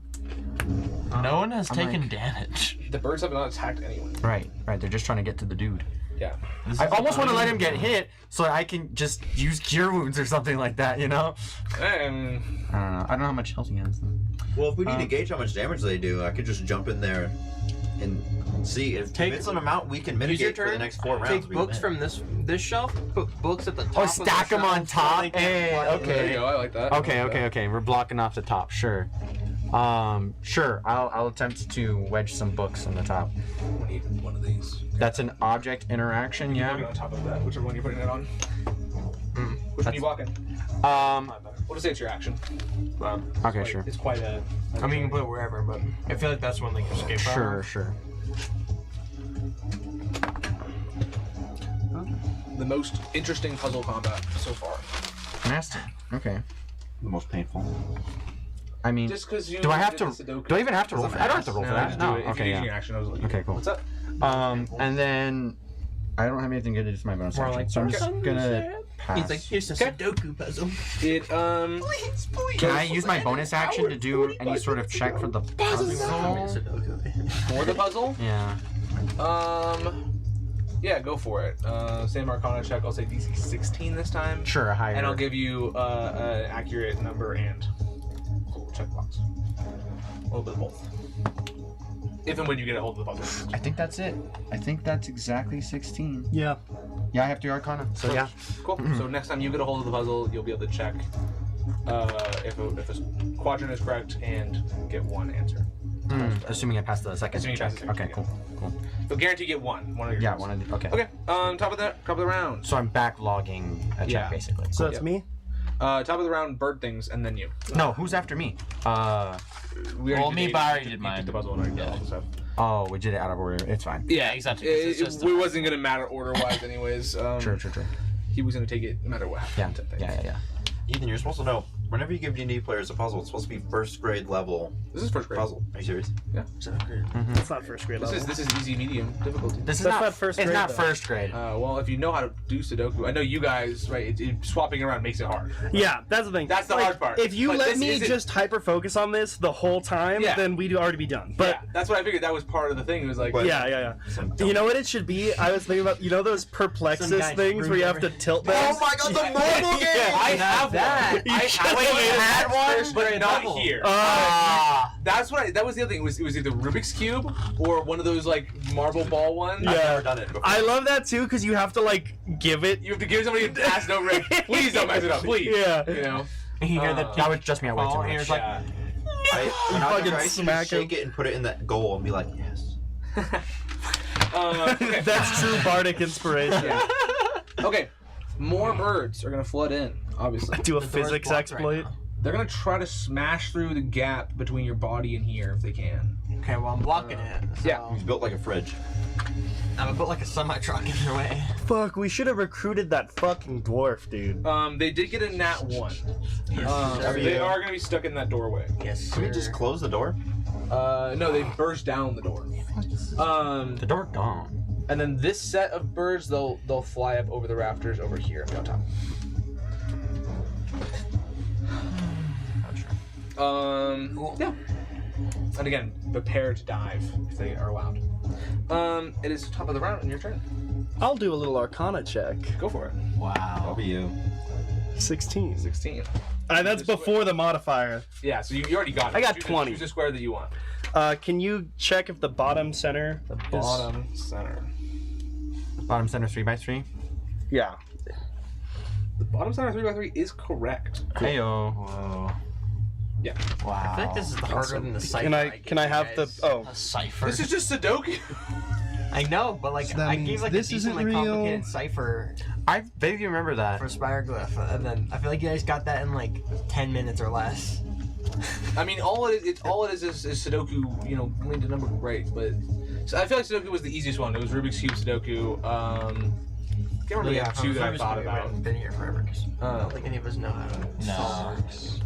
No one has I'm taken like- damage. the birds have not attacked anyone. Right. They're just trying to get to the dude. Yeah. This I is almost want to let him unbelievable. get hit so that I can just use cure wounds or something like that. You know. And I don't know how much health he has. Well, if we need to gauge how much damage they do, I could just jump in there and see. If it's an amount we can Use your mitigate for the turn. next 4 rounds. Take we books win. from this shelf. Put books at the top. Oh, of stack the them on shelf so top. they can Hey, fly in. there you okay. go. I like that. Okay. We're blocking off the top. Sure. Sure. I'll attempt to wedge some books on the top. We need one of these. That's an object interaction. Put it Yeah. on top of that, whichever one you're putting it on. Which one are you walking? We'll just say it's your action. Okay. Sure. It's quite a. I mean, you can put it wherever, but I feel like that's one they can escape from. Sure. The most interesting puzzle combat so far. Nasty. Okay. The most painful. I mean, Just because you. do I have did to? the Sudoku. Do I even have to roll? For, I don't have to roll for No, that. just No. do it. If Okay. you're using Yeah. your action, I was like, Okay. Cool. What's up? And then I don't have anything good to do with my bonus More action, like so I'm just okay. gonna pass. He's like, here's a Sudoku puzzle. It Can I use my bonus action to do any sort of check for the puzzle? for the puzzle. Yeah. Yeah, go for it. Same Arcana check. I'll say DC 16 this time. Sure. Higher. And I'll give you an accurate number and full checkbox. A little bit of both. If and when you get a hold of the puzzle. I think that's it. I think that's exactly 16. Yeah. Yeah, I have to Arcana. So yeah. Cool. So next time you get a hold of the puzzle, you'll be able to check if a quadrant is correct and get one answer. Assuming I pass the second Assuming you check. pass the second Okay, check, cool. You'll guarantee get one. One of your Yeah, turns. one of the, okay. Okay. Top of the round. So I'm backlogging a check Yeah. basically. So Cool. that's me? Top of the round, bird things, and then you. No, who's after me? We Well, did me, it. but I already You did did mine. the puzzle and already did Yeah. all the stuff. Oh, we did it out of order. It's fine. Yeah, exactly. It's just It wasn't gonna matter order-wise, anyways. True. He was gonna take it no matter what Yeah, happened. yeah. Ethan, you're supposed to know. Whenever you give D&D players a puzzle, it's supposed to be first grade level This is first grade. puzzle. Are you serious? That's not first grade This level. is easy, medium difficulty. This is That's not not first It's grade, not though. first grade. Well, if you know how to do Sudoku, I know you guys, right? Swapping around makes it hard. Yeah, that's the thing. That's the hard part. If you But let this me isn't- just hyper focus on this the whole time, Yeah. then we'd already be done. But Yeah, that's what I figured. That was part of the thing. It was like, But- yeah. Some You know what it should be? I was thinking about those Some perplexus guy things where you have to tilt them. Oh my god, the marble game! I have one. You I should've wait, made it had one, first but grade not level. here. Ah. That's what. That was the other thing. It was either Rubik's cube or one of those like marble ball ones. Yeah. I've never done it before. I love that too because you have to like give it. You have to give somebody a pass over it. Please don't mess it up, please. Yeah. You know. You hear the That was just me. I way too fall, and much. it's like, Yeah. When I was fucking younger, I used to smack just shake it and put it in that goal and be like, yes. Okay. That's true bardic inspiration. Yeah. Okay. More birds are gonna flood in. Obviously. Do a The door's physics blocked right exploit. now. They're gonna try to smash through the gap between your body and here if they can. Okay, well I'm blocking it. So Yeah. He's built like a fridge. I'm gonna put like a semi-truck in their way. Fuck, we should have recruited that fucking dwarf, dude. They did get a nat 1. Yes, They are gonna be stuck in that doorway. Yes. Can we just close the door? No, they burst down the door. The door gone. And then this set of birds, they'll fly up over the rafters over here on top. Yeah. And again, prepare to dive if they are allowed. It is top of the round and your turn. I'll do a little Arcana check. Go for it. That'll be you. 16. 16. That's before the modifier. Yeah, so you already got it. I got Choose 20. Choose a square that you want. Can you check if the bottom center? The bottom center. Bottom center 3x3. Yeah. The bottom center 3x3 is correct. Heyo. Whoa. Yeah. Wow. I feel like this is harder than the cipher. Can I gave have you the guys. oh A cipher. This is just Sudoku. I know, but like So that I means gave like a this decent isn't like real. complicated cipher I vaguely remember that. for Spireglyph, and then I feel like you guys got that in like 10 minutes or less. I mean, all it is Sudoku, you know, linked the number right, but so I feel like Sudoku was the easiest one. It was Rubik's Cube, Sudoku. Can't really have two that I thought about. I've been here forever. 'Cause I don't think any of us know how to solve No. this.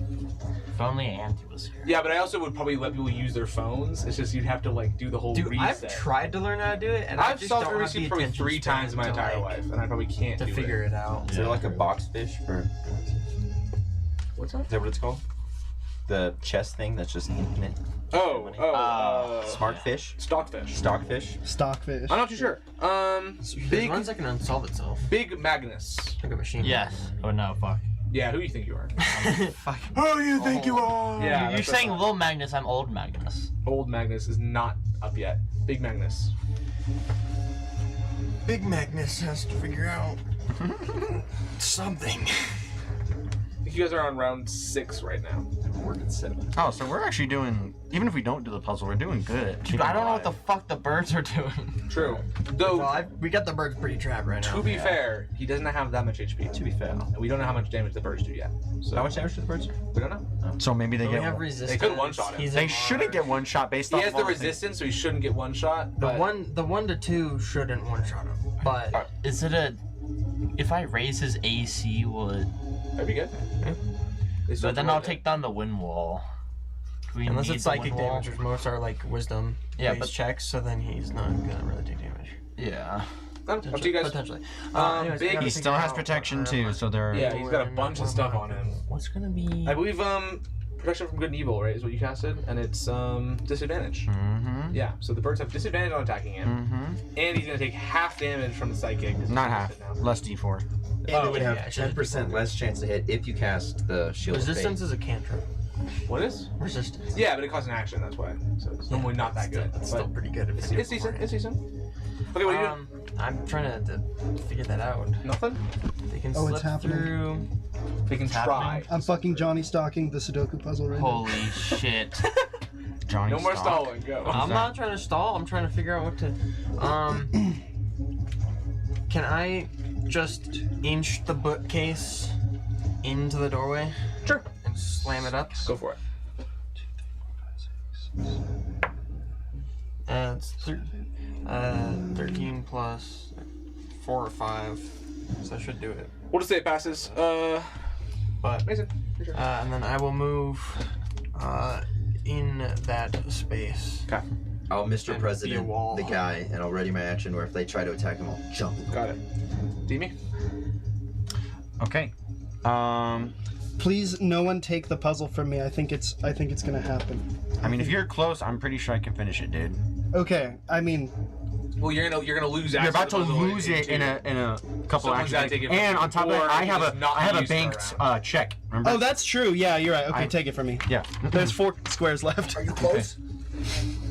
If only Auntie was here. Yeah, but I also would probably let people use their phones. It's just you'd have to like do the whole Dude, reset. I've tried to learn how to do it, and I I've just solved don't Rubik's have the Cube probably attention 3 times in my span to, entire like, life, and I probably can't to do figure it out. Is there like a box fish for? What's that? Is that what it's called? The chess thing that's just infinite. Smart fish. Stockfish. Stockfish. Stockfish. I'm not too sure. There's Big ones that can unsolve itself. Big Magnus. Like a machine. Yes. Oh no, fuck. Yeah, who do you think you are? Fuck. Who do you think you are? Yeah, You're that's saying what I Lil Magnus, I'm Old Magnus. Old Magnus is not up yet. Big Magnus. Big Magnus has to figure out something. I think you guys are on round 6 right now. We're at 7. Oh, so we're actually doing. Even if we don't do the puzzle, we're doing good. Dude, I don't know what the fuck the birds are doing. True. Though, Well, we got the birds pretty trapped right now. to be fair, he doesn't have that much HP. To be fair. And we don't know how much damage the birds do yet. So How much damage to the birds? we don't know. So maybe they But we get. have resistance. could one-shot him. He's They a shouldn't get one shot based He off. has of the all things. resistance, so he shouldn't get one shot. The But one, 1 to 2 shouldn't one shot him. But Is it a? If I raise his AC, will it? that'd be good. They still But then have to I'll roll take down the wind wall. Do we unless need it's the psychic wind wall? damage, which most are like wisdom. Yeah, based but- checks, so then he's not gonna really take damage. Yeah. it. Up to you guys. Potentially. Big- Anyways, I gotta He figure still has out protection what too, so they're. Yeah, he's got a bunch of stuff on him. What's gonna be? I believe protection from good and evil, right, is what you casted, and it's disadvantage. Mm-hmm. Yeah, so the birds have disadvantage on attacking him, Mm-hmm. and he's gonna take half damage from the psychic. Not half. Now. Less D4. And Oh, it would have yeah, it should 10% less chance to hit if you cast the shield of Resistance is a cantrip. What is? Resistance. Yeah, but it costs an action. That's why. So it's normally not that good. It's still but pretty good. If it's decent. It's decent. Okay, what are you doing? I'm trying to figure that out. Nothing. They can Oh, it's slip happening. through. They can try. I'm fucking Johnny stalking the Sudoku puzzle right Holy shit. Johnny No more Stock. stalling. Go. I'm not trying to stall. I'm trying to figure out what to. Can I just inch the bookcase into the doorway? Sure. And slam it up? Go for it. It's 13 plus 4 or 5, so I should do it. We'll just say it passes. But Mason. your turn. and then I will move in that space. Okay. I'll Mr. And President be a wall. the guy, and I'll ready my action where if they try to attack him, I'll jump. Got it. Demi? Okay. now. Please, no one take the puzzle from me. I think it's gonna happen. I mean, if you're close, I'm pretty sure I can finish it, dude. Okay, I mean, Well, you're gonna lose. You're about to access the puzzle lose it in a couple Someone's gotta actions. take it And from on top of you, that, or I you have just not a use it banked around. check. Remember? oh, that's true. Yeah, you're right. Okay, I- take it from me. Yeah. There's 4 squares left. Are you close? 20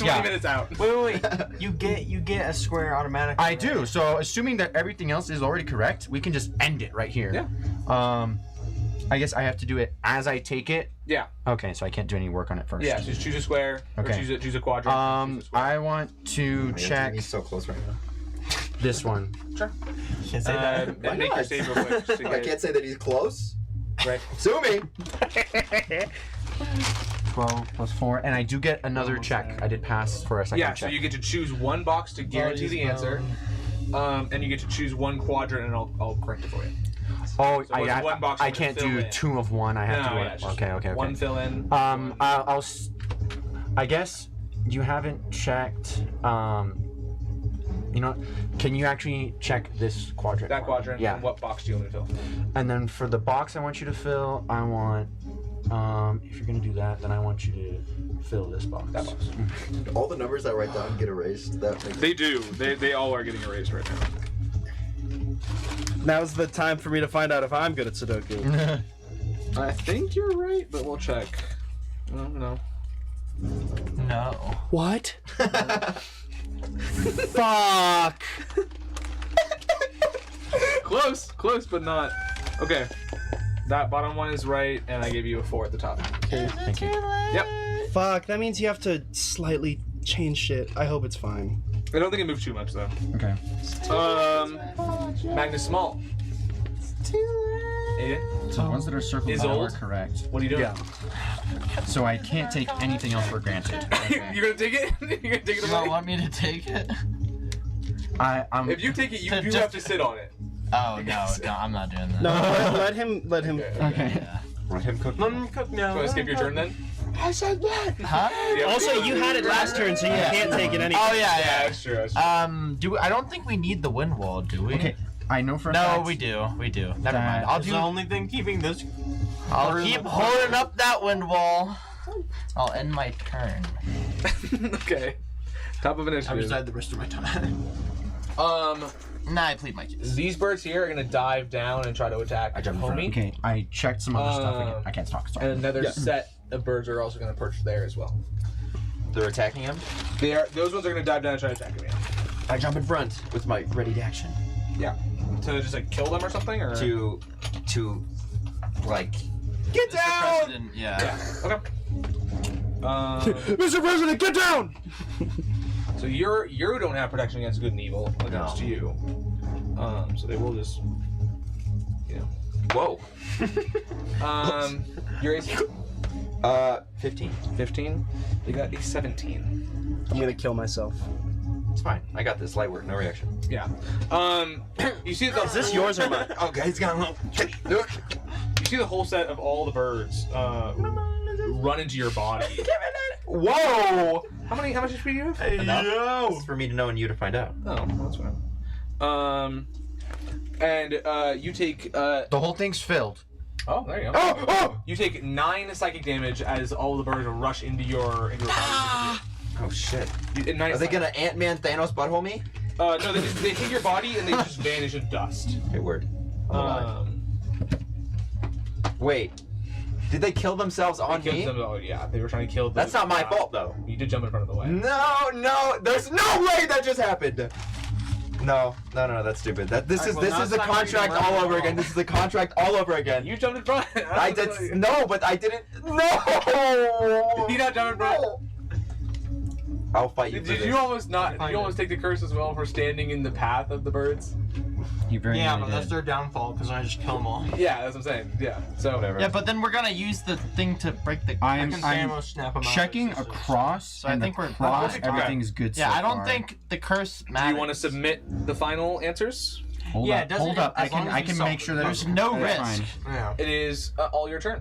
yeah. minutes out. Wait. You get a square automatically. I do. So assuming that everything else is already correct, we can just end it right here. Yeah. I guess I have to do it as I take it. Yeah. Okay, so I can't do any work on it first. Yeah. Just choose a square. Okay. Or choose a quadrant. choose a square. I want to check He's so close right now. this one. Sure. Can't say that. And make your save real quick. just to I get- can't say that he's close. Right. Sue me. 12 plus 4, and I do get another check. I did pass for a second Yeah. check. So you get to choose one box to guarantee the answer, and you get to choose one quadrant, and I'll correct it for you. Oh, So what's one box I you want to can't fill do in? 2 of 1. I have to do yeah, one. it's just Okay. One fill in. I guess you haven't checked. You know, can you actually check this quadrant? That for me? quadrant. Yeah. And what box do you want me to fill? And then for the box I want you to fill, I want. If you're gonna do that, then I want you to fill this box. That box. All the numbers I write down get erased. That makes They do. They all are getting erased right now. Now's the time for me to find out if I'm good at Sudoku. I think you're right, but we'll check. No. No. What? Fuck. Close, but not. Okay. That bottom one is right, and I gave you a 4 at the top. Thank you. Yep. Fuck, that means you have to slightly change shit. I hope it's fine. I don't think it moved too much though. Okay. Magnus Small. Yeah. So the ones that are circled Is now old? are correct. What are you doing? Yeah. So I can't take anything else for granted. Okay. You're gonna take it? You're gonna take it You don't away? want me to take it? I'm. If you take it, you do Just- have to sit on it. Oh no, I'm not doing that. No, let him. Okay. Let him cook. Cook You now. wanna skip your turn then? Huh? Yeah. Also, you had it last turn, so you can't take it anyway. Oh yeah. That's true. That's true. I don't think we need the wind wall, do we? Okay. I know for a No, fact. we do. Never That- mind. I'll It's do. the only thing keeping this. I'll keep holding up that wind wall. I'll end my turn. Okay. Top of I initiative. reside the rest of my time. Nah, I plead my case. These birds here are gonna dive down and try to attack I jump in front. homie. Okay. I checked some other stuff again. Um, I can't talk. Sorry. And another set of birds are also gonna perch there as well. They're attacking him. Those ones are gonna dive down and try to attack him. Yeah. I jump in front with my ready to action Yeah. To just like kill them or something, or to like get down. President, yeah. Yeah. Okay. Mr. President, get down! So you don't have protection against good and evil against you. So they will just, whoa. Your AC 15. 15. You got a 17. I'm gonna kill myself. It's fine. I got this. Light work. No reaction. Yeah. You see the Is this yours or mine? Okay, he's got You see the whole set of all the birds run into your body. Whoa! How much HP do you have? Enough. It's for me to know and you to find out. Oh, that's fine. And you take The whole thing's filled. Oh, there you go. Oh! You take 9 psychic damage as all the birds rush into your body. Oh shit. Are they gonna Ant-Man Thanos butthole me? No, they hit your body and they just vanish in dust. Okay, word. Um, Wait. Did they kill themselves on They me? killed them- oh, yeah, they were trying to kill. That's not my fault though. You did jump in front of the way. No, there's no way that just happened. No, that's stupid. This is the contract all over again. This is the contract all over again. You jumped in front. I did no, but I didn't. No. You not jump in front. I'll fight you. Did you almost not? Did you almost take the curse as well for standing in the path of the birds? You very Yeah, nearly but that's did. their downfall because I just kill them all. Yeah, that's what I'm saying. Yeah. So Whatever. Yeah, but then we're gonna use the thing to break the. I'm Snap 'em out. checking across, So I and think we're- across okay. everything's good Yeah, so I don't far. think the curse do matters. you want to submit the final answers? Hold Yeah, up, it doesn't- hold up. as long as I you can solve make it. sure that There's no that's risk. fine. Yeah. It is all your turn.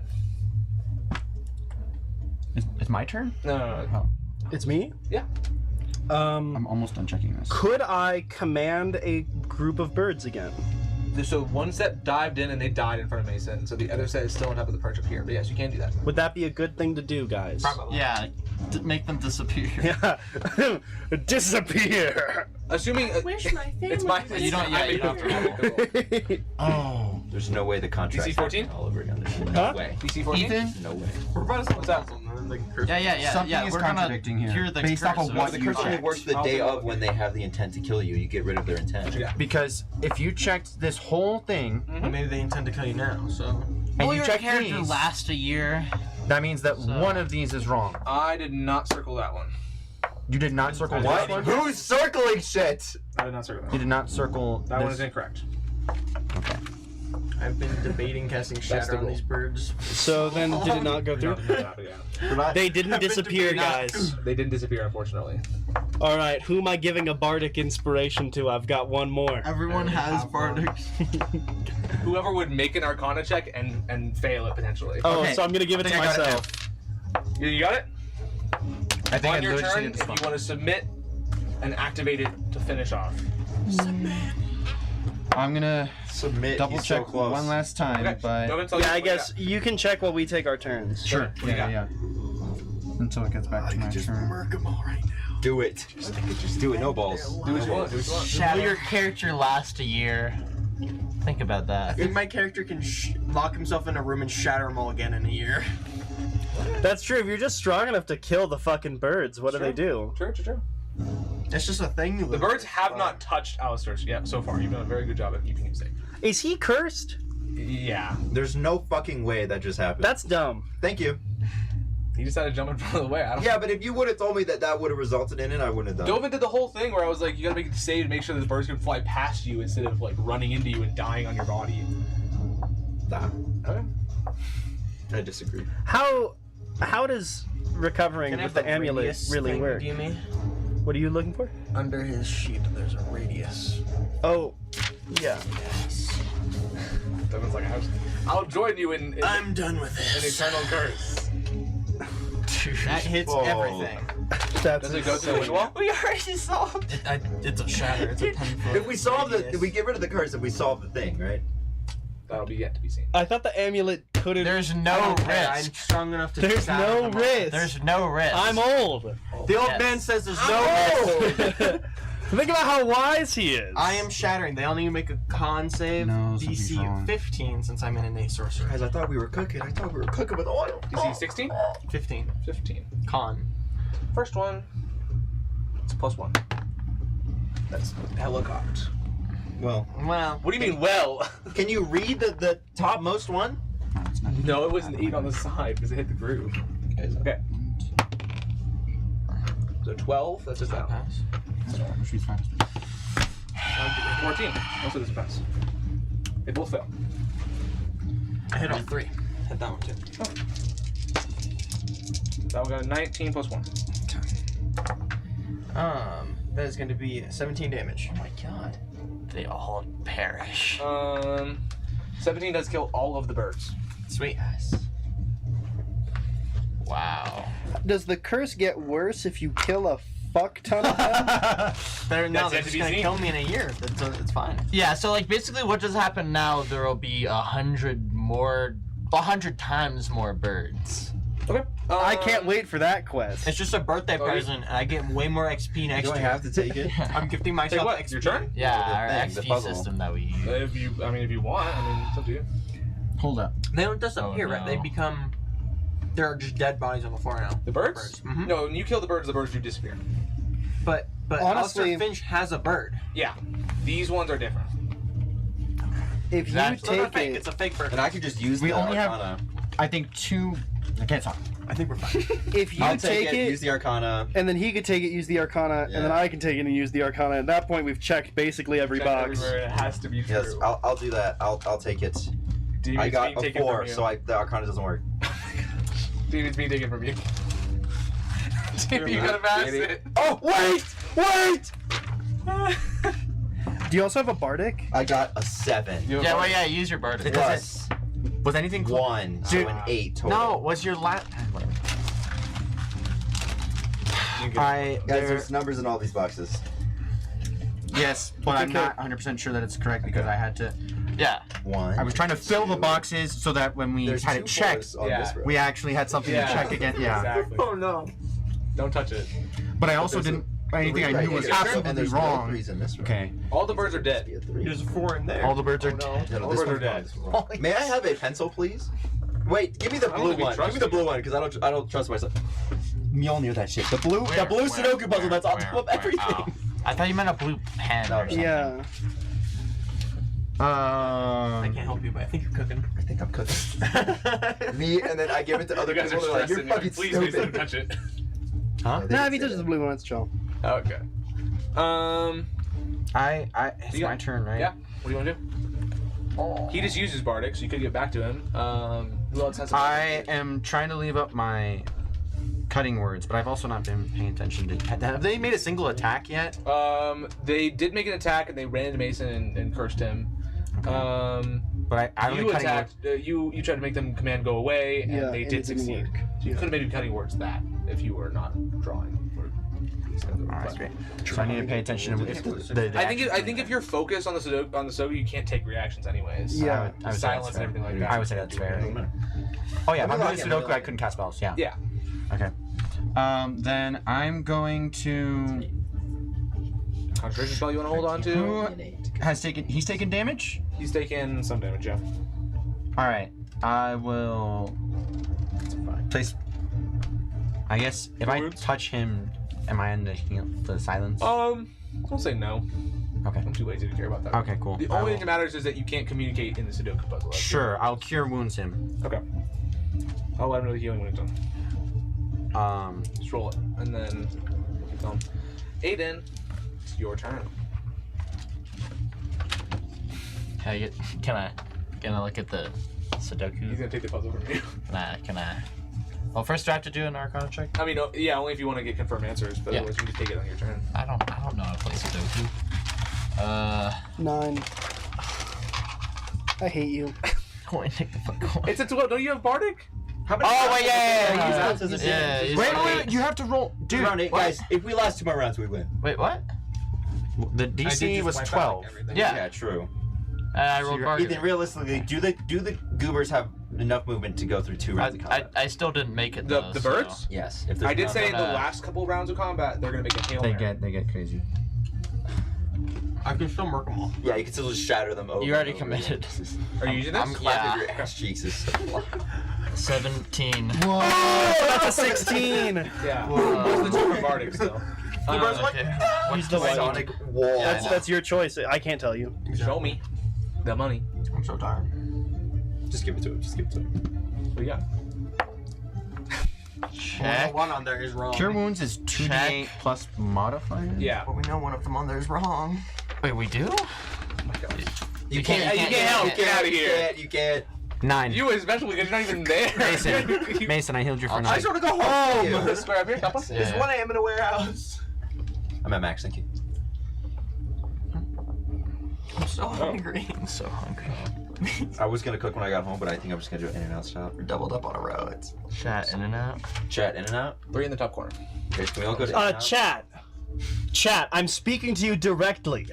It's my turn. No. It's me? Yeah. I'm almost done checking this. Could I command a group of birds again? So one set dived in and they died in front of Mason. So the other set is still on top of the perch up here. But yes, you can do that. Would that be a good thing to do, guys? Probably. Yeah, make them disappear. Yeah. Disappear. Assuming it's my. You don't- yeah, you don't have to. Oh. There's no way the contract. DC 14? all over again. There's Huh? no way. DC 14. Ethan? No way. We're about to What's that? Yeah. Something is we're gonna contradicting here. cure the Based curse off of of what The it. you curse only checked. works the I'll day do of it. when they have the intent to kill you. You get rid of their intent. Yeah. Because if you checked this whole thing Maybe they intend to kill you now, so. and Will you your checked character these, last a year? that means that So- one of these is wrong. I did not circle that one. You did not circle What? this one. Who's circling shit? I did not circle that You one. did not circle That one this. is incorrect. I've been debating casting That's shatter the on goal. these birds. So then, did it not go through? They didn't disappear, guys. They didn't disappear, unfortunately. All right, who am I giving a bardic inspiration to? I've got one more. Everyone has bardics. Whoever would make an Arcana check and fail it potentially. Oh, Okay. so I'm gonna give it to I got it myself. You got it? I think I On your literally just turn, needed if to you spell. want to submit and activate it to finish off. I'm gonna Submit. double he's so check close. one last time, Okay. but Go until Yeah, I you- guess you can check while we take our turns. sure. What do you got? Yeah. Until it gets back to my turn. Murk them all right now. Do it. Just do it. No balls. Do what you want. Do what you want. Will your character last a year? Think about I that. think my character can lock himself in a room and shatter them all again in a year. That's true. If you're just strong enough to kill the fucking birds, what do they do? True. It's just a thing you The live birds with. have not touched Alistair yet so far. You've done a very good job at keeping him safe. Is he cursed? Yeah. There's no fucking way that just happened. That's dumb. Thank you. He decided to jump in front of the way. I don't Yeah, but if you would have told me that would have resulted in it, I wouldn't have done it. Dovin did the whole thing where I was like, you gotta make it safe to make sure that the birds can fly past you instead of like running into you and dying on your body. Nah, Okay. I disagree. How does recovering Can I with have the amulet radius really thing, work? Do you mean? What are you looking for? Under his sheet, there's a radius. Oh, yeah. Dovin's like, I'll join you in I'm done with an this. eternal curse. That hits Whoa. everything. That's Does it go to the wind wall? We already solved it. It's a shatter. It's a 10-foot. If we solve radius. if we get rid of the curse, if we solve the thing, right? That'll be yet to be seen. I thought the amulet couldn't. There's I no don't care. I'm risk. strong enough to. There's shatter no them all. risk. There's no risk. I'm old. The old Yes. man says there's no risk. Think about how wise he is. I am shattering. They only make a con save. No, something's DC wrong. 15 since I'm an innate sorcerer. Guys, I thought we were cooking. I thought we were cooking with oil. DC 16? 15 15. con. First one. It's +1. That's hella cocked. Well, Well, What do you mean, well? can you read the topmost one? No, it was an 8 on the side because it hit the groove. Okay. So 12, that's just that. pass. 14. Also doesn't pass. They both fail. I hit all 3. Hit that one too. That one got a 19 +1. That is going to be 17 damage. Oh my god. They all perish. 17 does kill all of the birds. Sweet. Wow. Does the curse get worse if you kill a fuck ton of them? They're That's yet to just be going to seen. kill me in a year. It's fine. Yeah, so like basically what just happened now, there will be 100 times more birds. Okay. I can't wait for that quest. It's just a birthday Oh, present, and I get way more XP next Do I year. have to take it? I'm gifting Hey, myself what? XP. Your turn? Yeah, our thing, the XP puzzle. system that we use. If you want, it's up to you. Hold up. They don't disappear, Oh, right? They no. become. There are just dead bodies on the floor now. The birds? Mhm. No, when you kill the birds do disappear. But Honestly- Alistair Finch has a bird. Yeah. These ones are different. If you It's not a take fake. it, It's a fake bird. And I could just use We the only have- Arcana. I think 2. I can't talk. I think we're fine. if you I'll take it, use the Arcana. and then he could take it, use the Arcana, and then Yeah. I can take it and use the Arcana. At that point, we've checked basically every Check box. everywhere, it has to be true. Yes, I'll do that. I'll take it. David's I got being a taken 4, from you. so the Arcana doesn't work. David's being taken from you. David, you gotta pass David. it. Oh, wait! Do you also have a Bardic? I got a 7. Yeah, well, yeah, use your bardic. It Plus Was anything close? 1, so an 8 total. No, was your last. I. Guys, there's numbers in all these boxes. Yes, but I'm Okay. not 100% sure that it's correct because I had to. Yeah. 1. I was trying to fill the boxes so that when we There's had 2 it checked, fours on Yeah. this row. we actually had something to check again. Yeah. Exactly. Oh no. Don't touch it. But I also There's a- didn't. Anything I Right, knew was and absolutely there's no wrong. 3s in this row. Okay. All the birds are dead. Be a 3. There's 4 in there. All the birds are No, No, all this the birds are one's dead. wrong. May I have a pencil, please? Wait, give me the I don't blue think we one. Give trust me the you. blue one because I don't trust myself. Mjolnir that shit. The blue Sudoku puzzle that's on top of everything. Oh. I thought you meant a blue pen. No, or something. Yeah. I can't help you, but I think you're cooking. I think I'm cooking. Me, and then I give it to other You guys are people. They're like, you're stressing. fucking Please, please don't stupid. touch it. Huh? Nah, if he touches the blue one, it's chill. Okay. It's You got- my turn, right? Yeah. What do you want to do? He just uses Bardic, so you could get back to him. Who else has? I am trying to leave up my cutting words, but I've also not been paying attention to. Have they made a single attack yet? They did make an attack, and they ran into Mason and cursed him. But I don't You think cutting attacked. You tried to make them command go away, and Yeah, they and did it didn't succeed. work. So you could have maybe cutting words that if you were not drawing. Alright, great. So I need to pay attention to if the I think if you're focused on the Sudoku, you can't take reactions anyways. Yeah. I would say Silence that's and everything like that. I would say that's fair. Oh yeah, if I'm doing Yeah, Sudoku, yeah. I couldn't cast spells. Yeah. Yeah. Okay. Then I'm going to. Concentration spell you want to hold on to? Who has taken? He's taken damage. He's taken some damage, yeah. All right. I will place. I guess if I Words? touch him, am I in the silence? I'll say no. Okay. I'm too lazy to care about that. Okay. Cool. The I only will- thing that matters is that you can't communicate in the Sudoku puzzle. That's Sure, I'll cure wounds him. it. Okay. I'll let him know the healing when it's done. Just roll it, and then keep going. Aiden, it's your turn. Can I look at the He's Sudoku? gonna take the puzzle from you. Can I? Well, first do I have to do an Arcana check? I mean, yeah, only if you want to get confirmed answers, but Yeah. otherwise you can just take it on your turn. I don't know how to play Sudoku. 9. I hate you. Coin, take the fuck coin. It's a 12. Don't you have Bardic? Oh wait, yeah. Use that as a Yeah, save. use Wait, the wait, eight. you have to roll, dude. Round 8, guys. If we last 2 more rounds, we win. Wait, what? The I did DC just was wipe out 12. everything. Yeah. True. I rolled bargain. Ethan, realistically, do the goobers have enough movement to go through 2 rounds of combat? I still didn't make it The though. the so- birds? Yes. If I did enough- say in the gonna- last couple rounds of combat they're gonna make a hail They Mary. get crazy. I can still mark them all. Yeah, you can still just shatter them over. You already and over committed. Are you using this? I'm again. yeah. Your ass cheeks is so 17. Oh, that's a 16. Yeah. What's the different Bardic still? Okay. Use the white. Sonic wall. Yeah. That's your choice. I can't tell you. Show me the money. I'm so tired. Just give it to him. Just give it to him. What do you got? Well, Check. the one on there is wrong. Cure wounds is 2d8 plus modifier. Yeah. But we know one of them on there is wrong. Wait, we do? You can't help. Get out of here. You can't. 9. You especially because you're not even there. Mason, I healed you for 9. I just want to go home. This square up here, couple. It's Yeah. 1 a.m. in a warehouse. I'm at max, thank you. I'm so hungry. I'm so hungry. I was gonna cook when I got home, but I think I'm just gonna do an in and out stop. We're doubled up on a row. It's Chat in and out. Chat in and out. 3 in the top corner. Okay, can we all go to in and out? Chat, I'm speaking to you directly.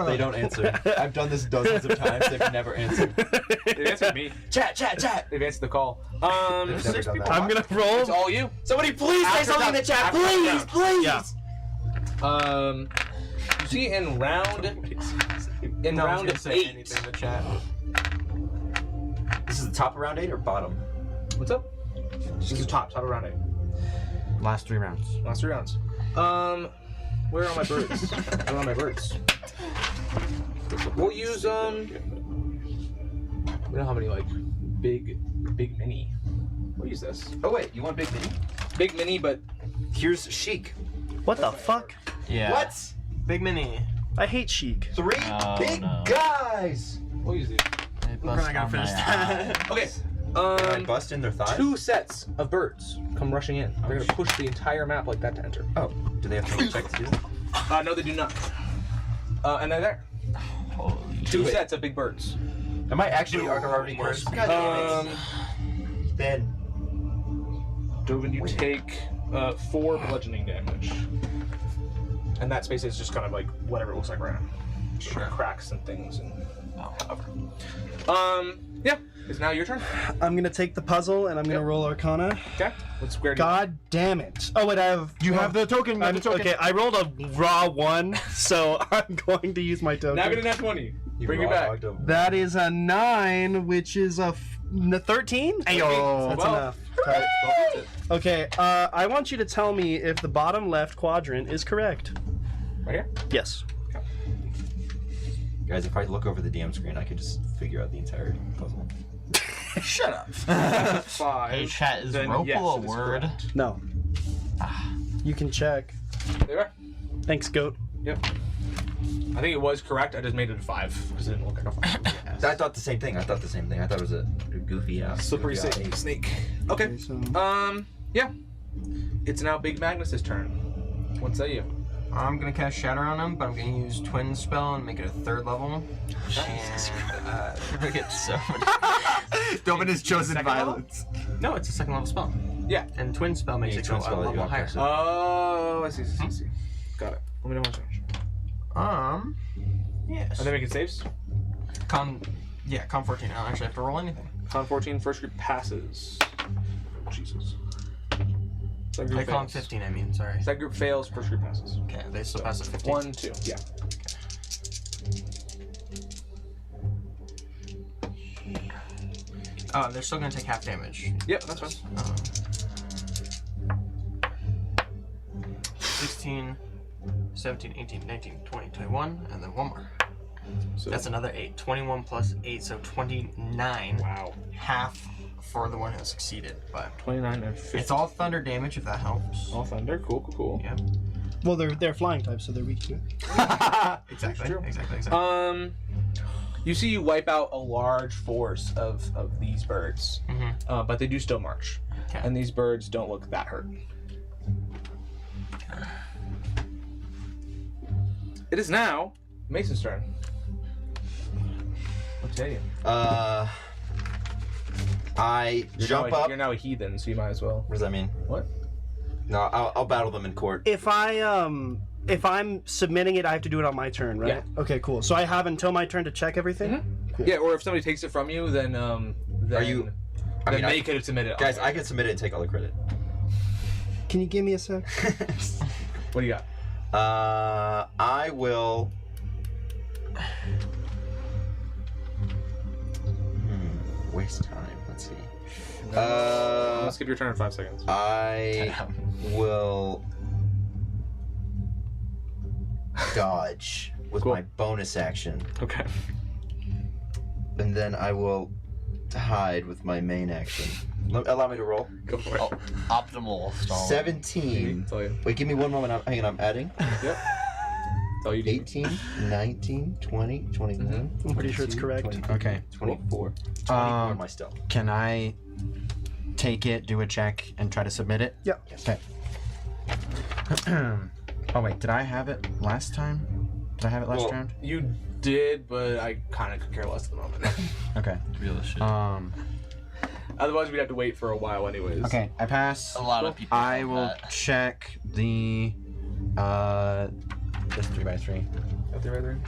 They don't answer. I've done this dozens of times. They've never answered. They answered me. Chat. They've answered the call. They've never done that. I'm gonna roll. It's all you. Somebody please say After something in the chat. after Please, round. please. You see in round no one's round gonna say 8. anything in the chat. This is the top of round 8 or bottom? What's up? This is top of round 8. Last 3 rounds. Last 3 rounds. Where are my birds? Where are my birds? We'll use we don't have any like big mini. We'll use this. Oh wait, you want big mini? Big mini, but Here's Chic. What the fuck? Yeah. What? Big mini. I hate Chic. 3 Oh, big no. guys. we'll use these. We're not gonna finish that. Okay. Can I bust in their thighs? 2 sets of birds come rushing in. They're gonna push the entire map like that to enter. Oh, do they have to make a check to do that? No, they do not. And they're there. Holy 2 shit. sets of big birds. Am I actually already cursed? God damn it. Then. Dovin, you take 4 bludgeoning damage. And that space is just kind of like whatever it looks like right now. Sure. Cracks and things and however. Yeah. It's now your turn. I'm gonna take the puzzle and I'm gonna roll Arcana. Okay. What's square? God damn it! Oh wait, I have. You have the token. Okay, I rolled a raw 1, so I'm going to use my token. Now get a nat 20. Bring it back. That is a 9, which is a 13. Ayo. That's Well, enough. Okay, I want you to tell me if the bottom left quadrant is correct. Right here? Yes. Guys, if I look over the DM screen, I could just figure out the entire puzzle. Shut up. 5. Hey, chat, is Then Ropal yes, a it is word? correct. No. You can check. There you are. Thanks, Goat. Yep. I think it was correct. I just made it a 5 because it didn't look like a 5. I thought the same thing. I thought it was a goofy Slippery goofy snake. Okay. So, Yeah. It's now Big Magnus's turn. What say you? I'm gonna cast Shatter on him, but I'm gonna use Twin Spell and make it a 3rd level. And we're gonna get so much. Dovin has chosen Second level? violence. No, it's a 2nd level spell. Yeah. And Twin Spell makes Yeah, it go Twin a Spell, you level got higher. press it. Oh, I see. Got it. Let me know one change. Yes. Are they making saves? Con 14. I don't actually have to roll anything. Con 14, first group passes. Oh, Jesus. Second group Con fails. 15, I mean, sorry. Second group fails, first group passes. Okay, they still pass at 15. 1, 2. Yeah. They're still gonna take half damage. Yep, that's fine. 16, 17, 18, 19, 20, 21, and then 1 more. So That's another 8. 21 plus 8, so 29. wow. Half for the one who succeeded, but 29 and 50. it's all thunder damage if that helps. All thunder. Cool. Yeah. well, they're flying types, so they're weak to it. Exactly. true. Exactly. You see you wipe out a large force of these birds, but they do still march. Okay. And these birds don't look that hurt. It is now Mason's turn. What say you? I jump up. You're now a heathen, so you might as well. What does that mean? What? No, I'll battle them in court. If I'm submitting it, I have to do it on my turn, right? Yeah. Okay, cool. So I have until my turn to check everything. Cool. Yeah, or if somebody takes it from you, then Are you? Then they could submit it. Guys, I can submit it and take all the credit. Can you give me a sec? What do you got? I will. Waste time. Let's see. Let's skip your turn in 5 seconds. I will dodge with Cool. my bonus action, Okay. and then I will hide with my main action. Allow me to roll. Go for it. Oh, optimal stall. 17. That's all you. Wait, give me one moment. Hang on, I'm adding. Yep. That's all you do. 18, 19, 20, 21. I'm pretty sure it's 22, correct. 23, Okay. 24. 24 my stealth. Can I take it, do a check, and try to submit it? Yeah. Okay. Oh wait, did I have it last time? Did I have it last Well, round? You did, but I kind of could care less at the moment. Okay. Real shit. Otherwise, we'd have to wait for a while anyways. Okay, I pass. A lot of people. I have will that. check the this 3x3. Got the right there?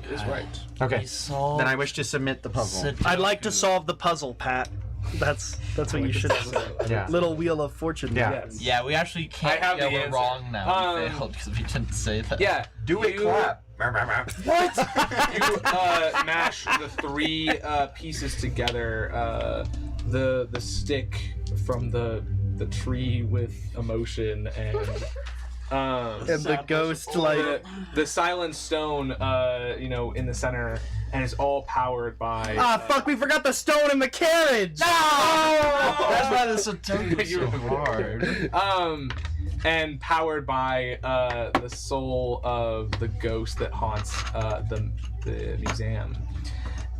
It is right. Okay. We solved Then I wish to submit the puzzle. I'd like to solve the puzzle, Pat. That's what you should have said. Yeah. Little wheel of fortune. Yeah. Yes. Yeah, we actually can't. I have Yeah, the we're answer. wrong now. We failed because we didn't say that. Yeah. Do a you- clap. What? You mash the 3 pieces together. The stick from the tree with emotion and the ghost like the silent stone, in the center, and it's all powered by. Fuck! We forgot the stone in the carriage. That's why this is so hard. And powered by the soul of the ghost that haunts the museum.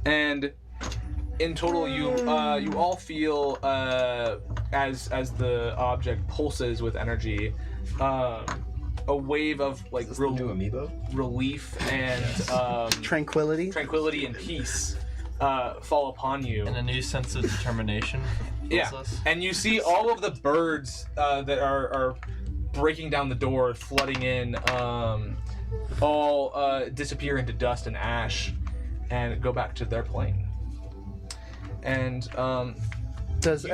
And in total, you all feel as the object pulses with energy, a wave of like relief and tranquility and peace fall upon you, and a new sense of determination. And you see all of the birds that are breaking down the door, flooding in, all disappear into dust and ash, and go back to their plane. And does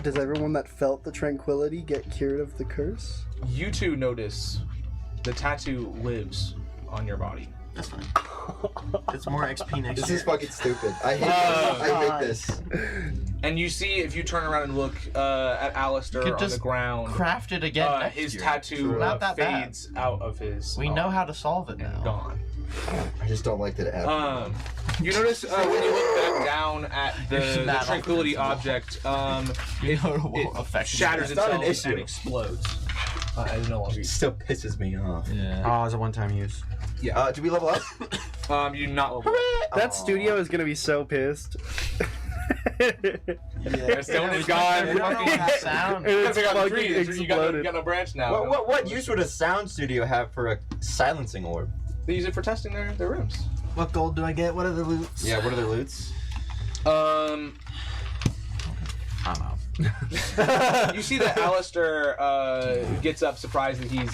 everyone that felt the tranquility get cured of the curse? You two notice the tattoo lives on your body. That's fine. It's more XP next year. This is fucking stupid. I hate this. And you see, if you turn around and look at Alistair on the ground, craft it again next his year. tattoo Not that fades out of his. We know how to solve it now. Gone. I just don't like that it happened. You notice when you look back down at the tranquility object, it shatters itself and explodes. It no longer still pisses me off. Yeah. Oh, it's a one-time use. Yeah. Do we level up? You do not level up. That studio is gonna be so pissed. The stone is gone. Sound. It's fucking exploded. You got no branch now. What use would a sound studio have for a silencing orb? They use it for testing their rooms. What gold do I get? What are the loots? Yeah, what are their loots? I don't know. You see that Alistair gets up surprised that he's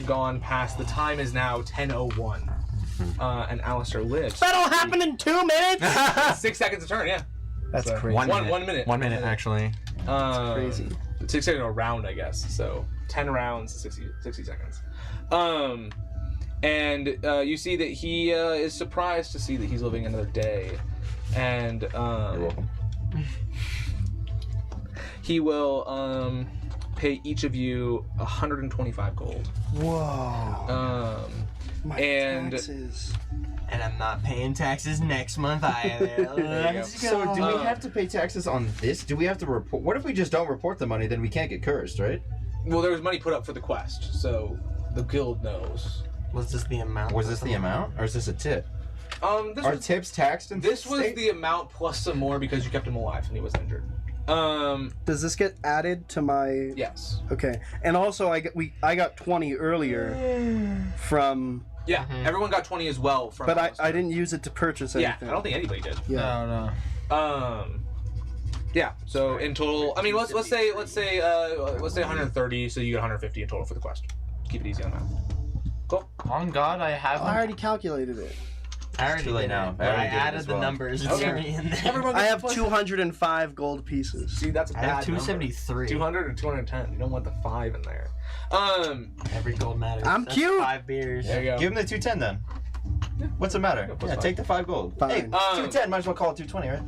gone past. The time is now 10:01, and Alistair lives. That'll happen in 2 minutes. 6 seconds a turn, yeah. That's crazy. 1 minute. 1 minute, actually. Crazy. 6 seconds a round, I guess. So 10 rounds, 60 seconds. And you see that he is surprised to see that he's living another day, and You're welcome. he will pay each of you 125 gold. Whoa. My and taxes. And I'm not paying taxes next month either. Let's go. So do we have to pay taxes on this? Do we have to report? What if we just don't report the money? Then we can't get cursed, right? Well, there was money put up for the quest, so the guild knows. Was this the amount? Was this the amount, or is this a tip? This Are was, tips taxed in this was state? the amount plus some more because you kept him alive and he was injured. Does this get added to my? Yes. Okay, and also I got 20 earlier from. Yeah, everyone got 20 as well. From But Alistair. I didn't use it to purchase anything. Yeah, I don't think anybody did. Yeah. No. Yeah. So in total, I mean, let's say 130, so you get 150 in total for the quest. Keep it easy on that. Cool. On God, I haven't. I already calculated it. I already too late did now. it, but I I already did it added as the well. numbers. It's Okay. already in there. I have 205 gold pieces. See, that's a I bad have 273. 200 or 210. You don't want the 5 in there. Every gold matters. I'm That's cute. 5 beers. There you go. Give him the 210 then. What's the matter? plus Yeah, five. take the 5 gold. Fine. Hey, 210. Might as well call it 220, right?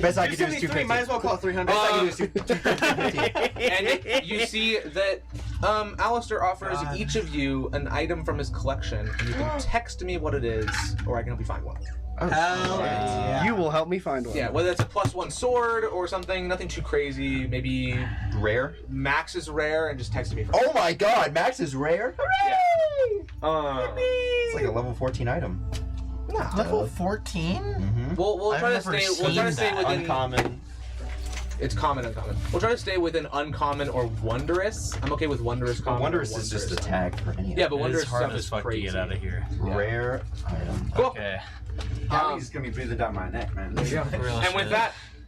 Best I can do is 250. Might as well call it 300. Best I can do is 250. And you see that Alistair offers each of you an item from his collection, and you can text me what it is, or I can help you find one. Hell yeah. You will help me find one. Yeah, whether it's a +1 sword or something, nothing too crazy. Maybe Rare? Max is rare, and just text me for. Oh my god, Max is rare? Hooray! It's It's like a level 14 item. Level 14? Mm-hmm. We'll I've try to never stay. We'll try to seen stay that. within. Uncommon. It's common, uncommon. We'll try to stay within uncommon or wondrous. I'm okay with wondrous, common. Wondrous or is just a wondrous. tag for any Yeah, but It wondrous is hard stuff as is fuck crazy. to get out of here. rare item. Cool. Okay. Yeah, he's gonna be breathing down my neck, man. There you go. Real And with shit. that,